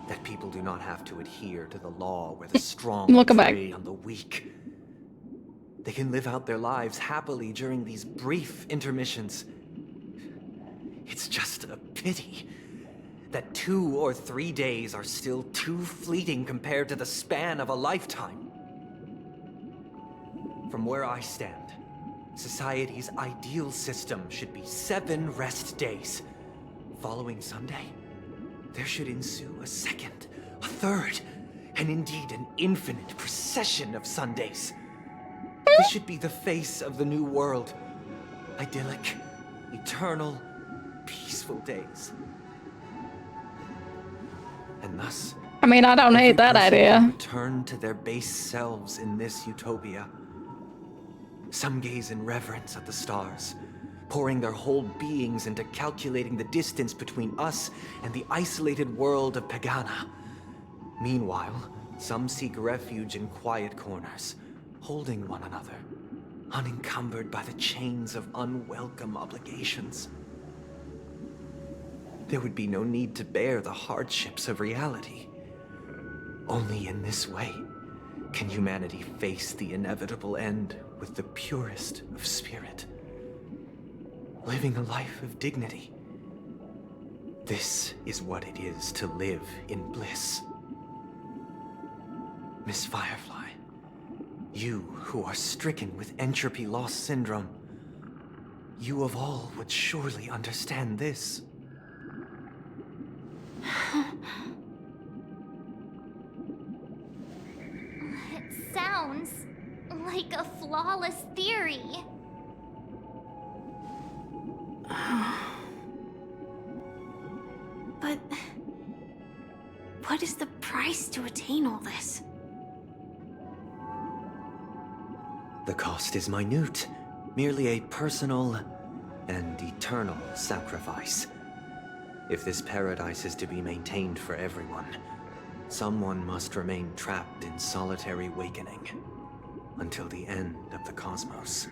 E: that people do not have to adhere to the law where the strong prey on the weak. They can live out their lives happily during these brief intermissions. It's just a pity that 2 or 3 days are still too fleeting compared to the span of a lifetime. From where I stand, society's ideal system should be 7 rest days. Following Sunday, there should ensue a second, a third, and indeed an infinite procession of Sundays. This should be the face of the new world. Idyllic, eternal, peaceful days. And thus,
A: I mean, I don't hate that idea.
E: Return to their base selves in this utopia. Some gaze in reverence at the stars, pouring their whole beings into calculating the distance between us and the isolated world of Pagana. Meanwhile, some seek refuge in quiet corners, holding one another, unencumbered by the chains of unwelcome obligations. There would be no need to bear the hardships of reality. Only in this way can humanity face the inevitable end with the purest of spirit, living a life of dignity. This is what it is to live in bliss. Miss Firefly, you who are stricken with entropy loss syndrome, you of all would surely understand this.
F: It sounds like a flawless theory.
Q: But what is the price to attain all this?
E: The cost is minute, merely a personal and eternal sacrifice. If this paradise is to be maintained for everyone, someone must remain trapped in solitary awakening until the end of the cosmos.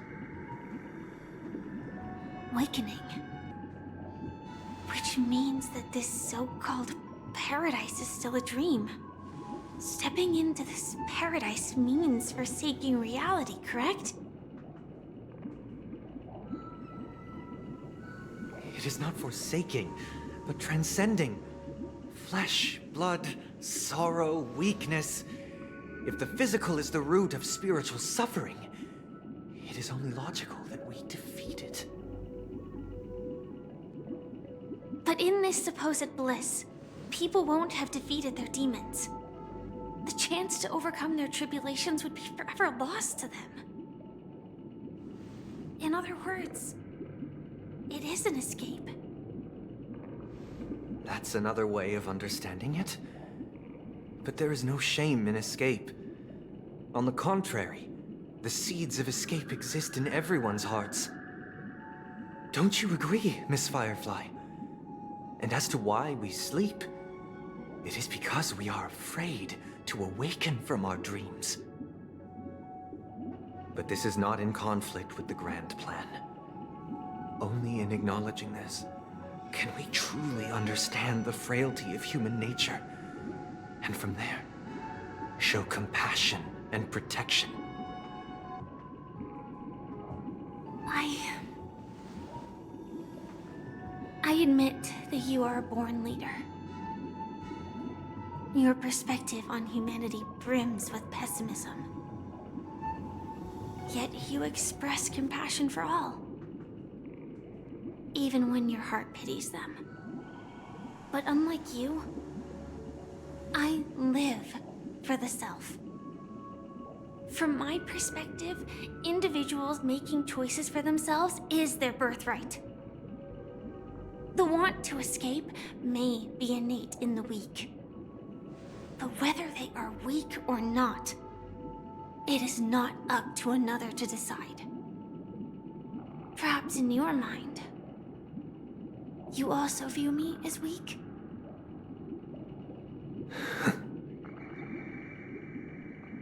Q: Awakening. Which means that this so-called paradise is still a dream. Stepping into this paradise means forsaking reality, correct?
E: It is not forsaking, but transcending. Flesh, blood, sorrow, weakness. If the physical is the root of spiritual suffering, it is only logical that we defeat it.
Q: But in this supposed bliss, people won't have defeated their demons. The chance to overcome their tribulations would be forever lost to them. In other words, it is an escape.
E: That's another way of understanding it. But there is no shame in escape. On the contrary, the seeds of escape exist in everyone's hearts. Don't you agree, Miss Firefly? And as to why we sleep, it is because we are afraid to awaken from our dreams. But this is not in conflict with the grand plan. Only in acknowledging this can we truly understand the frailty of human nature, and from there, show compassion and protection.
Q: I admit that you are a born leader. Your perspective on humanity brims with pessimism. Yet you express compassion for all, even when your heart pities them. But unlike you, I live for the self. From my perspective, individuals making choices for themselves is their birthright. The want to escape may be innate in the weak. But whether they are weak or not, it is not up to another to decide. Perhaps in your mind, you also view me as weak?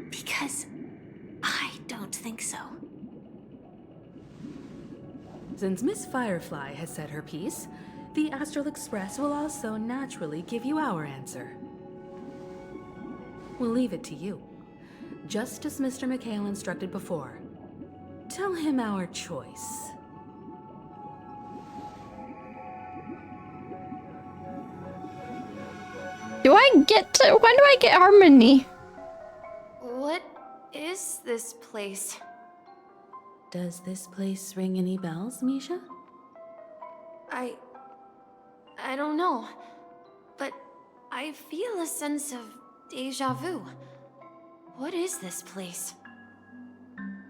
Q: Because I don't think so.
P: Since Miss Firefly has said her piece, the Astral Express will also naturally give you our answer. We'll leave it to you. Just as Mr. McHale instructed before. Tell him our choice.
A: When do I get Harmony?
J: What is this place?
P: Does this place ring any bells, Misha?
J: I don't know, but I feel a sense of déjà vu. What is this place?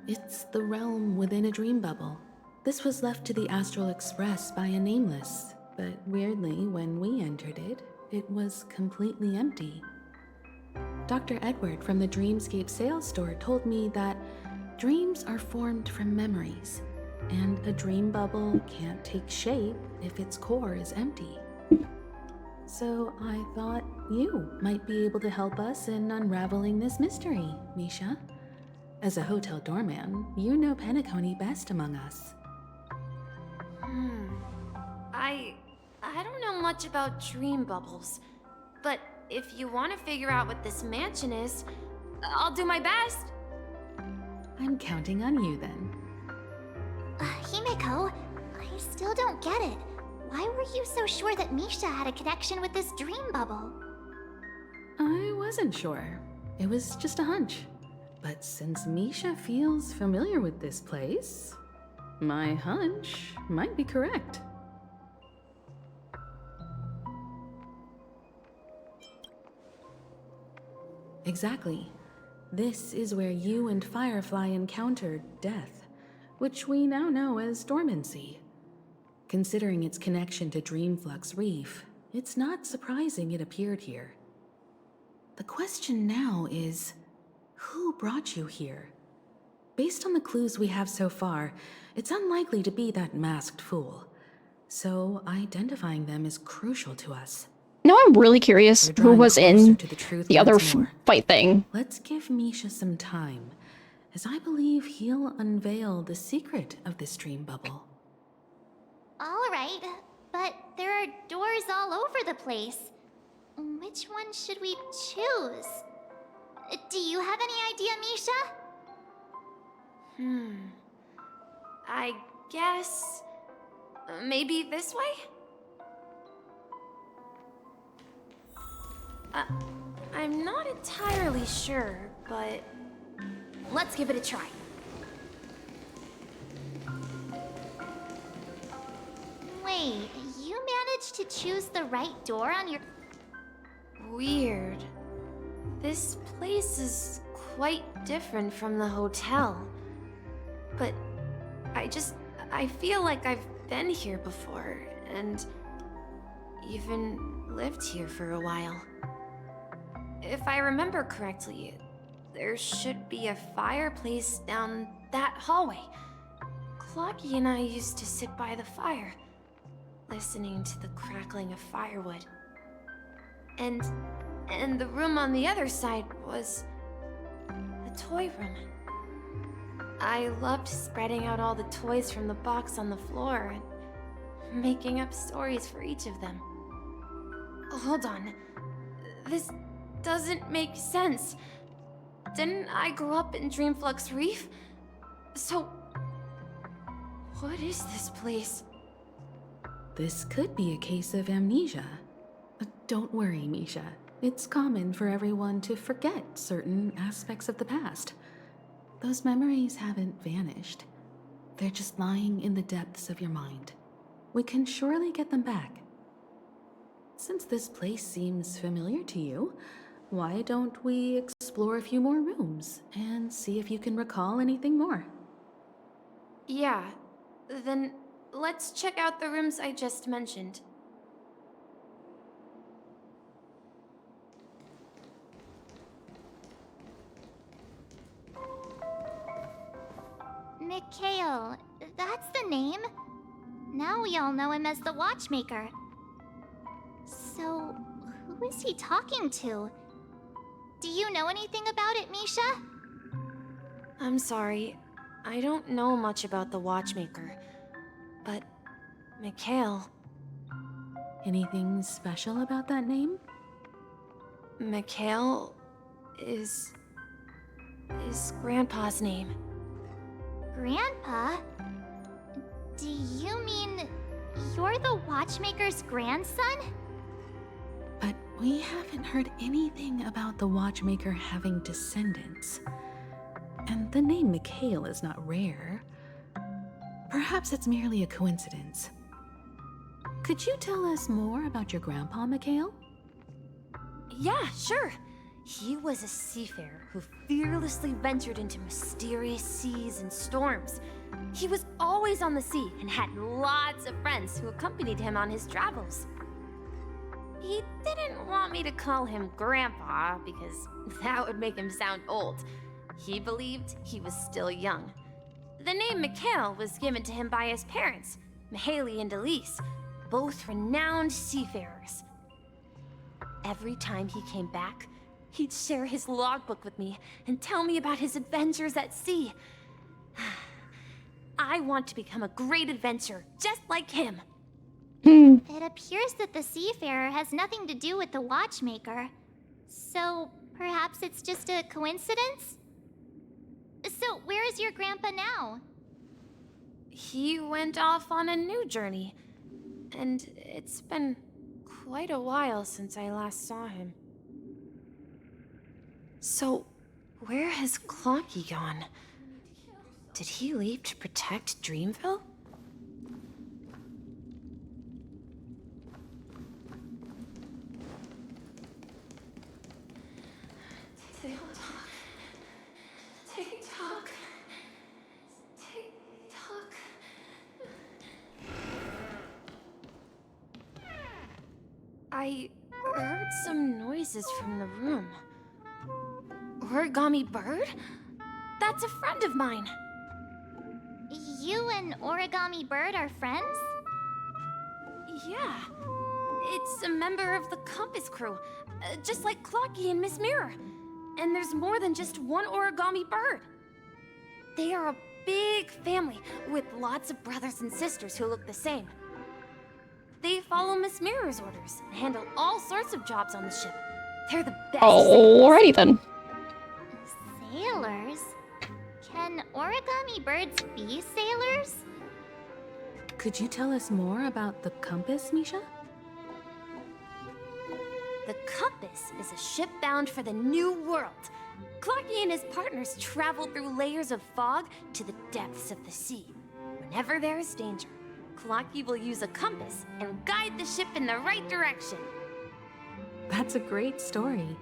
P: It's the realm within a dream bubble. This was left to the Astral Express by a nameless, but weirdly, when we entered it, it was completely empty. Dr. Edward from the Dreamscape sales store told me that dreams are formed from memories, and a dream bubble can't take shape if its core is empty. So I thought you might be able to help us in unraveling this mystery, Misha. As a hotel doorman, you know Penacony best among us.
J: I don't know much about dream bubbles, but if you want to figure out what this mansion is, I'll do my best.
P: I'm counting on you then.
F: Himeko, I still don't get it. Why were you so sure that Misha had a connection with this dream bubble?
P: I wasn't sure. It was just a hunch. But since Misha feels familiar with this place, my hunch might be correct. Exactly. This is where you and Firefly encountered death, which we now know as dormancy. Considering its connection to Dreamflux Reef, it's not surprising it appeared here. The question now is, who brought you here? Based on the clues we have so far, it's unlikely to be that masked fool. So identifying them is crucial to us.
A: Now I'm really curious who was in the other fight thing.
P: Let's give Misha some time, as I believe he'll unveil the secret of this dream bubble.
F: Alright, but there are doors all over the place. Which one should we choose? Do you have any idea, Misha?
J: I guess... maybe this way? I'm not entirely sure, but... let's give it a try.
F: Wait, you managed to choose the right door on your...
J: Weird. This place is quite different from the hotel. But I feel like I've been here before, and even lived here for a while. If I remember correctly, there should be a fireplace down that hallway. Clocky and I used to sit by the fire, listening to the crackling of firewood. And the room on the other side was the toy room. I loved spreading out all the toys from the box on the floor and making up stories for each of them. Hold on. This doesn't make sense. Didn't I grow up in Dreamflux Reef? So, what is this place?
P: This could be a case of amnesia. Don't worry, Misha. It's common for everyone to forget certain aspects of the past. Those memories haven't vanished. They're just lying in the depths of your mind. We can surely get them back. since this place seems familiar to you, why don't we explore a few more rooms and see if you can recall anything more?
J: Yeah, then let's check out the rooms I just mentioned.
F: Mikhail, that's the name. Now we all know him as the Watchmaker. So, who is he talking to? Do you know anything about it, Misha?
J: I'm sorry, I don't know much about the Watchmaker. But, Mikhail...
P: Anything special about that name?
J: Mikhail is Grandpa's name.
F: Grandpa? Do you mean you're the Watchmaker's grandson?
P: But we haven't heard anything about the Watchmaker having descendants. And the name Mikhail is not rare. Perhaps it's merely a coincidence. Could you tell us more about your grandpa, Mikhail?
J: Yeah, sure. He was a seafarer who fearlessly ventured into mysterious seas and storms. He was always on the sea and had lots of friends who accompanied him on his travels. He didn't want me to call him Grandpa because that would make him sound old. He believed he was still young. The name Mikhail was given to him by his parents, Mihaly and Elise, both renowned seafarers. Every time he came back, he'd share his logbook with me and tell me about his adventures at sea. I want to become a great adventurer, just like him.
F: It appears that the seafarer has nothing to do with the Watchmaker. So, perhaps it's just a coincidence? So, where is your grandpa now?
J: He went off on a new journey, and it's been quite a while since I last saw him. So, where has Clocky gone? Did he leave to protect Dreamville? I heard some noises from the room. Origami Bird? That's a friend of mine.
F: You and Origami Bird are friends?
J: Yeah. It's a member of the Compass crew, just like Clocky and Miss Mirror. And there's more than just one Origami Bird. They are a big family with lots of brothers and sisters who look the same. They follow Miss Mirror's orders and handle all sorts of jobs on the ship. They're the best.
A: Alrighty then.
F: Sailors? Can origami birds be sailors?
P: Could you tell us more about the compass, Misha?
J: The Compass is a ship bound for the New World. Clocky and his partners travel through layers of fog to the depths of the sea. Whenever there is danger, Clocky will use a compass and guide the ship in the right direction.
P: That's a great story.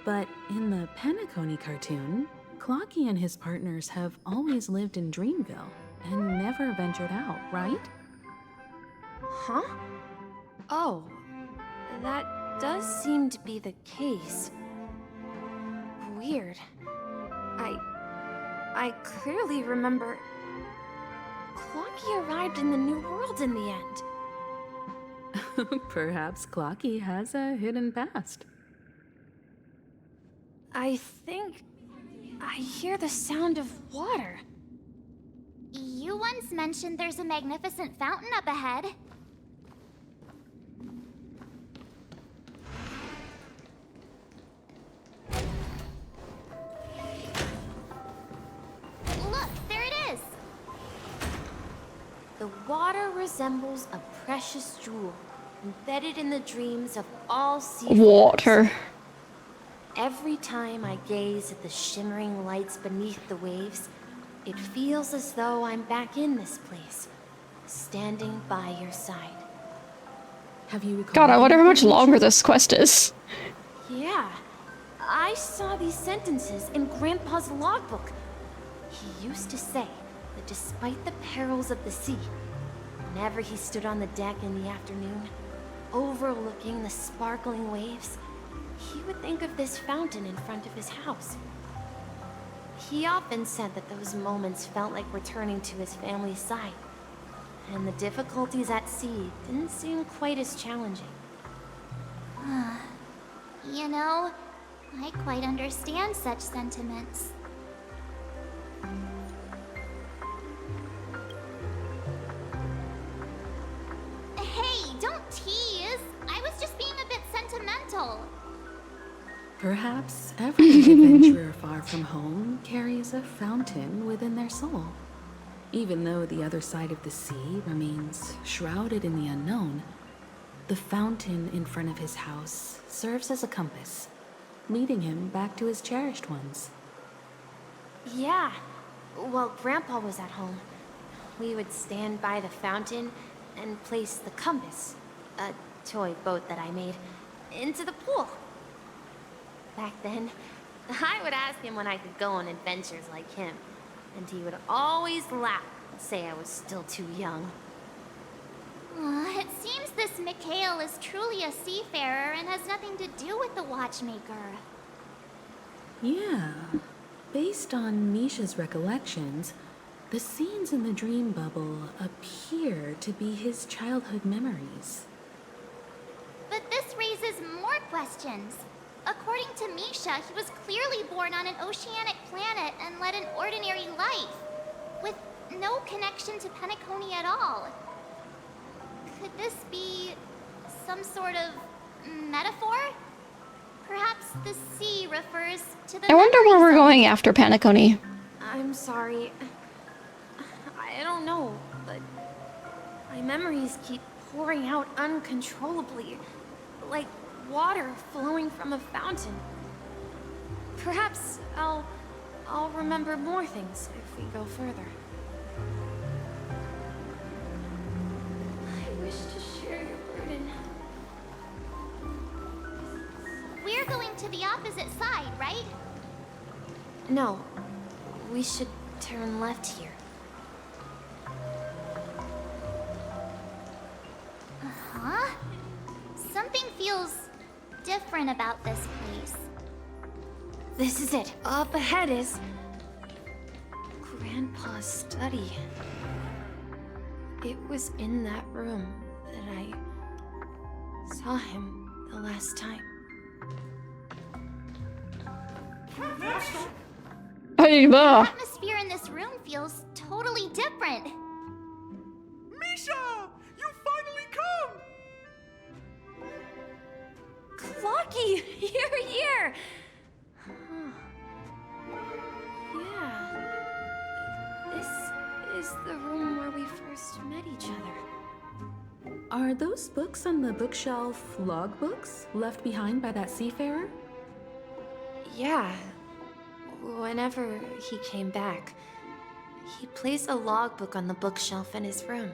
P: But in the Penacony cartoon, Clocky and his partners have always lived in Dreamville and never ventured out, right?
J: Huh? Oh, that does seem to be the case. Weird. I clearly remember Clocky arrived in the New World in the end.
P: Perhaps Clocky has a hidden past.
J: I think I hear the sound of water.
F: You once mentioned there's a magnificent fountain up ahead. Look, there it is!
J: The water resembles a precious jewel, embedded in the dreams of all seafarers.
A: Water.
J: Every time I gaze at the shimmering lights beneath the waves, it feels as though I'm back in this place, standing by your side.
P: Have you
A: God, I wonder how much longer this quest is.
J: Yeah. I saw these sentences in Grandpa's logbook. He used to say that despite the perils of the sea, whenever he stood on the deck in the afternoon, overlooking the sparkling waves, he would think of this fountain in front of his house. He often said that those moments felt like returning to his family's side, and the difficulties at sea didn't seem quite as challenging.
F: You know, I quite understand such sentiments. Hey, don't tease! I was just being a bit sentimental.
P: Perhaps every adventurer far from home carries a fountain within their soul. Even though the other side of the sea remains shrouded in the unknown, the fountain in front of his house serves as a compass, leading him back to his cherished ones.
J: Yeah. While Grandpa was at home, we would stand by the fountain and place the compass, a toy boat that I made, into the pool. Back then, I would ask him when I could go on adventures like him, and he would always laugh and say I was still too young.
F: It seems this Mikhail is truly a seafarer and has nothing to do with the watchmaker.
P: Yeah. Based on Misha's recollections, the scenes in the dream bubble appear to be his childhood memories.
F: But this raises more questions. According to Misha, he was clearly born on an oceanic planet and led an ordinary life, with no connection to Penacony at all. Could this be some sort of metaphor? Perhaps the sea refers to the
A: I wonder where we're going after Penacony.
J: I'm sorry. I don't know, but my memories keep pouring out uncontrollably, like water flowing from a fountain. Perhaps I'll remember more things if we go further. I wish to share your burden.
F: We're going to the opposite side, right?
J: No, we should turn left here.
F: Huh? Something feels different about this place.
J: This is it. Up ahead is Grandpa's study. It was in that room that I saw him the last time.
F: The atmosphere in this room feels totally different.
B: Misha! You finally come!
J: Clocky! You're here! Yeah. This is the room where we first met each other.
P: Are those books on the bookshelf logbooks left behind by that seafarer?
J: Yeah. Whenever he came back, he placed a logbook on the bookshelf in his room.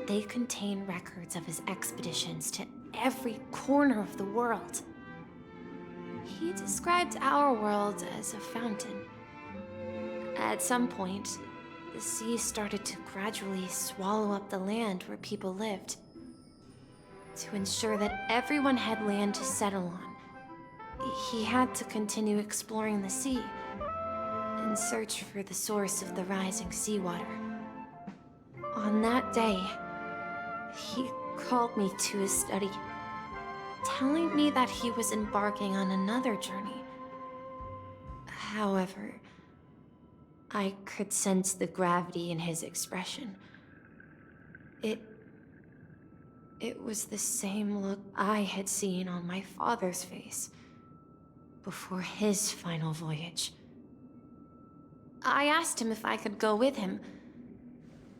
J: They contain records of his expeditions to every corner of the world. He described our world as a fountain. At some point, the sea started to gradually swallow up the land where people lived. To ensure that everyone had land to settle on, he had to continue exploring the sea in search for the source of the rising seawater. On that day, he called me to his study, telling me that he was embarking on another journey. However, I could sense the gravity in his expression. It was the same look I had seen on my father's face before his final voyage. I asked him if I could go with him,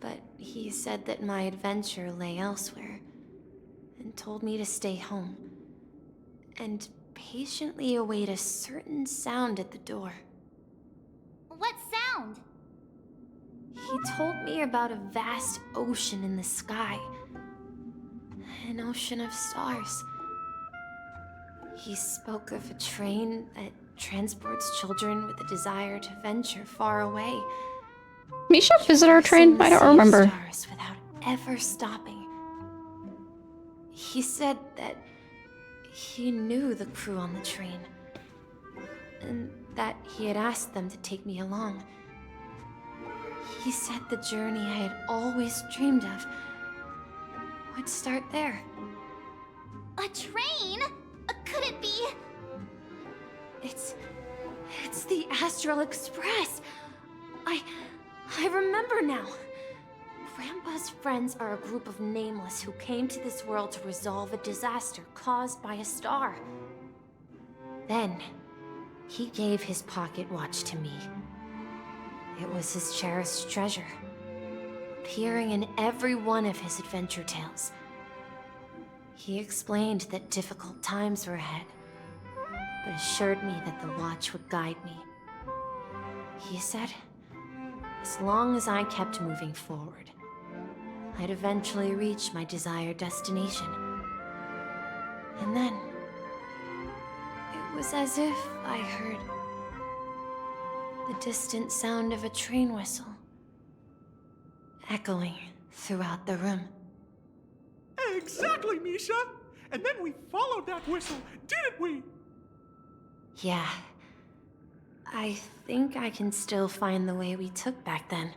J: but he said that my adventure lay elsewhere, and told me to stay home, and patiently await a certain sound at the door.
F: What sound?
J: He told me about a vast ocean in the sky, an ocean of stars. He spoke of a train that transports children with a desire to venture far away.
A: Misha visit our train? I don't remember.
J: Stars without ever stopping. He said that he knew the crew on the train, and that he had asked them to take me along. He said the journey I had always dreamed of would start there.
F: A train? Could it be?
J: It's the Astral Express. I remember now. Grandpa's friends are a group of nameless who came to this world to resolve a disaster caused by a star. Then, he gave his pocket watch to me. It was his cherished treasure, appearing in every one of his adventure tales. He explained that difficult times were ahead, but assured me that the watch would guide me. He said, as long as I kept moving forward, I'd eventually reach my desired destination. And then, it was as if I heard the distant sound of a train whistle, echoing throughout the room.
B: Exactly, Misha! And then we followed that whistle, didn't we?
J: Yeah. I think I can still find the way we took back then.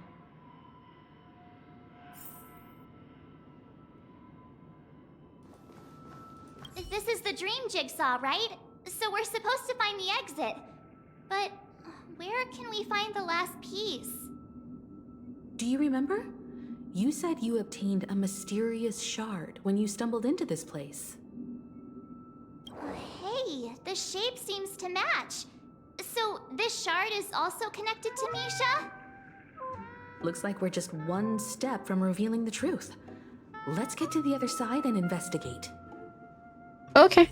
F: This is the dream jigsaw, right? So we're supposed to find the exit. But where can we find the last piece?
P: Do you remember? You said you obtained a mysterious shard when you stumbled into this place.
F: Hey, the shape seems to match. So this shard is also connected to Misha?
P: Looks like we're just one step from revealing the truth. Let's get to the other side and investigate.
A: Okay.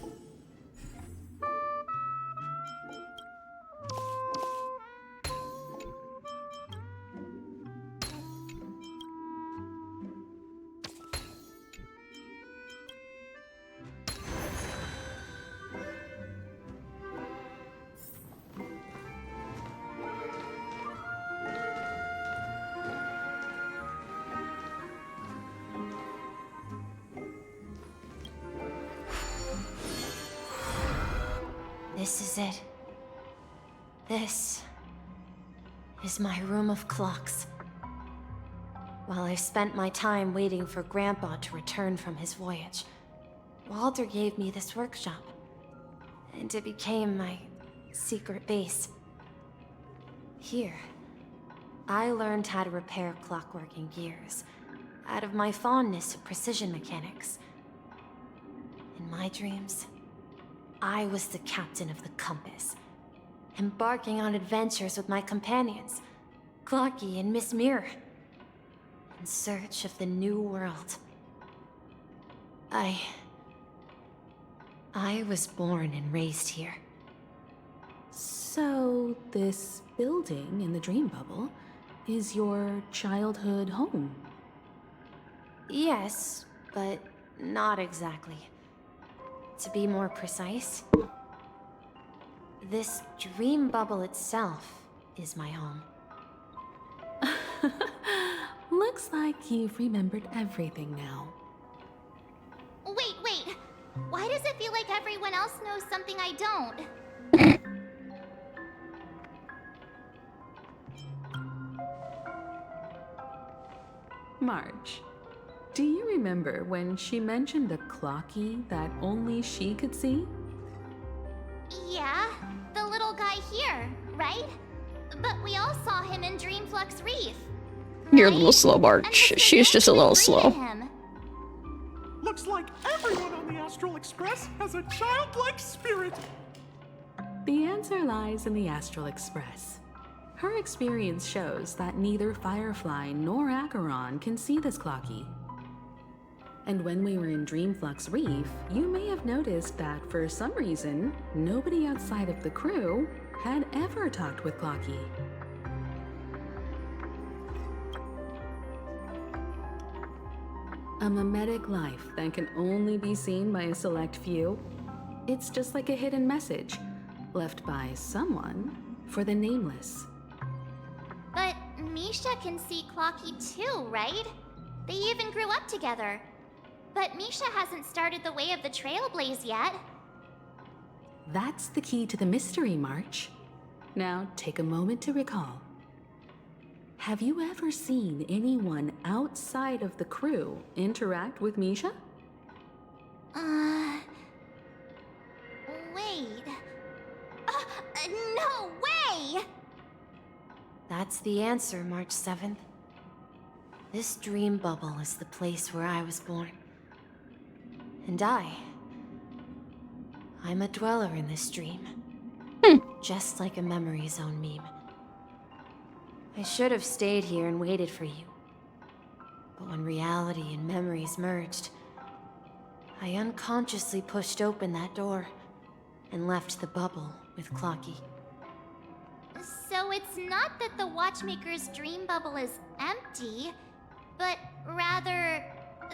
J: This is it. This is my room of clocks. While I've spent my time waiting for Grandpa to return from his voyage, Walter gave me this workshop, and it became my secret base. Here, I learned how to repair clockwork and gears out of my fondness of precision mechanics. In my dreams, I was the captain of the compass, embarking on adventures with my companions, Clocky and Miss Mirror, in search of the new world. I was born and raised here.
P: So, this building in the dream bubble is your childhood home?
J: Yes, but not exactly. To be more precise, this dream bubble itself is my home.
P: Looks like you've remembered everything now.
F: Wait. Why does it feel like everyone else knows something I don't?
P: Marge, do you remember when she mentioned a clocky that only she could see?
F: Yeah, the little guy here, right? But we all saw him in Dreamflux Reef.
A: You're a little slow, Marge. She's just a little slow.
B: Looks like everyone on the Astral Express has a childlike spirit.
P: The answer lies in the Astral Express. Her experience shows that neither Firefly nor Acheron can see this clocky. And when we were in Dreamflux Reef, you may have noticed that for some reason, nobody outside of the crew had ever talked with Clocky. A mimetic life that can only be seen by a select few? It's just like a hidden message, left by someone for the nameless.
F: But Misha can see Clocky too, right? They even grew up together. But Misha hasn't started the way of the Trailblaze yet.
P: That's the key to the mystery, March. Now take a moment to recall. Have you ever seen anyone outside of the crew interact with Misha?
F: Wait. No way!
R: That's the answer, March 7th. This dream bubble is the place where I was born. And I'm a dweller in this dream. Just like a memory zone meme. I should have stayed here and waited for you. But when reality and memories merged, I unconsciously pushed open that door and left the bubble with Clocky.
F: So it's not that the Watchmaker's dream bubble is empty, but rather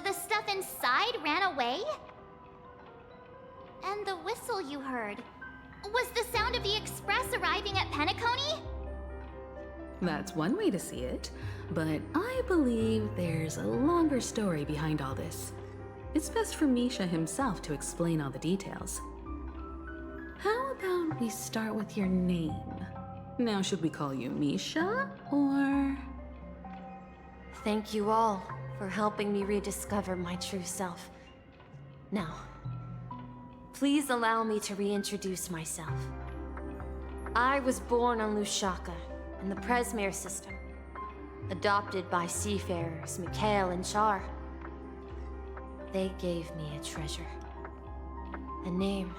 F: the stuff inside ran away? And the whistle you heard was the sound of the express arriving at Penacony?
P: That's one way to see it, but I believe there's a longer story behind all this. It's best for Misha himself to explain all the details. How about we start with your name? Now, should we call you Misha, or...?
R: Thank you all for helping me rediscover my true self. Now, please allow me to reintroduce myself. I was born on Lushaka, in the Presmere system, adopted by seafarers Mikhail and Char. They gave me a treasure, a name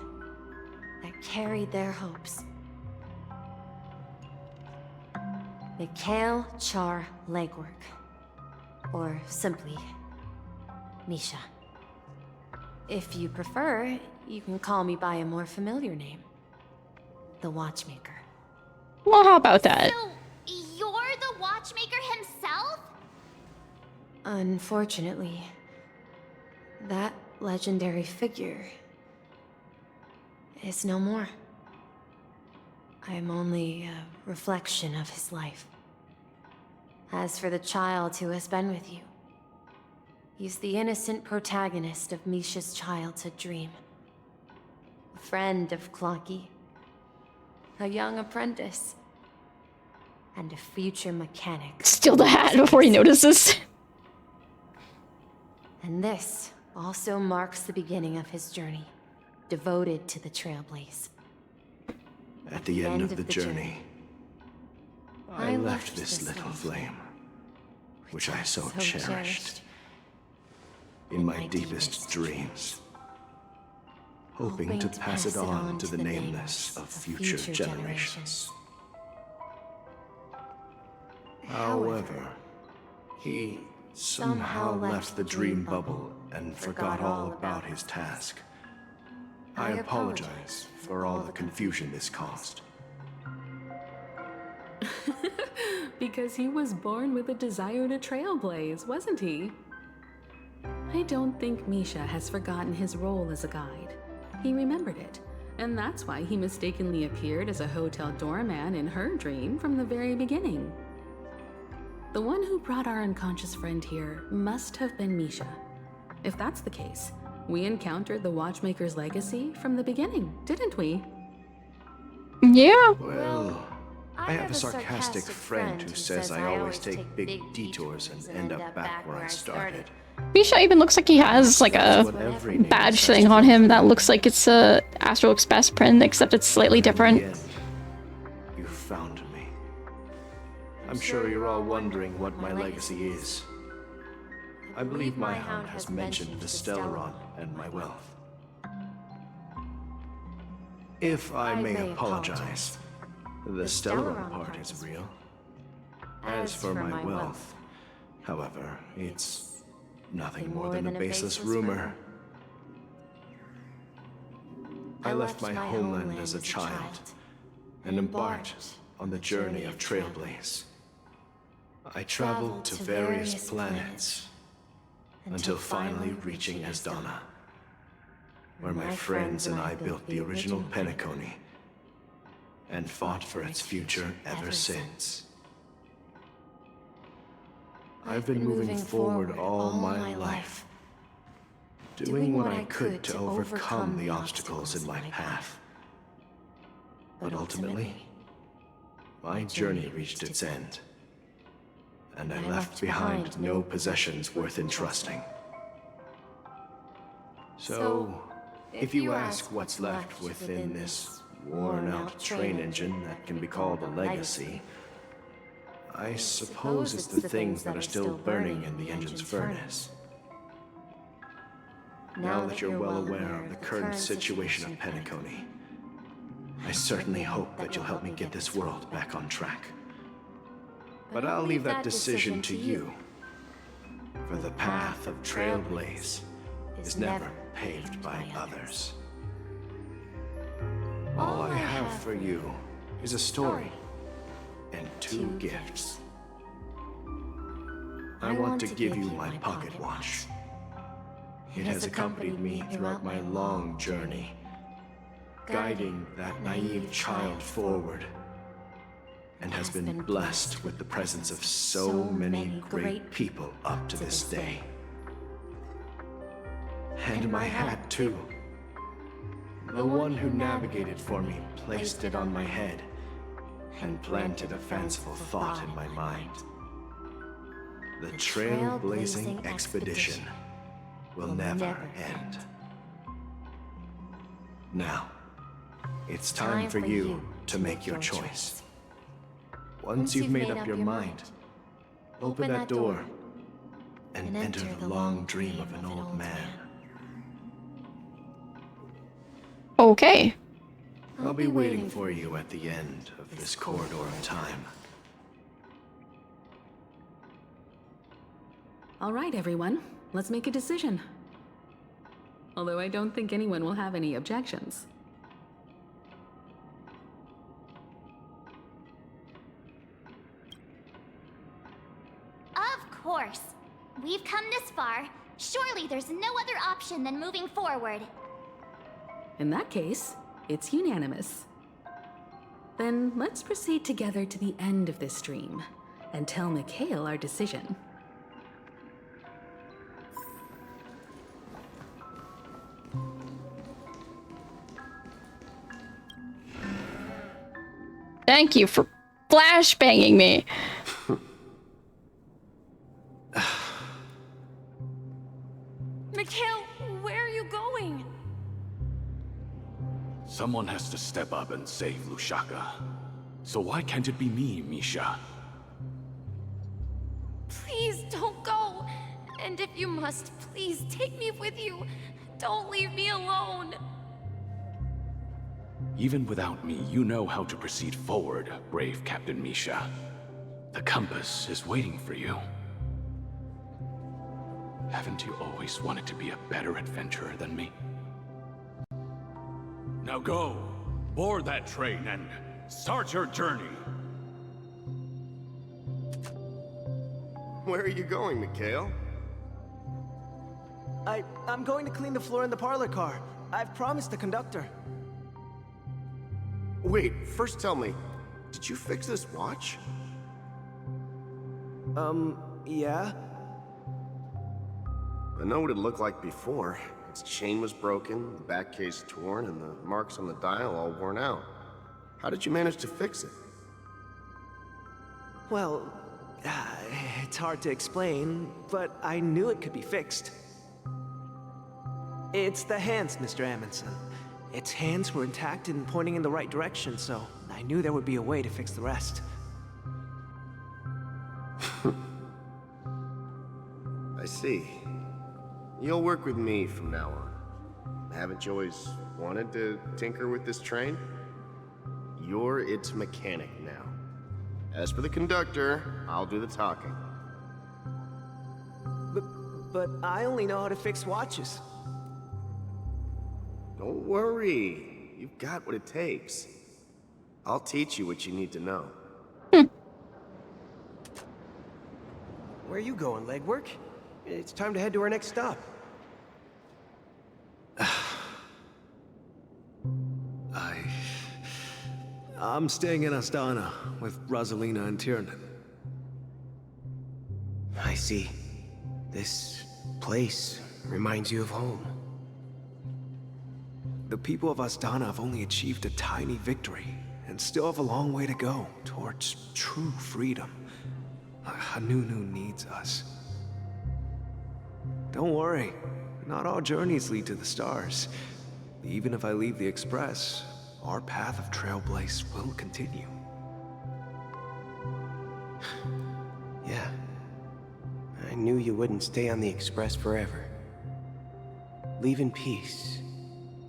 R: that carried their hopes. Mikhail Char Legwork, or simply Misha. If you prefer, you can call me by a more familiar name, the Watchmaker.
A: Well, how about that?
F: So, you're the Watchmaker himself?
R: Unfortunately, that legendary figure is no more. I am only a reflection of his life. As for the child who has been with you, he's the innocent protagonist of Misha's childhood dream. A friend of Clocky, a young apprentice, and a future mechanic.
A: Steal the hat before he notices.
R: And this also marks the beginning of his journey, devoted to the Trailblaze.
N: At the end of the journey, I left this little flame, which I so cherished, in my deepest dreams, hoping to pass it on to the nameless of future generations. However, he somehow left the dream bubble and forgot all about his task. I apologize for all the confusion this caused.
P: Because he was born with a desire to trailblaze, wasn't he? I don't think Misha has forgotten his role as a guide. He remembered it, and that's why he mistakenly appeared as a hotel doorman in her dream from the very beginning. The one who brought our unconscious friend here must have been Misha. If that's the case, we encountered the Watchmaker's legacy from the beginning, didn't we?
A: Yeah.
N: Well, I have a sarcastic friend who says I always take big detours and end up back where I started.
A: Misha even looks like he has like a badge thing on him that looks like it's a Astral Express print, except it's slightly different.
N: You found me. I'm sure you're all wondering what my legacy is. I believe my hound has mentioned the Stellaron and my wealth. If I may apologize, the Stellaron part is real. As for my wealth, however, it's nothing more than a baseless rumor. I left my homeland as a child and embarked on the journey of Trailblaze. I traveled to various planets until finally reaching Esdana, where my friends and I built the original Penacony and fought for its future ever since. I've been moving forward all my life, doing what I could to overcome the obstacles in my path. But ultimately, my journey reached its end, and I left behind no possessions worth entrusting. So, if you ask what's left within this worn-out train engine that can be called a legacy, I suppose it's the things that are still burning in the engine's furnace. Now that you're well aware of the current situation of Penacony, I certainly hope that you'll help me get this world back on track. But I'll leave that decision to you, for the path of Trailblaze is never paved by others. All I have for you is a story and 2 gifts. I want to give you my pocket watch. It has accompanied me throughout my long journey, guiding that naive child forward, and has been blessed with the presence of so many great people up to this day. And my hat, too. The one who navigated for me placed it on my head and planted a fanciful thought in my mind. The trailblazing expedition will never end. Now, it's time for you to make your choice. Once you've made up your mind, open that door and enter the long dream of an old man.
A: Okay.
N: I'll be waiting for you at the end of this corridor of time.
P: All right, everyone. Let's make a decision. Although I don't think anyone will have any objections.
F: Of course. We've come this far. Surely there's no other option than moving forward.
P: In that case, it's unanimous. Then let's proceed together to the end of this stream and tell Mikhail our decision.
A: Thank you for flashbanging me.
G: Mikhail, where are you going?
K: Someone has to step up and save Lushaka. So why can't it be me, Misha?
G: Please don't go. And if you must, please take me with you. Don't leave me alone.
K: Even without me, you know how to proceed forward, brave Captain Misha. The compass is waiting for you. Haven't you always wanted to be a better adventurer than me? Now go, board that train and start your journey.
D: Where are you going, Mikhail?
C: I'm going to clean the floor in the parlor car. I've promised the conductor.
D: Wait, first tell me, did you fix this watch?
C: Yeah?
D: I know what it looked like before. Its chain was broken, the back case torn, and the marks on the dial all worn out. How did you manage to fix it?
C: Well, it's hard to explain, but I knew it could be fixed. It's the hands, Mr. Amundsen. Its hands were intact and pointing in the right direction, so I knew there would be a way to fix the rest.
D: I see. You'll work with me from now on. Haven't you always wanted to tinker with this train? You're its mechanic now. As for the conductor, I'll do the talking.
C: But I only know how to fix watches.
D: Don't worry. You've got what it takes. I'll teach you what you need to know.
C: Where are you going, legwork? It's time to head to our next stop. I'm staying in Astana with Rosalina and Tiernan. I see. This place reminds you of home. The people of Astana have only achieved a tiny victory and still have a long way to go towards true freedom. Hanunu needs us. Don't worry, not all journeys lead to the stars. Even if I leave the Express, our path of Trailblaze will continue. Yeah. I knew you wouldn't stay on the Express forever. Leave in peace,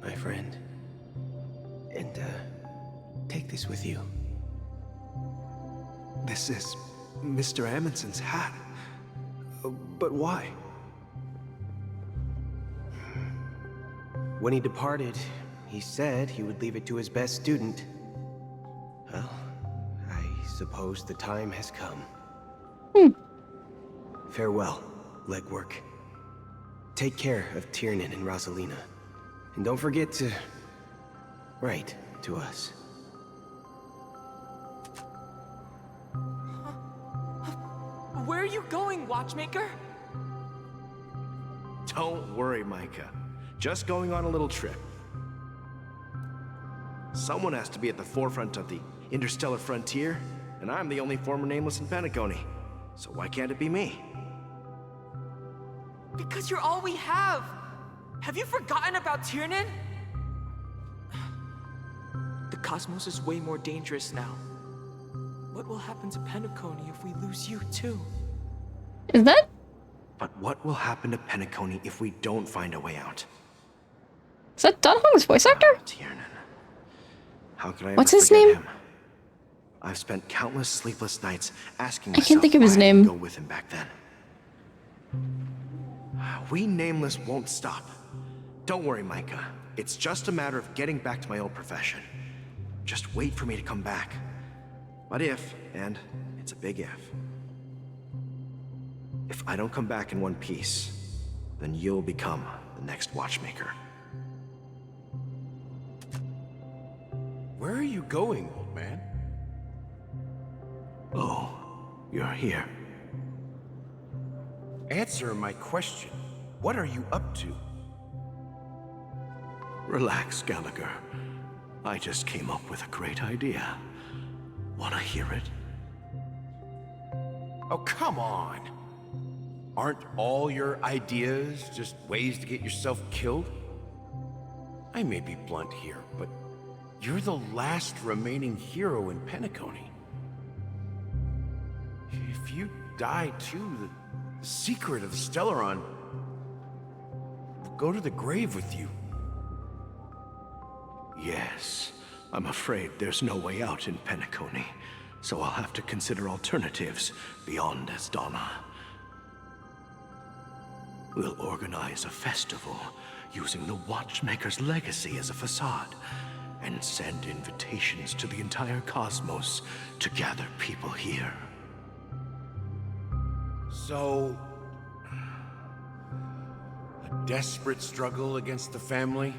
C: my friend. And, take this with you. This is Mr. Amundsen's hat. But why? When he departed, he said he would leave it to his best student. Well, I suppose the time has come. Farewell, legwork. Take care of Tiernan and Rosalina. And don't forget to write to us.
S: Where are you going, Watchmaker?
C: Don't worry, Micah. Just going on a little trip. Someone has to be at the forefront of the interstellar frontier, and I'm the only former Nameless in Penacony. So why can't it be me?
S: Because you're all we have! Have you forgotten about Tiernan? The cosmos is way more dangerous now. What will happen to Penacony if we lose you too?
A: Is that?
C: But what will happen to Penacony if we don't find a way out?
A: Is that Don Hong's voice actor?
C: Tiernan. How could I
A: What's
C: ever
A: his
C: forget
A: name?
C: him? I've spent countless sleepless nights asking
A: I
C: myself
A: can't think of his
C: why I didn't
A: name.
C: go with him back then. We Nameless won't stop. Don't worry, Micah. It's just a matter of getting back to my old profession. Just wait for me to come back. But if, and it's a big if I don't come back in one piece, then you'll become the next Watchmaker.
L: Where are you going, old man?
C: Oh, you're here.
L: Answer my question. What are you up to?
C: Relax, Gallagher. I just came up with a great idea. Wanna hear it?
L: Oh, come on. Aren't all your ideas just ways to get yourself killed? I may be blunt here, but you're the last remaining hero in Penacony. If you die too, the secret of the Stellaron will go to the grave with you.
C: Yes. I'm afraid there's no way out in Penacony, so I'll have to consider alternatives beyond Asdana. We'll organize a festival using the Watchmaker's legacy as a facade, and send invitations to the entire cosmos to gather people here.
L: So, a desperate struggle against the family?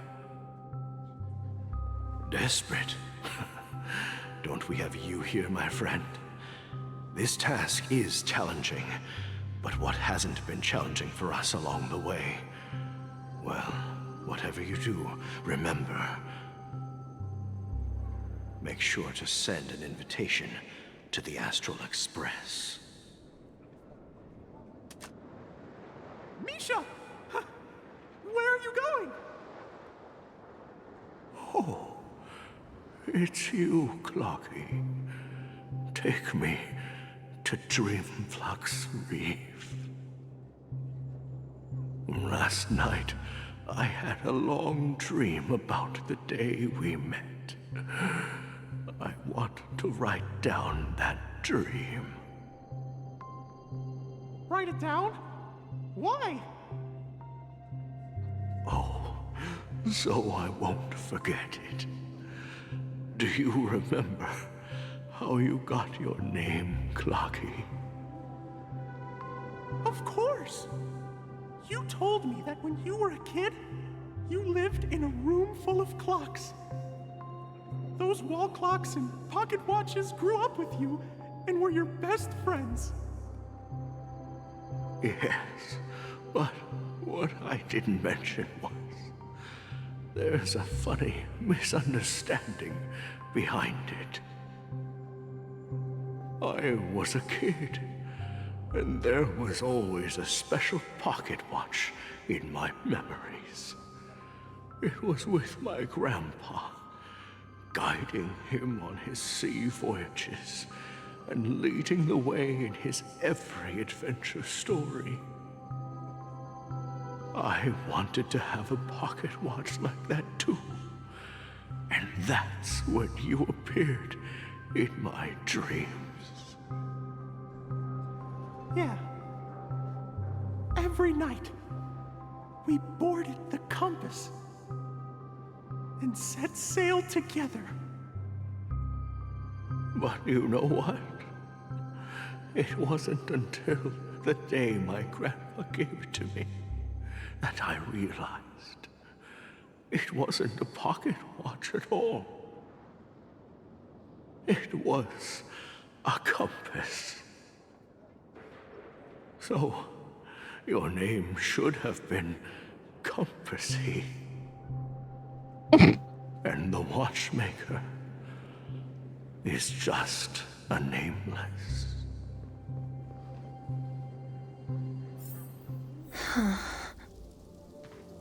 C: Desperate? Don't we have you here, my friend? This task is challenging, but what hasn't been challenging for us along the way? Well, whatever you do, remember, make sure to send an invitation to the Astral Express.
B: Misha! Where are you going?
C: Oh, it's you, Clocky. Take me to Dreamflux Reef. Last night, I had a long dream about the day we met. I want to write down that dream.
B: Write it down? Why?
C: Oh, so I won't forget it. Do you remember how you got your name, Clocky?
B: Of course! You told me that when you were a kid, you lived in a room full of clocks. Those wall clocks and pocket watches grew up with you and were your best friends.
C: Yes, but what I didn't mention was there's a funny misunderstanding behind it. I was a kid, and there was always a special pocket watch in my memories. It was with my grandpa, guiding him on his sea voyages and leading the way in his every adventure story. I wanted to have a pocket watch like that too. And that's when you appeared in my dreams.
B: Yeah. Every night, we boarded the compass and set sail together.
C: But you know what? It wasn't until the day my grandpa gave it to me that I realized it wasn't a pocket watch at all. It was a compass. So, your name should have been Compassy. And the watchmaker is just a nameless.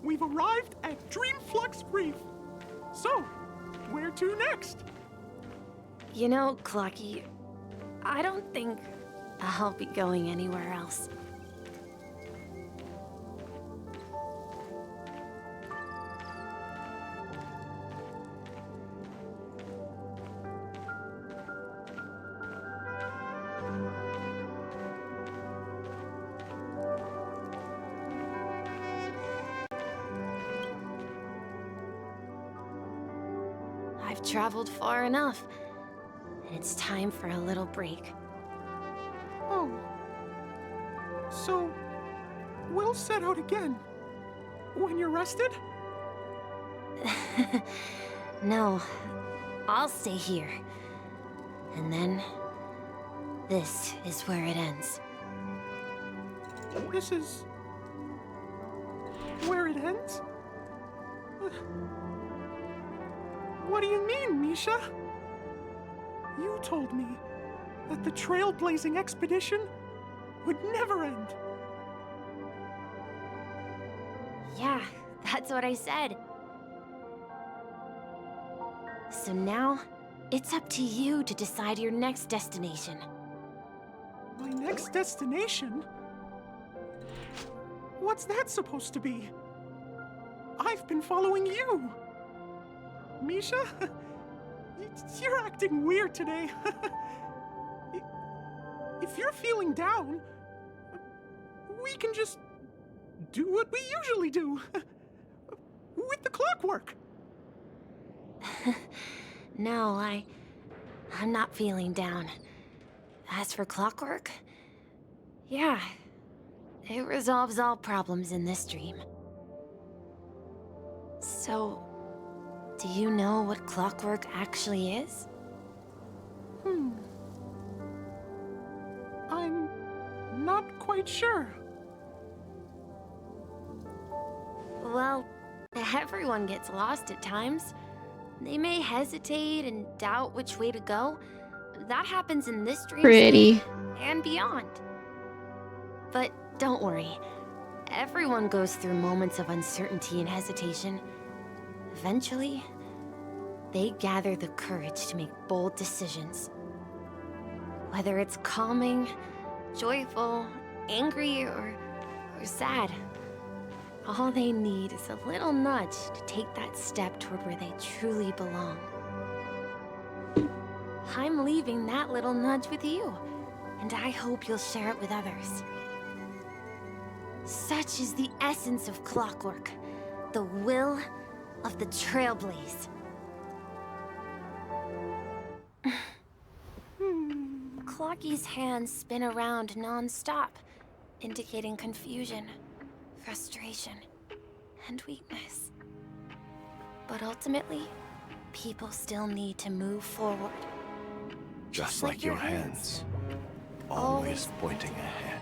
B: We've arrived at Dreamflux Reef. So, where to next?
R: You know, Clocky, I don't think I'll be going anywhere else. I've traveled far enough, and it's time for a little break.
B: Oh. So, we'll set out again. When you're rested?
R: No, I'll stay here. And then, this is where it ends.
B: This is... where it ends? What do you mean, Misha? You told me that the trailblazing expedition would never end.
R: Yeah, that's what I said. So now, it's up to you to decide your next destination.
B: My next destination? What's that supposed to be? I've been following you. Misha? You're acting weird today. If you're feeling down, we can just do what we usually do. With the clockwork.
R: No, I'm not feeling down. As for clockwork, yeah, it resolves all problems in this dream. So, do you know what clockwork actually is?
B: I'm not quite sure.
R: Well, everyone gets lost at times. They may hesitate and doubt which way to go. That happens in this dream
A: Pretty.
R: and beyond. But don't worry. Everyone goes through moments of uncertainty and hesitation. Eventually, they gather the courage to make bold decisions. Whether it's calming, joyful, angry, or sad, all they need is a little nudge to take that step toward where they truly belong. I'm leaving that little nudge with you, and I hope you'll share it with others. Such is the essence of clockwork, the will of the Trailblaze. Clocky's hands spin around non-stop, indicating confusion,
G: frustration, and weakness. But ultimately, people still need to move forward.
C: Just like your hands, always pointing ahead.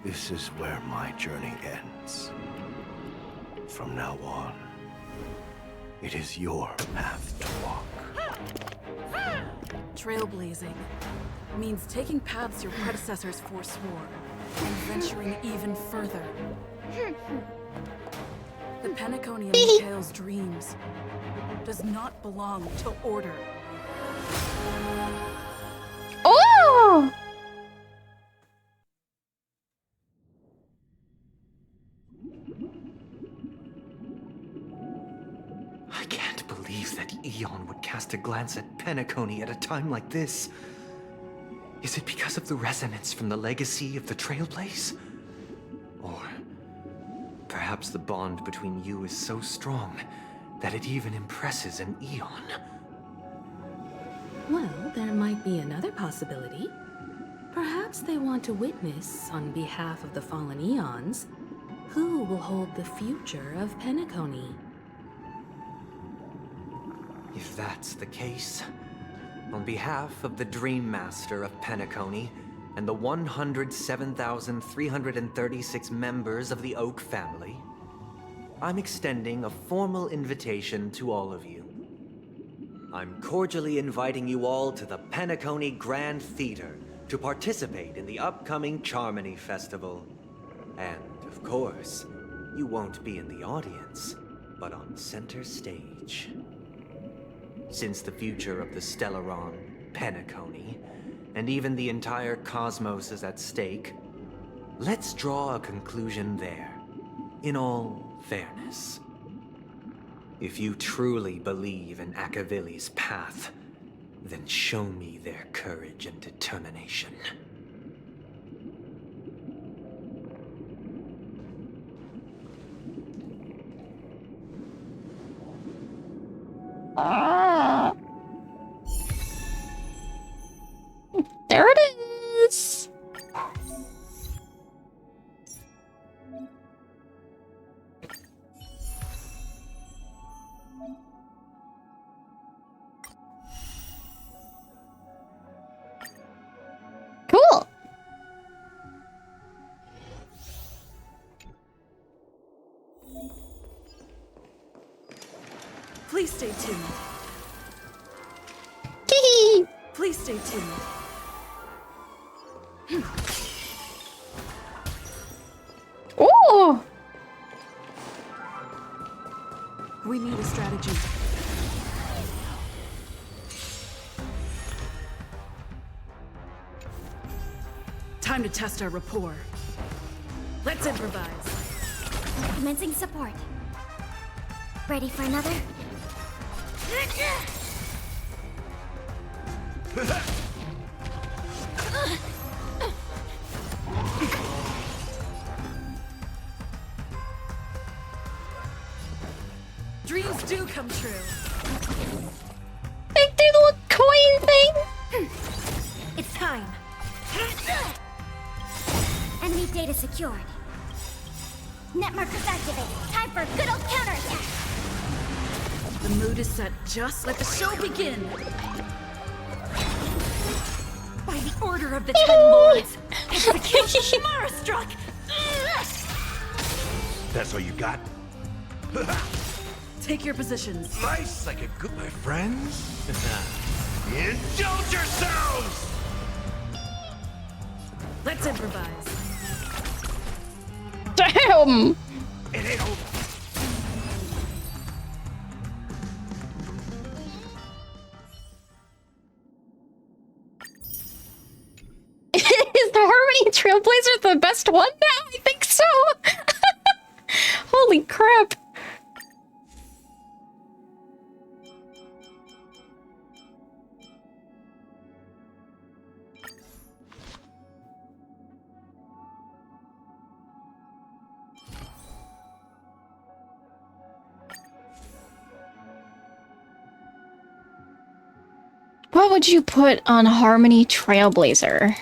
C: This is where my journey ends. From now on, it is your path to walk.
M: Trailblazing means taking paths your predecessors forswore and venturing even further. The Penacony of Mikhail's dreams does not belong to order.
A: Oh!
E: I can't believe that Eon would cast a glance at Penacony at a time like this. Is it because of the resonance from the legacy of the Trailblaze? Or perhaps the bond between you is so strong that it even impresses an Eon?
P: Well, there might be another possibility. Perhaps they want to witness, on behalf of the fallen Eons, who will hold the future of Penacony.
E: If that's the case, on behalf of the Dream Master of Penacony and the 107,336 members of the Oak family, I'm extending a formal invitation to all of you. I'm cordially inviting you all to the Penacony Grand Theater to participate in the upcoming Charmony Festival. And, of course, you won't be in the audience, but on center stage. Since the future of the Stellaron, Penacony, and even the entire cosmos is at stake, let's draw a conclusion there, in all fairness. If you truly believe in Akavili's path, then show me their courage and determination.
A: Ah. There it is. Cool.
M: Please stay tuned. Please stay tuned.
A: Oh!
M: We need a strategy. Time to test our rapport. Let's improvise.
F: Commencing support. Ready for another?
M: Dreams do come true.
A: Like the little coin thing.
F: It's time. Enemy data secured. Net markers activated. Time for a good old counterattack.
M: The mood is set. Just let the show begin. By the order of the Ten Lords, execution Mara struck.
L: That's all you got?
M: Take your positions.
L: Nice, like a good, my friends. Indulge yourselves!
M: Let's improvise.
A: Damn!
L: It ain't over.
A: Is the Harmony Trailblazer the best one now? I think so. Holy crap. What would you put on Harmony Trailblazer?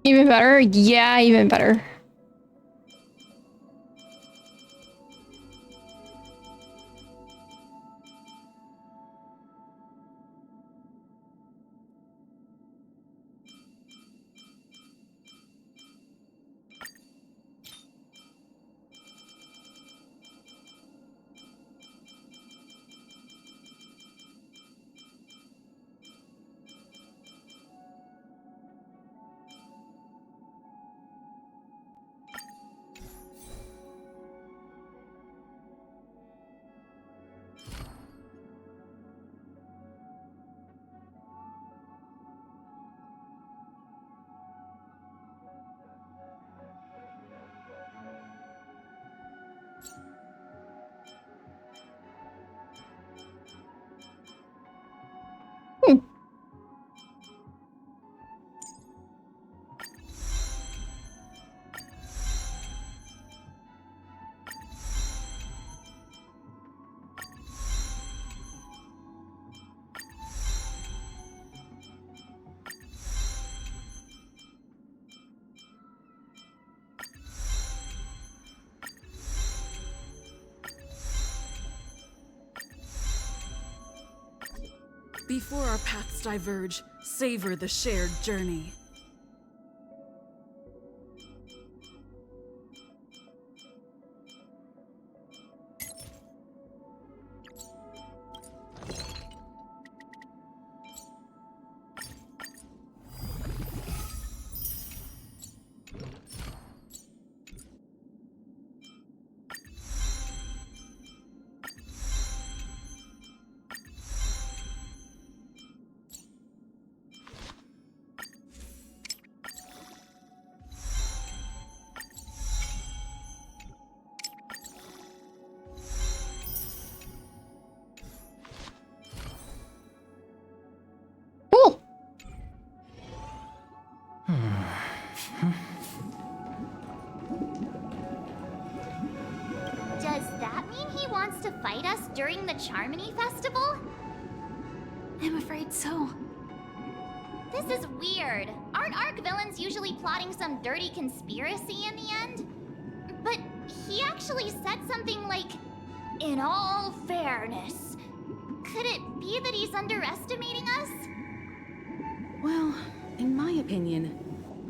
A: Even better? Yeah, even better.
M: Before our paths diverge, savor the shared journey.
F: Does that mean he wants to fight us during the Charmony Festival?
Q: I'm afraid so.
F: This is weird. Aren't Arc villains usually plotting some dirty conspiracy in the end? But he actually said something like, "In all fairness." Could it be that he's underestimating us?
P: Well, in my opinion,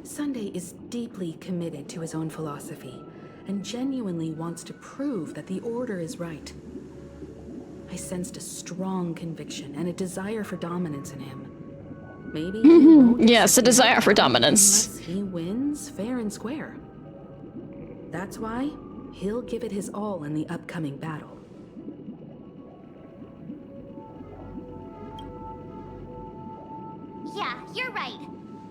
P: Sunday is deeply committed to his own philosophy and genuinely wants to prove that the Order is right. I sensed a strong conviction and a desire for dominance in him. Maybe he won't
A: Yes, a
P: accept
A: desire for
P: outcome
A: dominance.
P: unless he wins fair and square. That's why he'll give it his all in the upcoming battle.
F: Yeah, you're right.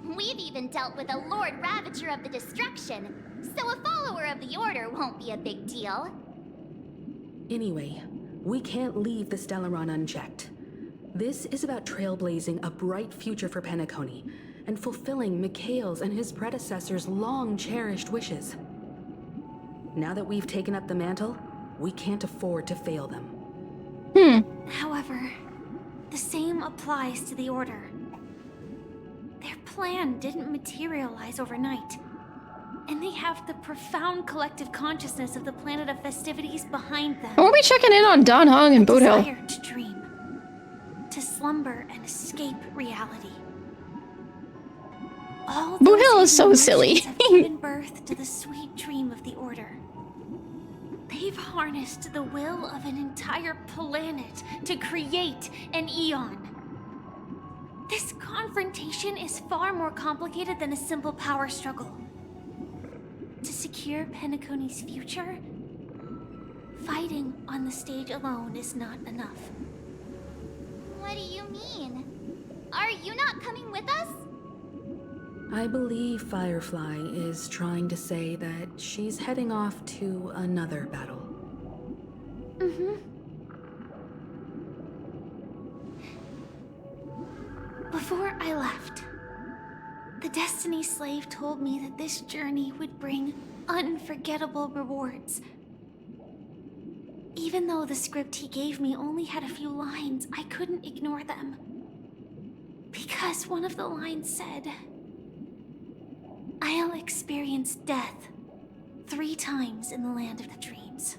F: We've even dealt with a Lord Ravager of the Destruction, so a follower of the Order won't be a big deal.
P: Anyway, we can't leave the Stellaron unchecked. This is about trailblazing a bright future for Penacony and fulfilling Mikhail's and his predecessors' long-cherished wishes. Now that we've taken up the mantle, we can't afford to fail them.
Q: However, the same applies to the Order. Their plan didn't materialize overnight, and they have the profound collective consciousness of the planet of festivities behind them.
A: I won't be checking in on Don Hong and Boot Hill.
Q: Desire to dream, to slumber and escape reality. All
A: Boot
Q: those
A: Hill is so
Q: hidden
A: silly.
Q: emotions have given birth to the sweet dream of the Order. They've harnessed the will of an entire planet to create an Eon. This confrontation is far more complicated than a simple power struggle. To secure Penacony's future, fighting on the stage alone is not enough.
F: What do you mean? Are you not coming with us?
P: I believe Firefly is trying to say that she's heading off to another battle.
Q: Before I left, the Destiny Slave told me that this journey would bring unforgettable rewards. Even though the script he gave me only had a few lines, I couldn't ignore them. Because one of the lines said, experienced death 3 times in the land of the dreams.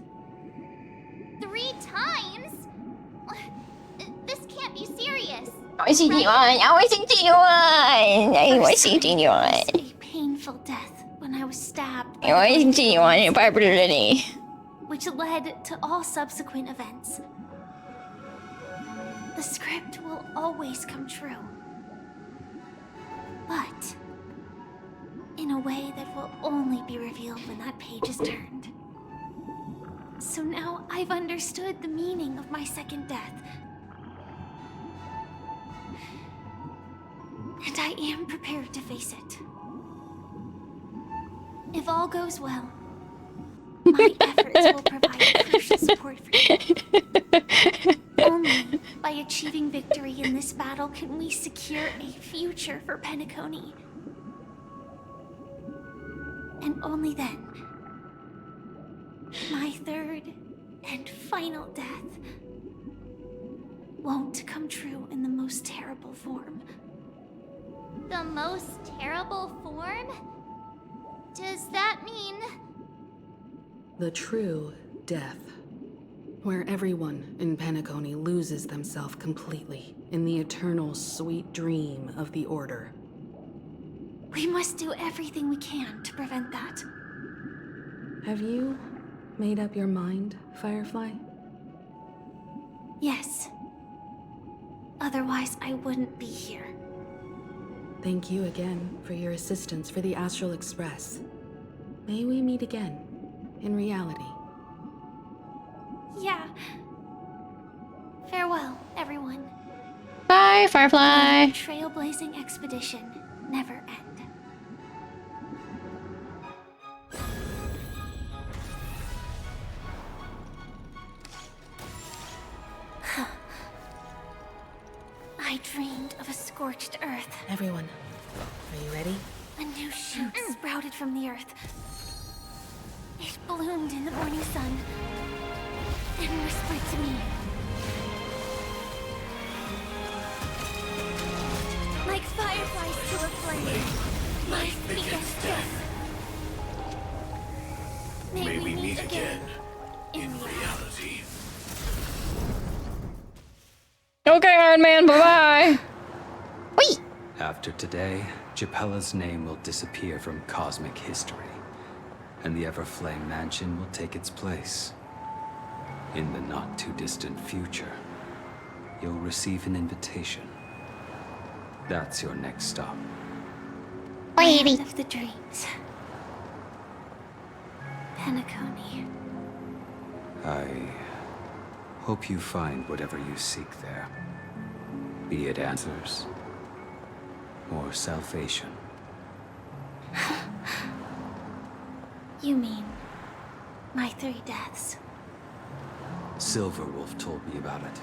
F: 3 times? This can't be serious.
A: I was 61. I was 61. I was 61.
Q: A painful death when I was stabbed.
A: I was 61 in Barbarity.
Q: Which led to all subsequent events. The script will always come true. But in a way that will only be revealed when that page is turned. So now I've understood the meaning of my second death. And I am prepared to face it. If all goes well, my efforts will provide crucial support for you. Only by achieving victory in this battle can we secure a future for Penacony. And only then, my third and final death won't come true in the most terrible form.
F: The most terrible form? Does that mean...
P: The true death. Where everyone in Penacony loses themselves completely in the eternal sweet dream of the Order.
Q: We must do everything we can to prevent that.
P: Have you made up your mind, Firefly?
Q: Yes. Otherwise, I wouldn't be here.
P: Thank you again for your assistance for the Astral Express. May we meet again, in reality.
Q: Yeah. Farewell, everyone.
A: Bye, Firefly.
Q: May the trailblazing expedition never end. I dreamed of a scorched earth.
P: Everyone, are you ready?
Q: A new shoot sprouted from the earth. It bloomed in the morning sun and whispered to me. Like fireflies to a flame, my biggest death. May we meet again in reality.
A: Okay, Iron Man, bye-bye. Whee!
T: After today, Japella's name will disappear from cosmic history, and the Everflame Mansion will take its place. In the not-too-distant future, you'll receive an invitation. That's your next stop.
Q: Land of the dreams. Penacony.
T: I hope you find whatever you seek there. Be it answers or salvation.
Q: You mean my 3 deaths?
T: Silverwolf told me about it.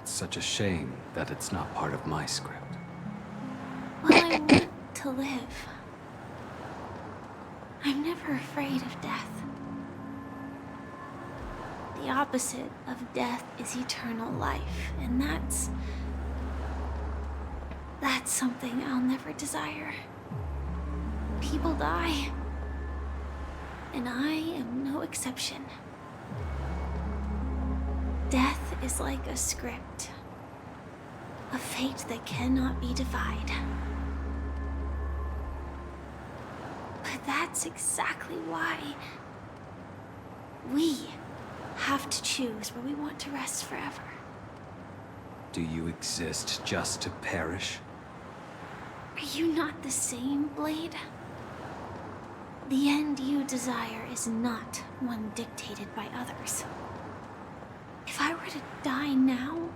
T: It's such a shame that it's not part of my script.
Q: Well, I want to live. I'm never afraid of death. The opposite of death is eternal life, and that's something I'll never desire. People die, and I am no exception. Death is like a script, a fate that cannot be defied. But that's exactly why we have to choose where we want to rest forever.
T: Do you exist just to perish?
Q: Are you not the same, Blade? The end you desire is not one dictated by others. If I were to die now,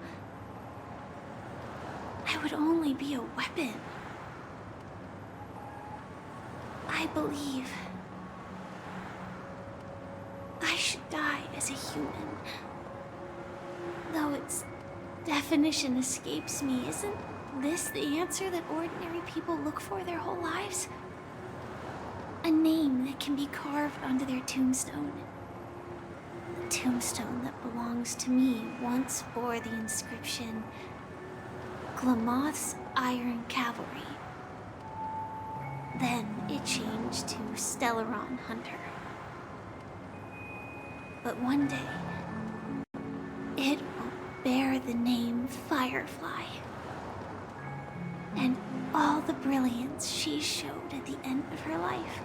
Q: I would only be a weapon. I believe I should die as a human. Though its definition escapes me, isn't this the answer that ordinary people look for their whole lives? A name that can be carved onto their tombstone. The tombstone that belongs to me once bore the inscription, Glamoth's Iron Cavalry. Then it changed to Stellaron Hunter. But one day, it will bear the name Firefly. And all the brilliance she showed at the end of her life.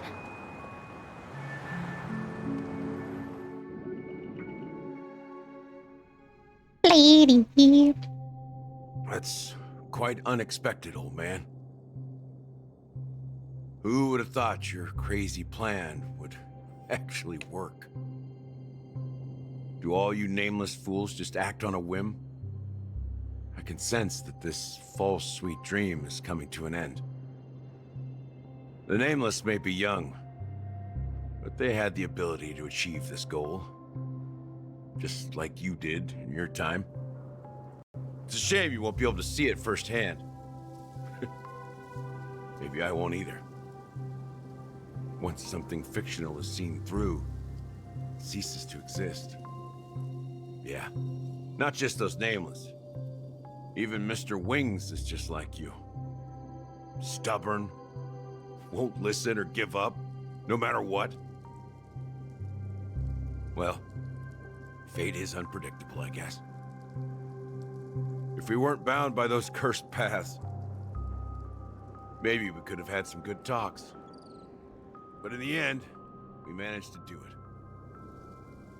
A: Lady.
L: That's quite unexpected, old man. Who would have thought your crazy plan would actually work? Do all you nameless fools just act on a whim? I can sense that this false sweet dream is coming to an end. The Nameless may be young, but they had the ability to achieve this goal. Just like you did in your time. It's a shame you won't be able to see it firsthand. Maybe I won't either. Once something fictional is seen through, it ceases to exist. Yeah, not just those Nameless. Even Mr. Wings is just like you. Stubborn, won't listen or give up, no matter what. Well, fate is unpredictable, I guess. If we weren't bound by those cursed paths, maybe we could have had some good talks. But in the end, we managed to do it.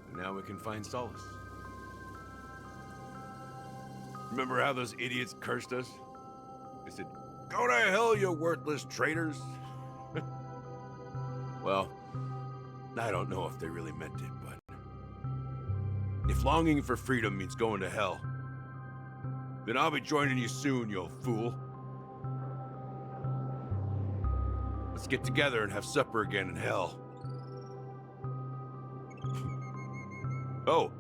L: And now we can find solace. Remember how those idiots cursed us? They said, "Go to hell, you worthless traitors." Well, I don't know if they really meant it, but if longing for freedom means going to hell, then I'll be joining you soon, you old fool. Let's get together and have supper again in hell. Oh,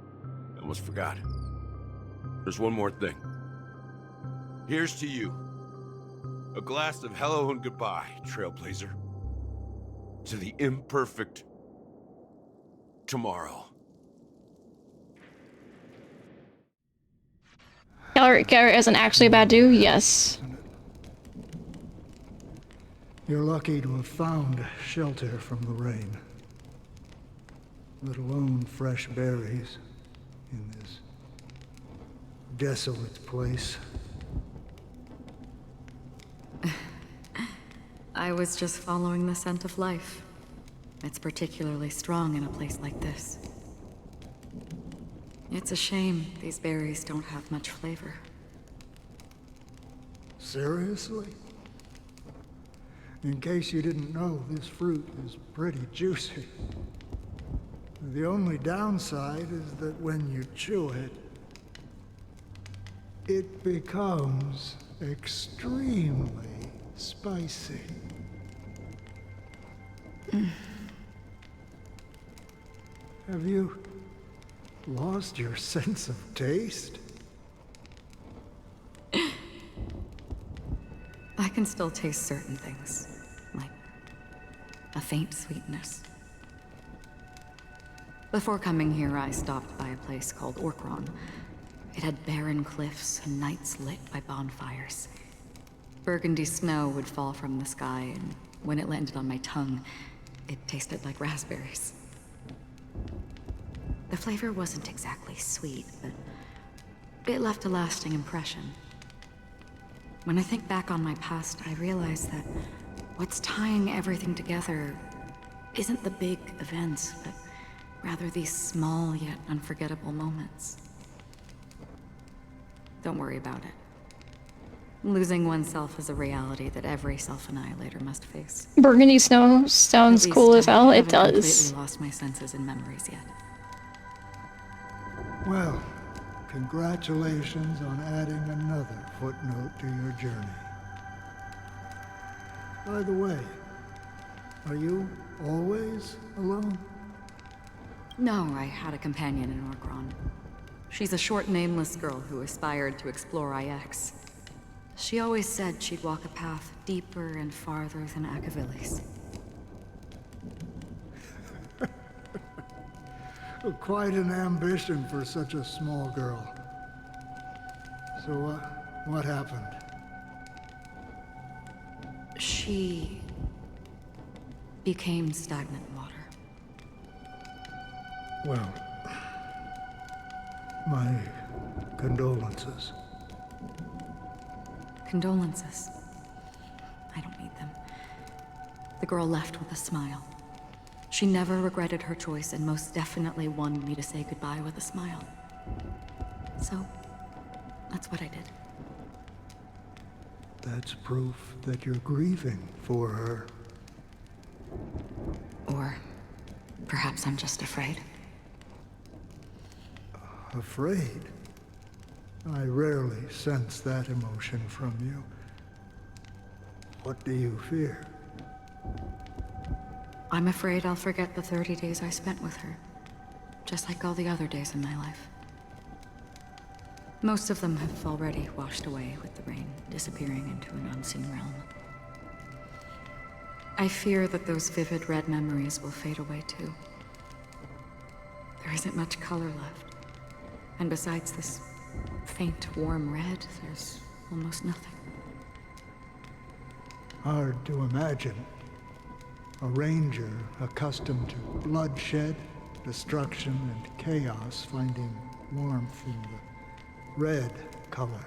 L: I almost forgot. There's one more thing. Here's to you. A glass of hello and goodbye, Trailblazer. To the imperfect tomorrow.
A: Garrett isn't actually a bad dude? Yes.
B: You're lucky to have found shelter from the rain. Let alone fresh berries in this desolate place.
P: I was just following the scent of life. It's particularly strong in a place like this. It's a shame these berries don't have much flavor.
B: Seriously? In case you didn't know, this fruit is pretty juicy. The only downside is that when you chew it, it becomes extremely spicy. Have you lost your sense of taste?
P: I can still taste certain things, like a faint sweetness. Before coming here, I stopped by a place called Orkron. It had barren cliffs and nights lit by bonfires. Burgundy snow would fall from the sky, and when it landed on my tongue, it tasted like raspberries. The flavor wasn't exactly sweet, but it left a lasting impression. When I think back on my past, I realize that what's tying everything together isn't the big events, but rather these small yet unforgettable moments. Don't worry about it. Losing oneself is a reality that every self-annihilator must face.
A: Burgundy snow sounds cool as hell. It
P: I haven't
A: does.
P: completely lost my senses and memories yet.
B: Well, congratulations on adding another footnote to your journey. By the way, are you always alone?
P: No, I had a companion in Orkron. She's a short, nameless girl who aspired to explore IX. She always said she'd walk a path deeper and farther than Akavilis.
B: Quite an ambition for such a small girl. So, what happened?
P: She
U: became stagnant water.
V: Well, my condolences.
U: Condolences. I don't need them. The girl left with a smile. She never regretted her choice and most definitely wanted me to say goodbye with a smile. So, that's what I did.
V: That's proof that you're grieving for her.
U: Or perhaps I'm just afraid.
V: Afraid? I rarely sense that emotion from you. What do you fear?
U: I'm afraid I'll forget the 30 days I spent with her, just like all the other days in my life. Most of them have already washed away with the rain, disappearing into an unseen realm. I fear that those vivid red memories will fade away too. There isn't much color left. And besides this faint, warm red, there's almost nothing.
V: Hard to imagine. A ranger accustomed to bloodshed, destruction, and chaos finding warmth in the red color.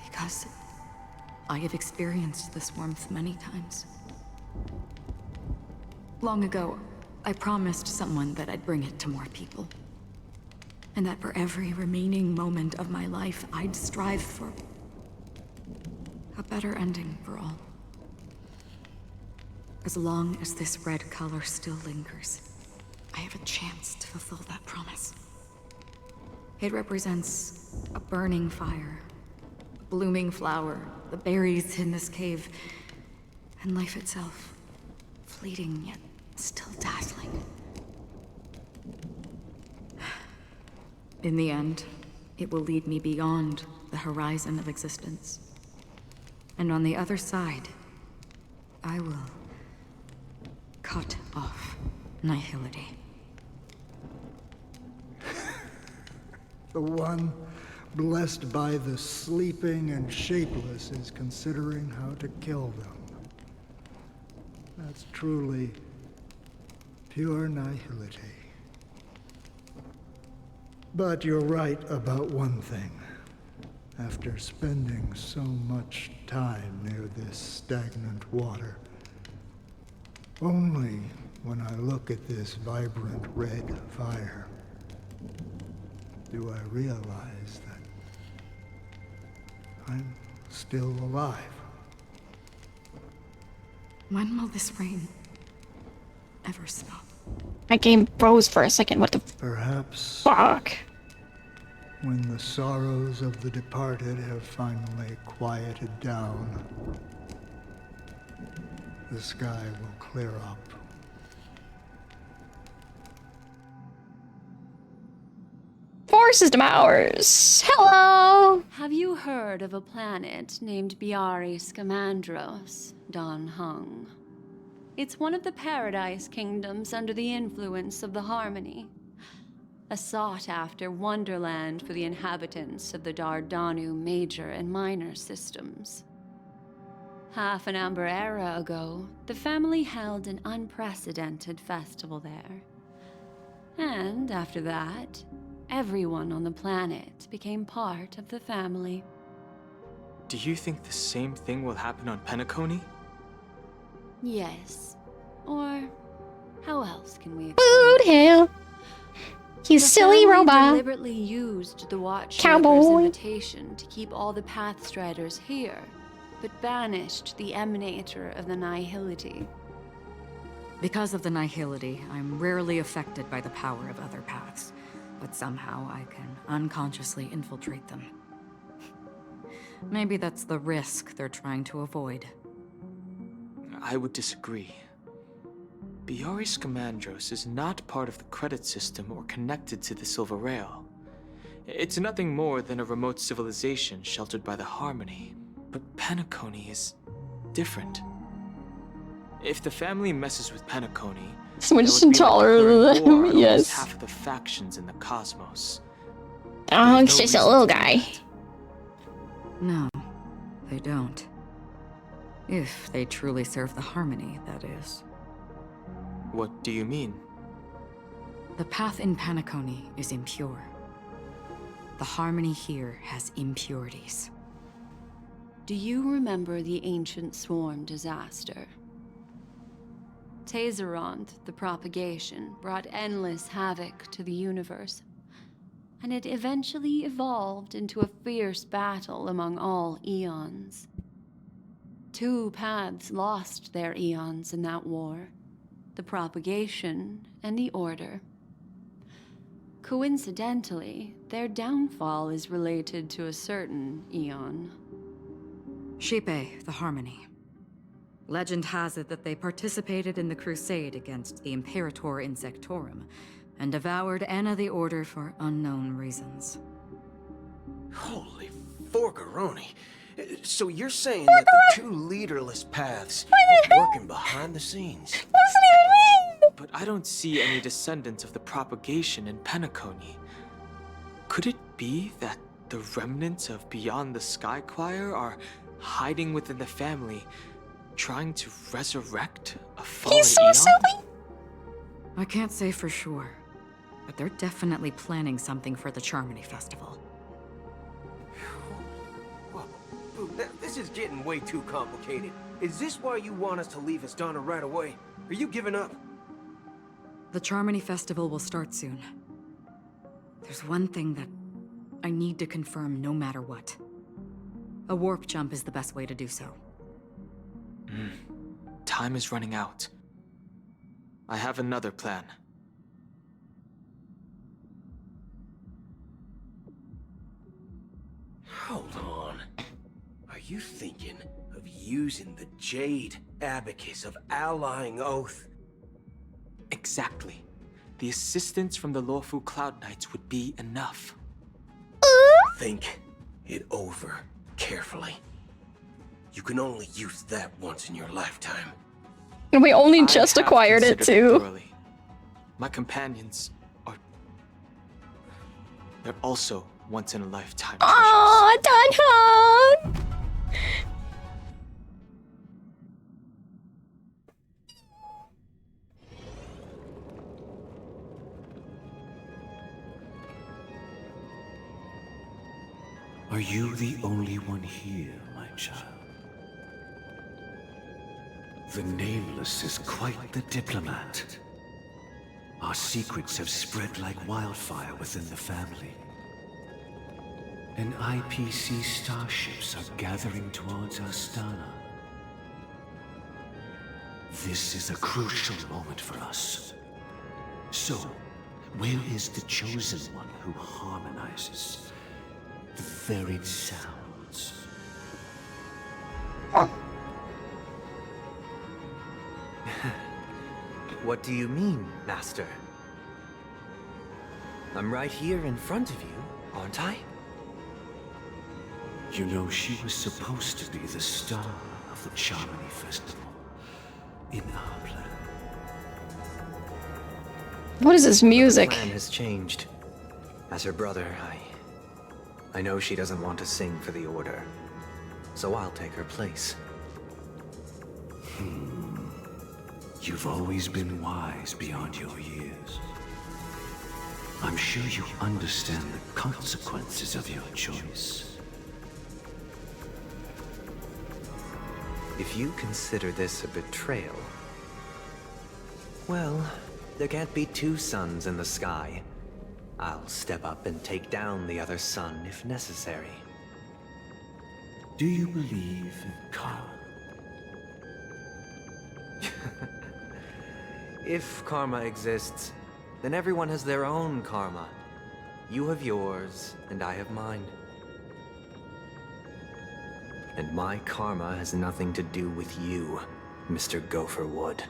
U: Because I have experienced this warmth many times. Long ago, I promised someone that I'd bring it to more people. And that for every remaining moment of my life, I'd strive for a better ending for all. As long as this red color still lingers, I have a chance to fulfill that promise. It represents a burning fire, a blooming flower, the berries in this cave, and life itself, fleeting yet still dazzling. In the end, it will lead me beyond the horizon of existence. And on the other side, I will cut off nihility.
V: The one blessed by the sleeping and shapeless is considering how to kill them. That's truly pure nihility. But you're right about one thing. After spending so much time near this stagnant water, only when I look at this vibrant red fire do I realize that I'm still alive.
U: When will this rain ever stop?
A: My game froze for a second. What the
V: Perhaps
A: fuck?
V: when the sorrows of the departed have finally quieted down, the sky will clear up.
A: Four system hours. Hello.
W: Have you heard of a planet named Biari Scamandros, Don Hung? It's one of the Paradise Kingdoms under the influence of the Harmony. A sought-after wonderland for the inhabitants of the Dardanu Major and Minor systems. Half an Amber Era ago, the family held an unprecedented festival there. And after that, everyone on the planet became part of the family.
S: Do you think the same thing will happen on Penacony?
W: Yes. Or how else can we
A: Boot him. You
W: the
A: silly
W: family
A: robot.
W: deliberately used the Watchmaker's
A: Cowboy.
W: invitation to keep all the Pathstriders here, but banished the Emanator of the Nihility.
U: Because of the nihility, I'm rarely affected by the power of other paths, but somehow I can unconsciously infiltrate them. Maybe that's the risk they're trying to avoid.
S: I would disagree. Biari Scamandros is not part of the credit system or connected to the Silver Rail. It's nothing more than a remote civilization sheltered by the Harmony. But Penacony is different. If the family messes with Penacony,
A: So much
S: there would be
A: taller
S: like
A: than
S: war
A: them,
S: on
A: yes.
S: almost half of the factions in the cosmos.
A: Oh, he's
S: no
A: just a
S: reason
A: little
S: to do
A: guy.
S: that.
U: No, they don't. If they truly serve the Harmony, that is.
S: What do you mean?
U: The path in Penacony is impure. The Harmony here has impurities.
W: Do you remember the ancient swarm disaster? Tazerond, the propagation, brought endless havoc to the universe, and it eventually evolved into a fierce battle among all eons. 2 paths lost their eons in that war, the propagation and the Order. Coincidentally, their downfall is related to a certain eon.
U: Shipe, the Harmony. Legend has it that they participated in the crusade against the Imperator Insectorum, and devoured Anna the Order for unknown reasons.
L: Holy forgaroni. So you're saying that the 2 leaderless paths are working behind the scenes?
S: But I don't see any descendants of the propagation in Penacony. Could it be that the remnants of Beyond the Sky Choir are hiding within the family, trying to resurrect a fallen eon?
U: I can't say for sure, but they're definitely planning something for the Charmony Festival.
L: Whoa, Boo, this is getting way too complicated. Is this why you want us to leave Astana right away? Are you giving up?
U: The Charmony Festival will start soon. There's one thing that I need to confirm no matter what. A warp jump is the best way to do so.
S: Time is running out. I have another plan.
L: Hold on. Are you thinking of using the Jade Abacus of Allying Oath?
S: Exactly. The assistance from the lawful Cloud Knights would be enough.
L: Think it over carefully. You can only use that once in your lifetime.
A: And we only just acquired it too.
S: Thoroughly. My companions are... They're also once-in-a-lifetime treasures.
A: Aww, Dunhan!
N: Are you the only one here, my child? The Nameless is quite the diplomat. Our secrets have spread like wildfire within the family. And IPC starships are gathering towards Astana. This is a crucial moment for us. So, where is the chosen one who harmonizes the varied sounds?
E: What do you mean, Master? I'm right here in front of you, aren't I?
N: You know, she was supposed to be the star of the Charmony Festival in our plan.
A: What is this music?
E: The plan has changed. As her brother, I know she doesn't want to sing for the Order, so I'll take her place.
N: You've always been wise beyond your years. I'm sure you understand the consequences of your choice.
E: If you consider this a betrayal, well, there can't be 2 suns in the sky. I'll step up and take down the other sun if necessary.
N: Do you believe in karma?
E: If karma exists, then everyone has their own karma. You have yours, and I have mine. And my karma has nothing to do with you, Mr. Gopherwood.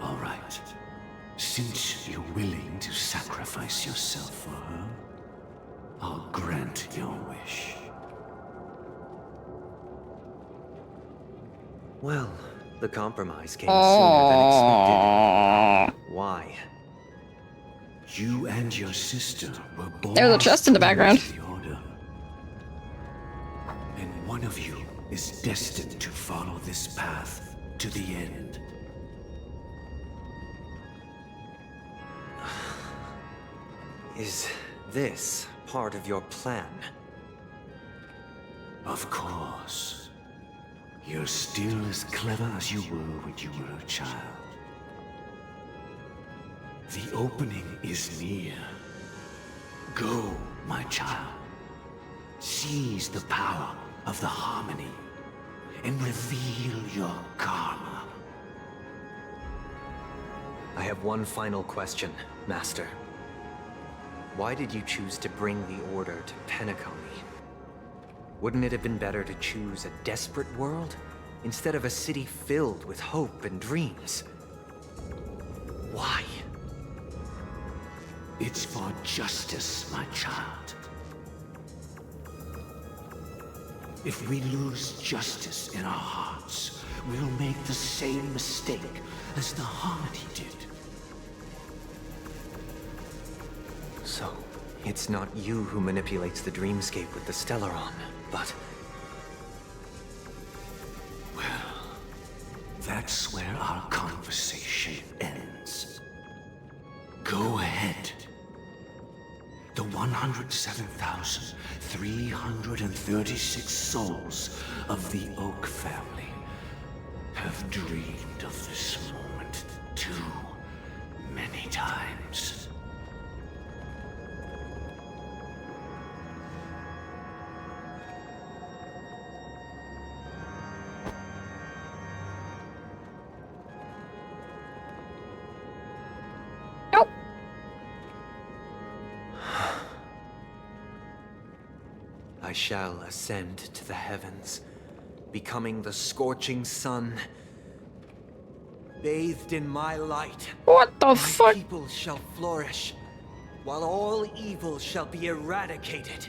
N: All right. Since you're willing to sacrifice yourself for her, I'll grant your wish.
E: Well, the compromise came sooner than expected. Why?
N: You and your sister were born.
A: There's a chest in the background.
N: into the Order. And one of you is destined to follow this path to the end.
E: Is this part of your plan?
N: Of course. You're still as clever as you were when you were a child. The opening is near. Go, my child. Seize the power of the harmony and reveal your karma.
E: I have one final question, Master. Why did you choose to bring the Order to Penacony? Wouldn't it have been better to choose a desperate world instead of a city filled with hope and dreams? Why?
N: It's for justice, my child. If we lose justice in our hearts, we'll make the same mistake as the Harmony did.
E: So, it's not you who manipulates the dreamscape with the Stellaron, but...
N: Well, that's where our conversation ends. Go ahead. The 107,336 souls of the Oak family have dreamed of this moment too many times.
E: I shall ascend to the heavens, becoming the scorching sun. Bathed in my light,
A: what the
E: my
A: fuck?
E: people shall flourish, while all evil shall be eradicated.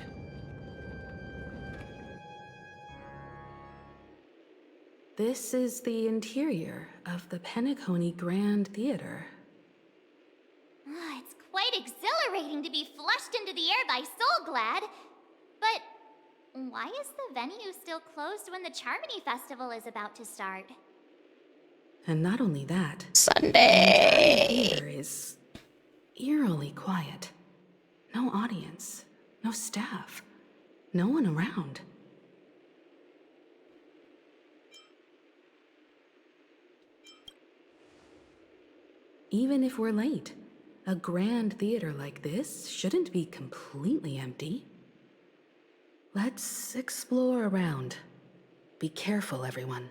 P: This is the interior of the Penacony Grand Theater.
F: It's quite exhilarating to be flushed into the air by Soulglad. But why is the venue still closed when the Charmony Festival is about to start?
P: And not only that,
A: Sunday.
P: The theater is eerily quiet. No audience, no staff, no one around. Even if we're late, a grand theater like this shouldn't be completely empty. Let's explore around. Be careful, everyone.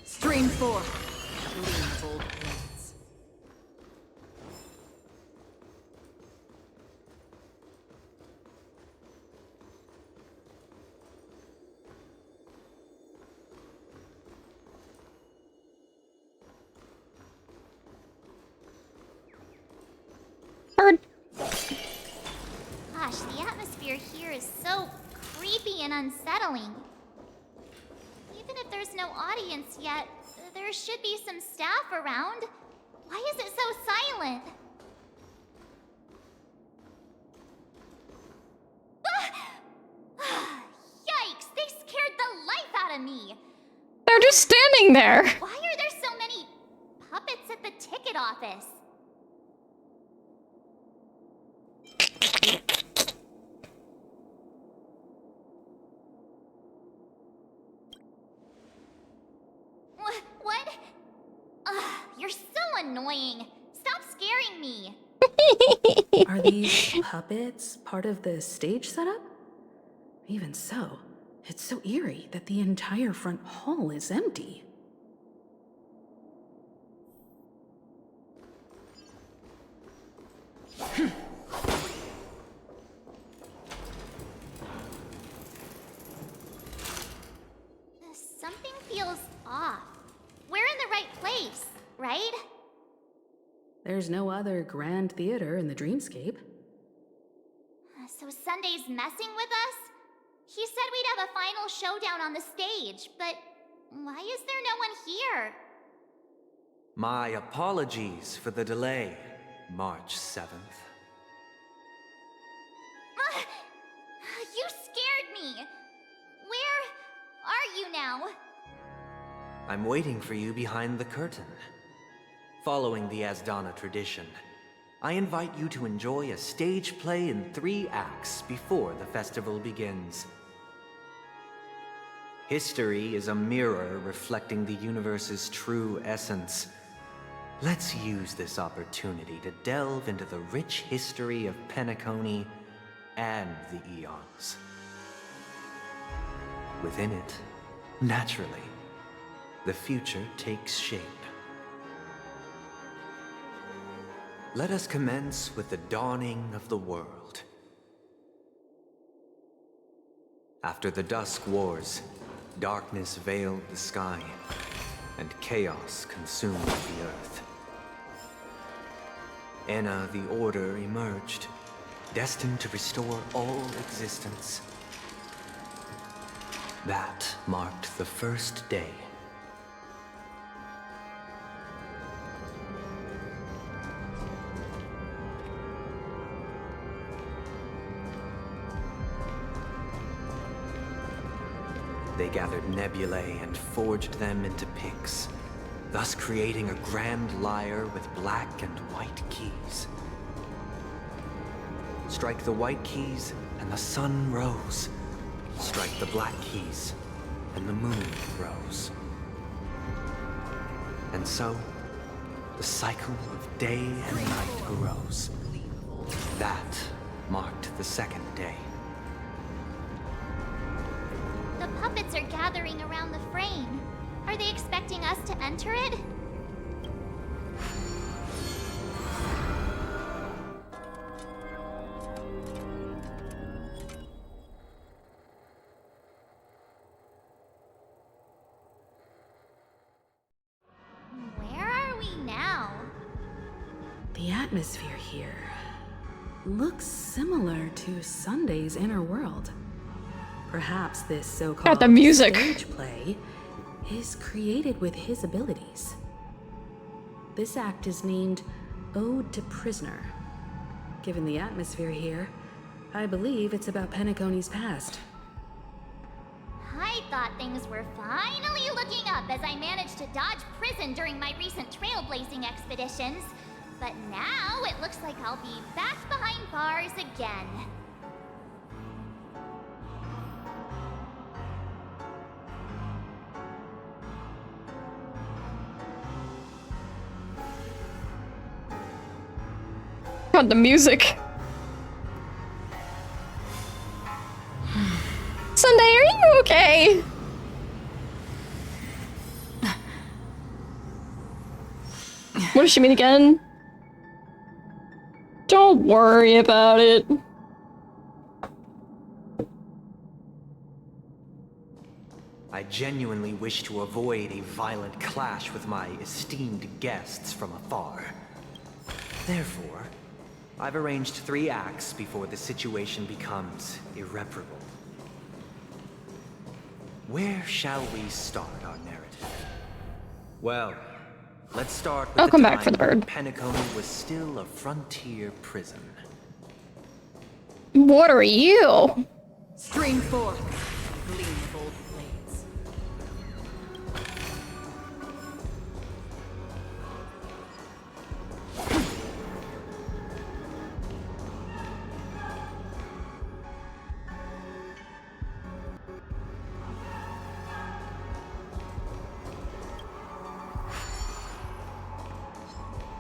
M: Stream 4. Gleam's old blades.
F: Gosh, the atmosphere here is so creepy and unsettling. Even if there's no audience yet, there should be some staff around. Why is it so silent? Yikes! They scared the life out of me!
A: They're just standing there.
F: Why are there so many puppets at the ticket office? What? You're so annoying. Stop scaring me.
P: Are these puppets part of the stage setup? Even so, it's so eerie that the entire front hall is empty.
F: Something feels off. We're in the right place, right?
P: There's no other grand theater in the dreamscape.
F: So Sunday's messing with us? He said we'd have a final showdown on the stage, but why is there no one here?
E: My apologies for the delay, March 7th.
F: You scared me! Where are you now?
E: I'm waiting for you behind the curtain. Following the Asdana tradition, I invite you to enjoy a stage play in 3 acts before the festival begins. History is a mirror reflecting the universe's true essence. Let's use this opportunity to delve into the rich history of Penacony and the Eons. Within it, naturally, the future takes shape. Let us commence with the dawning of the world. After the Dusk Wars, darkness veiled the sky, and chaos consumed the earth. Enna the Order emerged, destined to restore all existence. That marked the first day. They gathered nebulae and forged them into picks, thus creating a grand lyre with black and white keys. Strike the white keys, and the sun rose. Strike the black keys, and the moon rose. And so, the cycle of day and night arose. That marked the second day.
F: The puppets are gathering around the frame. Are they expecting us to enter it? Where are we now?
P: The atmosphere here looks similar to Sunday's inner world. Perhaps this so-called
A: Got the music.
P: stage play is created with his abilities. This act is named Ode to Prisoner. Given the atmosphere here, I believe it's about Penacony's past.
F: I thought things were finally looking up as I managed to dodge prison during my recent trailblazing expeditions. But now it looks like I'll be back behind bars again.
A: God, the music. Sunday, are you okay? What does she mean again? Don't worry about it.
E: I genuinely wish to avoid a violent clash with my esteemed guests from afar. Therefore, I've arranged 3 acts before the situation becomes irreparable. Where shall we start our narrative? Well, let's start with
A: I'll
E: the
A: come back
E: time
A: for the bird.
E: when Penacony was still a frontier prison.
A: What are you?
M: Stream forth, gleam of old blades.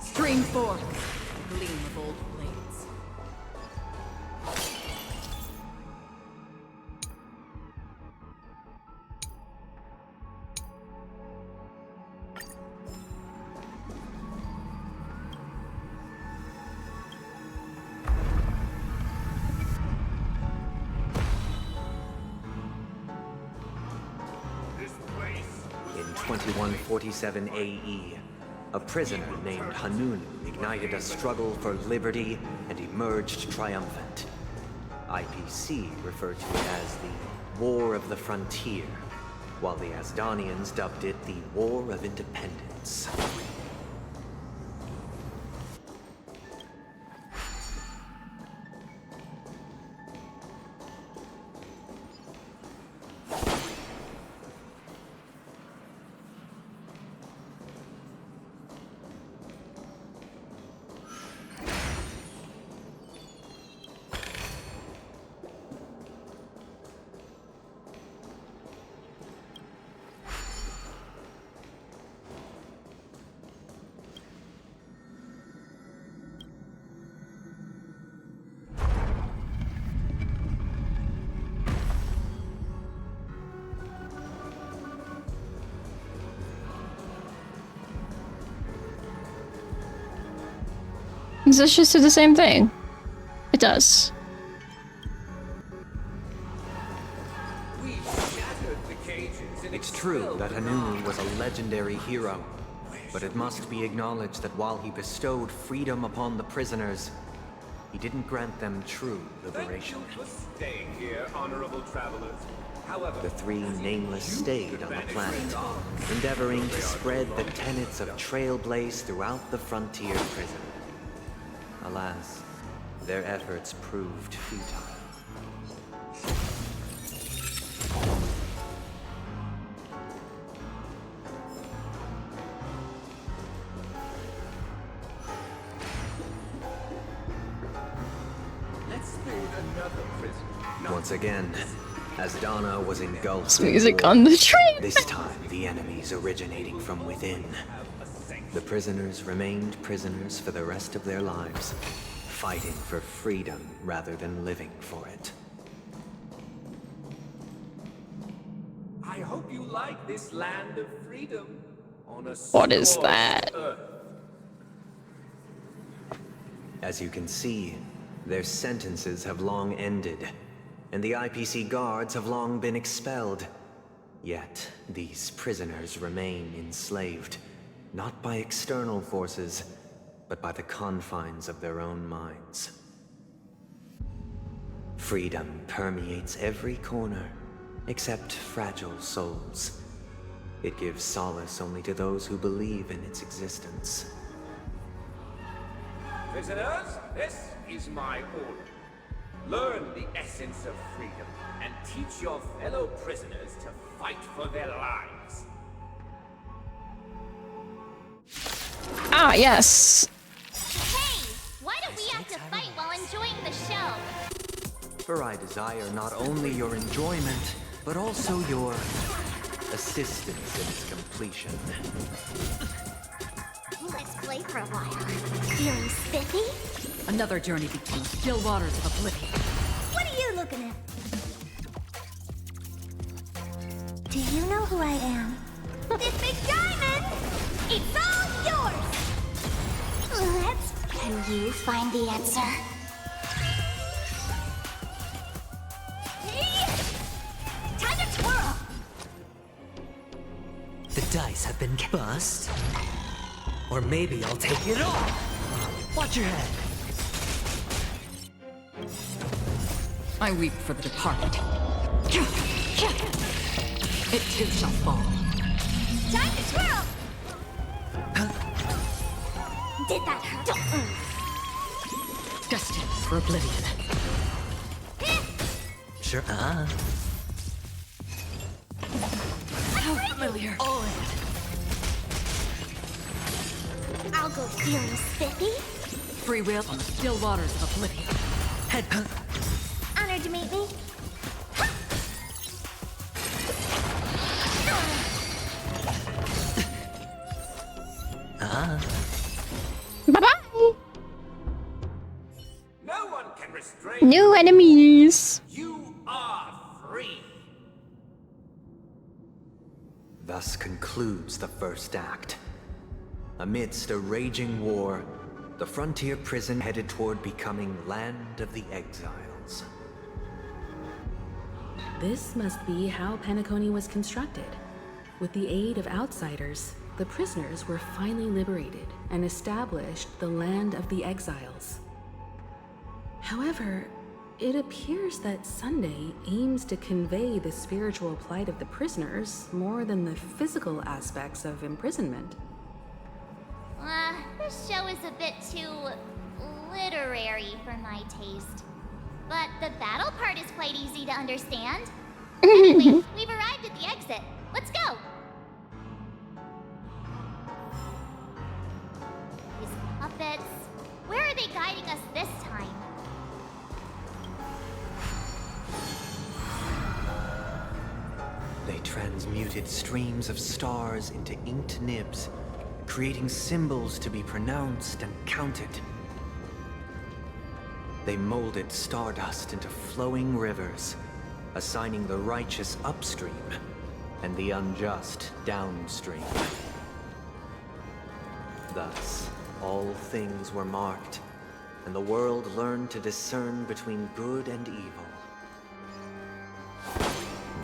M: Stream forth, gleam of old blades.
E: In 2147 AE, a prisoner named Hanunu ignited a struggle for liberty and emerged triumphant. IPC referred to it as the War of the Frontier, while the Asdanians dubbed it the War of Independence.
A: Does this just do the same thing? It does.
E: It's true that Hanunu was a legendary hero, but it must be acknowledged that while he bestowed freedom upon the prisoners, he didn't grant them true liberation.
H: Staying here, honorable travelers. However,
E: The three nameless stayed on the planet, endeavoring to spread the tenets of Trailblaze throughout the frontier prison. Alas, their efforts proved futile.
H: let's build another prison.
E: Once again, Asdana was engulfed in
A: Music
E: war.
A: on the train.
E: This time, the enemies originating from within. The prisoners remained prisoners for the rest of their lives, fighting for freedom rather than living for it.
H: I hope you like this land of freedom on a
A: What is
H: scorched
A: that?
H: earth.
E: As you can see, their sentences have long ended, and the IPC guards have long been expelled. Yet, these prisoners remain enslaved, not by external forces, but by the confines of their own minds. Freedom permeates every corner, except fragile souls. It gives solace only to those who believe in its existence.
H: Prisoners, this is my order. Learn the essence of freedom and teach your fellow prisoners to fight for their lives.
A: Ah, yes.
F: Hey, why do we have to fight while enjoying the show?
E: For I desire not only your enjoyment, but also your assistance in its completion.
F: Let's play for a while. Feeling spiffy?
M: Another journey between still waters of oblivion.
F: What are you looking at? Do you know who I am? This big diamond! It's all yours! Can you find the answer? Time to twirl!
I: The dice have been bust. Or maybe I'll take it all. Watch your head.
M: I weep for the departed. It too shall fall.
F: Time to twirl! Did that hurt?
M: Destined for oblivion.
I: Sure.
M: How familiar.
I: All in.
F: I'll go feeling spiffy.
M: Free will on still waters of oblivion.
I: Head.
F: Honored to meet me.
A: Bye-bye.
H: No one can restrain
A: New enemies.
H: You are free.
E: Thus concludes the first act. Amidst a raging war, the frontier prison headed toward becoming Land of the Exiles.
P: This must be how Penacony was constructed. With the aid of outsiders, the prisoners were finally liberated and established the Land of the Exiles. However, it appears that Sunday aims to convey the spiritual plight of the prisoners more than the physical aspects of imprisonment.
F: This show is a bit too literary for my taste. But the battle part is quite easy to understand. Anyway, we've arrived at the exit. Let's go! These puppets... Where are they guiding us this time?
E: They transmuted streams of stars into inked nibs, creating symbols to be pronounced and counted. They molded stardust into flowing rivers, assigning the righteous upstream and the unjust downstream. Thus, all things were marked, and the world learned to discern between good and evil.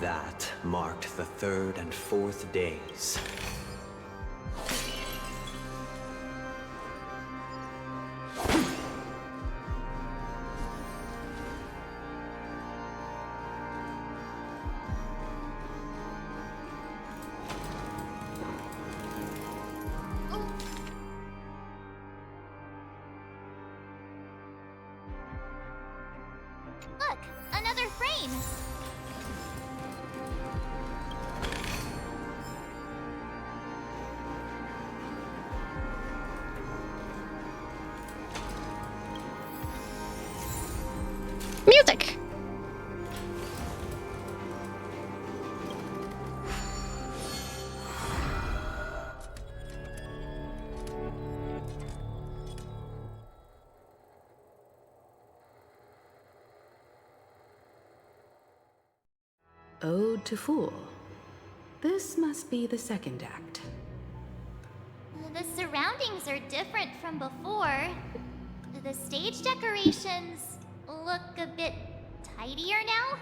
E: That marked the third and fourth days.
F: Look, another frame!
A: Music!
P: Ode to Fool. This must be the second act.
F: The surroundings are different from before. The stage decorations look a bit tidier now.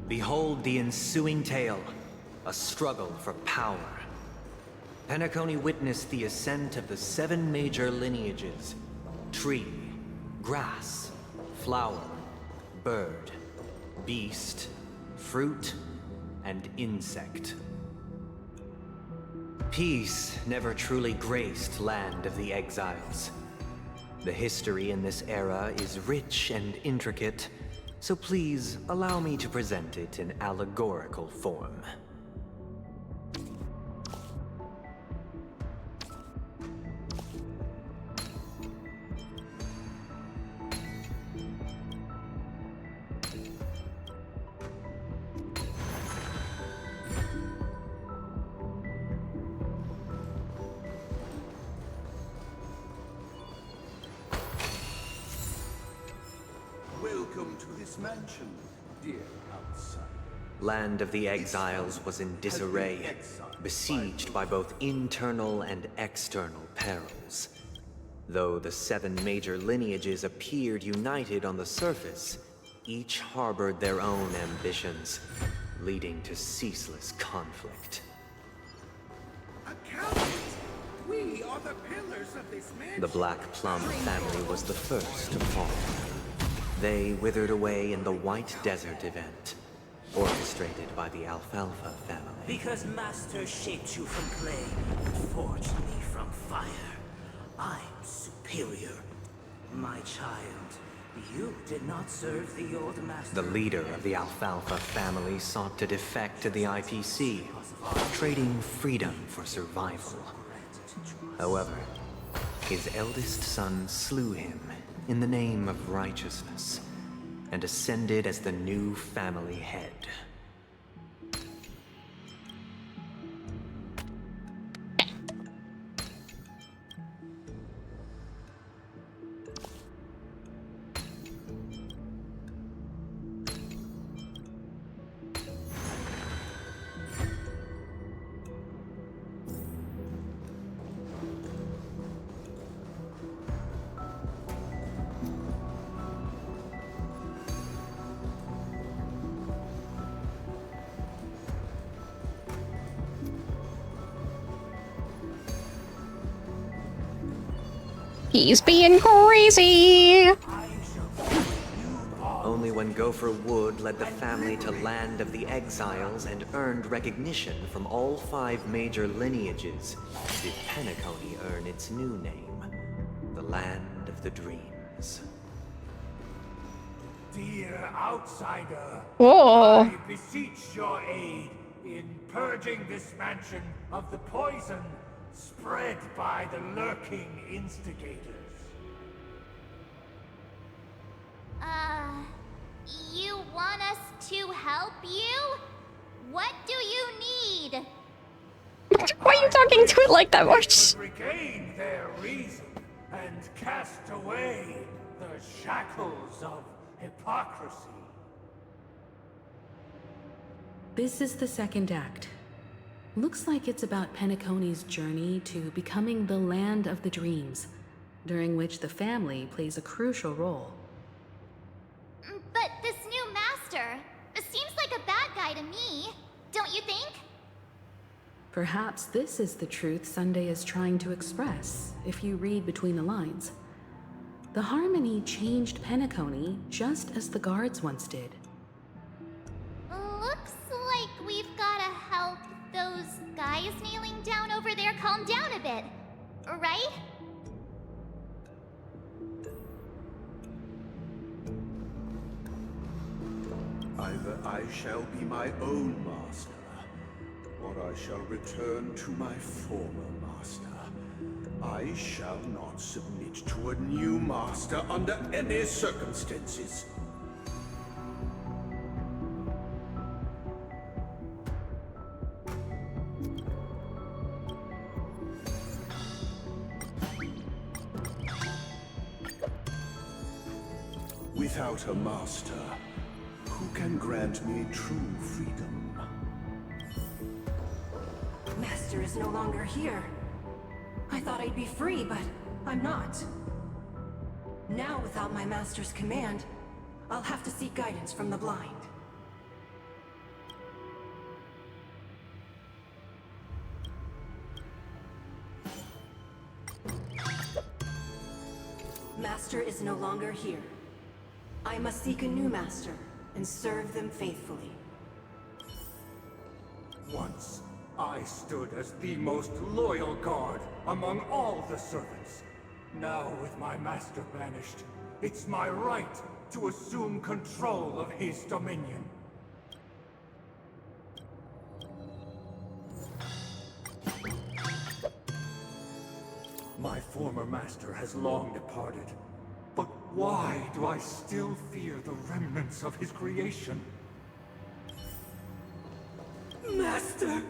E: Behold the ensuing tale, a struggle for power. Penacony witnessed the ascent of the 7 major lineages: tree, grass, flower, bird, beast, fruit, and insect. Peace never truly graced Land of the Exiles. The history in this era is rich and intricate, so please allow me to present it in allegorical form.
N: Welcome to this mansion, dear outsider.
E: Land of the Exiles was in disarray, besieged by both internal and external perils. Though the 7 major lineages appeared united on the surface, each harbored their own ambitions, leading to ceaseless conflict.
H: Accountant! We are the pillars of this mansion.
E: The Black Plum family was the first to fall. They withered away in the White Desert event, orchestrated by the Alfalfa family.
I: Because Master shaped you from clay and forged me from fire. I'm superior. My child, you did not serve the old master.
E: The leader of the Alfalfa family sought to defect to the IPC, trading freedom for survival. However, his eldest son slew him in the name of righteousness, and ascended as the new family head.
A: He's being crazy!
E: Only when Gopher Wood led the family to Land of the Exiles and earned recognition from all 5 major lineages did Penacony earn its new name, the Land of the Dreams.
H: Dear outsider,
A: Whoa.
H: I beseech your aid in purging this mansion of the poison spread by the lurking instigators.
F: You want us to help you? What do you need?
A: Why are you talking to it like that much?
H: Regain their reason and cast away the shackles of hypocrisy.
P: This is the second act. Looks like it's about Penacony's journey to becoming the Land of the Dreams, during which the family plays a crucial role.
F: But this new master seems like a bad guy to me, don't you think?
P: Perhaps this is the truth Sunday is trying to express, if you read between the lines. The Harmony changed Penacony just as the guards once did.
F: Looks like we've gotta help those guys kneeling down over there calm down a bit, right?
N: Either I shall be my own master, or I shall return to my former master. I shall not submit to a new master under any circumstances. Without a master, who can grant me true freedom?
J: Master is no longer here. I thought I'd be free, but I'm not. Now, without my master's command, I'll have to seek guidance from the blind. Master is no longer here. I must seek a new master and serve them faithfully.
H: Once, I stood as the most loyal guard among all the servants. Now, with my master banished, it's my right to assume control of his dominion. My former master has long departed, but why do I still fear the remnants of his creation?
I: Master!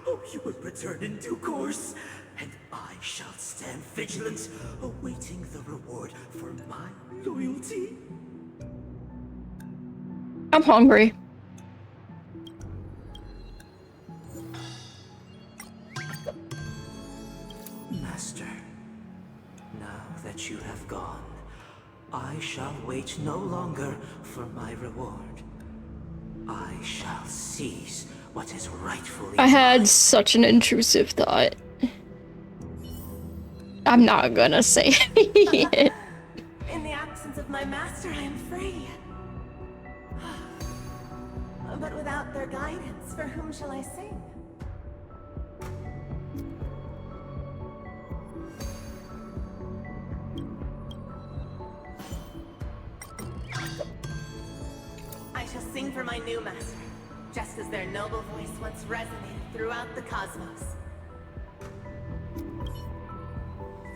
I: Oh, you will return in due course, and I shall stand vigilant, awaiting the reward for my loyalty.
A: I'm hungry.
I: Master, now that you have gone, I shall wait no longer for my reward. I shall seize what is rightfully
A: I had such an intrusive thought. I'm not gonna say it.
J: In the absence of my master, I am free. But without their guidance, for whom shall I sing? I shall sing for my new master, just as their noble voice once resonated throughout the cosmos.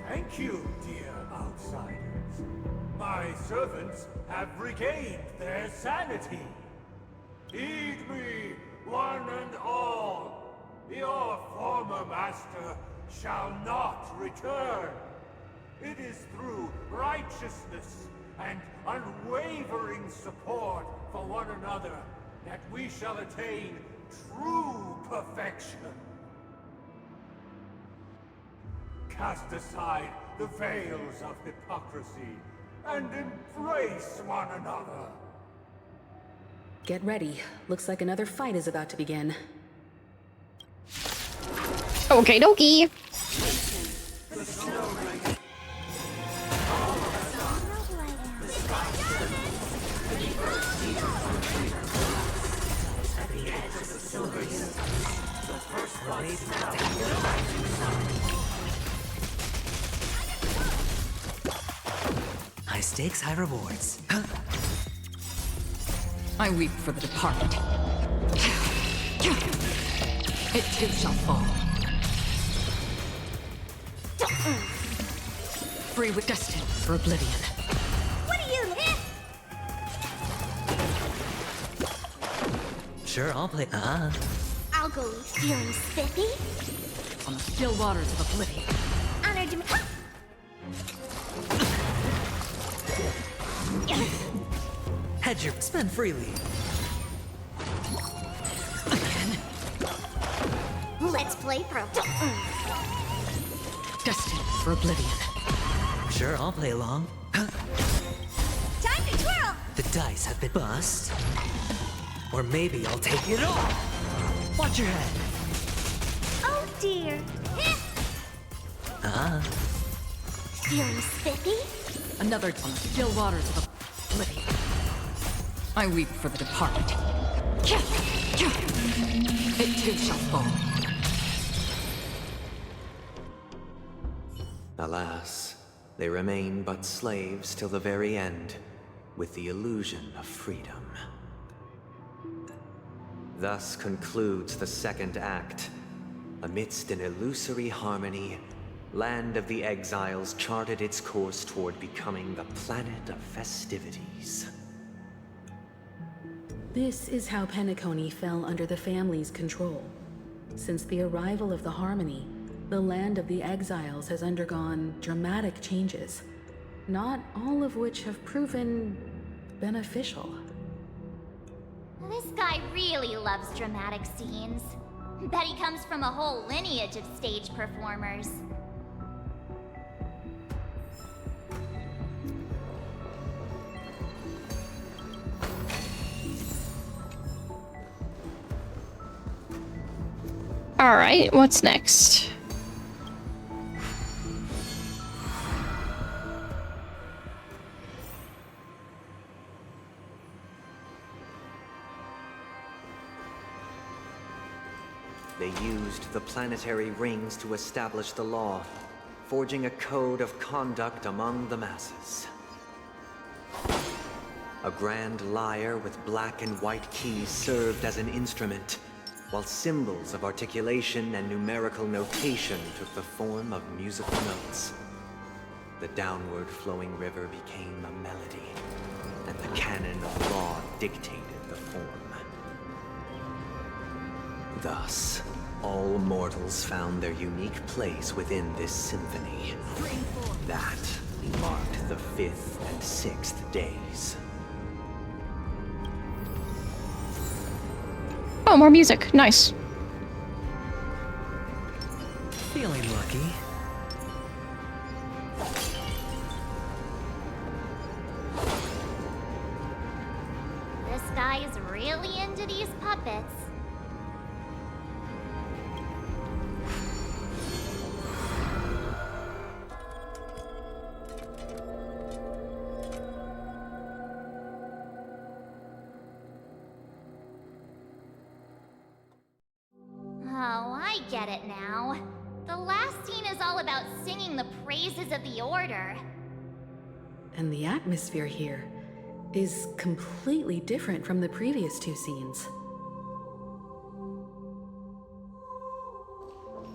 H: Thank you, dear outsiders. My servants have regained their sanity. Heed me, one and all. Your former master shall not return. It is through righteousness and unwavering support for one another that we shall attain true perfection. Cast aside the veils of hypocrisy and embrace one another.
P: Get ready. Looks like another fight is about to begin.
A: Okay, dokie.
D: High stakes, high rewards.
U: I weep for the departed. It too shall fall. Free with destined for oblivion.
F: What are you?
D: Sure, I'll play.
F: I'll go feeling spiffy.
U: On the still waters of oblivion.
F: Honored to
D: Hedge your spend freely.
F: Let's play pro.
U: Destined for oblivion.
D: Sure, I'll play along.
F: Time to twirl.
D: The dice have been bust. Or maybe I'll take it all. Watch your head.
F: Oh dear. Feeling spiffy?
U: Another on the still waters of oblivion. I weep for the departed. It too shall fall.
E: Alas, they remain but slaves till the very end, with the illusion of freedom. Thus concludes the second act. Amidst an illusory harmony, Land of the Exiles charted its course toward becoming the planet of festivities.
P: This is how Penacony fell under the family's control. Since the arrival of the Harmony, the Land of the Exiles has undergone dramatic changes, not all of which have proven beneficial.
F: This guy really loves dramatic scenes. Bet he comes from a whole lineage of stage performers.
A: Alright, what's next?
E: They used the planetary rings to establish the law, forging a code of conduct among the masses. A grand lyre with black and white keys served as an instrument, while symbols of articulation and numerical notation took the form of musical notes. The downward flowing river became a melody, and the canon of law dictated the form. Thus, all mortals found their unique place within this symphony. That marked the 5th and 6th days.
A: Oh, more music. Nice.
D: Feeling lucky.
F: This guy is really into these puppets. Oh, I get it now. The last scene is all about singing the praises of the Order.
P: And the atmosphere here is completely different from the previous two scenes.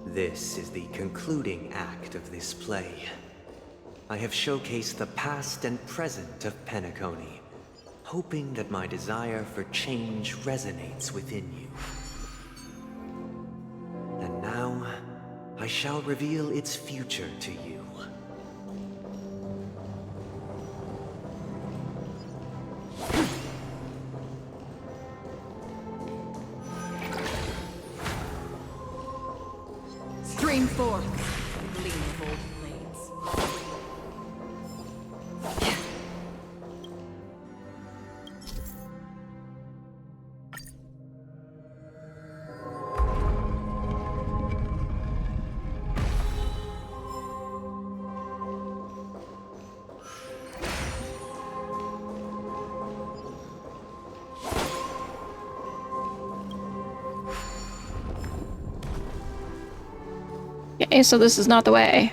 E: This is the concluding act of this play. I have showcased the past and present of Penacony, hoping that my desire for change resonates within you. And now, I shall reveal its future to you.
U: Stream forth, gleam of old blades.
A: Okay, so this is not the way.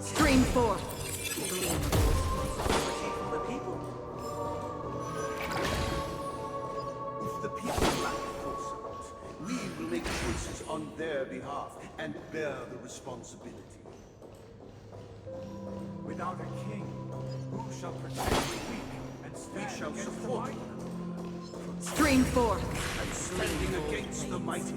M: Stream 4.
N: If the people lack foresight, we will make choices on their behalf and bear the responsibility.
H: Without a king, who shall protect the weak and stand
N: We shall
H: against the
N: support
H: mighty?
M: Stream 4.
N: And standing against the mighty.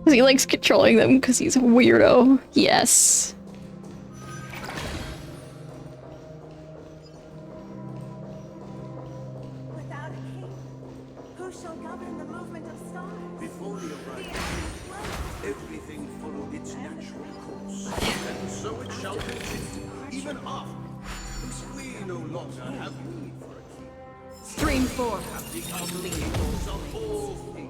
A: He likes controlling them because he's a weirdo. Yes.
J: Without a king, who shall govern the movement of stars?
N: Before the uprising, everything followed its natural course. And so it shall continue, even after. We no longer have need for a king.
M: Stream 4.
N: Have become the kings of all things.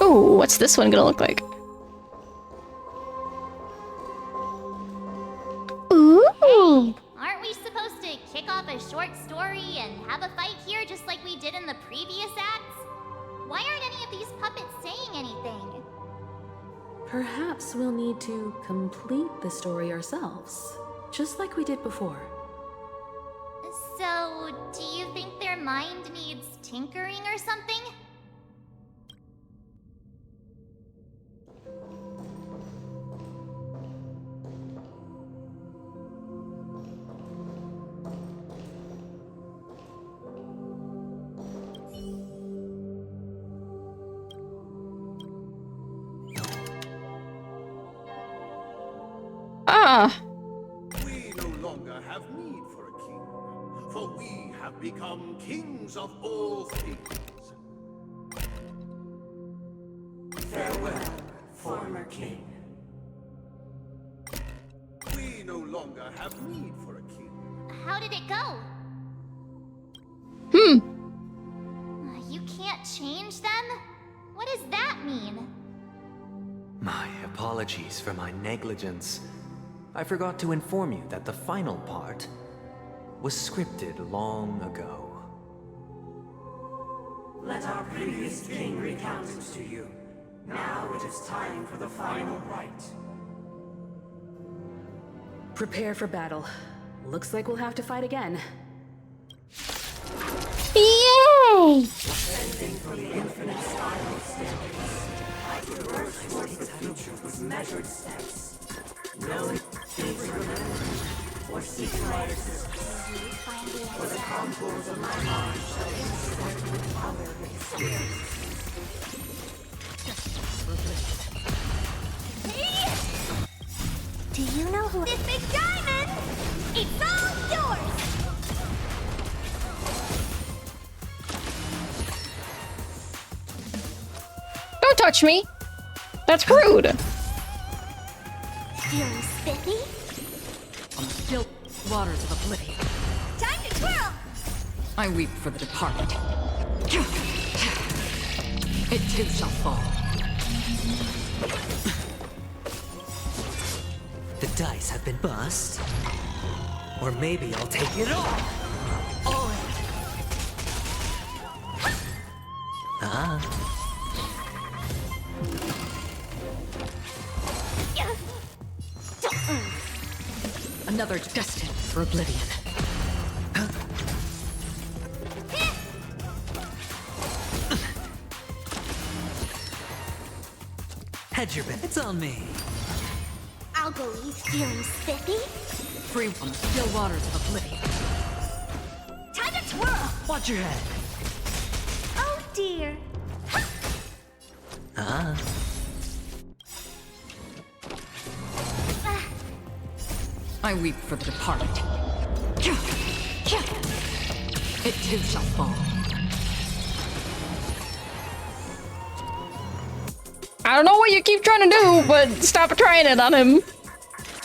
A: Ooh, what's this one gonna look like? Ooh.
F: Aren't we supposed to kick off a short story and have a fight here just like we did in the previous acts? Why aren't any of these puppets saying anything?
P: Perhaps we'll need to complete the story ourselves, just like we did before.
F: So, do you think their mind needs tinkering or something?
A: Ah.
N: We no longer have need for a king, for we have become kings of all things.
H: Farewell, former king.
N: We no longer have need for a king.
F: How did it go? You can't change them? What does that mean?
E: My apologies for my negligence. I forgot to inform you that the final part was scripted long ago.
I: Let our previous king recount it to you. Now it is time for the final rite.
P: Prepare for battle. Looks like we'll have to fight again.
A: Yay!
I: Ascending from the infinite spiral staircase, I traverse towards the future with measured steps. No things remember, or secret existence. For the contours of my mind shall intersect with other experiences.
F: Do you know who this big diamond? It's all yours!
A: Don't touch me! That's rude!
F: Feeling spiffy?
M: On the still waters of oblivion,
F: Time to twirl!
M: I weep for the departed. It too shall fall.
D: The dice have been bust. Or maybe I'll take it all. Ah.
M: Another destined for oblivion.
D: Hedge your bets on me.
F: I'll believe feeling spiffy?
M: Free on the still waters of oblivion.
F: Time to twirl!
D: Watch your head.
F: Oh dear.
D: Ah.
U: I weep for the departed. It too shall fall.
A: I don't know what you keep trying to do, but stop trying it on him.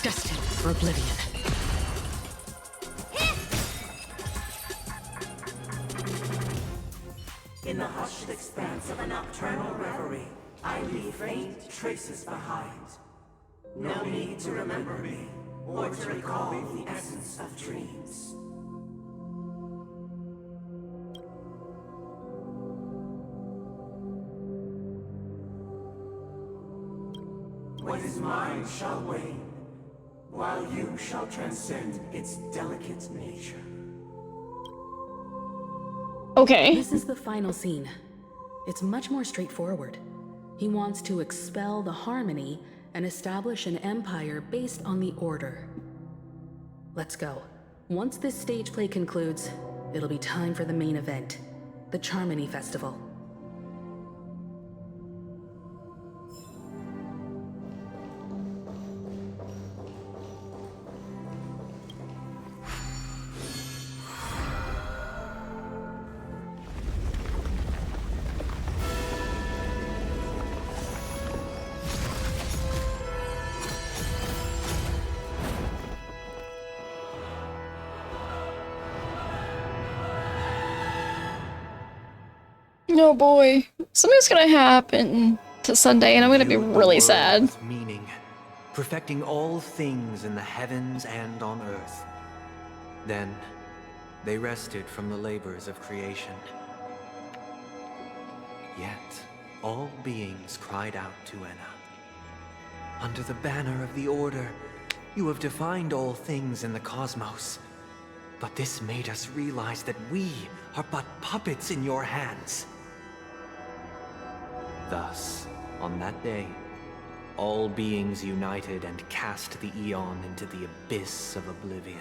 U: Destined for oblivion.
I: In the hushed expanse of a nocturnal reverie, I leave faint traces behind. No need to remember me, or to recall the essence of dreams. What is mine shall wane, while you shall transcend its delicate nature.
A: Okay.
P: This is the final scene. It's much more straightforward. He wants to expel the Harmony and establish an empire based on the Order. Let's go. Once this stage play concludes, it'll be time for the main event, the Charmony Festival.
A: No boy, something's gonna happen to Sunday, and I'm gonna be
E: Viewed the
A: really
E: world
A: sad.
E: with meaning, perfecting all things in the heavens and on earth. Then, they rested from the labors of creation. Yet, all beings cried out to Enna. Under the banner of the Order, you have defined all things in the cosmos. But this made us realize that we are but puppets in your hands. Thus, on that day, all beings united and cast the Eon into the abyss of oblivion.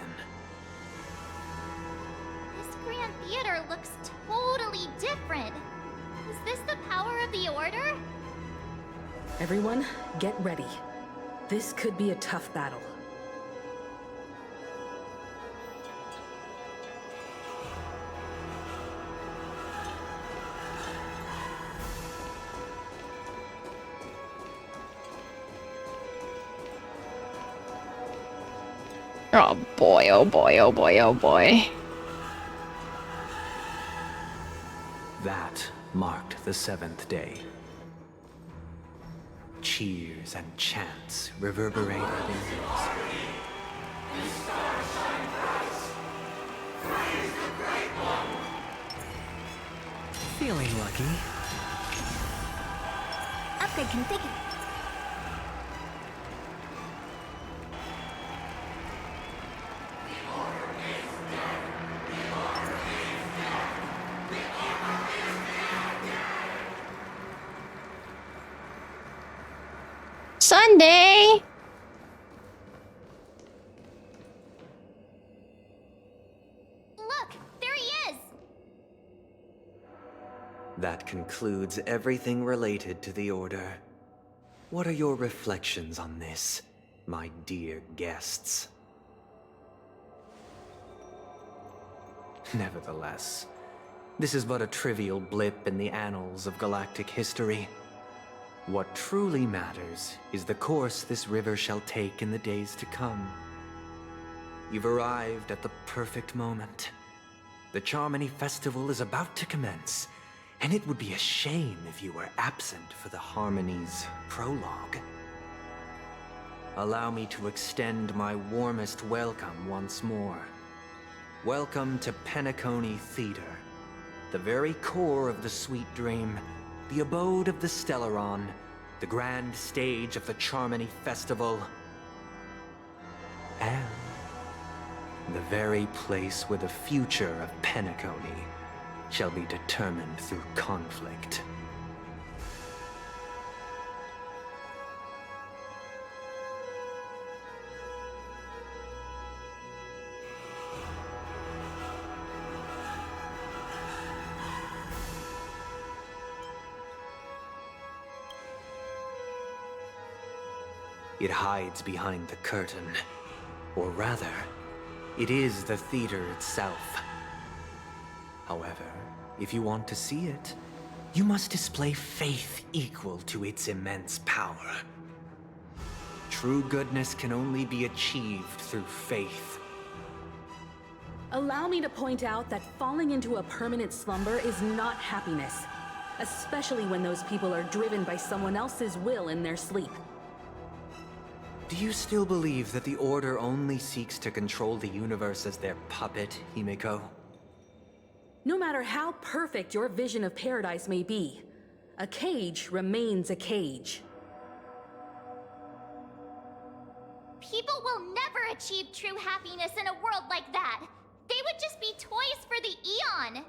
F: This Grand Theater looks totally different. Is this the power of the Order?
P: Everyone, get ready. This could be a tough battle.
A: Oh boy, oh boy, oh boy, oh boy.
E: That marked the seventh day. Cheers and chants reverberated in unison.
D: Feeling lucky.
F: Upgrade configured.
A: Sunday!
F: Look, there he is!
E: That concludes everything related to the Order. What are your reflections on this, my dear guests? Nevertheless, this is but a trivial blip in the annals of galactic history. What truly matters is the course this river shall take in the days to come. You've arrived at the perfect moment. The Charmony Festival is about to commence, and it would be a shame if you were absent for the Harmony's prologue. Allow me to extend my warmest welcome once more. Welcome to Penacony Theater, the very core of the Sweet Dream, the abode of the Stellaron, the grand stage of the Charmony Festival, and the very place where the future of Penacony shall be determined through conflict. It hides behind the curtain, Or rather, it is the theater itself. However, if you want to see it, you must display faith equal to its immense power. True goodness can only be achieved through faith.
P: Allow me to point out that falling into a permanent slumber is not happiness, especially when those people are driven by someone else's will in their sleep.
E: Do you still believe that the Order only seeks to control the universe as their puppet, Himiko?
P: No matter how perfect your vision of paradise may be, a cage remains a cage.
F: People will never achieve true happiness in a world like that. They would just be toys for the Eon.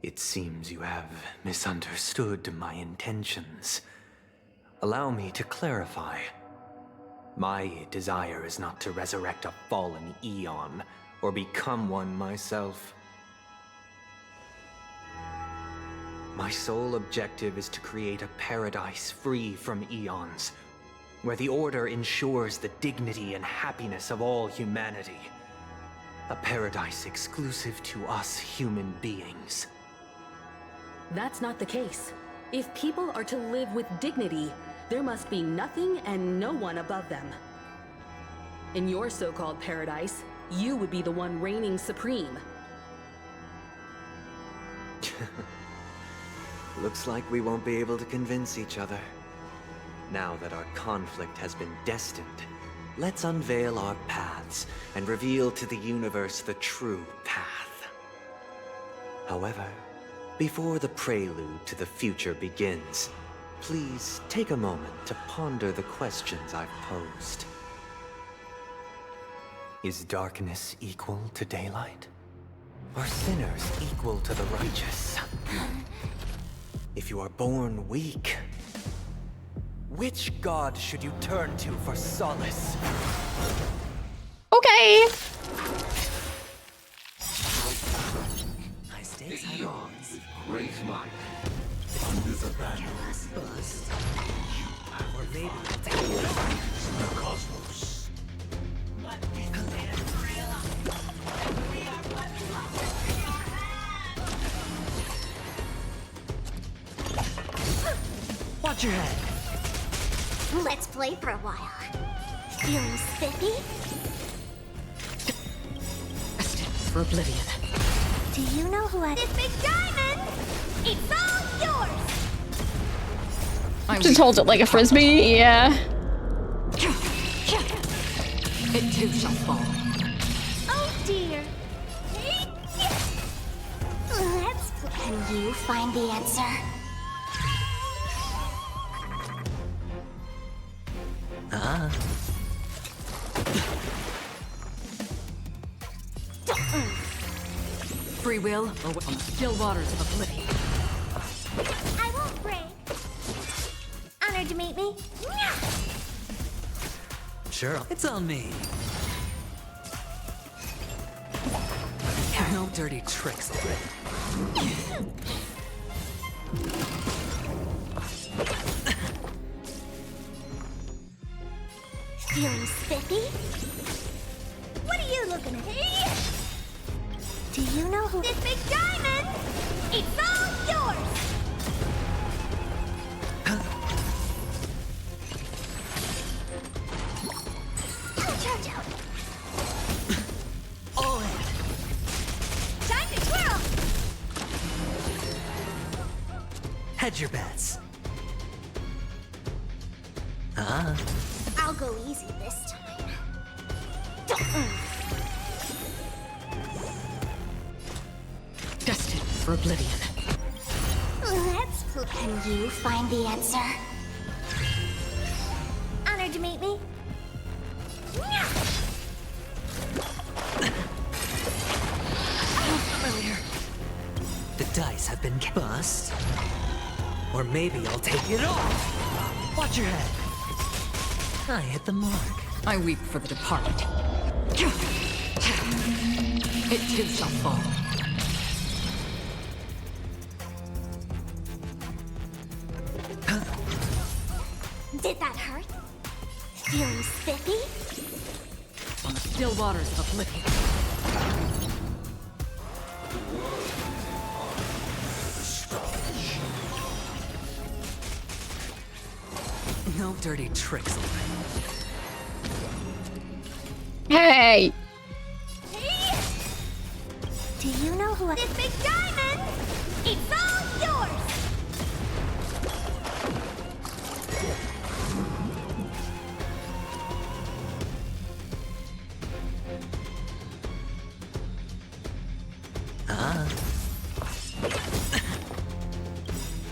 E: It seems you have misunderstood my intentions. Allow me to clarify. My desire is not to resurrect a fallen Eon, or become one myself. My sole objective is to create a paradise free from Eons, where the Order ensures the dignity and happiness of all humanity. A paradise exclusive to us human beings.
P: That's not the case. If people are to live with dignity, there must be nothing and no one above them. In your so-called paradise, you would be the one reigning supreme.
E: Looks like we won't be able to convince each other. Now that our conflict has been destined, let's unveil our paths and reveal to the universe the true path. However, before the prelude to the future begins, please take a moment to ponder the questions I've posed. Is darkness equal to daylight? Are sinners equal to the righteous? If you are born weak, which god should you turn to for solace?
A: Okay.
D: My stakes are yours.
N: Great might. Under the banner.
D: Bust. Or maybe I'll take it off.
N: The cosmos.
D: Watch your head.
F: Let's play for a while. Feeling spiffy?
P: For oblivion.
F: Do you know who I... This big diamond! It's all yours!
A: Just holds it like a frisbee, yeah.
U: It too shall fall.
F: Oh dear. Let's play. Can you find the answer?
U: Free will or on the still waters of oblivion.
F: I won't break. Honored to meet me.
D: Sure, it's on me. No dirty tricks already.
F: Feeling spiffy? What are you looking at? Do you know who... This big diamond! It's all yours! Charge out!
D: All in.
F: Time to twirl!
D: Hedge your bets.
F: I'll go easy this time.
U: Destined for oblivion.
F: Let's play. Can you find the answer? Honored to meet me.
D: Familiar. The dice have been bust. Or maybe I'll take it off. Watch your head. I hit the mark.
U: I weep for the departed. It too shall fall.
F: Did that hurt? Feeling spiffy?
M: On the still waters of oblivion.
D: No dirty tricks.
A: Hey!
F: Do you know who this big diamond? It's all yours!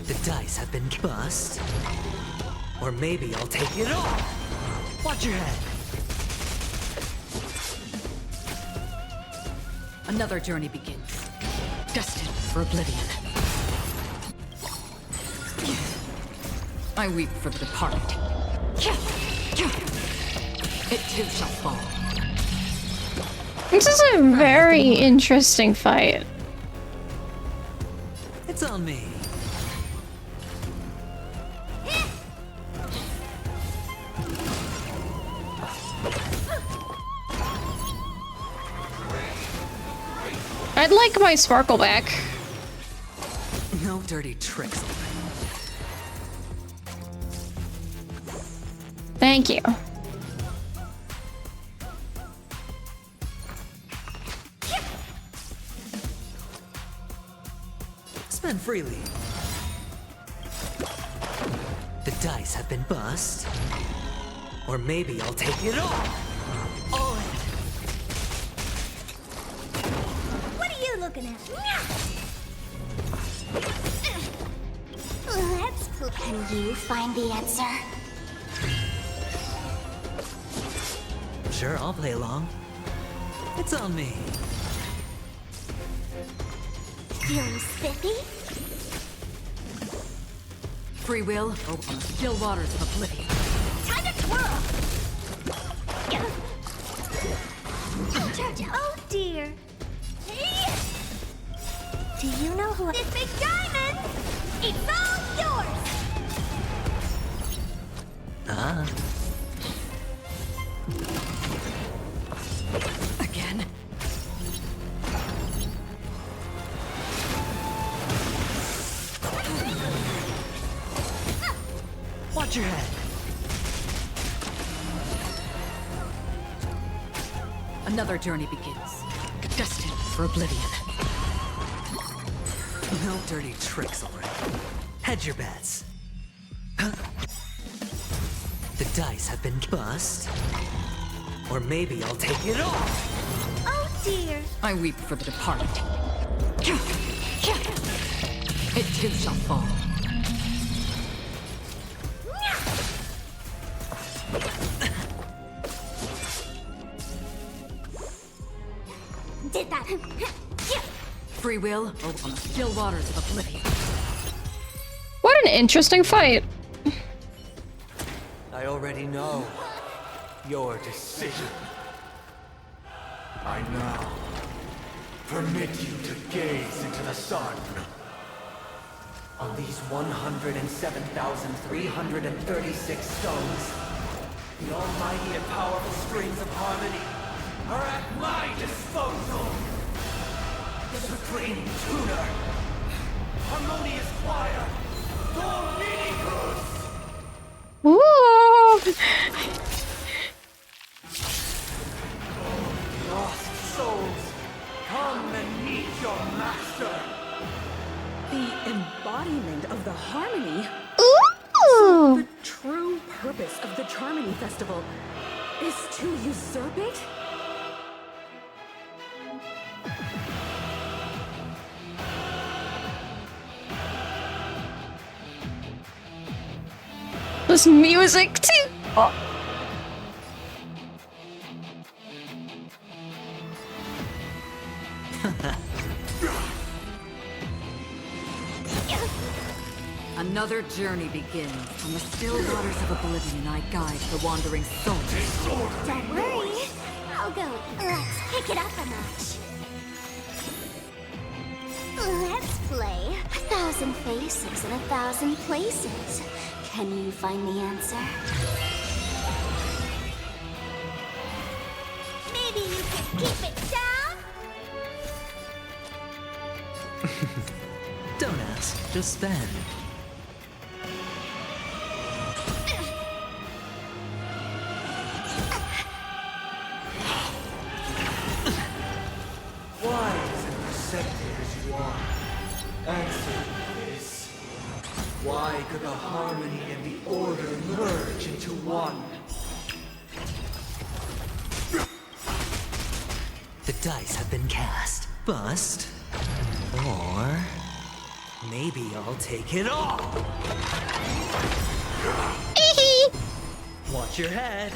D: The dice have been bust. Or maybe I'll take it all. Watch your head.
M: Another journey begins. Destined for oblivion. I weep for the departed. It too shall fall.
A: This is a very interesting fight.
D: It's on me.
A: I'd like my sparkle back.
D: No dirty tricks.
A: Thank you.
D: Spend freely. The dice have been bust. Or maybe I'll take it all. All in.
F: What are you looking at? Let's play. Can you find the answer?
D: Sure, I'll play along. It's on me.
F: Feeling spiffy?
M: Free will or on the still waters of oblivion.
F: Time to twirl! Oh dear. Do you know who this big diamond? It's all yours!
M: Again?
D: Watch your head.
M: Another journey begins. Destined for oblivion.
D: No dirty tricks already. Hedge your bets. The dice have been bust. Or maybe I'll take it all.
F: Oh dear.
M: I weep for the departed. It too shall fall.
F: Did that.
M: Free will or on the still waters of oblivion.
A: What an interesting fight.
E: I already know your decision.
H: I now permit you to gaze into the sun.
I: On these 107,336 stones, the almighty and powerful strings of harmony are at my disposal. The supreme tuner, harmonious choir, Dominicus!
A: Ooh.
I: Lost souls, come and meet your master.
J: The embodiment of the harmony.
A: Ooh.
J: The true purpose of the Charmony Festival is to usurp it?
A: This music too. Oh.
M: Another journey begins. On the still waters of oblivion, I guide the wandering soul.
F: Don't worry. I'll go. Let's pick it up a notch. Let's play 1,000 faces in 1,000 places. Can you find the answer? keep it down?
D: Don't ask, just spend.
H: Why isn't the scepter as you are? Answer this. Why could the harmony and the order merge into one?
D: The dice have been cast. Bust. Or maybe I'll take it all. Watch your head.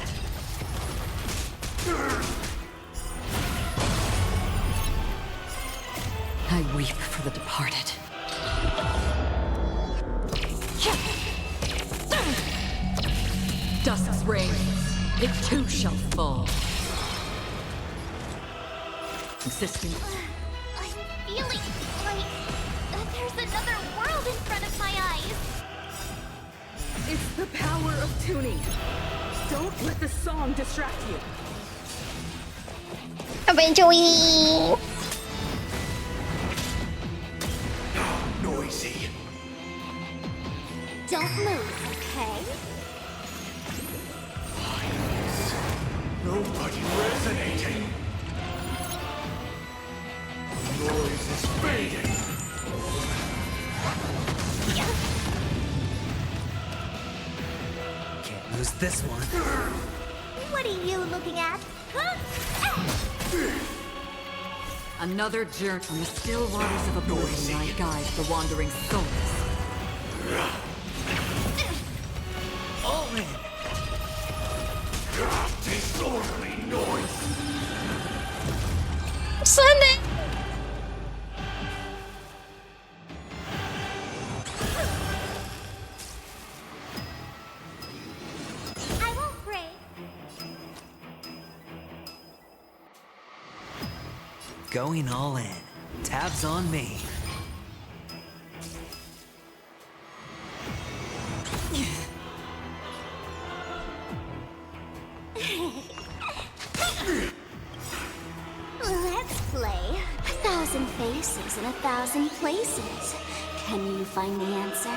U: I weep for the departed. Dusk's reign, it too shall fall. Consistent.
F: I'm feeling like there's another world in front of my eyes.
M: It's the power of tuning. Don't let the song distract you.
F: Eventually.
H: Noisy.
F: Don't move, okay?
H: Nobody resonating. Noise is fading.
D: Can't lose this one.
F: What are you looking at? Huh?
U: Another journey on the still waters of oblivion I guide the wandering souls.
D: All in.
H: Disorderly noise.
A: Sunday.
F: I won't break.
D: Going all in. Tabs on me.
F: Let's play. 1,000 faces in 1,000 places. Can you find the answer?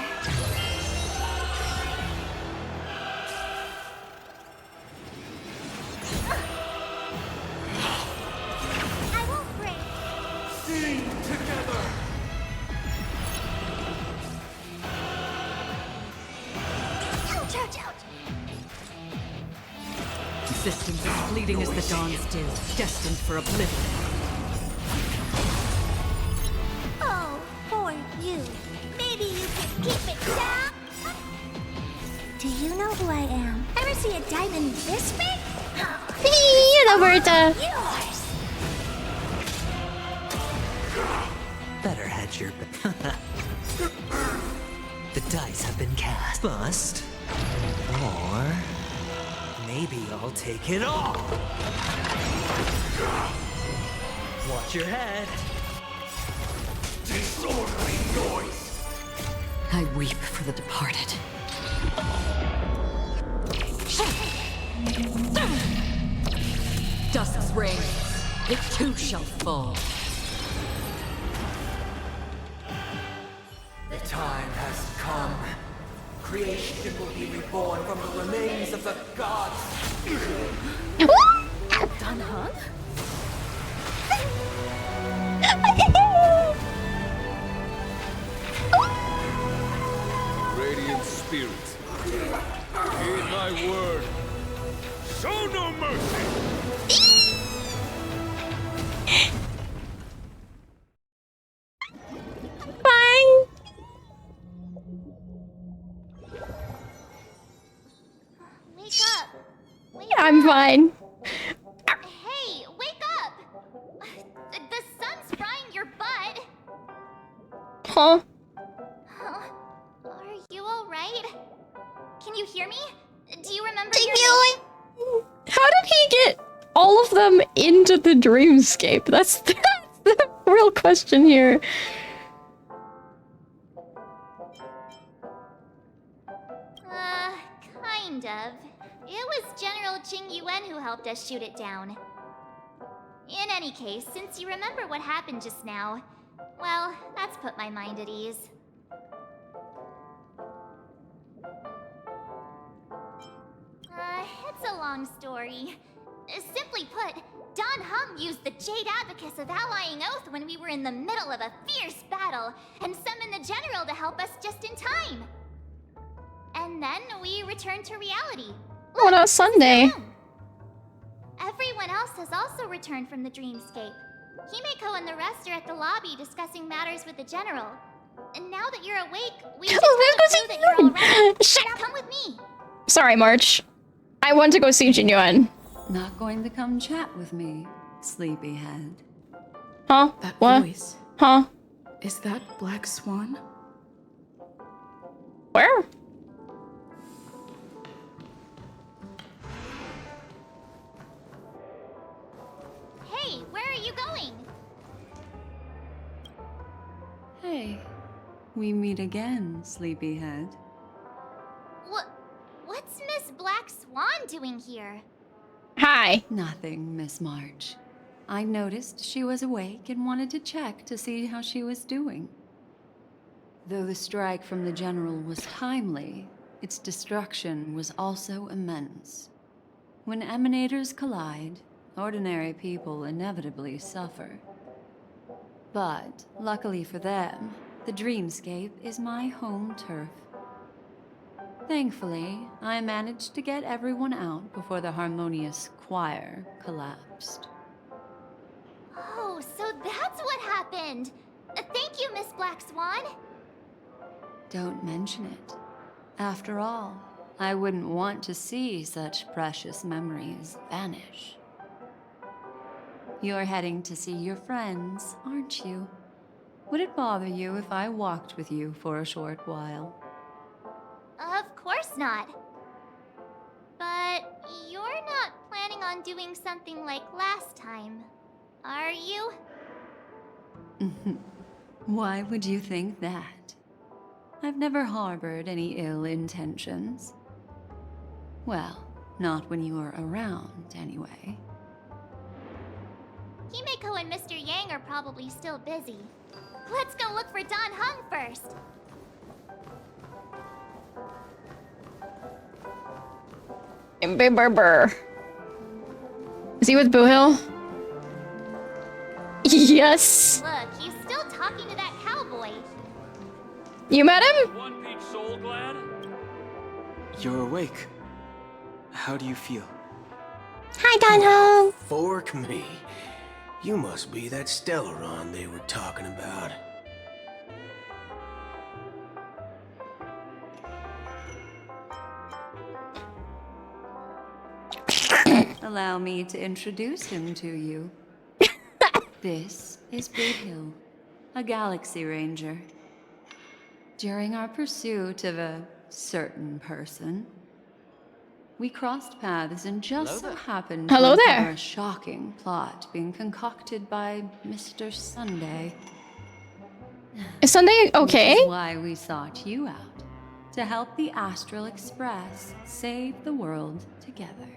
F: I won't break.
H: Sing together.
F: Ouch, ouch, ouch.
U: Existence as fleeting as the dawn's dew, destined for oblivion.
F: Oh, for you. Maybe you can keep it down? Do you know who I am? Ever see a diamond this big?
A: You know, Berta.
F: Yours.
D: Better hedge your bet. The dice have been cast. Bust. Or maybe I'll take it all. Watch your head.
H: Disorderly noise.
U: I weep for the departed. Dusk's reign, it too shall fall.
H: The time has come. Creation will be reborn from the remains of the gods.
M: Dan Heng?
K: Radiant spirit, heed my word. Show no mercy.
A: Fine.
F: Wake up.
A: I'm fine.
F: Hey, wake up. The sun's frying your butt.
A: Huh?
F: Are you alright? Can you hear me? Do you remember
A: How did he get all of them into the dreamscape? That's the real question here.
F: Kind of. It was General Jing Yuan who helped us shoot it down. In any case, since you remember what happened just now, well, that's put my mind at ease. It's a long story. Simply put, Don Hung used the Jade Abacus of Allying Oath when we were in the middle of a fierce battle, and summoned the General to help us just in time. And then we returned to reality.
A: Oh, no, Sunday.
F: Everyone else has also returned from the dreamscape. Himeko and the rest are at the lobby discussing matters with the General. And now that you're awake, we should tell the crew that you're alright. Come with me.
A: Sorry, March. I want to go see Jinyuan.
W: Not going to come chat with me, sleepyhead.
A: Huh?
M: That
A: What?
M: voice.
A: Huh?
M: Is that Black Swan?
A: Where?
F: Hey, where are you going?
W: Hey, we meet again, sleepyhead.
F: What's Miss Black Swan doing here?
A: Hi.
W: Nothing, Miss March. I noticed she was awake and wanted to check to see how she was doing. Though the strike from the General was timely, its destruction was also immense. When emanators collide, ordinary people inevitably suffer. But, luckily for them, the dreamscape is my home turf. Thankfully, I managed to get everyone out before the harmonious choir collapsed.
F: Oh, so that's what happened! Thank you, Miss Black Swan!
W: Don't mention it. After all, I wouldn't want to see such precious memories vanish. You're heading to see your friends, aren't you? Would it bother you if I walked with you for a short while?
F: Of course not. But you're not planning on doing something like last time, are you?
W: Why would you think that? I've never harbored any ill intentions. Well, not when you were around, anyway.
F: Himeko and Mr. Yang are probably still busy. Let's go look for Don Hung first.
A: Is he with Boohill? Yes.
F: Look, he's still talking to that cowboy.
A: You met him?
K: One Peach Soul Glad?
S: You're awake. How do you feel?
A: Hi, Don Hung.
C: Fork me. You must be that Stellaron they were talking about.
W: Allow me to introduce him to you. This is Boohill, a Galaxy Ranger. During our pursuit of a certain person, we crossed paths and just so happened to
A: Hello
W: uncover
A: there.
W: a shocking plot being concocted by Mr. Sunday.
A: Is Sunday okay?
W: Which is why we sought you out, to help the Astral Express save the world together.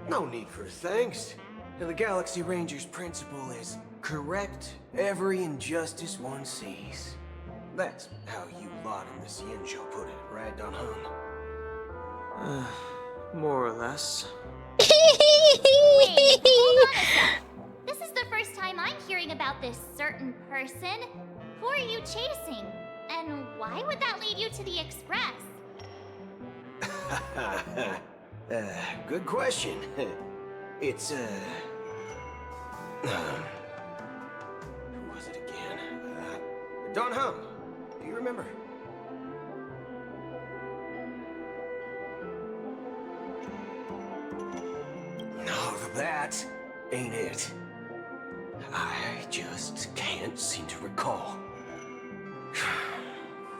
C: No need for thanks. The Galaxy Ranger's principle is correct every injustice one sees. That's how you lot in the Ciencio put it, right, Don Hung?
S: More or less.
F: Wait, hold on a sec. This is the first time I'm hearing about this certain person. Who are you chasing? And why would that lead you to the Express?
C: Good question. It's, who was it again? Don Hung. Do you remember? No, that ain't it. I just can't seem to recall.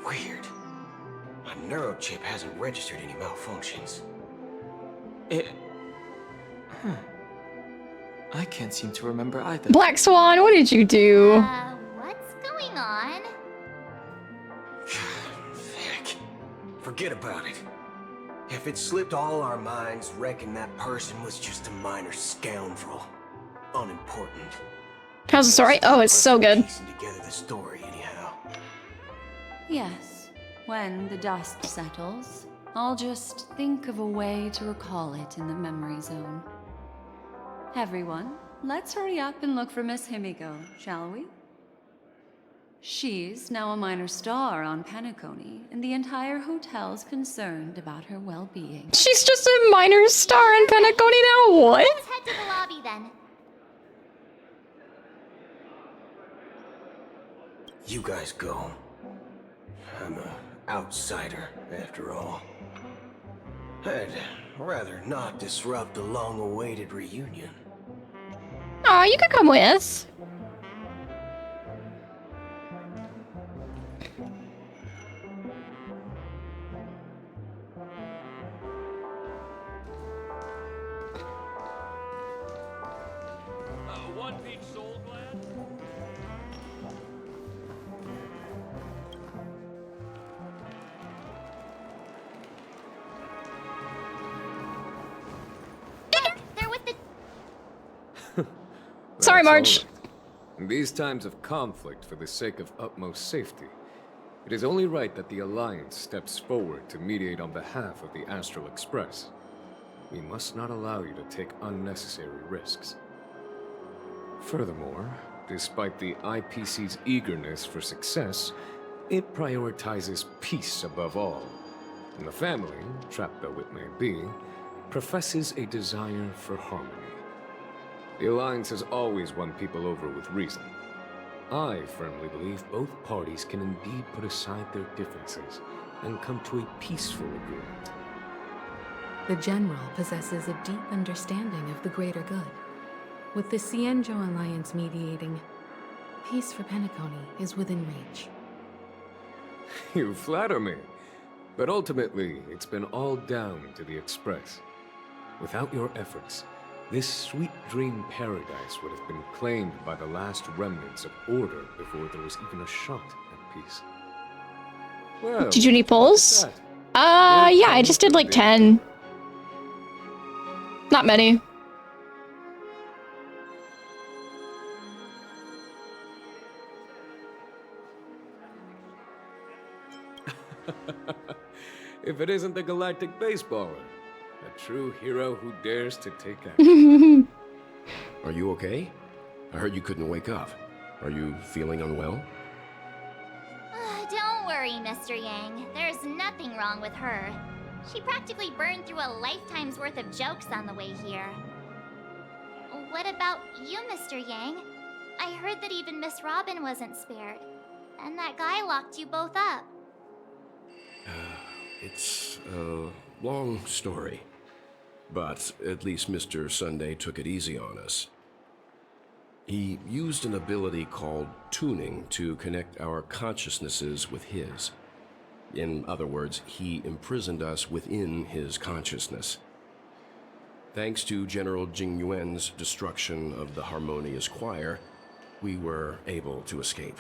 C: Weird. My neurochip hasn't registered any malfunctions.
S: I can't seem to remember either.
A: Black Swan, what did you do?
F: What's going on?
C: Heck. Forget about it. If it slipped all our minds, reckon that person was just a minor scoundrel. unimportant.
A: How's the story? Oh, it's so good.
C: Piecing together the story, anyhow.
W: Yes. When the dust settles, I'll just think of a way to recall it in the memory zone. Everyone, let's hurry up and look for Miss Himiko, shall we? She's now a minor star on Penacony, and the entire hotel's concerned about her well-being.
A: She's just a minor star in Penacony now? What?
F: Let's head to the lobby then.
C: You guys go. I'm an outsider, after all. I'd rather not disrupt the long-awaited reunion.
A: Aw, you could come with.
K: One peach soul glass?
F: They're with the...
A: Sorry, Marge.
K: All right. In these times of conflict for the sake of utmost safety, it is only right that the Alliance steps forward to mediate on behalf of the Astral Express. We must not allow you to take unnecessary risks. Furthermore, despite the IPC's eagerness for success, it prioritizes peace above all. And the family, trapped though it may be, professes a desire for harmony. The Alliance has always won people over with reason. I firmly believe both parties can indeed put aside their differences and come to a peaceful agreement.
P: The General possesses a deep understanding of the greater good. With the Cienjo Alliance mediating, peace for Penacony is within reach.
K: You flatter me. But ultimately, it's been all down to the Express. Without your efforts, this sweet dream paradise would have been claimed by the last remnants of order before there was even a shot at peace. Well,
A: Did you need polls? Yeah, I just did like 10. Not many.
K: If it isn't the galactic baseballer, a true hero who dares to take action.
G: Are you okay? I heard you couldn't wake up. Are you feeling unwell?
F: Don't worry, Mr. Yang. There's nothing wrong with her. She practically burned through a lifetime's worth of jokes on the way here. What about you, Mr. Yang? I heard that even Miss Robin wasn't spared. And that guy locked you both up.
G: It's a long story. But at least Mr. Sunday took it easy on us. He used an ability called tuning to connect our consciousnesses with his. In other words, he imprisoned us within his consciousness. Thanks to General Jing Yuan's destruction of the Harmonious Choir, we were able to escape.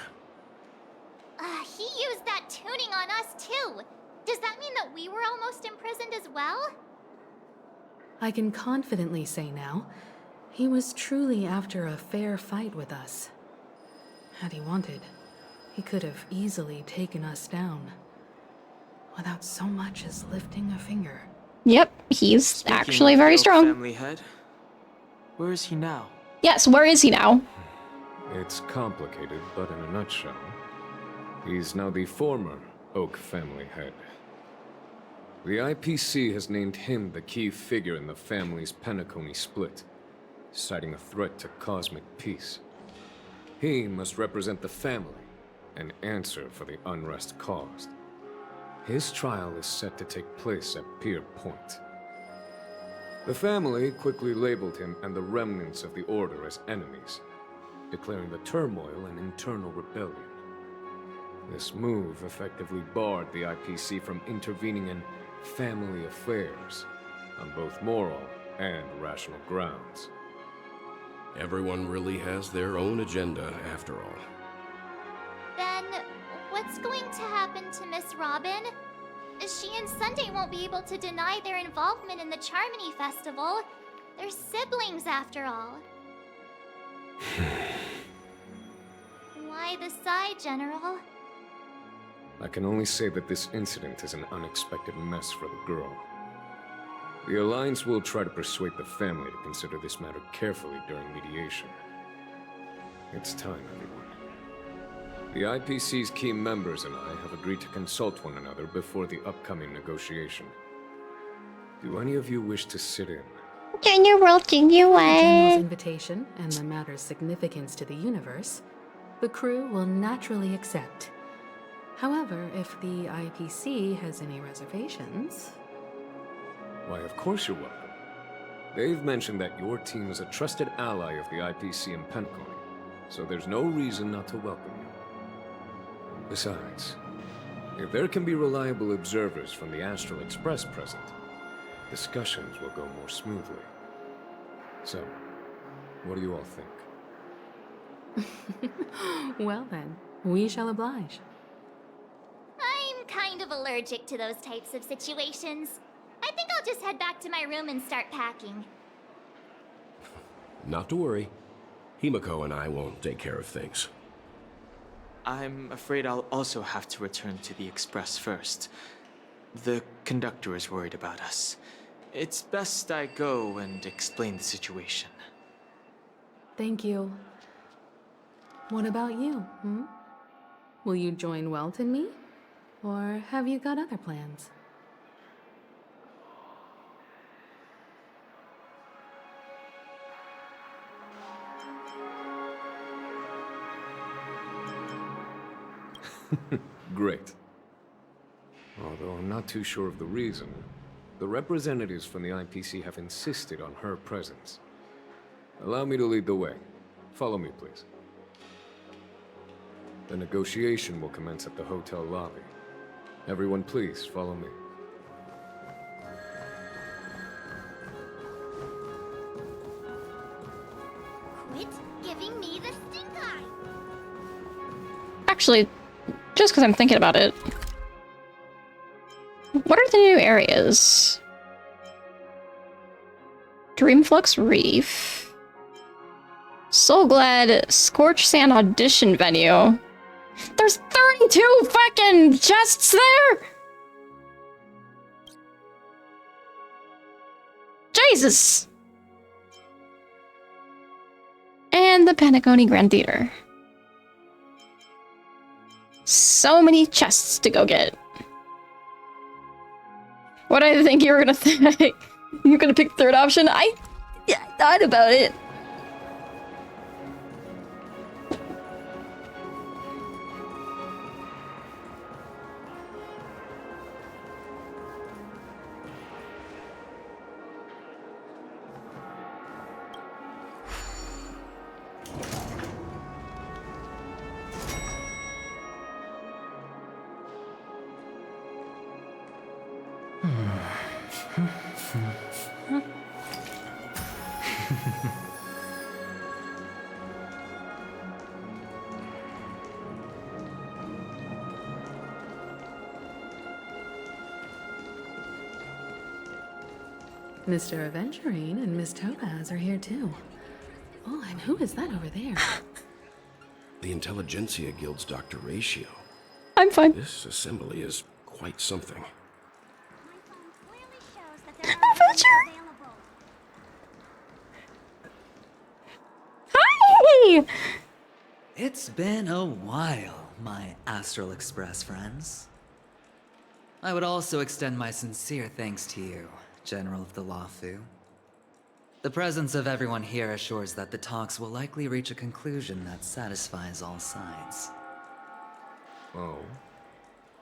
F: He used that tuning on us too. Does that mean that we were almost imprisoned as well?
P: I can confidently say now, he was truly after a fair fight with us. Had he wanted, he could have easily taken us down. Without so much as lifting a finger.
A: Yep, he's actually very strong.
S: Family head, where is he now?
A: Yes, where is he now?
K: It's complicated, but in a nutshell, he's now the former Oak family head. The IPC has named him the key figure in the family's Penacony split, citing a threat to cosmic peace. He must represent the family and answer for the unrest caused. His trial is set to take place at Pier Point. The family quickly labeled him and the remnants of the Order as enemies, declaring the turmoil an internal rebellion. This move effectively barred the IPC from intervening in family affairs on both moral and rational grounds.
G: Everyone really has their own agenda, after all.
F: Then, what's going to happen to Miss Robin? She and Sunday won't be able to deny their involvement in the Charmony Festival. They're siblings, after all. Why the sigh, General?
K: I can only say that this incident is an unexpected mess for the girl. The Alliance will try to persuade the family to consider this matter carefully during mediation. It's time, everyone. The IPC's key members and I have agreed to consult one another before the upcoming negotiation. Do any of you wish to sit in?
A: General,
P: The General's invitation and the matter's significance to the universe, the crew will naturally accept. However, if the IPC has any reservations...
K: Why, of course you're welcome. They've mentioned that your team is a trusted ally of the IPC in Penacony, so there's no reason not to welcome you. Besides, if there can be reliable observers from the Astral Express present, discussions will go more smoothly. So, what do you all think?
P: Well then, we shall oblige.
F: I'm kind of allergic to those types of situations. I think I'll just head back to my room and start packing.
G: Not to worry. Himiko and I won't take care of things.
S: I'm afraid I'll also have to return to the Express first. The conductor is worried about us. It's best I go and explain the situation.
P: Thank you. What about you, Will you join Welt and me? Or have you got other plans?
K: Great. Although I'm not too sure of the reason, the representatives from the IPC have insisted on her presence. Allow me to lead the way. Follow me, please. The negotiation will commence at the hotel lobby. Everyone, please follow me.
F: Quit giving me the stink eye!
A: Actually, just because I'm thinking about it. What are the new areas? Dreamflux Reef. Soul Glad Scorch Sand Audition Venue. There's 32 fucking chests there! Jesus! And the Penacony Grand Theater. So many chests to go get. What did I think you were gonna think? You're gonna pick third option? I thought about it.
P: Mr. Aventurine and Miss Topaz are here too. Oh, and who is that over there?
G: The Intelligentsia Guild's Dr. Ratio.
A: I'm fine.
G: This assembly is quite something.
A: Hi!
O: It's been a while, my Astral Express friends. I would also extend my sincere thanks to you, General of the Lawfu. The presence of everyone here assures that the talks will likely reach a conclusion that satisfies all sides.
K: Oh.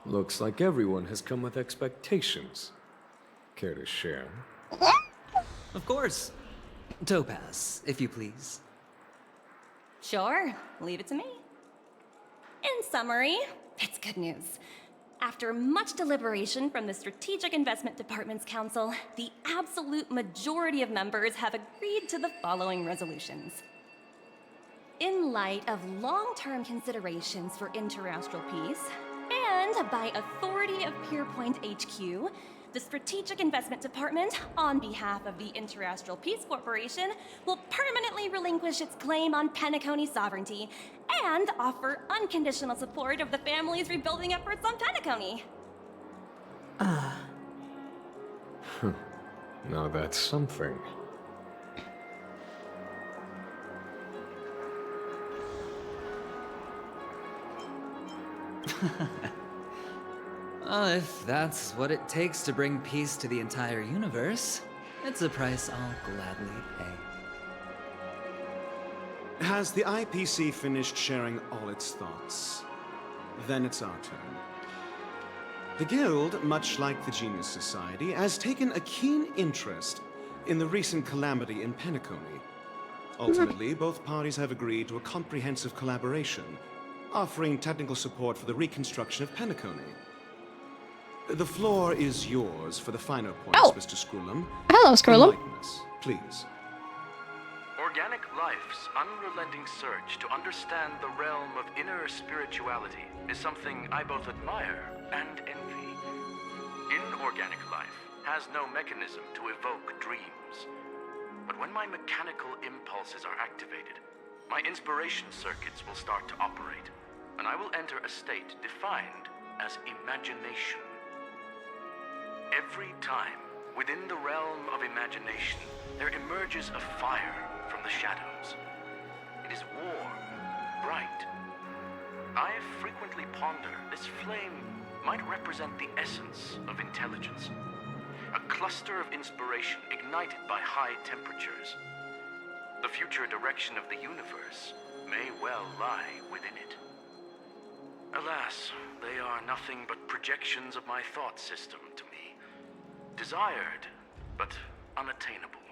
K: Looks like everyone has come with expectations. Care to share?
O: Of course. Topaz, if you please.
R: Sure, leave it to me. In summary, it's good news. After much deliberation from the Strategic Investment Department's Council, the absolute majority of members have agreed to the following resolutions. In light of long-term considerations for interastral peace, and by authority of Pierpoint HQ, the Strategic Investment Department, on behalf of the Interastral Peace Corporation, will permanently relinquish its claim on Penacony sovereignty and offer unconditional support of the family's rebuilding efforts on Penacony.
K: Now that's something.
O: Well, if that's what it takes to bring peace to the entire universe, it's a price I'll gladly pay.
B: Has the IPC finished sharing all its thoughts? Then it's our turn. The Guild, much like the Genius Society, has taken a keen interest in the recent calamity in Penacony. Ultimately, both parties have agreed to a comprehensive collaboration, offering technical support for the reconstruction of Penacony. The floor is yours for the finer points, Mr. Scrollum.
A: Hello, Scrollum.
B: Enlighten us, please.
Q: Organic life's unrelenting search to understand the realm of inner spirituality is something I both admire and envy. Inorganic life has no mechanism to evoke dreams. But when my mechanical impulses are activated, my inspiration circuits will start to operate, and I will enter a state defined as imagination. Every time, within the realm of imagination, there emerges a fire from the shadows. It is warm, bright. I frequently ponder this flame might represent the essence of intelligence. A cluster of inspiration ignited by high temperatures. The future direction of the universe may well lie within it. Alas, they are nothing but projections of my thought system to me. Desired, but unattainable.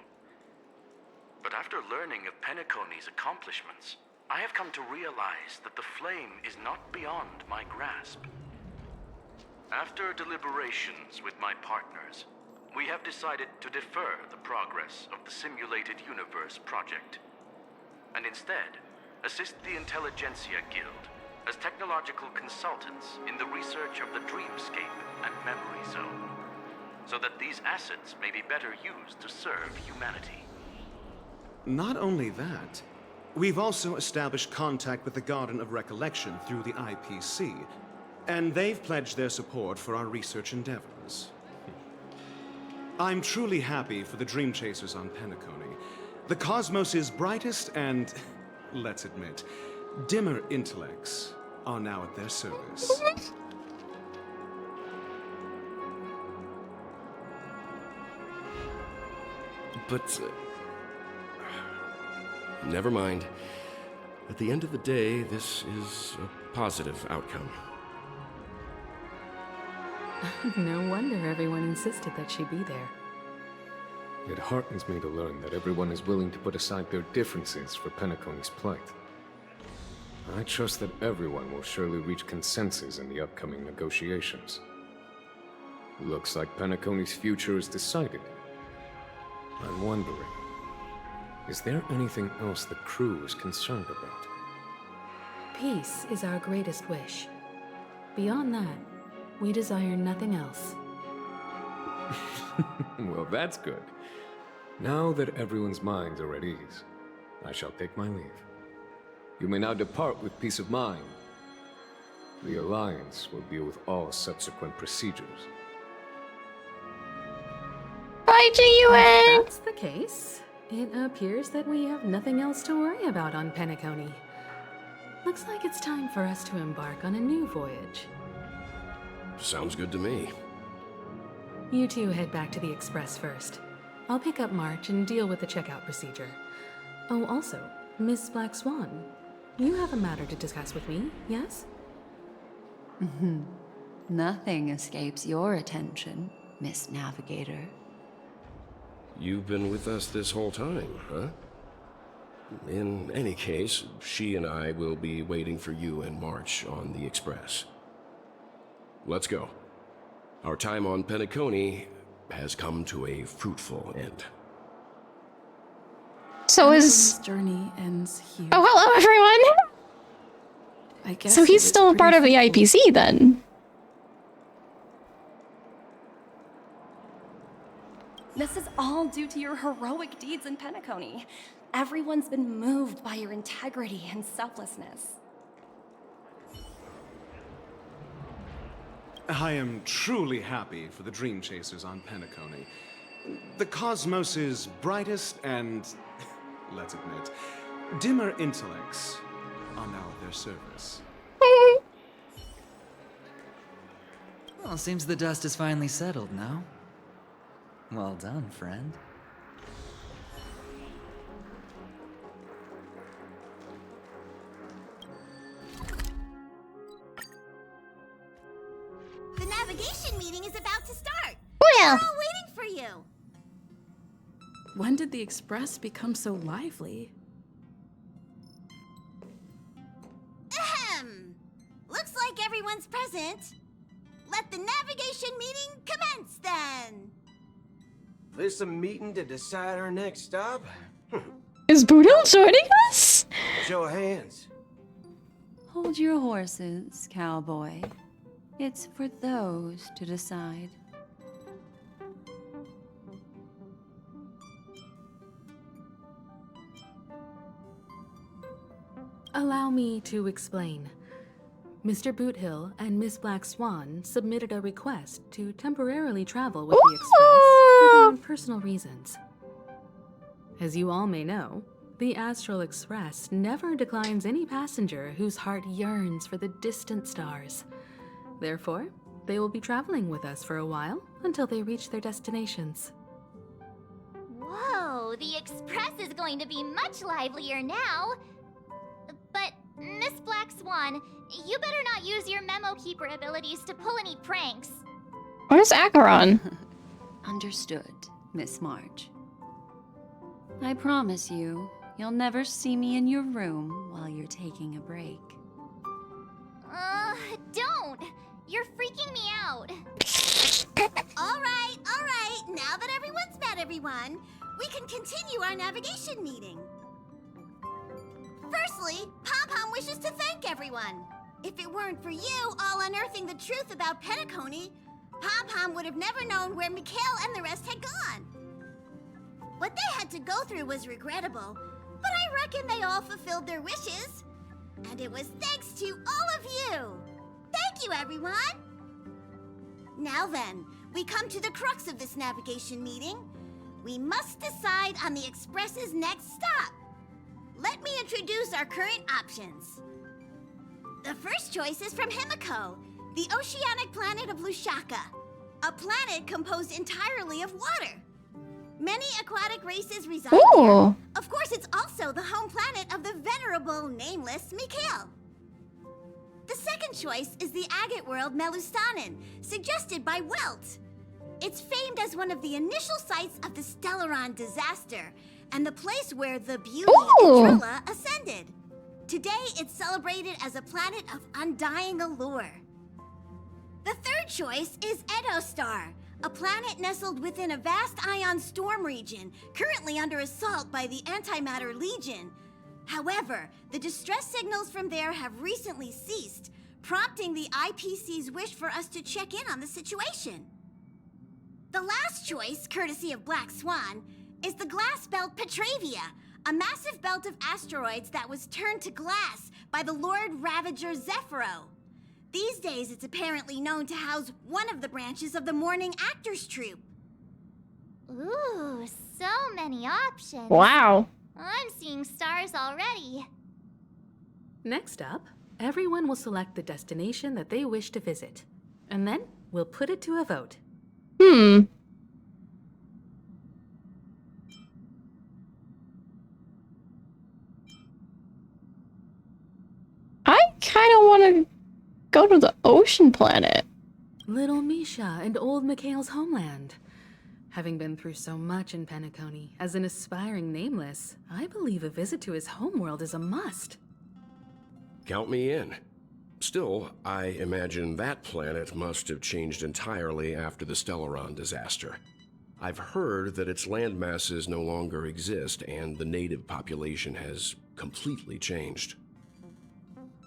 Q: But after learning of Penacony's accomplishments, I have come to realize that the flame is not beyond my grasp. After deliberations with my partners, we have decided to defer the progress of the Simulated Universe project, and instead assist the Intelligentsia Guild as technological consultants in the research of the Dreamscape and Memory Zone, so that these assets may be better used to serve humanity.
B: Not only that, we've also established contact with the Garden of Recollection through the IPC, and they've pledged their support for our research endeavors. I'm truly happy for the Dream Chasers on Penacony. The cosmos' brightest and, let's admit, dimmer intellects are now at their service.
G: But never mind. At the end of the day, this is a positive outcome.
P: No wonder everyone insisted that she be there.
K: It heartens me to learn that everyone is willing to put aside their differences for Penacony's plight. I trust that everyone will surely reach consensus in the upcoming negotiations. Looks like Penacony's future is decided. I'm wondering, is there anything else the crew is concerned about?
P: Peace is our greatest wish. Beyond that, we desire nothing else.
K: Well, that's good. Now that everyone's minds are at ease, I shall take my leave. You may now depart with peace of mind. The Alliance will deal with all subsequent procedures.
A: Bye, GUN!
P: If that's the case, it appears that we have nothing else to worry about on Penacony. Looks like it's time for us to embark on a new voyage.
G: Sounds good to me.
P: You two head back to the Express first. I'll pick up March and deal with the checkout procedure. Oh, also, Miss Black Swan, you have a matter to discuss with me, yes?
W: Nothing escapes your attention, Miss Navigator.
G: You've been with us this whole time, huh? In any case, she and I will be waiting for you in March on the Express. Let's go. Our time on Penacony has come to a fruitful end.
A: So
M: This journey ends here.
A: Oh, hello, everyone!
M: I guess
A: So he's
M: it is
A: still a
M: pretty
A: part of the
M: fruitful.
A: IPC then.
R: This is all due to your heroic deeds in Penacony. Everyone's been moved by your integrity and selflessness.
B: I am truly happy for the Dream Chasers on Penacony. The cosmos' brightest and, let's admit, dimmer intellects are now at their service.
O: Well, seems the dust is finally settled now. Well done, friend.
F: The navigation meeting is about to start.
A: Oh yeah.
F: We're all waiting for you.
P: When did the Express become so lively?
F: Ahem. Looks like everyone's present. Let the navigation meeting commence then.
L: This a meeting to decide our next stop?
A: Is Boodle joining us?
L: Show of hands.
W: Hold your horses, cowboy. It's for those to decide.
P: Allow me to explain. Mr. Boothill and Miss Black Swan submitted a request to temporarily travel with the Express for their own personal reasons. As you all may know, the Astral Express never declines any passenger whose heart yearns for the distant stars. Therefore, they will be traveling with us for a while until they reach their destinations.
F: Whoa, the Express is going to be much livelier now. But, Miss Black Swan, you better not use your memo keeper abilities to pull any pranks.
A: Where's Acheron?
W: Understood, Miss March. I promise you, you'll never see me in your room while you're taking a break.
F: Don't! You're freaking me out. All right. Now that everyone's met everyone, we can continue our navigation meeting. Firstly, Pom-Pom wishes to thank everyone. If it weren't for you all unearthing the truth about Penacony, Pom-Pom would have never known where Mikhail and the rest had gone. What they had to go through was regrettable, but I reckon they all fulfilled their wishes. And it was thanks to all of you. Thank you, everyone. Now then, we come to the crux of this navigation meeting. We must decide on the Express's next stop. Let me introduce our current options. The first choice is from Himiko, the oceanic planet of Lushaka, a planet composed entirely of water. Many aquatic races reside there. Of course, it's also the home planet of the venerable, nameless Mikhail. The second choice is the agate world Melustanen, suggested by Welt. It's famed as one of the initial sites of the Stellaron disaster, and the place where the beauty Trilla ascended. Today, it's celebrated as a planet of undying allure. The third choice is Edostar, a planet nestled within a vast ion storm region, currently under assault by the Antimatter Legion. However, the distress signals from there have recently ceased, prompting the IPC's wish for us to check in on the situation. The last choice, courtesy of Black Swan, is the glass belt Petravia, a massive belt of asteroids that was turned to glass by the Lord Ravager Zephyro. These days, it's apparently known to house one of the branches of the Morning Actors Troupe. Ooh, so many options.
A: Wow.
F: I'm seeing stars already.
P: Next up, everyone will select the destination that they wish to visit. And then we'll put it to a vote.
A: I kind of want to go to the ocean planet.
P: Little Misha and old Mikhail's homeland. Having been through so much in Penacony, as an aspiring nameless, I believe a visit to his homeworld is a must.
G: Count me in. Still, I imagine that planet must have changed entirely after the Stellaron disaster. I've heard that its land masses no longer exist and the native population has completely changed.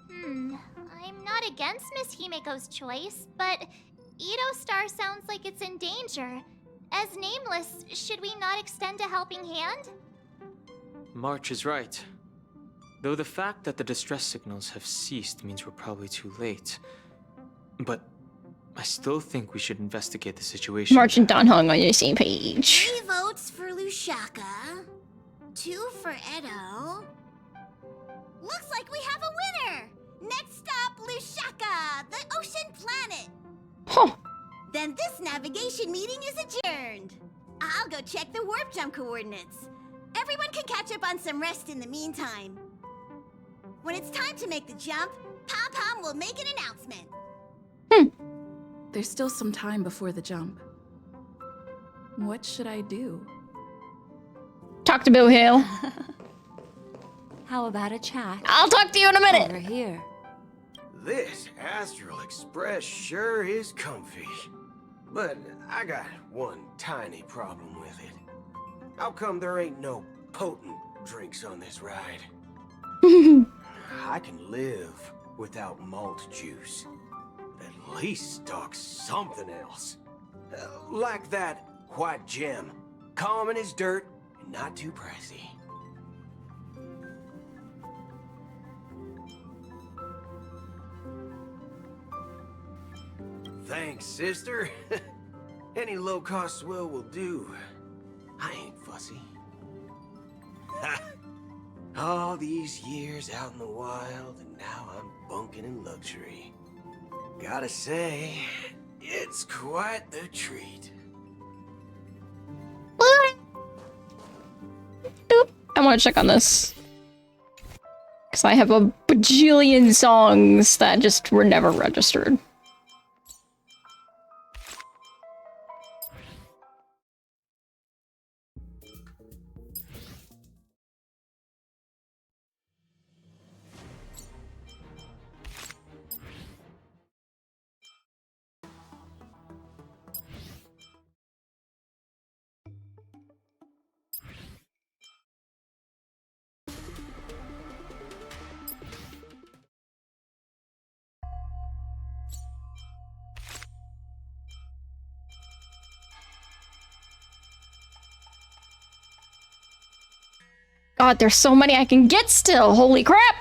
F: I'm not against Miss Himiko's choice, but Edostar sounds like it's in danger. As nameless, should we not extend a helping hand?
S: March is right. Though the fact that the distress signals have ceased means we're probably too late. But I still think we should investigate the situation.
A: March and Dan Hong on your same page.
F: 3 votes for Lushaka, 2 for Edo. Looks like we have a winner! Next stop, Lushaka, the ocean planet.
A: Huh.
F: Then this navigation meeting is adjourned. I'll go check the warp jump coordinates. Everyone can catch up on some rest in the meantime. When it's time to make the jump, Pom-Pom will make an announcement.
M: There's still some time before the jump. What should I do?
A: Talk to Bill Hale.
W: How about a chat?
A: I'll talk to you in a minute.
W: Over here.
L: This Astral Express sure is comfy. But I got one tiny problem with it. How come there ain't no potent drinks on this ride? I can live without malt juice. At least stock something else. Like that white gem. Calm as dirt and not too pricey. Thanks, sister. Any low-cost swill will do. I ain't fussy. All these years out in the wild, and now I'm bunking in luxury. Gotta say, it's quite the treat.
A: Boop. I want to check on this. Because I have a bajillion songs that just were never registered. God, there's so many I can get still. Holy crap!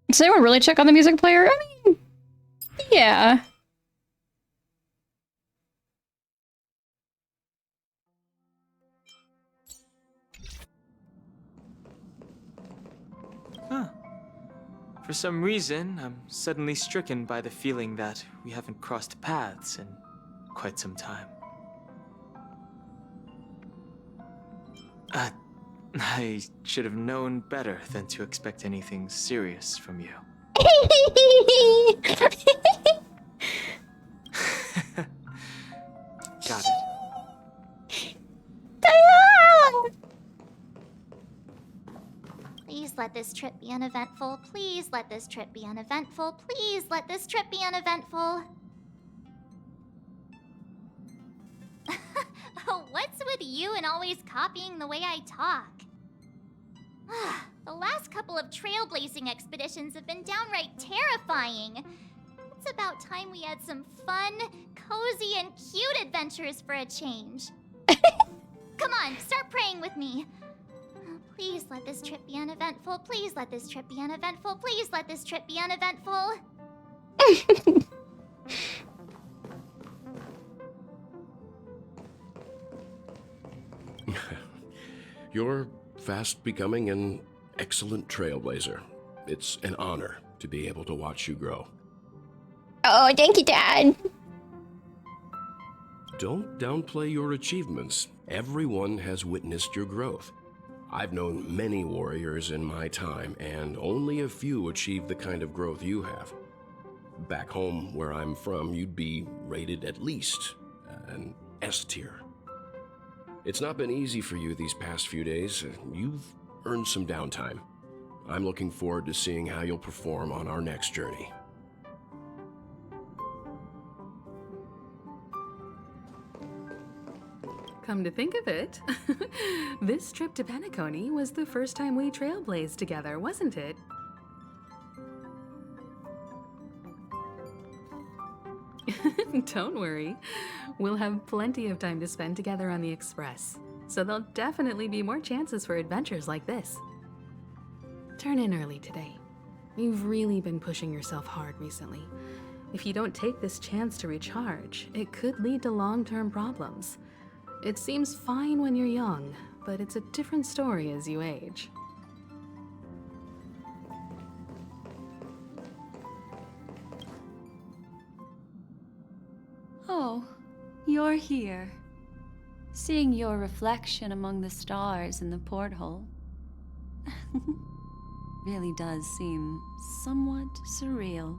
A: Does anyone really check on the music player? I mean, yeah.
S: Huh. For some reason, I'm suddenly stricken by the feeling that we haven't crossed paths in quite some time. I should have known better than to expect anything serious from you. Got it.
F: Please let this trip be uneventful. Please let this trip be uneventful. Please let this trip be uneventful. What's with you and always copying the way I talk? The last couple of trailblazing expeditions have been downright terrifying. It's about time we had some fun, cozy, and cute adventures for a change. Come on, start praying with me. Please let this trip be uneventful. Please let this trip be uneventful. Please let this trip be uneventful.
G: You're fast becoming an excellent trailblazer. It's an honor to be able to watch you grow.
A: Oh, thank you, Dad.
G: Don't downplay your achievements. Everyone has witnessed your growth. I've known many warriors in my time, and only a few achieve the kind of growth you have. Back home, where I'm from, you'd be rated at least an S tier. It's not been easy for you these past few days. You've earned some downtime. I'm looking forward to seeing how you'll perform on our next journey.
P: Come to think of it, this trip to Penacony was the first time we trailblazed together, wasn't it? Don't worry. We'll have plenty of time to spend together on the Express, so there'll definitely be more chances for adventures like this. Turn in early today. You've really been pushing yourself hard recently. If you don't take this chance to recharge, it could lead to long-term problems. It seems fine when you're young, but it's a different story as you age.
W: Oh, you're here. Seeing your reflection among the stars in the porthole really does seem somewhat surreal.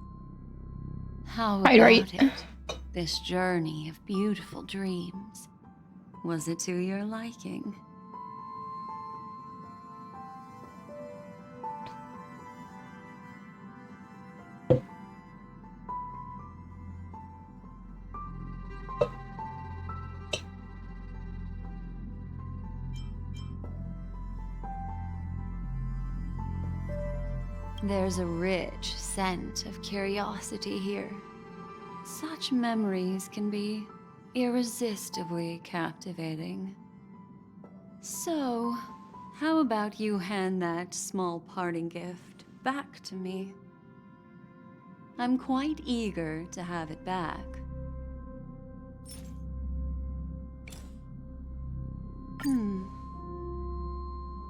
W: How about it? This journey of beautiful dreams. Was it to your liking? There's a rich scent of curiosity here. Such memories can be irresistibly captivating. So, how about you hand that small parting gift back to me? I'm quite eager to have it back.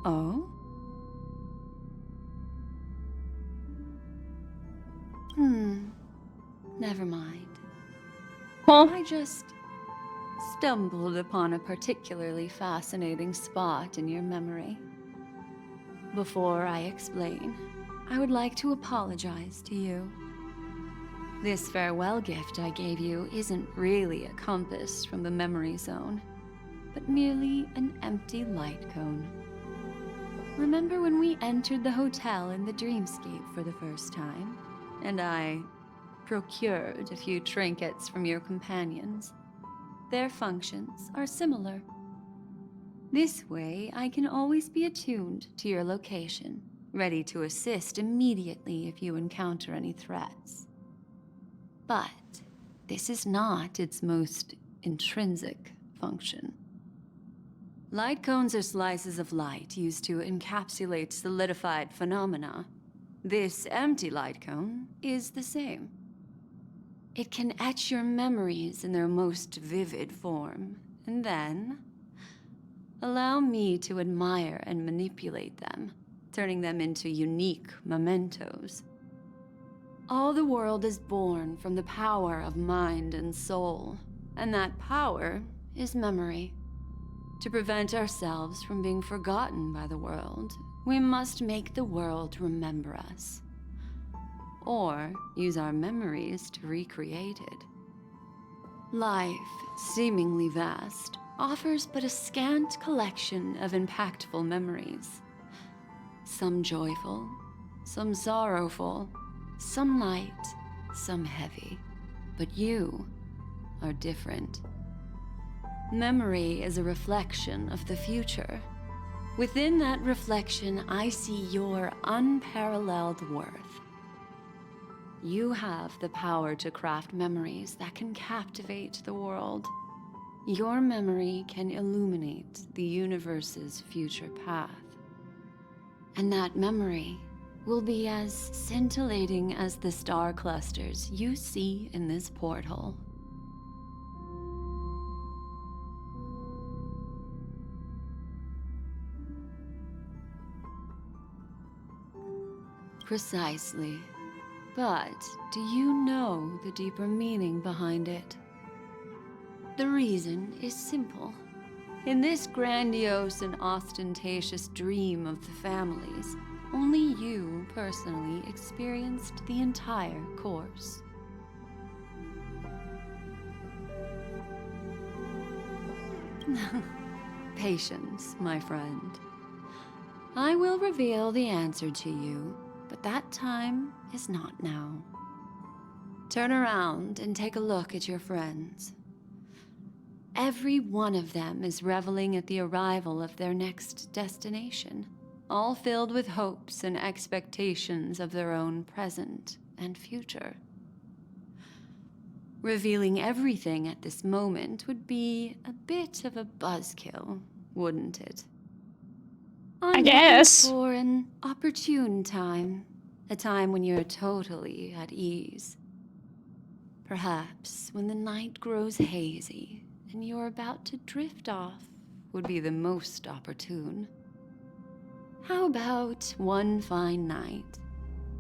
W: Oh? Never mind. I just stumbled upon a particularly fascinating spot in your memory. Before I explain, I would like to apologize to you. This farewell gift I gave you isn't really a compass from the memory zone, but merely an empty light cone. Remember when we entered the hotel in the dreamscape for the first time, and I procured a few trinkets from your companions? Their functions are similar. This way, I can always be attuned to your location, ready to assist immediately if you encounter any threats. But this is not its most intrinsic function. Light cones are slices of light used to encapsulate solidified phenomena. This empty light cone is the same. It can etch your memories in their most vivid form, and then allow me to admire and manipulate them, turning them into unique mementos. All the world is born from the power of mind and soul, and that power is memory. To prevent ourselves from being forgotten by the world, we must make the world remember us, or use our memories to recreate it. Life, seemingly vast, offers but a scant collection of impactful memories. Some joyful, some sorrowful, some light, some heavy. But you are different. Memory is a reflection of the future. Within that reflection, I see your unparalleled worth. You have the power to craft memories that can captivate the world. Your memory can illuminate the universe's future path. And that memory will be as scintillating as the star clusters you see in this porthole. Precisely. But do you know the deeper meaning behind it? The reason is simple. In this grandiose and ostentatious dream of the families, only you personally experienced the entire course. Patience, my friend. I will reveal the answer to you, but that time is not now. Turn around and take a look at your friends. Every one of them is reveling at the arrival of their next destination, all filled with hopes and expectations of their own present and future. Revealing everything at this moment would be a bit of a buzzkill, wouldn't it?
A: I guess.
W: I'm looking for an opportune time, a time when you're totally at ease. Perhaps when the night grows hazy and you're about to drift off would be the most opportune. How about one fine night?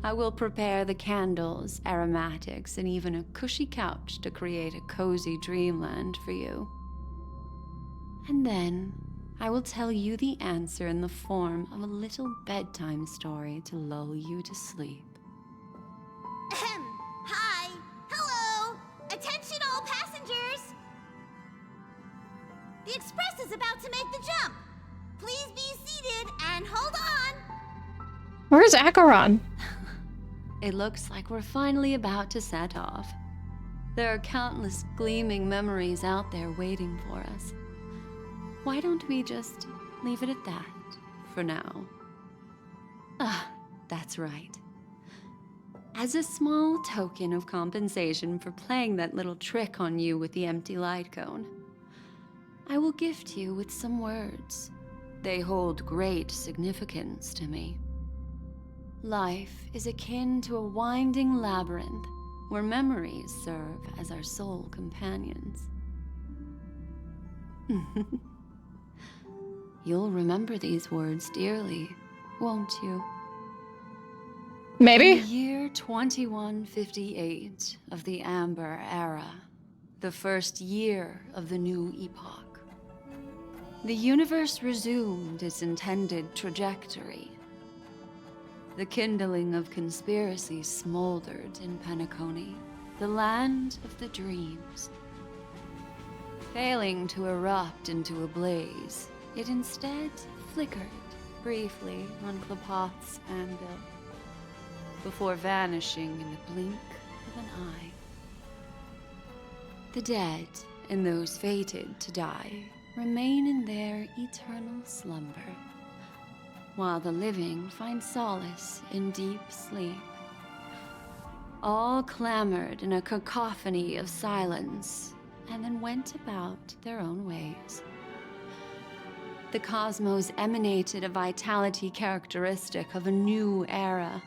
W: I will prepare the candles, aromatics, and even a cushy couch to create a cozy dreamland for you. And then I will tell you the answer in the form of a little bedtime story to lull you to sleep.
F: Hi! Hello! Attention all passengers! The express is about to make the jump. Please be seated and hold on.
A: Where's Acheron?
W: It looks like we're finally about to set off. There are countless gleaming memories out there waiting for us. Why don't we just leave it at that for now? Ah, that's right. As a small token of compensation for playing that little trick on you with the empty light cone, I will gift you with some words. They hold great significance to me. Life is akin to a winding labyrinth where memories serve as our sole companions. You'll remember these words dearly, won't you?
A: Maybe.
W: In the year 2158 of the Amber Era, the first year of the new epoch, the universe resumed its intended trajectory. The kindling of conspiracy smoldered in Penacony, the land of the dreams. Failing to erupt into a blaze, it instead flickered briefly on Klapoth's anvil, before vanishing in the blink of an eye. The dead and those fated to die remain in their eternal slumber, while the living find solace in deep sleep. All clamored in a cacophony of silence, and then went about their own ways. The cosmos emanated a vitality characteristic of a new era,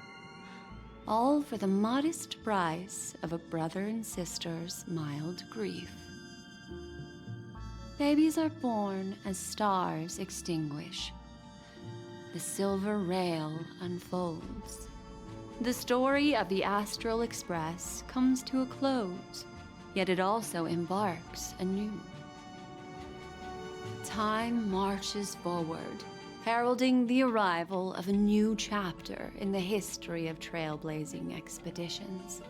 W: all for the modest price of a brother and sister's mild grief. Babies are born as stars extinguish. The silver rail unfolds. The story of the Astral Express comes to a close, yet it also embarks anew. Time marches forward, heralding the arrival of a new chapter in the history of trailblazing expeditions.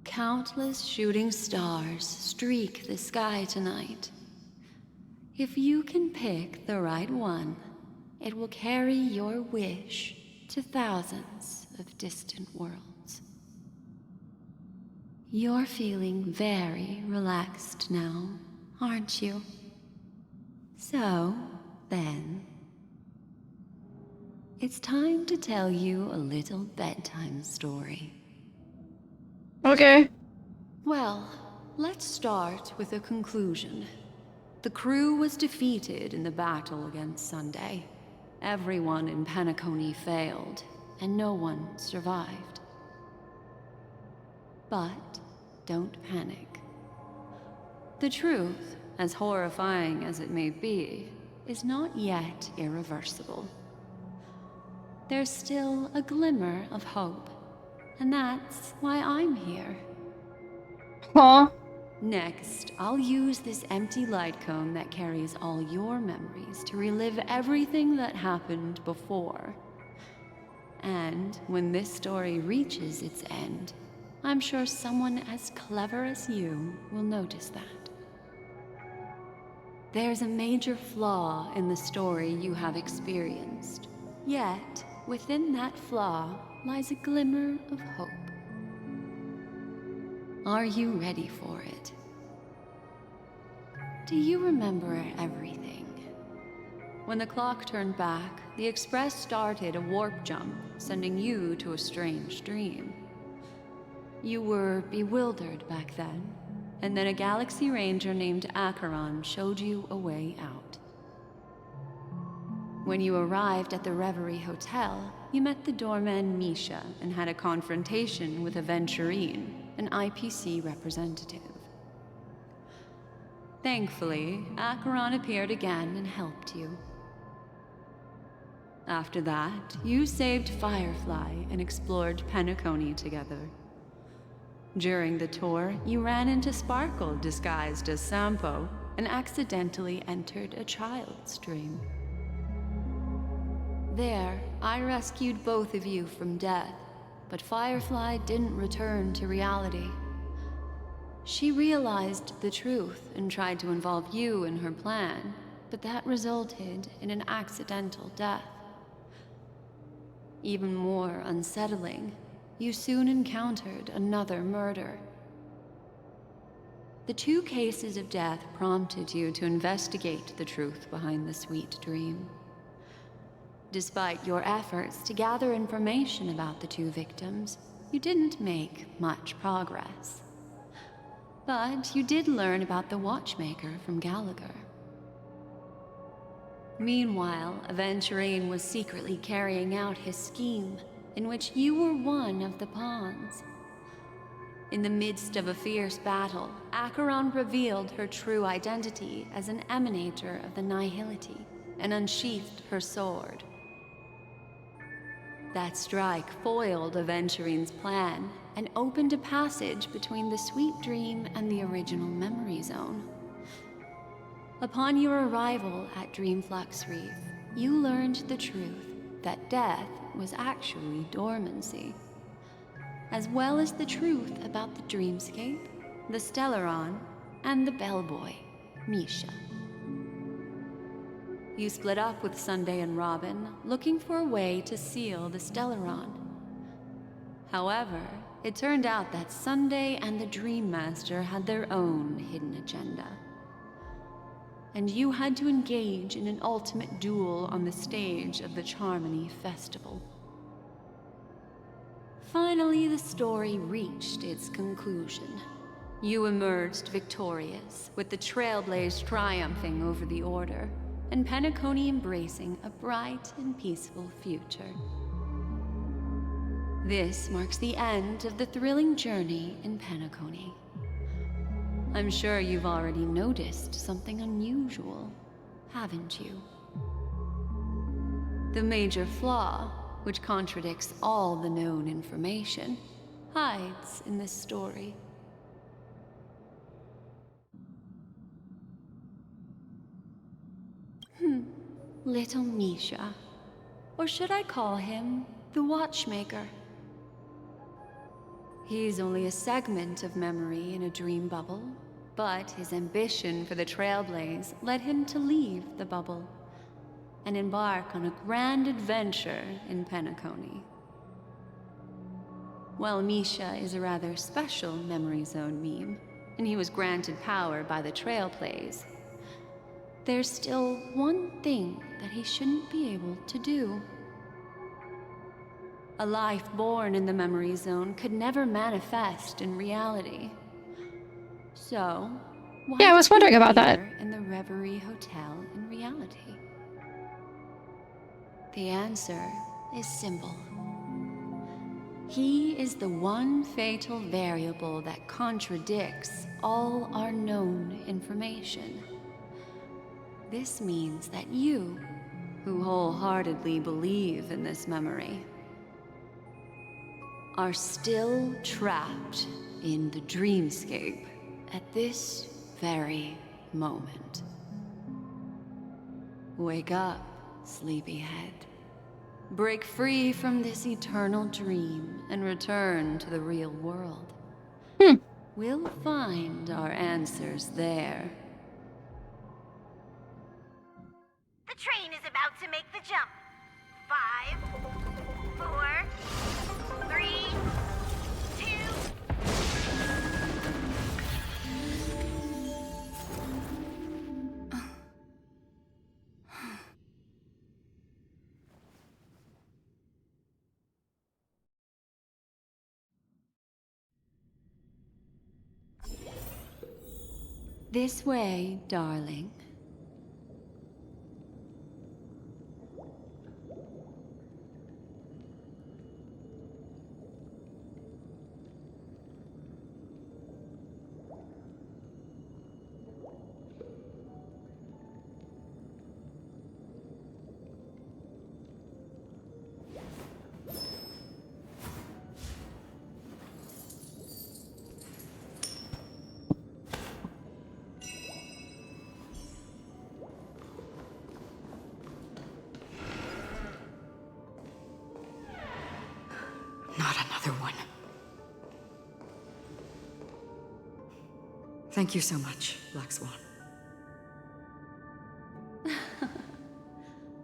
W: Countless shooting stars streak the sky tonight. If you can pick the right one, it will carry your wish to thousands of distant worlds. You're feeling very relaxed now, aren't you? So, then, it's time to tell you a little bedtime story.
A: Okay.
W: Well, let's start with a conclusion. The crew was defeated in the battle against Sunday. Everyone in Penacony failed, and no one survived. But don't panic. The truth, as horrifying as it may be, is not yet irreversible. There's still a glimmer of hope, and that's why I'm here.
A: Huh?
W: Next, I'll use this empty light cone that carries all your memories to relive everything that happened before. And when this story reaches its end, I'm sure someone as clever as you will notice that. There's a major flaw in the story you have experienced. Yet, within that flaw lies a glimmer of hope. Are you ready for it? Do you remember everything? When the clock turned back, the Express started a warp jump, sending you to a strange dream. You were bewildered back then, and then a Galaxy Ranger named Acheron showed you a way out. When you arrived at the Reverie Hotel, you met the doorman Misha and had a confrontation with Aventurine, an IPC representative. Thankfully, Acheron appeared again and helped you. After that, you saved Firefly and explored Penacony together. During the tour, you ran into Sparkle disguised as Sampo and accidentally entered a child's dream. There, I rescued both of you from death, but Firefly didn't return to reality. She realized the truth and tried to involve you in her plan, but that resulted in an accidental death. Even more unsettling, you soon encountered another murder. The two cases of death prompted you to investigate the truth behind the sweet dream. Despite your efforts to gather information about the two victims, you didn't make much progress. But you did learn about the Watchmaker from Gallagher. Meanwhile, Aventurine was secretly carrying out his scheme, in which you were one of the pawns. In the midst of a fierce battle, Acheron revealed her true identity as an emanator of the Nihility and unsheathed her sword. That strike foiled Aventurine's plan and opened a passage between the sweet dream and the original memory zone. Upon your arrival at Dreamflux Reef, you learned the truth that death was actually dormancy, as well as the truth about the dreamscape, the Stellaron, and the bellboy, Misha. You split up with Sunday and Robin, looking for a way to seal the Stellaron. However, it turned out that Sunday and the Dream Master had their own hidden agenda. And you had to engage in an ultimate duel on the stage of the Charmony Festival. Finally, the story reached its conclusion. You emerged victorious, with the Trailblaze triumphing over the Order, and Penacony embracing a bright and peaceful future. This marks the end of the thrilling journey in Penacony. I'm sure you've already noticed something unusual, haven't you? The major flaw, which contradicts all the known information, hides in this story. Little Misha. Or should I call him the Watchmaker? He's only a segment of memory in a dream bubble, But his ambition for the Trailblaze led him to leave the bubble and embark on a grand adventure in Penacony. While Misha is a rather special Memory Zone meme, and he was granted power by the Trailblaze, there's still one thing that he shouldn't be able to do. A life born in the Memory Zone could never manifest in reality. So, why
A: Yeah, I was
W: did he
A: wondering about that.
W: appear in the Reverie Hotel in reality? The answer is simple. He is the one fatal variable that contradicts all our known information. This means that you, who wholeheartedly believe in this memory, are still trapped in the dreamscape at this very moment. Wake up, sleepyhead. Break free from this eternal dream and return to the real world. We'll find our answers there.
F: The train is about to make the jump. 5, 4, 3, 2.
W: This way, darling.
U: Not another one. Thank you so much, Black Swan.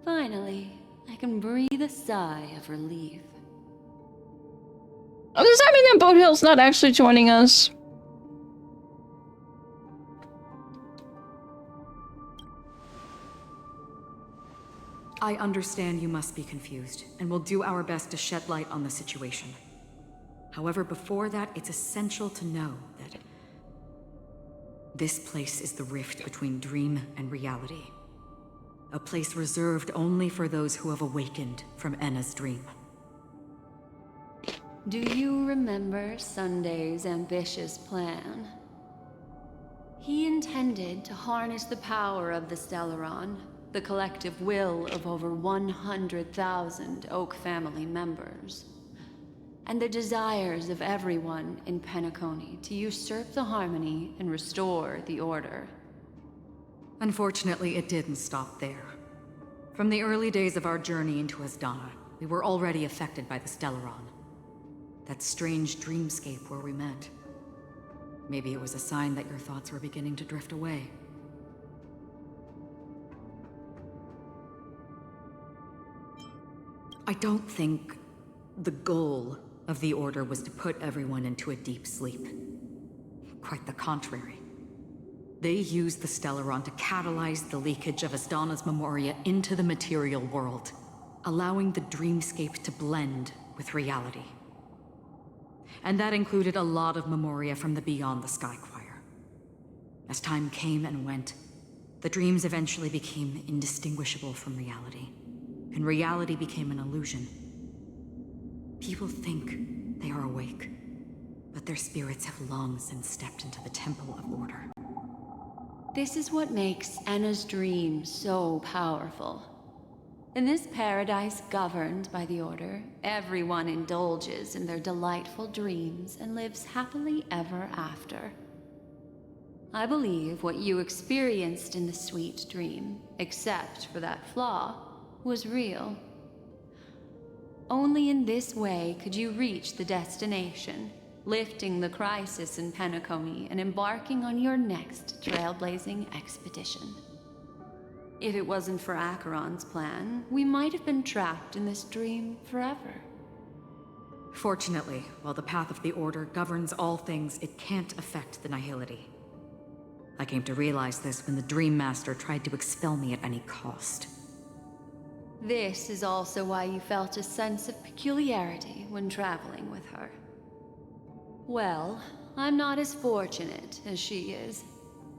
W: Finally, I can breathe a sigh of relief.
A: Oh, does that mean that Boat Hill's not actually joining us?
U: I understand you must be confused, and we'll do our best to shed light on the situation. However, before that, it's essential to know that this place is the rift between dream and reality. A place reserved only for those who have awakened from Enna's dream.
W: Do you remember Sunday's ambitious plan? He intended to harness the power of the Stellaron, the collective will of over 100,000 Oak family members, and the desires of everyone in Penacony to usurp the harmony and restore the order.
U: Unfortunately, it didn't stop there. From the early days of our journey into Asdana, we were already affected by the Stellaron. That strange dreamscape where we met. Maybe it was a sign that your thoughts were beginning to drift away. I don't think the goal of the Order was to put everyone into a deep sleep. Quite the contrary. They used the Stellaron to catalyze the leakage of Asdana's Memoria into the material world, allowing the dreamscape to blend with reality. And that included a lot of Memoria from the Beyond the Sky Choir. As time came and went, the dreams eventually became indistinguishable from reality, and reality became an illusion. People think they are awake, but their spirits have long since stepped into the Temple of Order.
W: This is what makes Enna's dream so powerful. In this paradise governed by the Order, everyone indulges in their delightful dreams and lives happily ever after. I believe what you experienced in the sweet dream, except for that flaw, was real. Only in this way could you reach the destination, lifting the crisis in Penacony and embarking on your next trailblazing expedition. If it wasn't for Acheron's plan, we might have been trapped in this dream forever.
U: Fortunately, while the path of the Order governs all things, it can't affect the Nihility. I came to realize this when the Dream Master tried to expel me at any cost.
W: This is also why you felt a sense of peculiarity when traveling with her. Well, I'm not as fortunate as she is.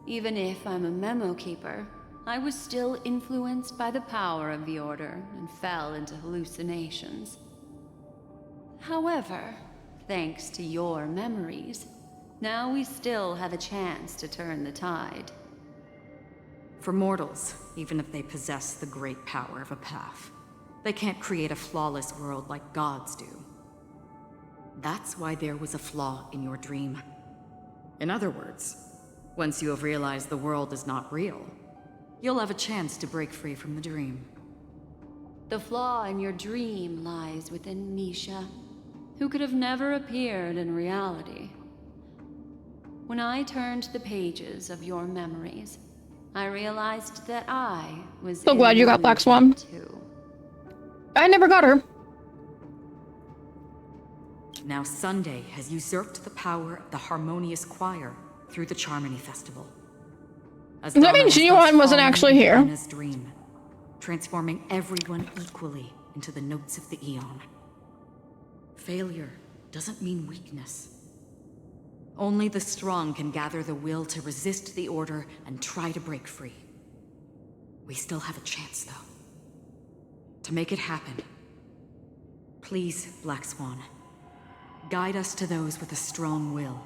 W: Even if I'm a memo keeper, I was still influenced by the power of the Order and fell into hallucinations. However, thanks to your memories, now we still have a chance to turn the tide.
U: For mortals, even if they possess the great power of a path, they can't create a flawless world like gods do. That's why there was a flaw in your dream. In other words, once you have realized the world is not real, you'll have a chance to break free from the dream.
W: The flaw in your dream lies within Misha, who could have never appeared in reality. When I turned the pages of your memories, I realized that I was
A: So glad you got Black Swan.
W: too.
A: I never got her.
U: Now Sunday has usurped the power of the Harmonious Choir through the Charmony Festival. As
A: Does that mean G1 wasn't actually here?
U: Anna's dream, transforming everyone equally into the notes of the Eon. Failure doesn't mean weakness. Only the strong can gather the will to resist the Order and try to break free. We still have a chance, though. To make it happen, please, Black Swan, guide us to those with a strong will.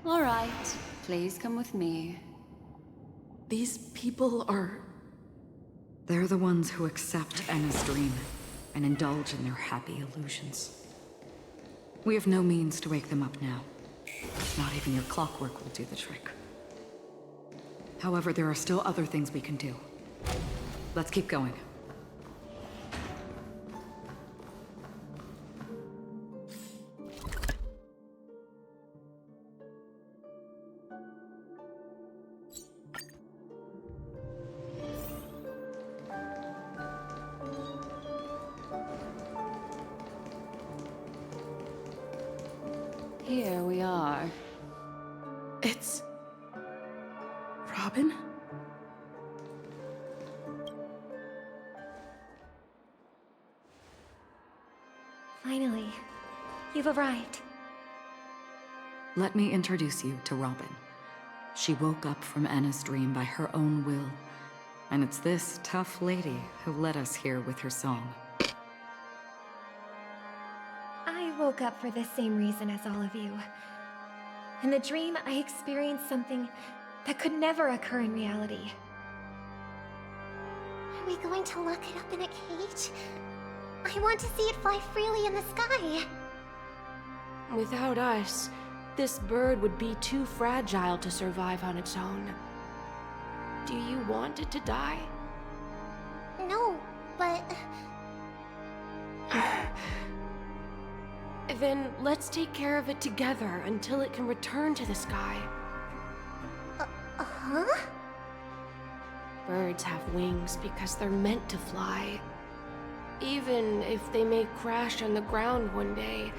W: All right, please come with me.
U: These people are... They're the ones who accept Anna's dream and indulge in their happy illusions. We have no means to wake them up now. Not even your clockwork will do the trick. However, there are still other things we can do. Let's keep going.
W: Here we are.
P: It's... Robin?
F: Finally, you've arrived.
U: Let me introduce you to Robin. She woke up from Anna's dream by her own will, and it's this tough lady who led us here with her song.
F: I woke up for the same reason as all of you. In the dream, I experienced something that could never occur in reality. Are we going to lock it up in a cage? I want to see it fly freely in the sky.
N: Without us, this bird would be too fragile to survive on its own. Do you want it to die?
F: No, but...
N: Then let's take care of it together until it can return to the sky.
F: Huh?
N: Birds have wings because they're meant to fly. Even if they may crash on the ground one day,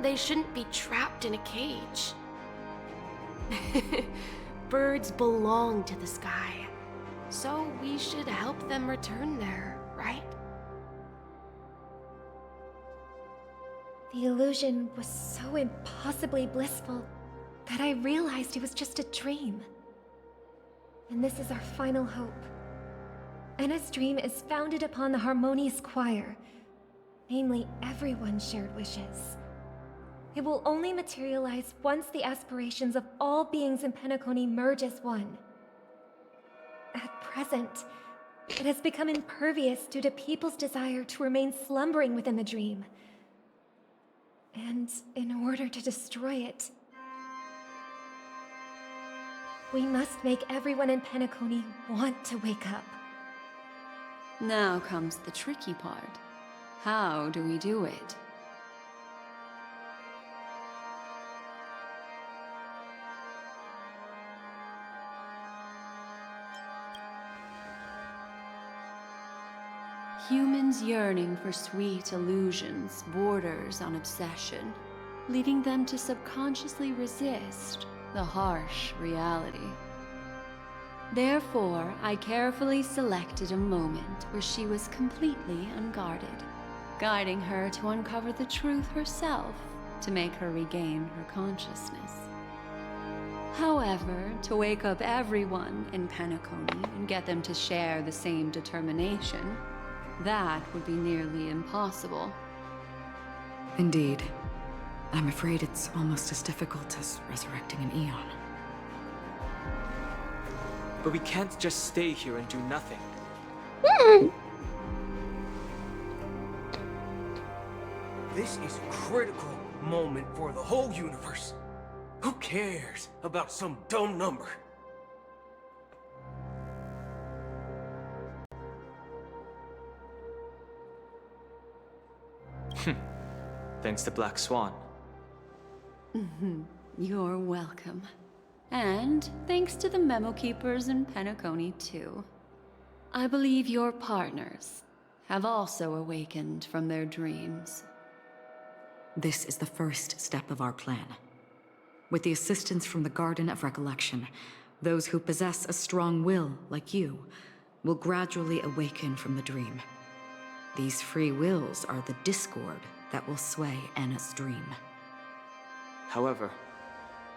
N: they shouldn't be trapped in a cage. Birds belong to the sky, so we should help them return there, right?
F: The illusion was so impossibly blissful that I realized it was just a dream. And this is our final hope. Anna's dream is founded upon the Harmonious Choir, namely everyone's shared wishes. It will only materialize once the aspirations of all beings in Penacony merge as one. At present, it has become impervious due to people's desire to remain slumbering within the dream. And in order to destroy it, we must make everyone in Penacony want to wake up.
W: Now comes the tricky part. How do we do it? Humans' yearning for sweet illusions borders on obsession, leading them to subconsciously resist the harsh reality. Therefore, I carefully selected a moment where she was completely unguarded, guiding her to uncover the truth herself to make her regain her consciousness. However, to wake up everyone in Penacony and get them to share the same determination, that would be nearly impossible.
U: Indeed. I'm afraid it's almost as difficult as resurrecting an Eon.
S: But we can't just stay here and do nothing.
L: This is a critical moment for the whole universe. Who cares about some dumb number?
S: Thanks to Black Swan.
W: You're welcome. And thanks to the Memo Keepers in Penacony, too. I believe your partners have also awakened from their dreams.
U: This is the first step of our plan. With the assistance from the Garden of Recollection, those who possess a strong will, like you, will gradually awaken from the dream. These free wills are the discord that will sway Anna's dream.
S: However,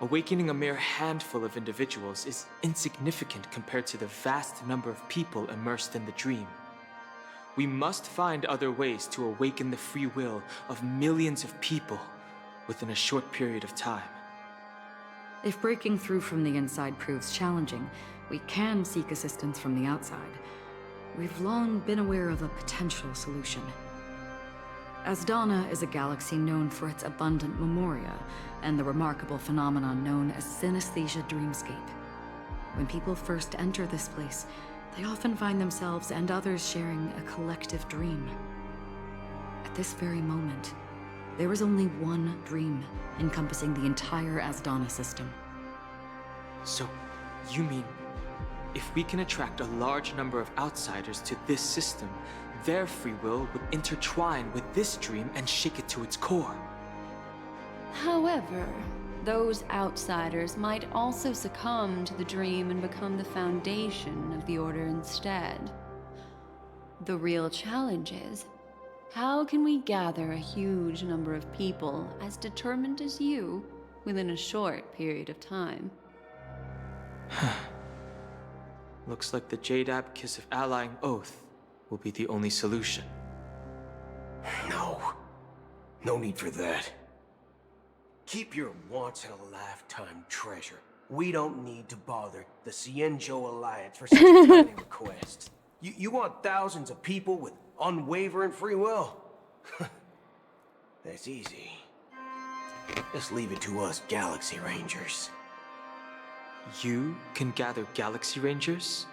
S: awakening a mere handful of individuals is insignificant compared to the vast number of people immersed in the dream. We must find other ways to awaken the free will of millions of people within a short period of time.
U: If breaking through from the inside proves challenging, we can seek assistance from the outside. We've long been aware of a potential solution. Asdana is a galaxy known for its abundant memoria and the remarkable phenomenon known as synesthesia dreamscape. When people first enter this place, they often find themselves and others sharing a collective dream. At this very moment, there is only one dream encompassing the entire Asdana system.
S: So, you mean, if we can attract a large number of outsiders to this system, their free will would intertwine with this dream and shake it to its core?
W: However, those outsiders might also succumb to the dream and become the foundation of the Order instead. The real challenge is, how can we gather a huge number of people as determined as you within a short period of time?
S: Looks like the Jade Abacus of Allying Oath will be the only solution.
L: No need for that. Keep your once-in-a-lifetime treasure. We don't need to bother the Cienjo Alliance for such a tiny request. You want thousands of people with unwavering free will? That's easy. Just leave it to us Galaxy Rangers.
S: You can gather Galaxy Rangers?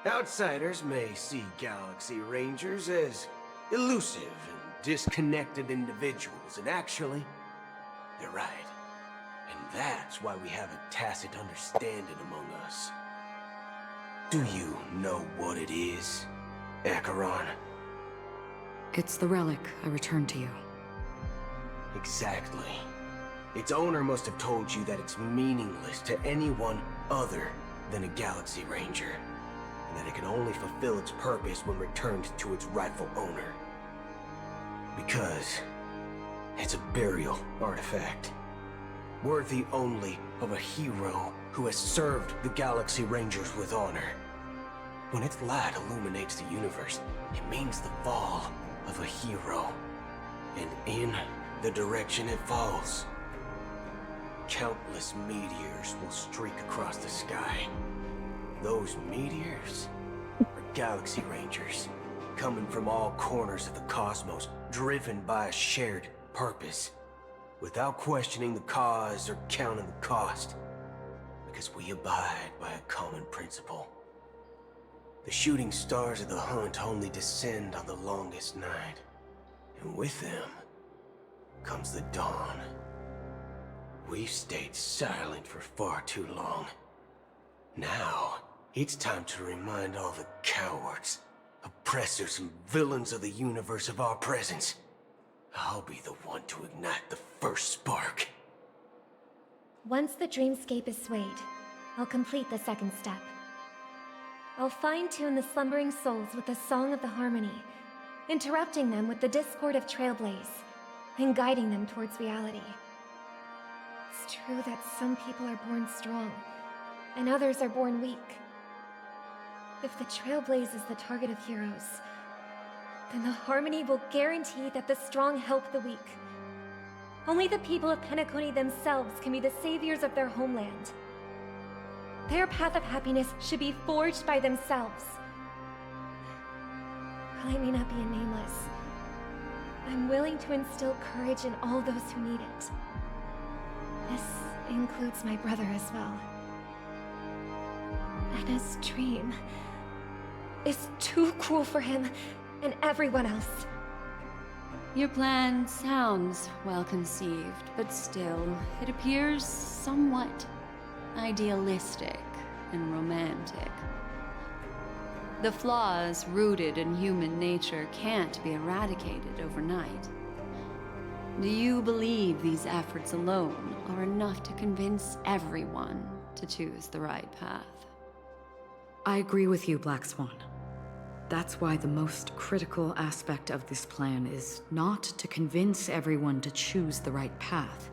L: Outsiders may see Galaxy Rangers as elusive and disconnected individuals, and actually, they're right. And that's why we have a tacit understanding among us. Do you know what it is, Acheron?
U: It's the relic I returned to you.
L: Exactly. Its owner must have told you that it's meaningless to anyone other than a Galaxy Ranger, and that it can only fulfill its purpose when returned to its rightful owner. Because it's a burial artifact, worthy only of a hero who has served the Galaxy Rangers with honor. When its light illuminates the universe, it means the fall of a hero. And in the direction it falls, countless meteors will streak across the sky. Those meteors are Galaxy Rangers, coming from all corners of the cosmos, driven by a shared purpose, without questioning the cause or counting the cost, because we abide by a common principle. The shooting stars of the hunt only descend on the longest night, and with them comes the dawn. We've stayed silent for far too long. Now It's time to remind all the cowards, oppressors, and villains of the universe of our presence. I'll be the one to ignite the first spark.
F: Once the dreamscape is swayed, I'll complete the second step. I'll fine-tune the slumbering souls with the Song of the Harmony, interrupting them with the discord of Trailblaze, and guiding them towards reality. It's true that some people are born strong, and others are born weak. If the Trailblaze is the target of heroes, then the Harmony will guarantee that the strong help the weak. Only the people of Penacony themselves can be the saviors of their homeland. Their path of happiness should be forged by themselves. While I may not be a nameless, I'm willing to instill courage in all those who need it. This includes my brother as well. And his dream is too cruel for him and everyone else.
W: Your plan sounds well conceived, but still, it appears somewhat idealistic and romantic. The flaws rooted in human nature can't be eradicated overnight. Do you believe these efforts alone are enough to convince everyone to choose the right path?
U: I agree with you, Black Swan. That's why the most critical aspect of this plan is not to convince everyone to choose the right path,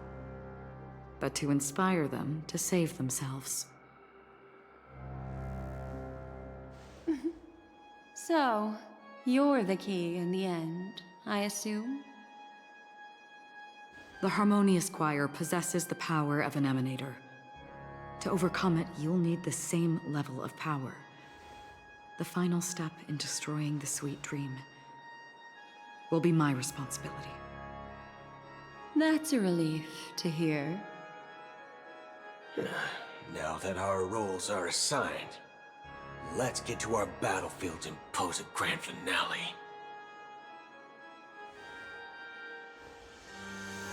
U: but to inspire them to save themselves.
W: So, you're the key in the end, I assume?
U: The Harmonious Choir possesses the power of an emanator. To overcome it, you'll need the same level of power. The final step in destroying the sweet dream will be my responsibility.
W: That's a relief to hear.
L: Now that our roles are assigned, let's get to our battlefields and pose a grand finale.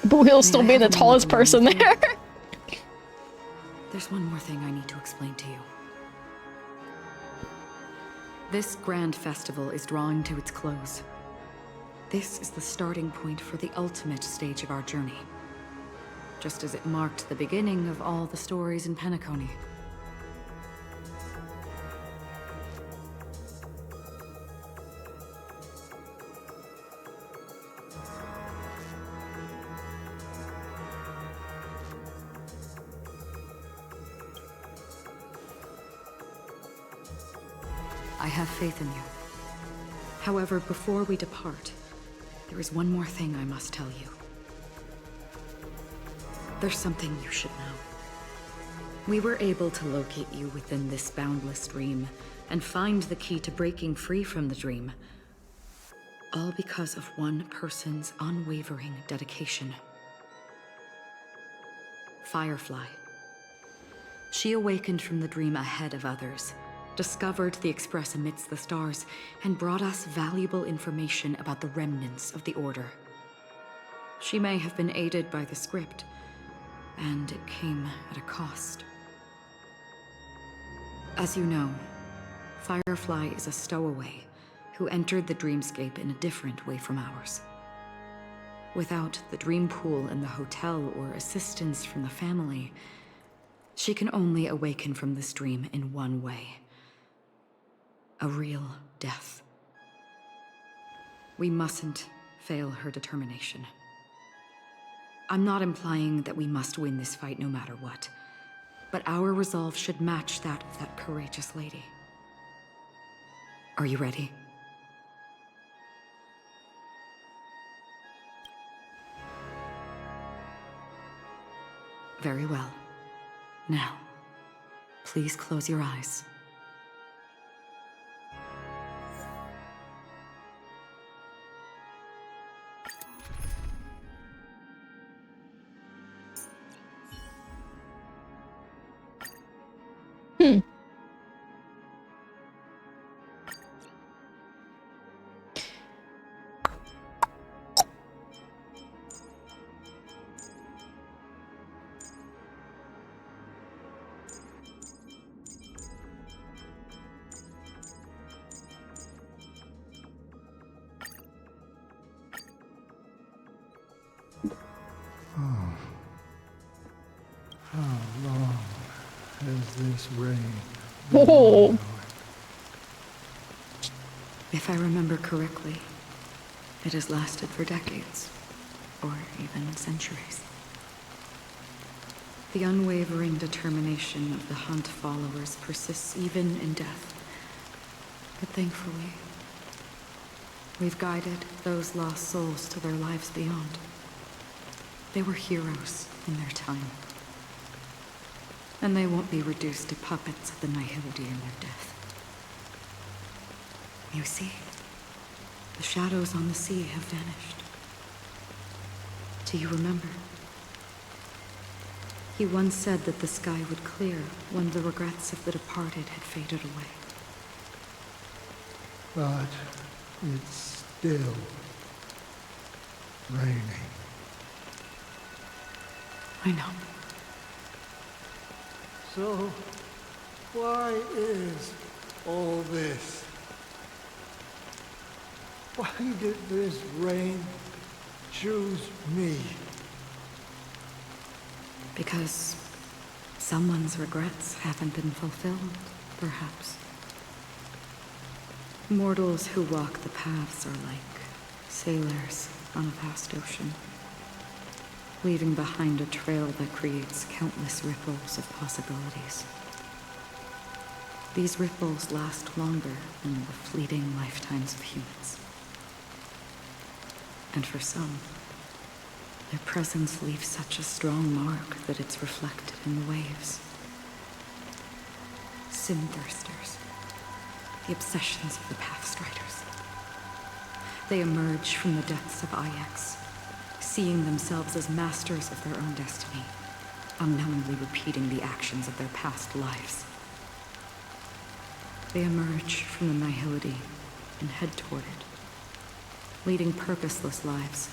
A: But we'll still be the tallest person there.
U: There's one more thing I need to explain to you. This grand festival is drawing to its close. This is the starting point for the ultimate stage of our journey. Just as it marked the beginning of all the stories in Penacony. I have faith in you. However, before we depart, there is one more thing I must tell you. There's something you should know. We were able to locate you within this boundless dream and find the key to breaking free from the dream. All because of one person's unwavering dedication. Firefly. She awakened from the dream ahead of others, discovered the Express amidst the stars, and brought us valuable information about the remnants of the Order. She may have been aided by the script, and it came at a cost. As you know, Firefly is a stowaway who entered the dreamscape in a different way from ours. Without the dream pool in the hotel or assistance from the family, she can only awaken from this dream in one way. A real death. We mustn't fail her determination. I'm not implying that we must win this fight no matter what, but our resolve should match that of that courageous lady. Are you ready? Very well. Now, please close your eyes.
E: this rain.
A: Oh.
U: If I remember correctly, it has lasted for decades, or even centuries. The unwavering determination of the Hunt followers persists even in death. But thankfully, we've guided those lost souls to their lives beyond. They were heroes in their time. And they won't be reduced to puppets of the Nihility in their death. You see, the shadows on the sea have vanished. Do you remember? He once said that the sky would clear when the regrets of the departed had faded away.
E: But it's still raining.
U: I know.
E: So, why is all this? Why did this rain choose me?
U: Because someone's regrets haven't been fulfilled, perhaps. Mortals who walk the paths are like sailors on a vast ocean, leaving behind a trail that creates countless ripples of possibilities. These ripples last longer than the fleeting lifetimes of humans. And for some, their presence leaves such a strong mark that it's reflected in the waves. Sin-thirsters, the obsessions of the Pathstriders. They emerge from the depths of Ix, seeing themselves as masters of their own destiny, unknowingly repeating the actions of their past lives. They emerge from the Nihility and head toward it, leading purposeless lives.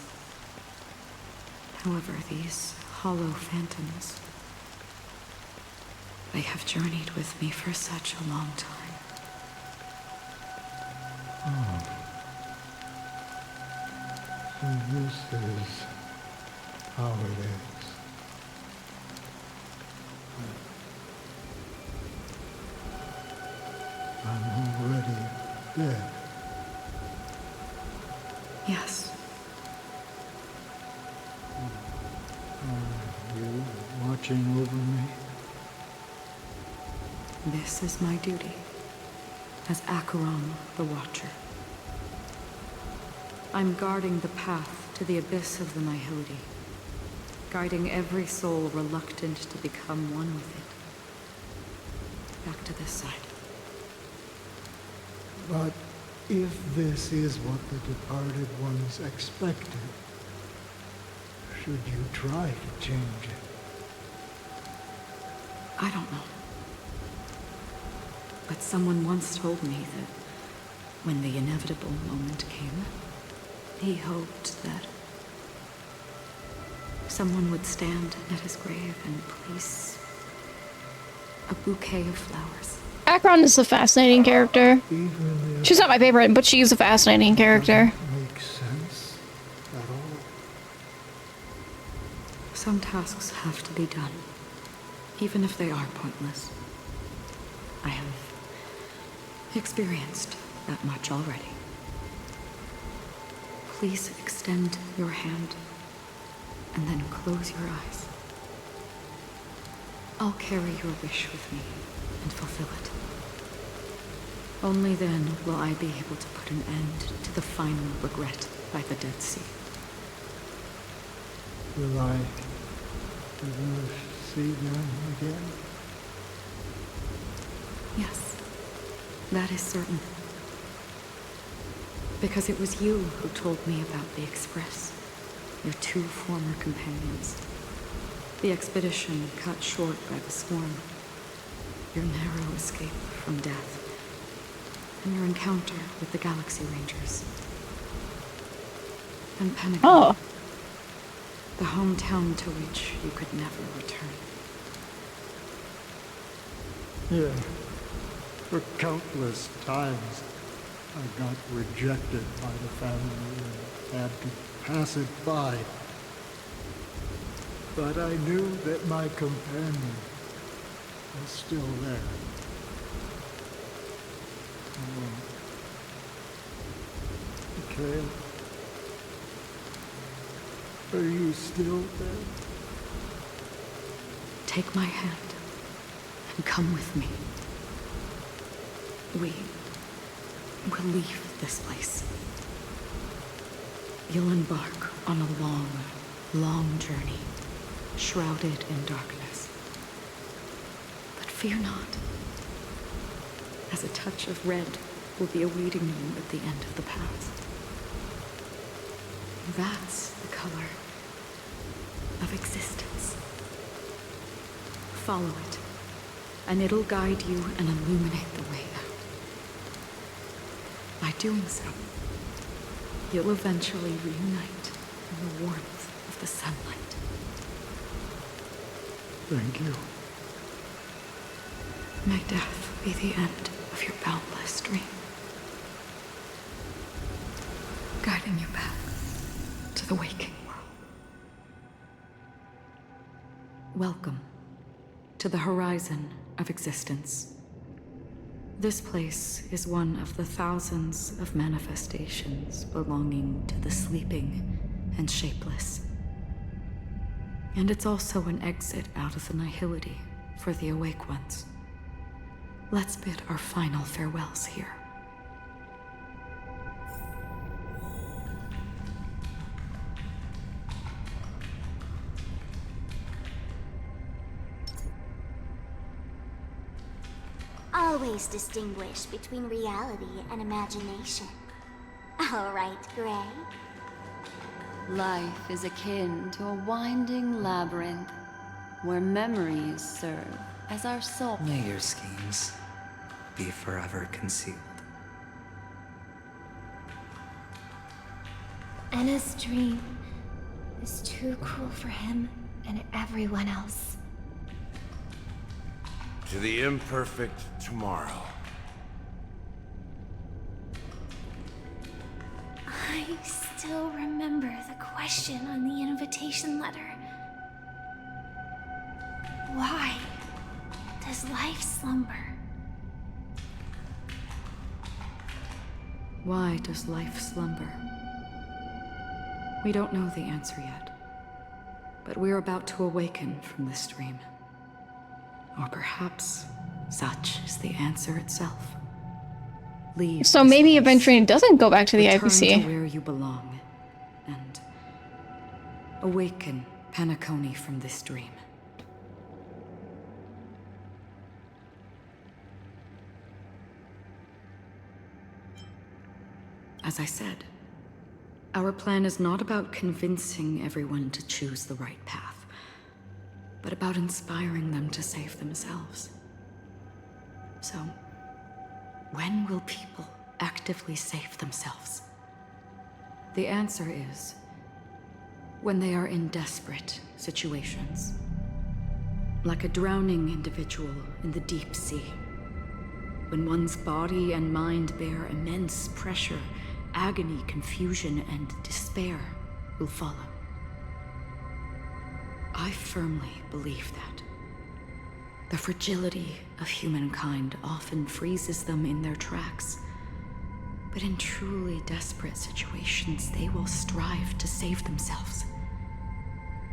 U: However, these hollow phantoms, they have journeyed with me for such a long time.
E: Oh. So this is how it is. I'm already dead.
U: Yes.
E: Are you watching over me?
U: This is my duty as Acheron the Watcher. I'm guarding the path to the abyss of the Nihility, guiding every soul reluctant to become one with it. Back to this side.
E: But if this is what the departed ones expected, should you try to change it?
U: I don't know. But someone once told me that when the inevitable moment came, he hoped that someone would stand at his grave and place a bouquet of flowers.
A: Akron is a fascinating character. She's not my favorite, but she's a fascinating character.
E: Make sense at all.
U: Some tasks have to be done, even if they are pointless. I have experienced that much already. Please extend your hand and then close your eyes. I'll carry your wish with me and fulfill it. Only then will I be able to put an end to the final regret by the Dead Sea.
E: Will I ever see them again?
U: Yes, that is certain. Because it was you who told me about the Express, your two former companions. The expedition cut short by the swarm, your narrow escape from death, and your encounter with the Galaxy Rangers. And Pentagon.
A: Oh.
U: The hometown to which you could never return.
E: Yeah. For countless times, I got rejected by the family and had to pass it by. But I knew that my companion is still there. Mikhail, are you still there?
U: Take my hand and come with me. We will leave this place. You'll embark on a long, long journey, shrouded in darkness. But fear not, as a touch of red will be awaiting you at the end of the path. That's the color of existence. Follow it, and it'll guide you and illuminate the way out. By doing so, you'll eventually reunite in the warmth of the sunlight.
E: Thank you.
U: May death be the end of your boundless dream, guiding you back to the waking world. Welcome to the horizon of existence. This place is one of the thousands of manifestations belonging to the sleeping and shapeless. And it's also an exit out of the nihility for the awake ones. Let's bid our final farewells here.
F: Always distinguish between reality and imagination. All right, Gray.
W: Life is akin to a winding labyrinth where memories serve as our soul.
O: May your schemes be forever concealed.
F: Anna's dream is too cruel for him and everyone else.
I: To the imperfect tomorrow.
F: I still remember the question on the invitation letter. Why does life slumber?
U: Why does life slumber? We don't know the answer yet, but we're about to awaken from this dream. Or perhaps such is the answer itself. Leave.
A: So maybe eventually it doesn't go back to the
U: Return
A: IPC.
U: to where you belong, and awaken Penacony from this dream. As I said, our plan is not about convincing everyone to choose the right path, but about inspiring them to save themselves. So, when will people actively save themselves? The answer is when they are in desperate situations. Like a drowning individual in the deep sea. When one's body and mind bear immense pressure, agony, confusion, and despair will follow. I firmly believe that. The fragility of humankind often freezes them in their tracks. But in truly desperate situations, they will strive to save themselves.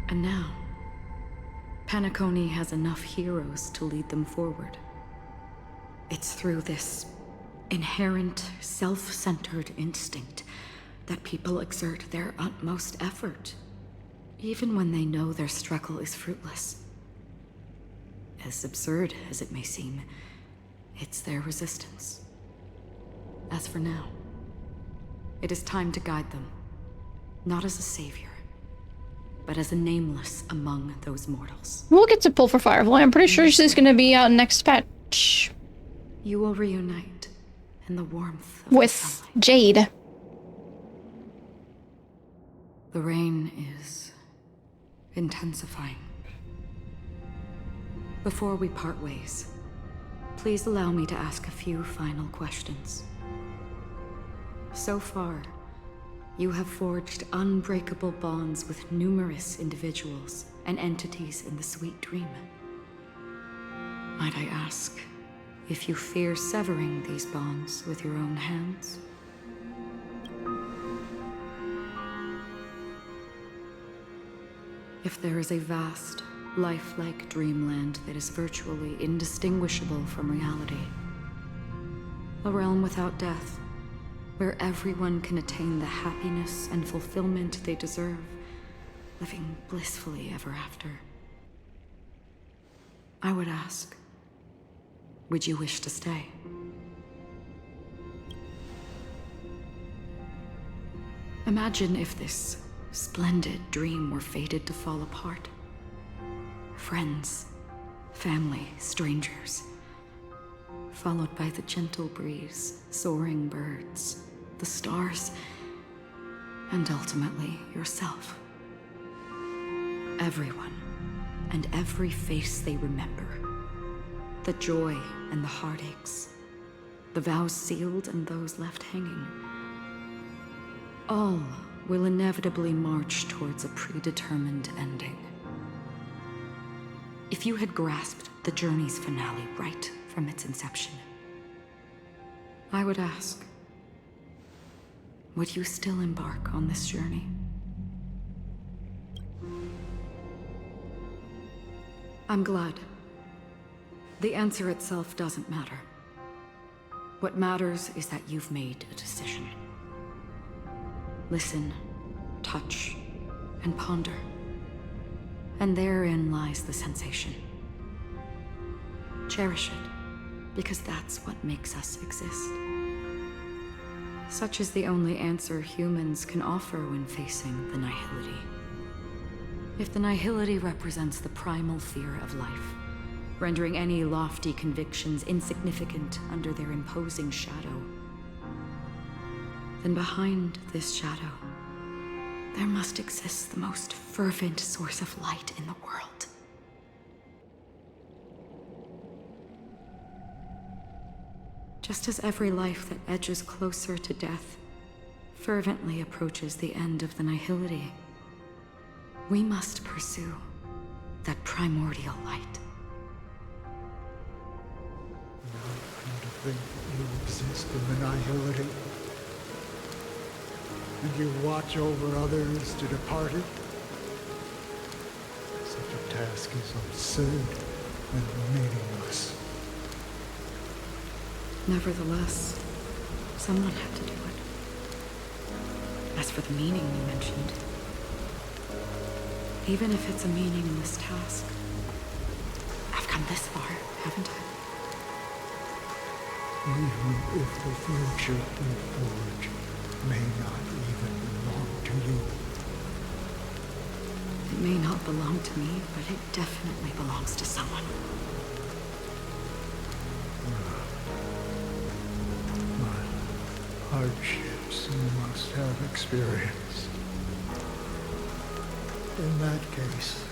U: And now, Penacony has enough heroes to lead them forward. It's through this inherent, self-centered instinct that people exert their utmost effort, even when they know their struggle is fruitless. As absurd as it may seem, it's their resistance. As for now, it is time to guide them, not as a savior, but as a nameless among those mortals.
A: We'll get to pull for Firefly. I'm pretty sure she's going to be out next patch.
U: You will reunite in the warmth of
A: with Jade.
U: The rain is intensifying. Before we part ways, please allow me to ask a few final questions. So far, you have forged unbreakable bonds with numerous individuals and entities in the Sweet Dream. Might I ask if you fear severing these bonds with your own hands? If there is a vast, lifelike dreamland that is virtually indistinguishable from reality, a realm without death, where everyone can attain the happiness and fulfillment they deserve, living blissfully ever after, I would ask, would you wish to stay? Imagine if this splendid dream were fated to fall apart. Friends, family, strangers, followed by the gentle breeze, soaring birds, the stars, and ultimately yourself. Everyone, and every face they remember. The joy and the heartaches, the vows sealed and those left hanging. All will inevitably march towards a predetermined ending. If you had grasped the journey's finale right from its inception, I would ask, would you still embark on this journey? I'm glad. The answer itself doesn't matter. What matters is that you've made a decision. Listen, touch, and ponder. And therein lies the sensation. Cherish it, because that's what makes us exist. Such is the only answer humans can offer when facing the nihility. If the nihility represents the primal fear of life, rendering any lofty convictions insignificant under their imposing shadow, then behind this shadow, there must exist the most fervent source of light in the world. Just as every life that edges closer to death fervently approaches the end of the nihility, we must pursue that primordial light.
E: To think that you exist in the nihility, and you watch over others to depart it. Such a task is absurd and meaningless.
U: Nevertheless, someone had to do it. As for the meaning you mentioned, even if it's a meaningless task, I've come this far, haven't I?
E: Even if the future we forge may not even belong to you.
U: It may not belong to me, but it definitely belongs to someone.
E: Hardships you must have experienced. In that case,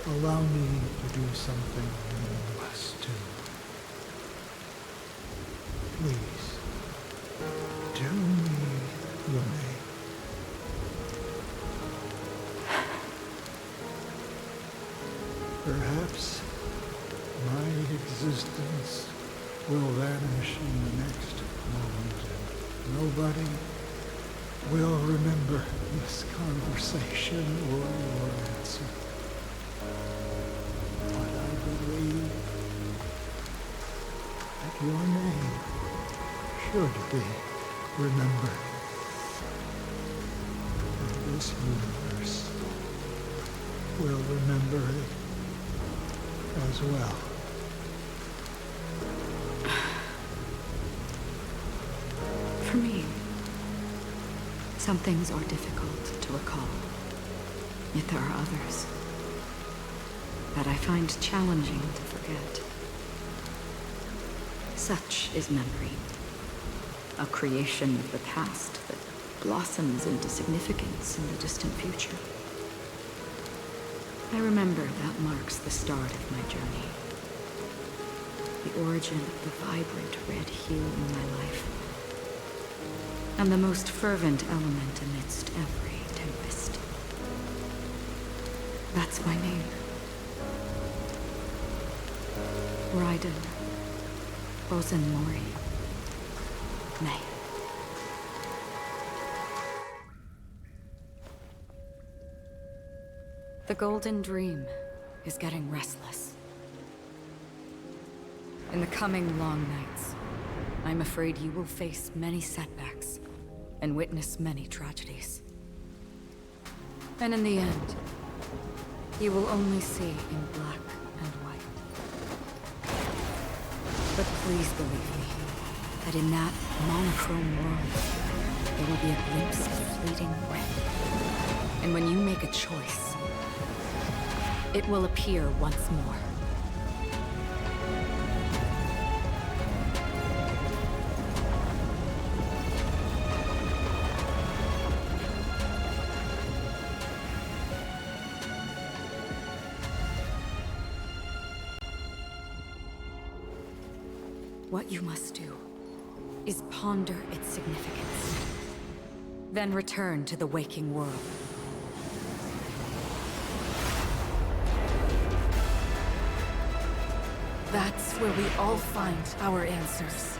E: allow me to do something meaningless too. Please, do me the name. Perhaps my existence will vanish in the next moment. Nobody will remember this conversation or your answer. But I believe that your name should be remembered. And this universe will remember it as well.
U: For me, some things are difficult to recall, yet there are others that I find challenging to forget. Such is memory, a creation of the past that blossoms into significance in the distant future. I remember that marks the start of my journey, the origin of the vibrant red hue in my life, and the most fervent element amidst every tempest. That's my name. Raiden. Bosun Mori. Nay. The Golden Dream is getting restless. In the coming long nights, I'm afraid you will face many setbacks and witness many tragedies. And in the end, you will only see in black and white. But please believe me, that in that monochrome world, there will be a glimpse of fleeting red. And when you make a choice, it will appear once more. What you must do is ponder its significance. Then return to the waking world.
M: That's where we all find our answers.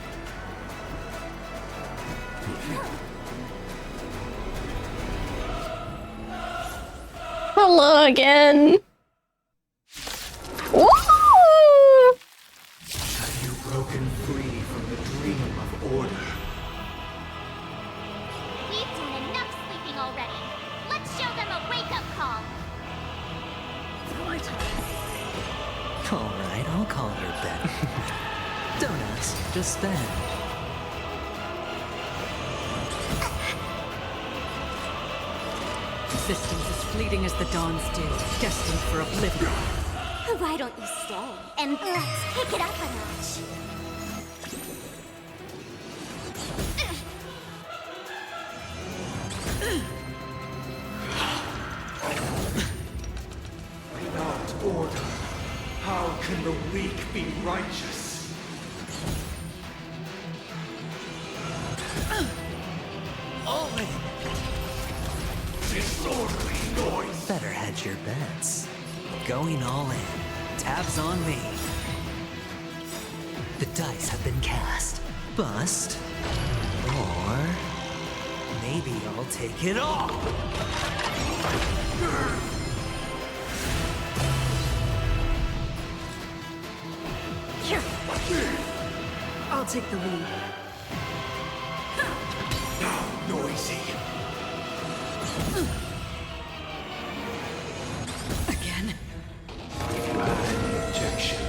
A: Hello again. Woo!
C: Have you broken free from the dream of order?
F: We've done enough sleeping already. Let's show them a wake-up call.
M: It's my turn.
D: Alright, I'll call your bet. Don't ask, just spend.
U: Existence as fleeting as the dawn's dew, destined for oblivion.
F: Why don't you stay and let's pick it up a notch?
H: Without order, how can the weak be righteous?
D: All in!
H: Disorderly noise!
D: Better hedge your bets. Going all in. Tabs on me. The dice have been cast. Bust. Or... maybe I'll take it all!
M: I'll take the lead.
H: Now, noisy!
U: Again?
C: If you have any objection,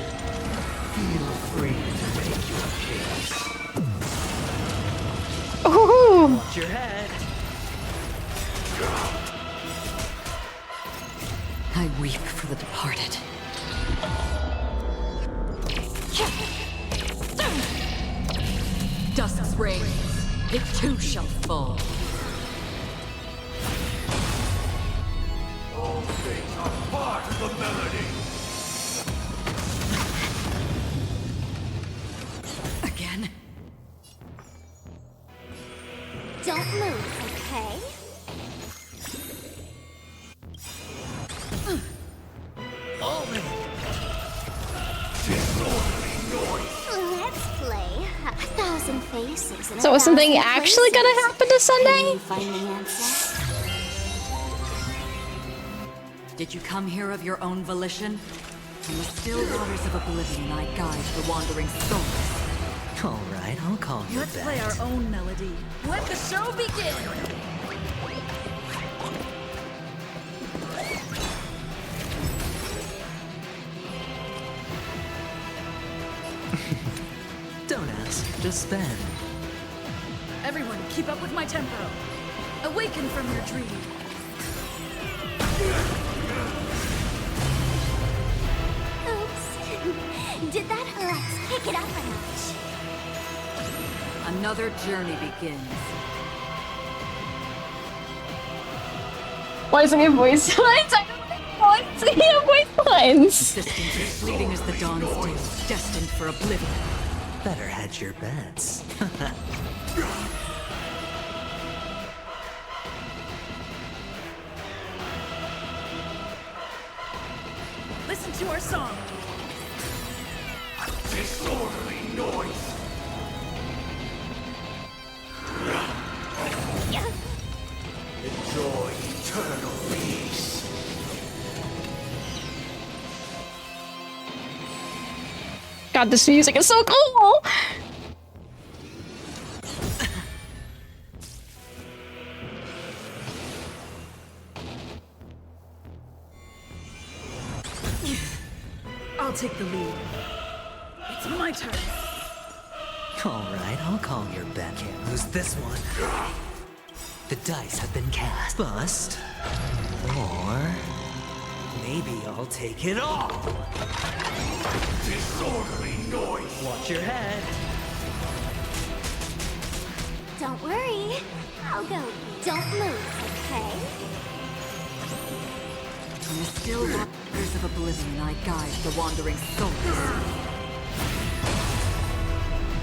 C: feel free to make your case.
A: Ooh.
D: Watch your head!
U: I weep for the departed. Dusk's reign, it too shall fall.
H: All things are part of the melody!
U: Again?
F: Don't move, okay?
D: All in!
H: Disorderly noise!
F: Let's play 1,000 faces in
A: So is something actually gonna happen to Sunday?
F: Can you find the answer?
U: Did you come here of your own volition? From the still waters of oblivion, I guide the wandering souls.
D: Alright, I'll call your
M: Let's
D: bet.
M: play our own melody. Let the show begin!
D: Don't ask, just spend.
M: Everyone, keep up with my tempo. Awaken from your dream.
F: Oops. Did that? Let's pick it up a notch.
U: Another journey begins.
A: Why isn't your voice lines? I don't think voice. Yeah, voice lines.
U: Existence as fleeting as the dawn's dew, destined for oblivion.
D: Better hedge your bets.
M: Listen to our song.
H: Disorderly noise! Enjoy eternal peace.
A: God, this music is so cool!
M: I'll take the lead. It's my turn.
D: Alright, I'll call your bet. Who's this one? The dice have been cast. Bust. Or maybe I'll take it all.
H: Disorderly noise!
D: Watch your head.
F: Don't worry. I'll go. Don't move, okay?
M: From the still waters of oblivion, I guide the wandering souls.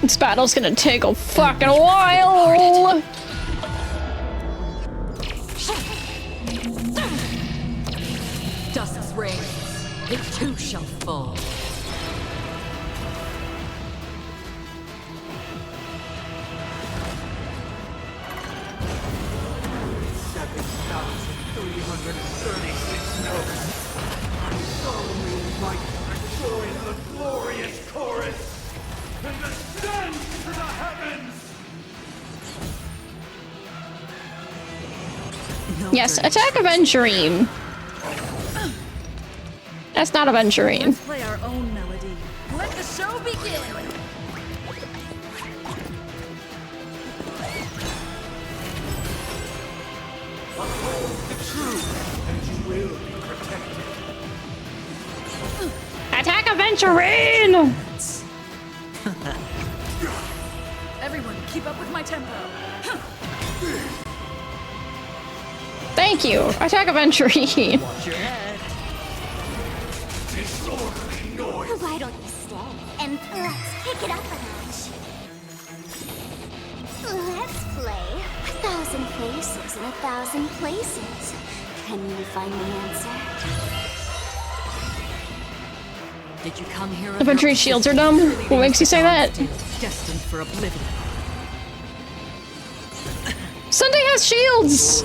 A: This battle's gonna take a fucking while!
M: Dusk's reign, it too shall fall.
H: Join the glorious chorus and ascend to the heavens!
A: Yes, attack Aventurine. That's not Aventurine.
M: Let's play our own melody. Let the show begin!
H: Uphold the truth, and you will be protected.
A: Attack Aventurine!
M: Everyone, keep up with my tempo.
A: Thank you. Attack Aventurine.
D: Watch your head.
H: Disorderly noise!
F: Why don't you stay and let's pick it up a notch? Let's play 1,000 faces in 1,000 places. Can you find the answer?
M: Did you come here?
A: Aventurine shields are dumb. What makes you say that?
M: Destined for oblivion.
A: Sunday has shields!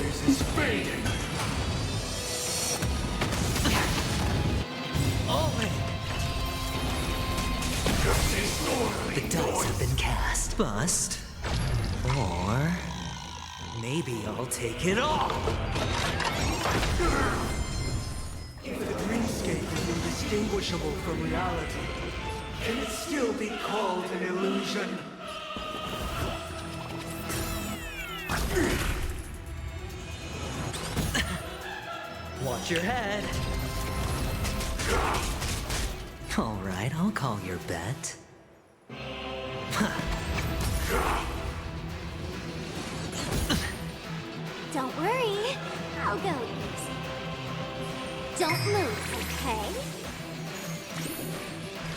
D: The dice have been cast. Bust. Or maybe I'll take it all.
H: If the dreamscape is indistinguishable from reality, can it still be called an illusion?
D: Watch your head. Alright, I'll call your bet.
F: Don't worry. I'll go easy. Don't move, okay?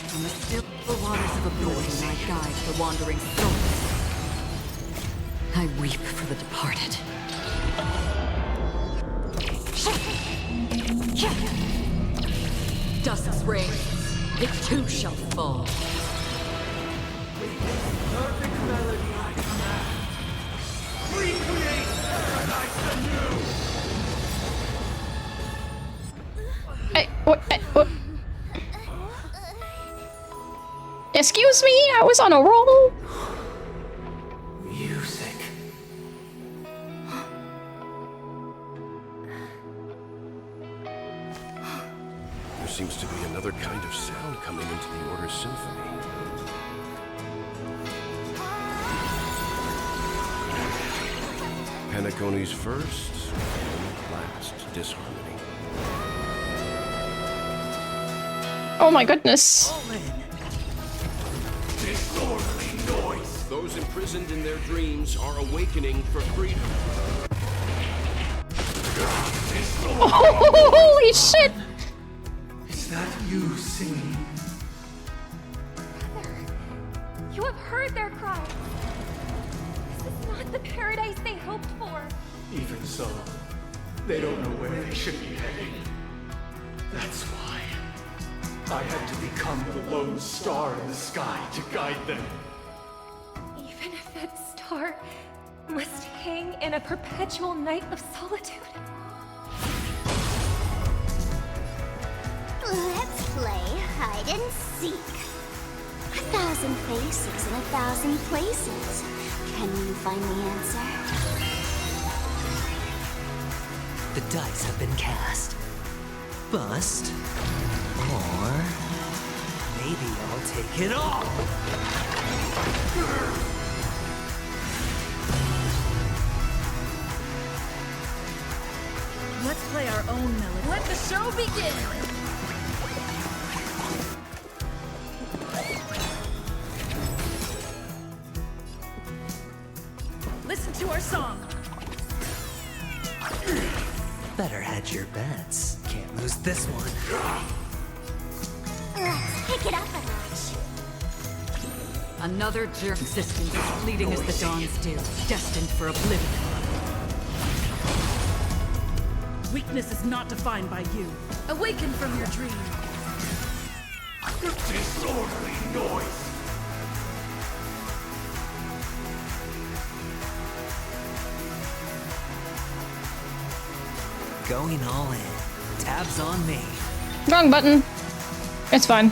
M: From the still waters of oblivion, I guide the wandering souls. I weep for the departed. Dusk's reign, it too shall fall.
H: Perfect melody I command. Recreate paradise anew!
A: What? Excuse me? I was on a roll.
H: Music.
G: There seems to be another kind of sound coming into the Order's symphony. Penacony's first and last disharmony.
A: Oh my goodness.
H: Disorderly noise!
G: Those imprisoned in their dreams are awakening for freedom.
A: Oh, holy shit!
H: Is that you singing?
R: You have heard their cries. This is not the paradise they hoped for.
H: Even so, they don't know where they should be heading. That's why I had to become the lone star in the sky to guide them.
N: Even if that star must hang in a perpetual night of solitude.
F: Let's play hide and seek. 1,000 faces in 1,000 places. Can you find the answer?
D: The dice have been cast. Bust. Or maybe I'll take it all.
J: Let's play our own melody. Let the show begin! Listen to our song.
D: Better hedge your bets. Can't lose this one.
F: Let's pick it up a notch.
M: Another jerk existence as fleeting as the dawn's dew, destined for oblivion.
J: Weakness is not defined by you. Awaken from your dream.
H: Disorderly noise!
D: Going all in. Tabs on me.
A: Wrong button. It's fine.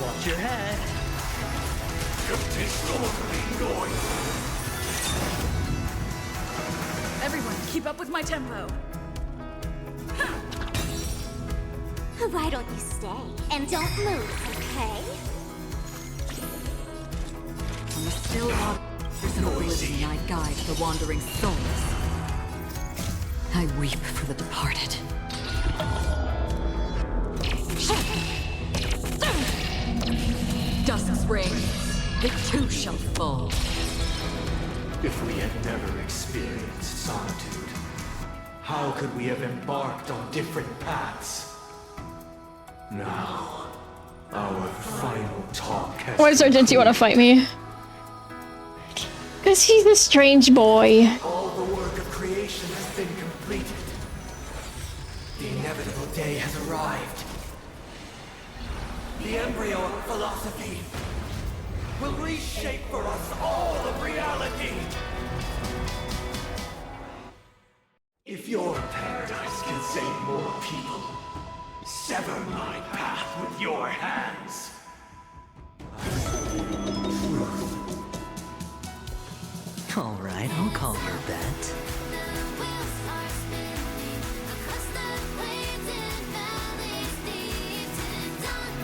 D: Watch your head.
H: Disorderly noise!
J: Everyone, keep up with my tempo.
F: Why don't you stay and don't move, okay?
M: On the still waters of oblivion, I guide the wandering souls. I weep for the departed. Dusk's reign, the two shall fall.
H: If we had never experienced solitude, how could we have embarked on different paths? Now, our final talk has...
A: Why, Sergeant, do you want to fight me? Because he's a strange boy.
H: All the work of creation has been completed. The inevitable day has arrived. The embryo of philosophy will reshape for us all of reality. If your paradise can save more people, sever my path with your hands.
D: All right, I'll call your bet.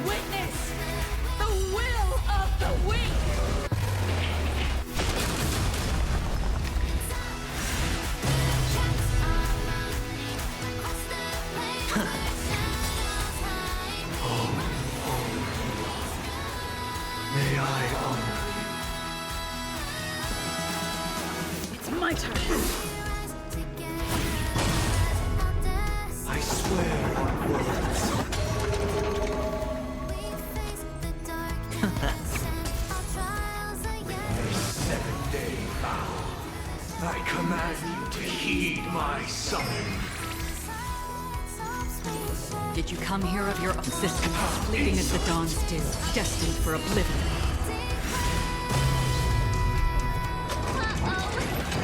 J: Witness the will of the weak!
H: May I honor
J: It's my turn.
H: I swear on words. This 7-day vow, I command you to heed my summon.
M: Did you come here of your own existence, fleeting as the dawn's dew, destined for oblivion?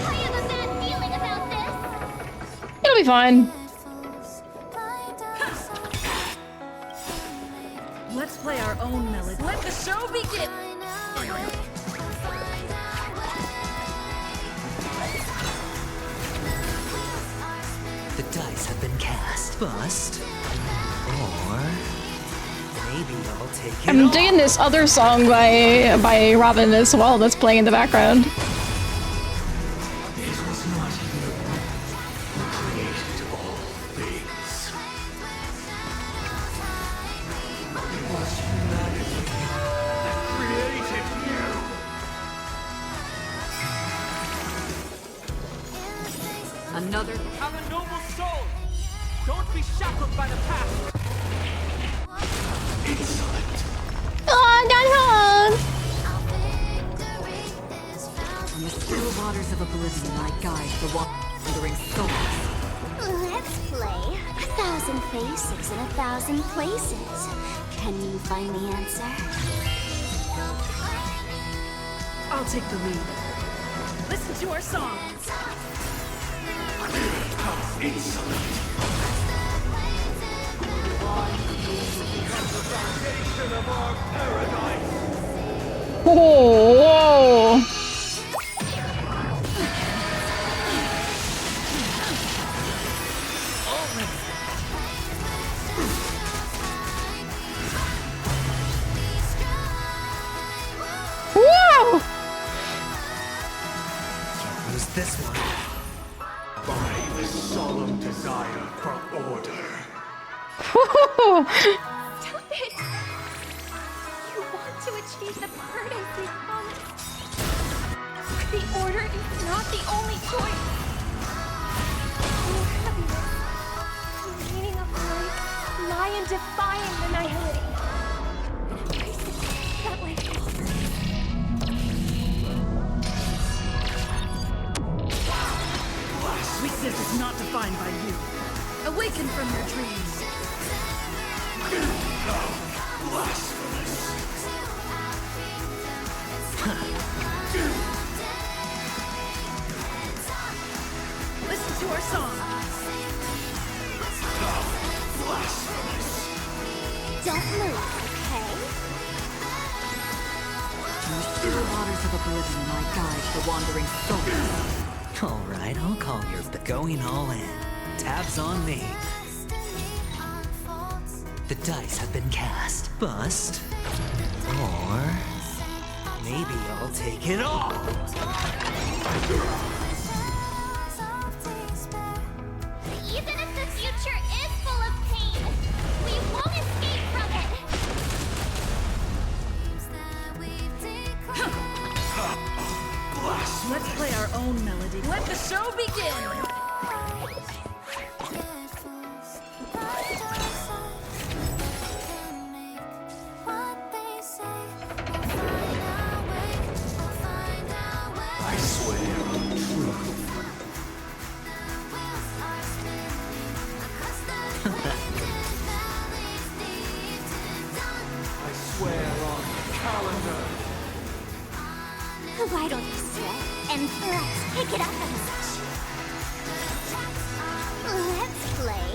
F: I have a bad feeling about this.
A: It'll be fine.
J: Let's play our own melody. Let the show begin!
D: The dice have been cast. Bust. Or maybe I'll take it
A: I'm
D: all.
A: digging this other song by Robin as well that's playing in the background.
H: It was not you who created all things. It was humanity that created you.
M: Another
S: Have a noble soul! Don't be shackled by the past!
H: Insolent.
A: Oh, not home.
M: On the still waters of oblivion, I guide the wandering souls.
F: Let's play 1,000 faces in 1,000 places. Can you find the answer?
J: I'll take the lead. Listen to our song.
H: How insolent! The foundation of our paradise!
A: Oh, whoa. Whoa!
D: Can't lose this one.
H: By the solemn desire for order.
F: Stop it! You want to achieve the paradise we promised. But the order is not the only choice. True happiness, the meaning of life, lie in defying the nihility. That way.
J: Weakness is not defined by you. Awaken from your dreams.
H: Blasphemous!
J: Listen to our song.
H: Blasphemous!
F: Don't move, okay?
M: Through still waters of oblivion, I guide the wandering souls.
D: Alright, I'll call your going all in. Tabs on me. The dice have been cast. Bust. Or maybe I'll take it all.
F: Even if the future is full of pain, we won't escape from it.
J: Let's play our own melody. Let the show begin!
H: I swear on truth. I swear on calendar.
F: Why don't you sweat and let's pick it up a notch? Let's play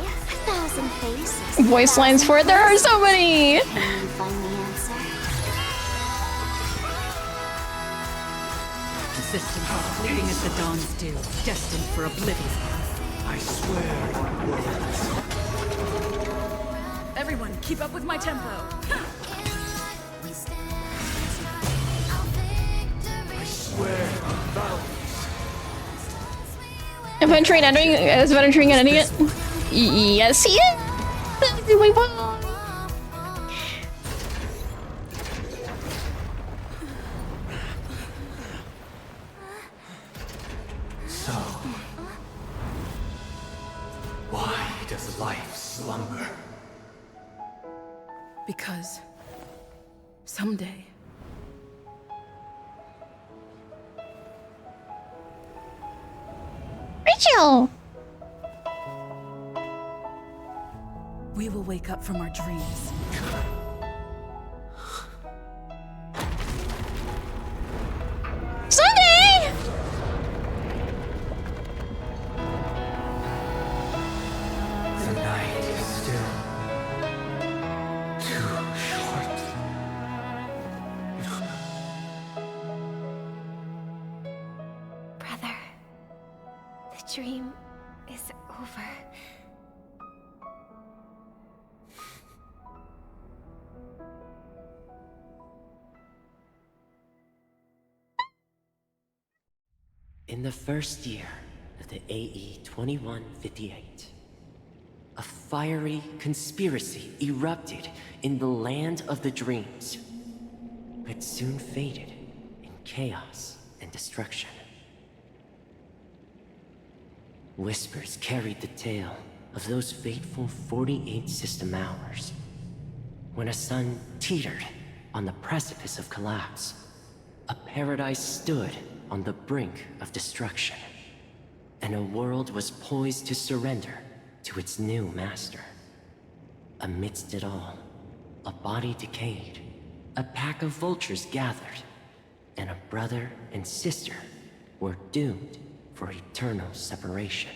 F: 1,000 faces.
A: Voice lines for it. There are so many.
F: Can you find the answer?
J: Persistence as fleeting as the dawn's dew, destined for oblivion.
H: I swear on words.
J: Everyone, keep up with my tempo.
H: I swear on values.
A: Adventuring ending. Is adventuring ending it? Yes, he is. We won.
H: So, why does life slumber?
J: Because someday
A: Rachel.
J: we will wake up from our dreams.
A: Sunday.
H: The night is still too short.
F: Brother, the dream is over.
Q: In the first year of the AE 2158, a fiery conspiracy erupted in the land of the dreams, but soon faded in chaos and destruction. Whispers carried the tale of those fateful 48 system hours, when a sun teetered on the precipice of collapse. A paradise stood on the brink of destruction, and a world was poised to surrender to its new master. Amidst it all, a body decayed, a pack of vultures gathered, and a brother and sister were doomed for eternal separation.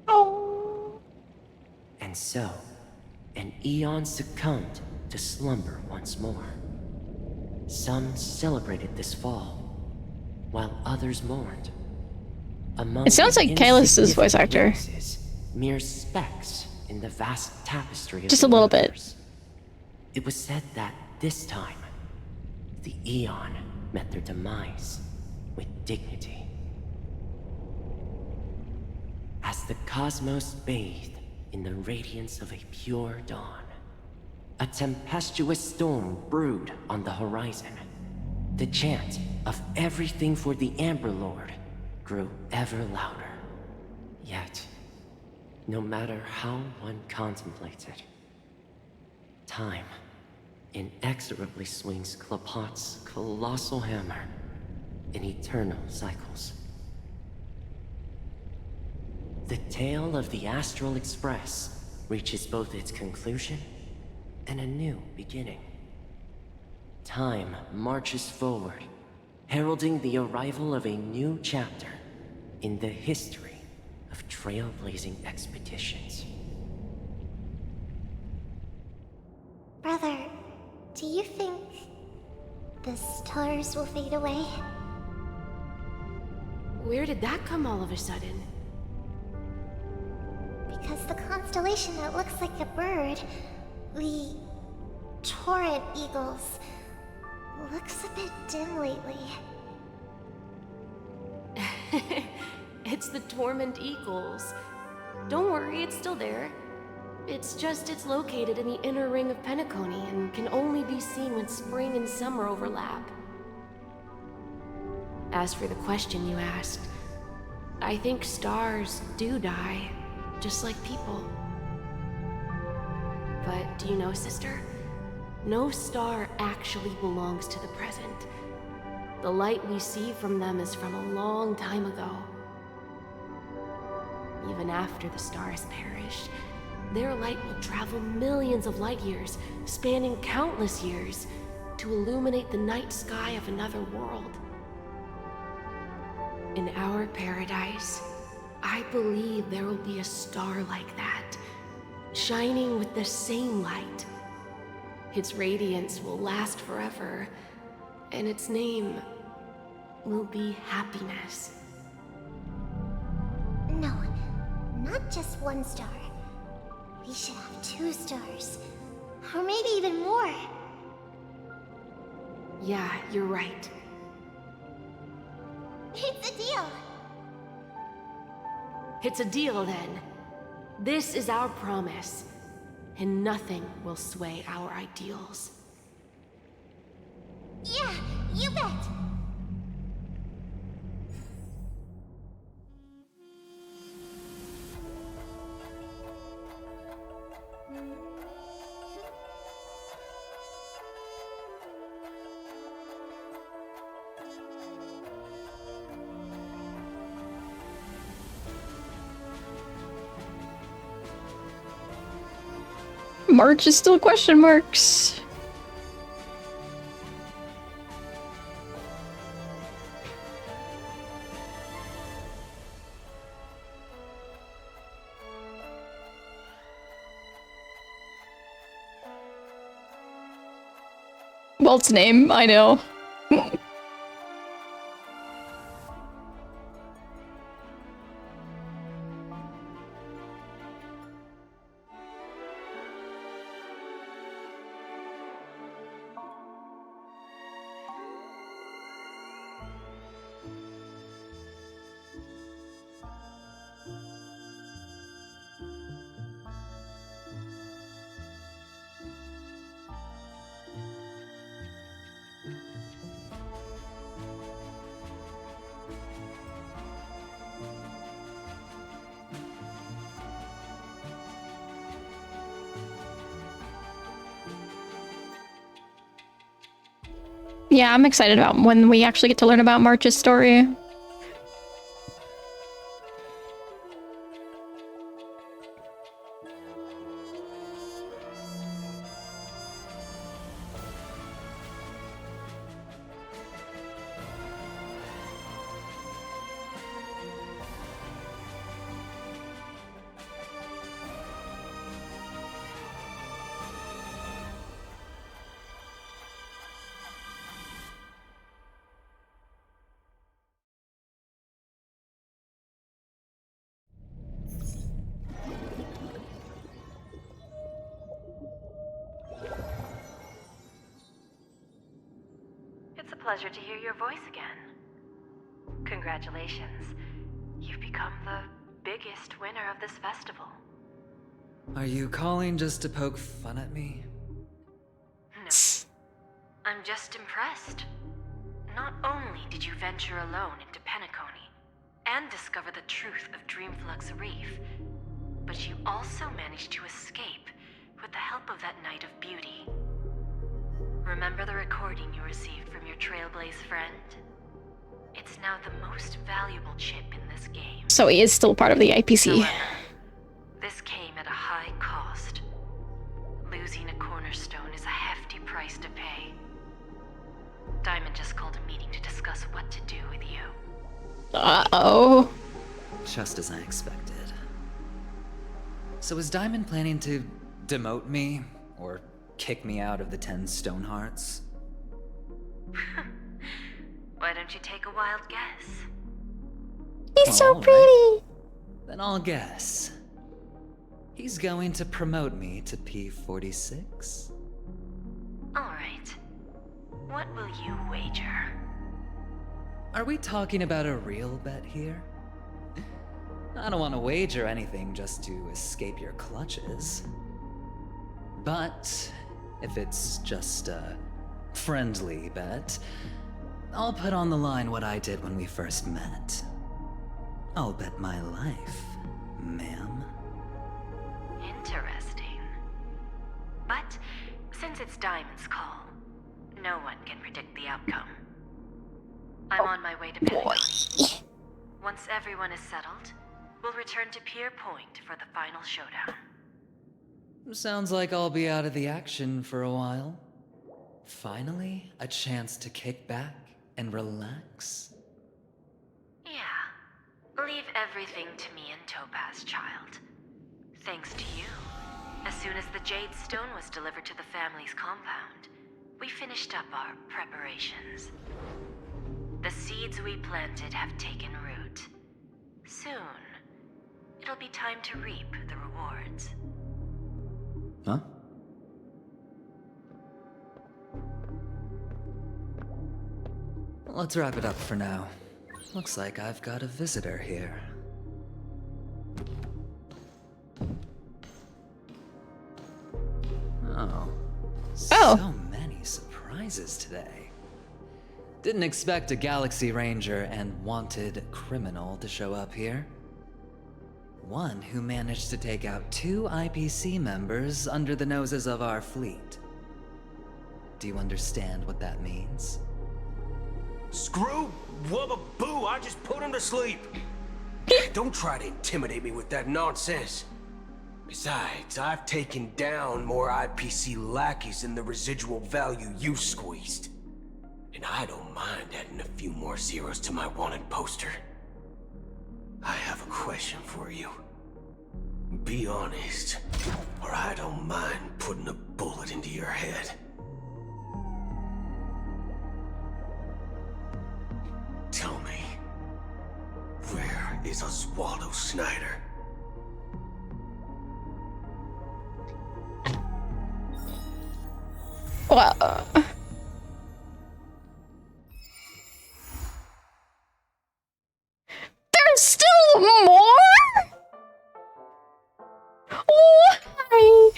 A: Oh.
Q: And so, an eon succumbed to slumber once more. Some celebrated this fall, while others mourned. Among
A: It sounds like Kaelus's voice actor.
Q: Races, mere specks in the vast tapestry of
A: Just
Q: the
A: a little bit.
Q: universe. It was said that this time, the Eon met their demise with dignity. As the cosmos bathed in the radiance of a pure dawn, a tempestuous storm brewed on the horizon. The chant of everything for the Amber Lord grew ever louder. Yet, no matter how one contemplates it, time inexorably swings Klapot's colossal hammer in eternal cycles. The tale of the Astral Express reaches both its conclusion and a new beginning. Time marches forward, heralding the arrival of a new chapter in the history of trailblazing expeditions.
F: Brother, do you think the stars will fade away?
N: Where did that come all of a sudden?
F: Because the constellation that looks like a bird, the Torrent Eagles, looks a bit dim lately.
N: It's the Torment Eagles. Don't worry, it's still there. It's located in the inner ring of Penacony and can only be seen when spring and summer overlap. As for the question you asked, I think stars do die, just like people. But do you know, sister? No star actually belongs to the present. The light we see from them is from a long time ago. Even after the stars perished, their light will travel millions of light years, spanning countless years, to illuminate the night sky of another world. In our paradise, I believe there will be a star like that, shining with the same light. Its radiance will last forever, and its name will be happiness.
F: No, not just one star. We should have 2 stars. Or maybe even more.
N: Yeah, you're right.
F: It's a deal.
N: It's a deal then. This is our promise, and nothing will sway our ideals.
F: Yeah, you bet.
A: March is still question marks. Walt's name, I know. Yeah, I'm excited about when we actually get to learn about March's story.
K: It's a pleasure to hear your voice again. Congratulations. You've become the biggest winner of this festival.
O: Are you calling just to poke fun at me?
K: No. I'm just impressed. Not only did you venture alone into Penacony and discover the truth of Dreamflux Reef, but you also managed to escape with the help of that Knight of Beauty. Remember the recording you received from your Trailblaze friend? It's now the most valuable chip in this game.
A: So he is still part of the IPC.
K: However, this came at a high cost. Losing a cornerstone is a hefty price to pay. Diamond just called a meeting to discuss what to do with you.
A: Uh-oh.
O: Just as I expected. So is Diamond planning to demote me? Or kick me out of the 10 Stonehearts?
K: Why don't you take a wild guess?
A: He's so
O: All right.
A: pretty.
O: Then I'll guess. He's going to promote me to P46?
K: Alright. What will you wager?
O: Are we talking about a real bet here? I don't want to wager anything just to escape your clutches. But if it's just a friendly bet, I'll put on the line what I did when we first met. I'll bet my life, ma'am.
K: Interesting. But since it's Diamond's call, no one can predict the outcome. I'm on my way to Penacony. Once everyone is settled, we'll return to Pier Point for the final showdown.
O: Sounds like I'll be out of the action for a while. Finally, a chance to kick back and relax.
K: Yeah. Leave everything to me and Topaz, child. Thanks to you, as soon as the Jade Stone was delivered to the family's compound, we finished up our preparations. The seeds we planted have taken root. Soon, it'll be time to reap the rewards.
O: Huh? Let's wrap it up for now. Looks like I've got a visitor here. Oh. So many surprises today. Didn't expect a Galaxy Ranger and wanted criminal to show up here. One who managed to take out 2 IPC members under the noses of our fleet. Do you understand what that means?
L: Screw wubba boo, I just put him to sleep. Don't try to intimidate me with that nonsense. Besides, I've taken down more IPC lackeys than the residual value you squeezed. And I don't mind adding a few more zeros to my wanted poster. I have a question for you. Be honest, or I don't mind putting a bullet into your head. Tell me, where is Oswaldo Snyder?
A: Well, there's still more? Why?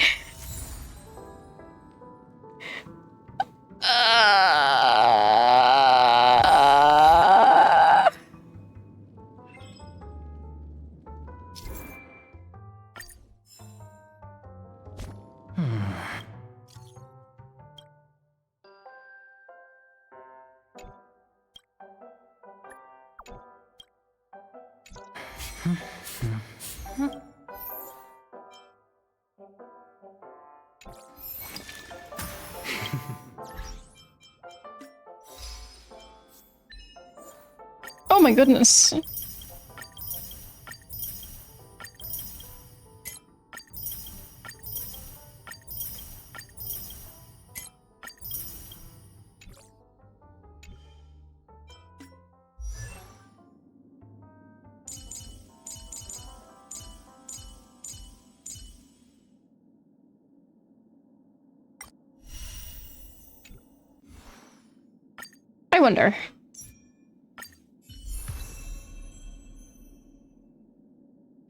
A: Oh my goodness. I wonder.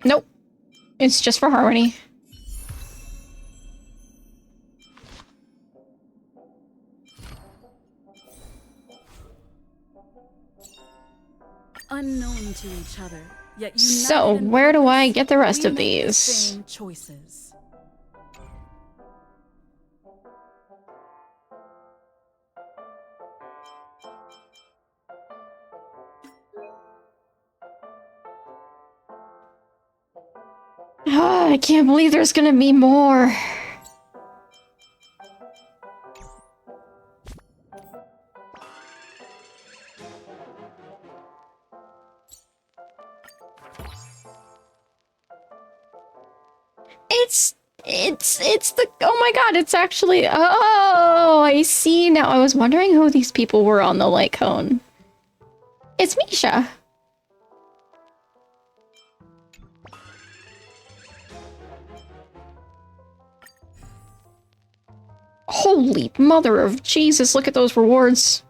A: Nope. It's just for Harmony.
J: Unknown to each other, yet united
A: So,
J: in
A: where do I
J: purpose,
A: get the rest
J: we
A: of
J: make the
A: these?
J: same choices.
A: Ah, I can't believe there's gonna be more. It's the, oh my god, it's actually, oh, I see now. I was wondering who these people were on the light cone. It's Misha. Holy mother of Jesus, look at those rewards.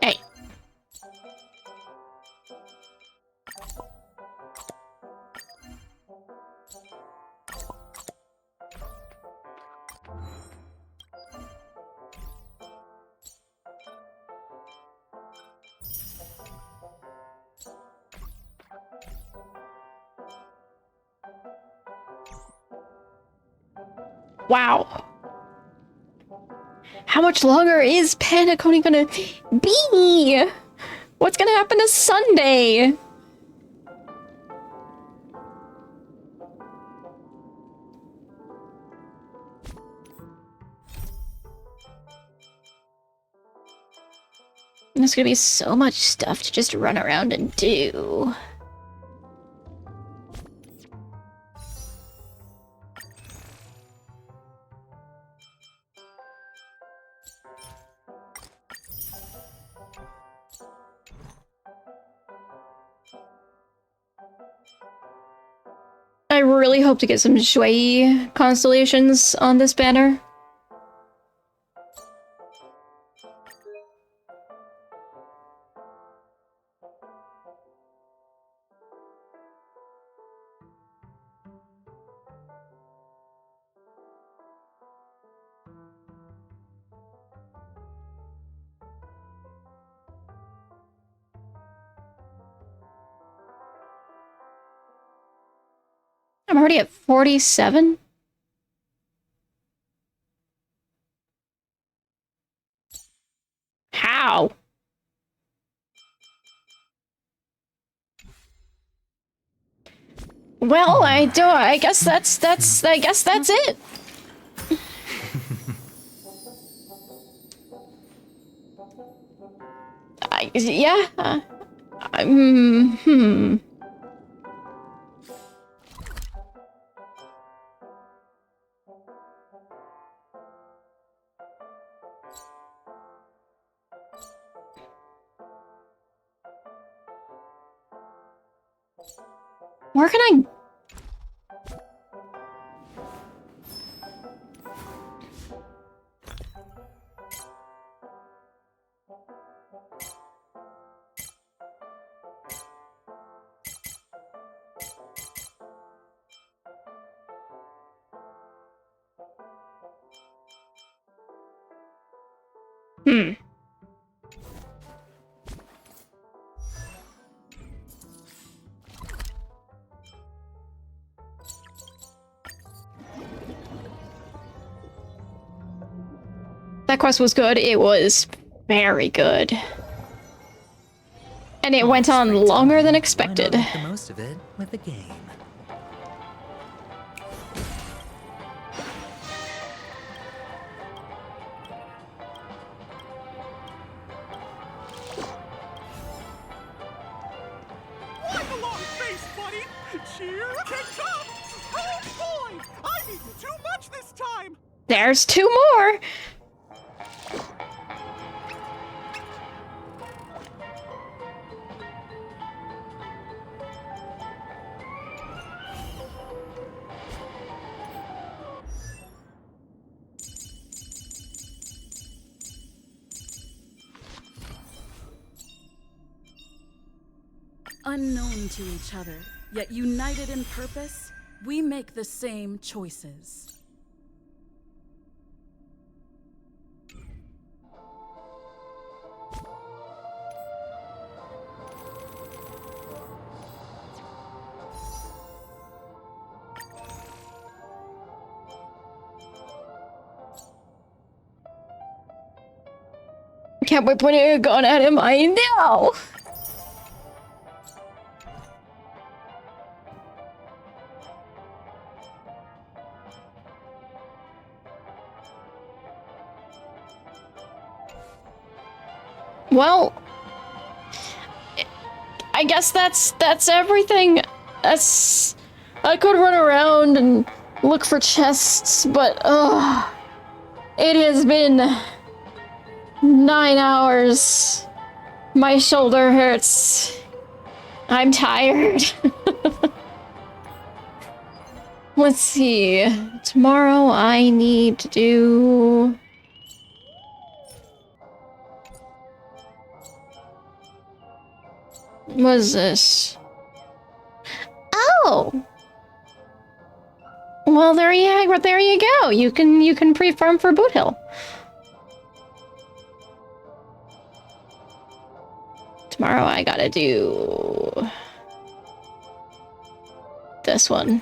A: Hey. Wow. How much longer is Penacony gonna be? What's gonna happen to Sunday? There's gonna be so much stuff to just run around and do. I really hope to get some Shui constellations on this banner. I'm already at 47? How? Well, I guess that's it. Yeah. Hmm. Where can I... Hmm. That quest was good. It was very good. And it went on longer than expected.
O: Why not make the most of it with a game?
H: Like a long face, buddy! Cheer kicked up! Oh boy! I've eaten too much this time!
A: There's 2 more!
J: Unknown to each other, yet united in purpose, we make the same choices.
A: Can't wait pointing a gun at him, I know! Well, I guess that's everything. I could run around and look for chests, but it has been 9 hours. My shoulder hurts. I'm tired. Let's see. Tomorrow I need to do... What is this? Oh! Well, there you go. You can pre-farm for Boot Hill. Tomorrow I gotta do this one.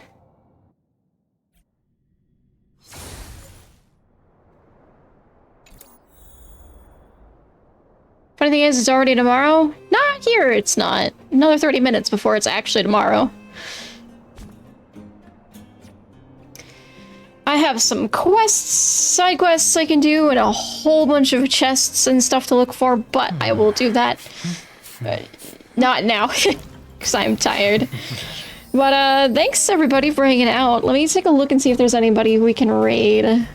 A: Funny thing is, it's already tomorrow. Not here, it's not. Another 30 minutes before it's actually tomorrow. I have some quests, side quests I can do, and a whole bunch of chests and stuff to look for, but I will do that. Not now, because I'm tired. But thanks everybody for hanging out. Let me take a look and see if there's anybody we can raid.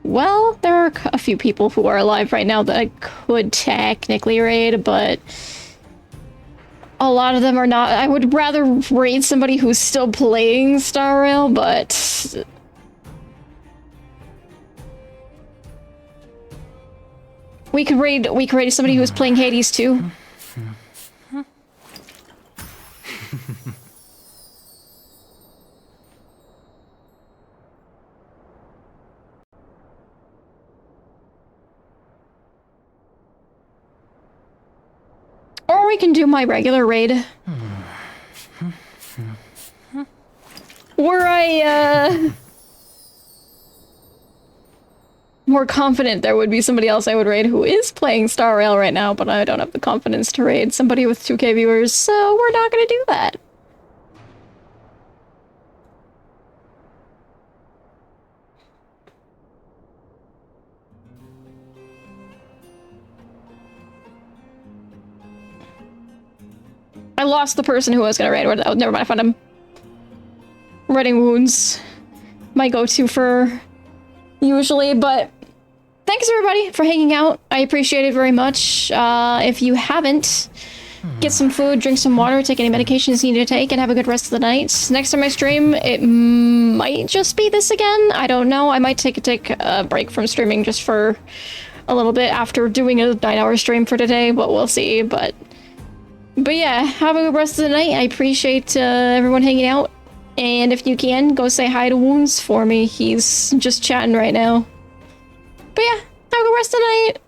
A: Well, there are a few people who are alive right now that I could technically raid, but a lot of them are not. I would rather raid somebody who's still playing Star Rail, but we could raid somebody who's playing Hades too. Or we can do my regular raid. Were I, more confident there would be somebody else I would raid who is playing Star Rail right now, but I don't have the confidence to raid somebody with 2K viewers, so we're not gonna do that. I lost the person who I was gonna raid. Oh, never mind, I found him. Raiding wounds. My go-to for usually, but thanks everybody for hanging out. I appreciate it very much. If you haven't, get some food, drink some water, take any medications you need to take, and have a good rest of the night. Next time I stream, it might just be this again. I don't know. I might take a break from streaming just for a little bit after doing a 9-hour stream for today, but we'll see. But yeah, have a good rest of the night. I appreciate everyone hanging out. And if you can, go say hi to Wounds for me. He's just chatting right now. But yeah, have a good rest of the night.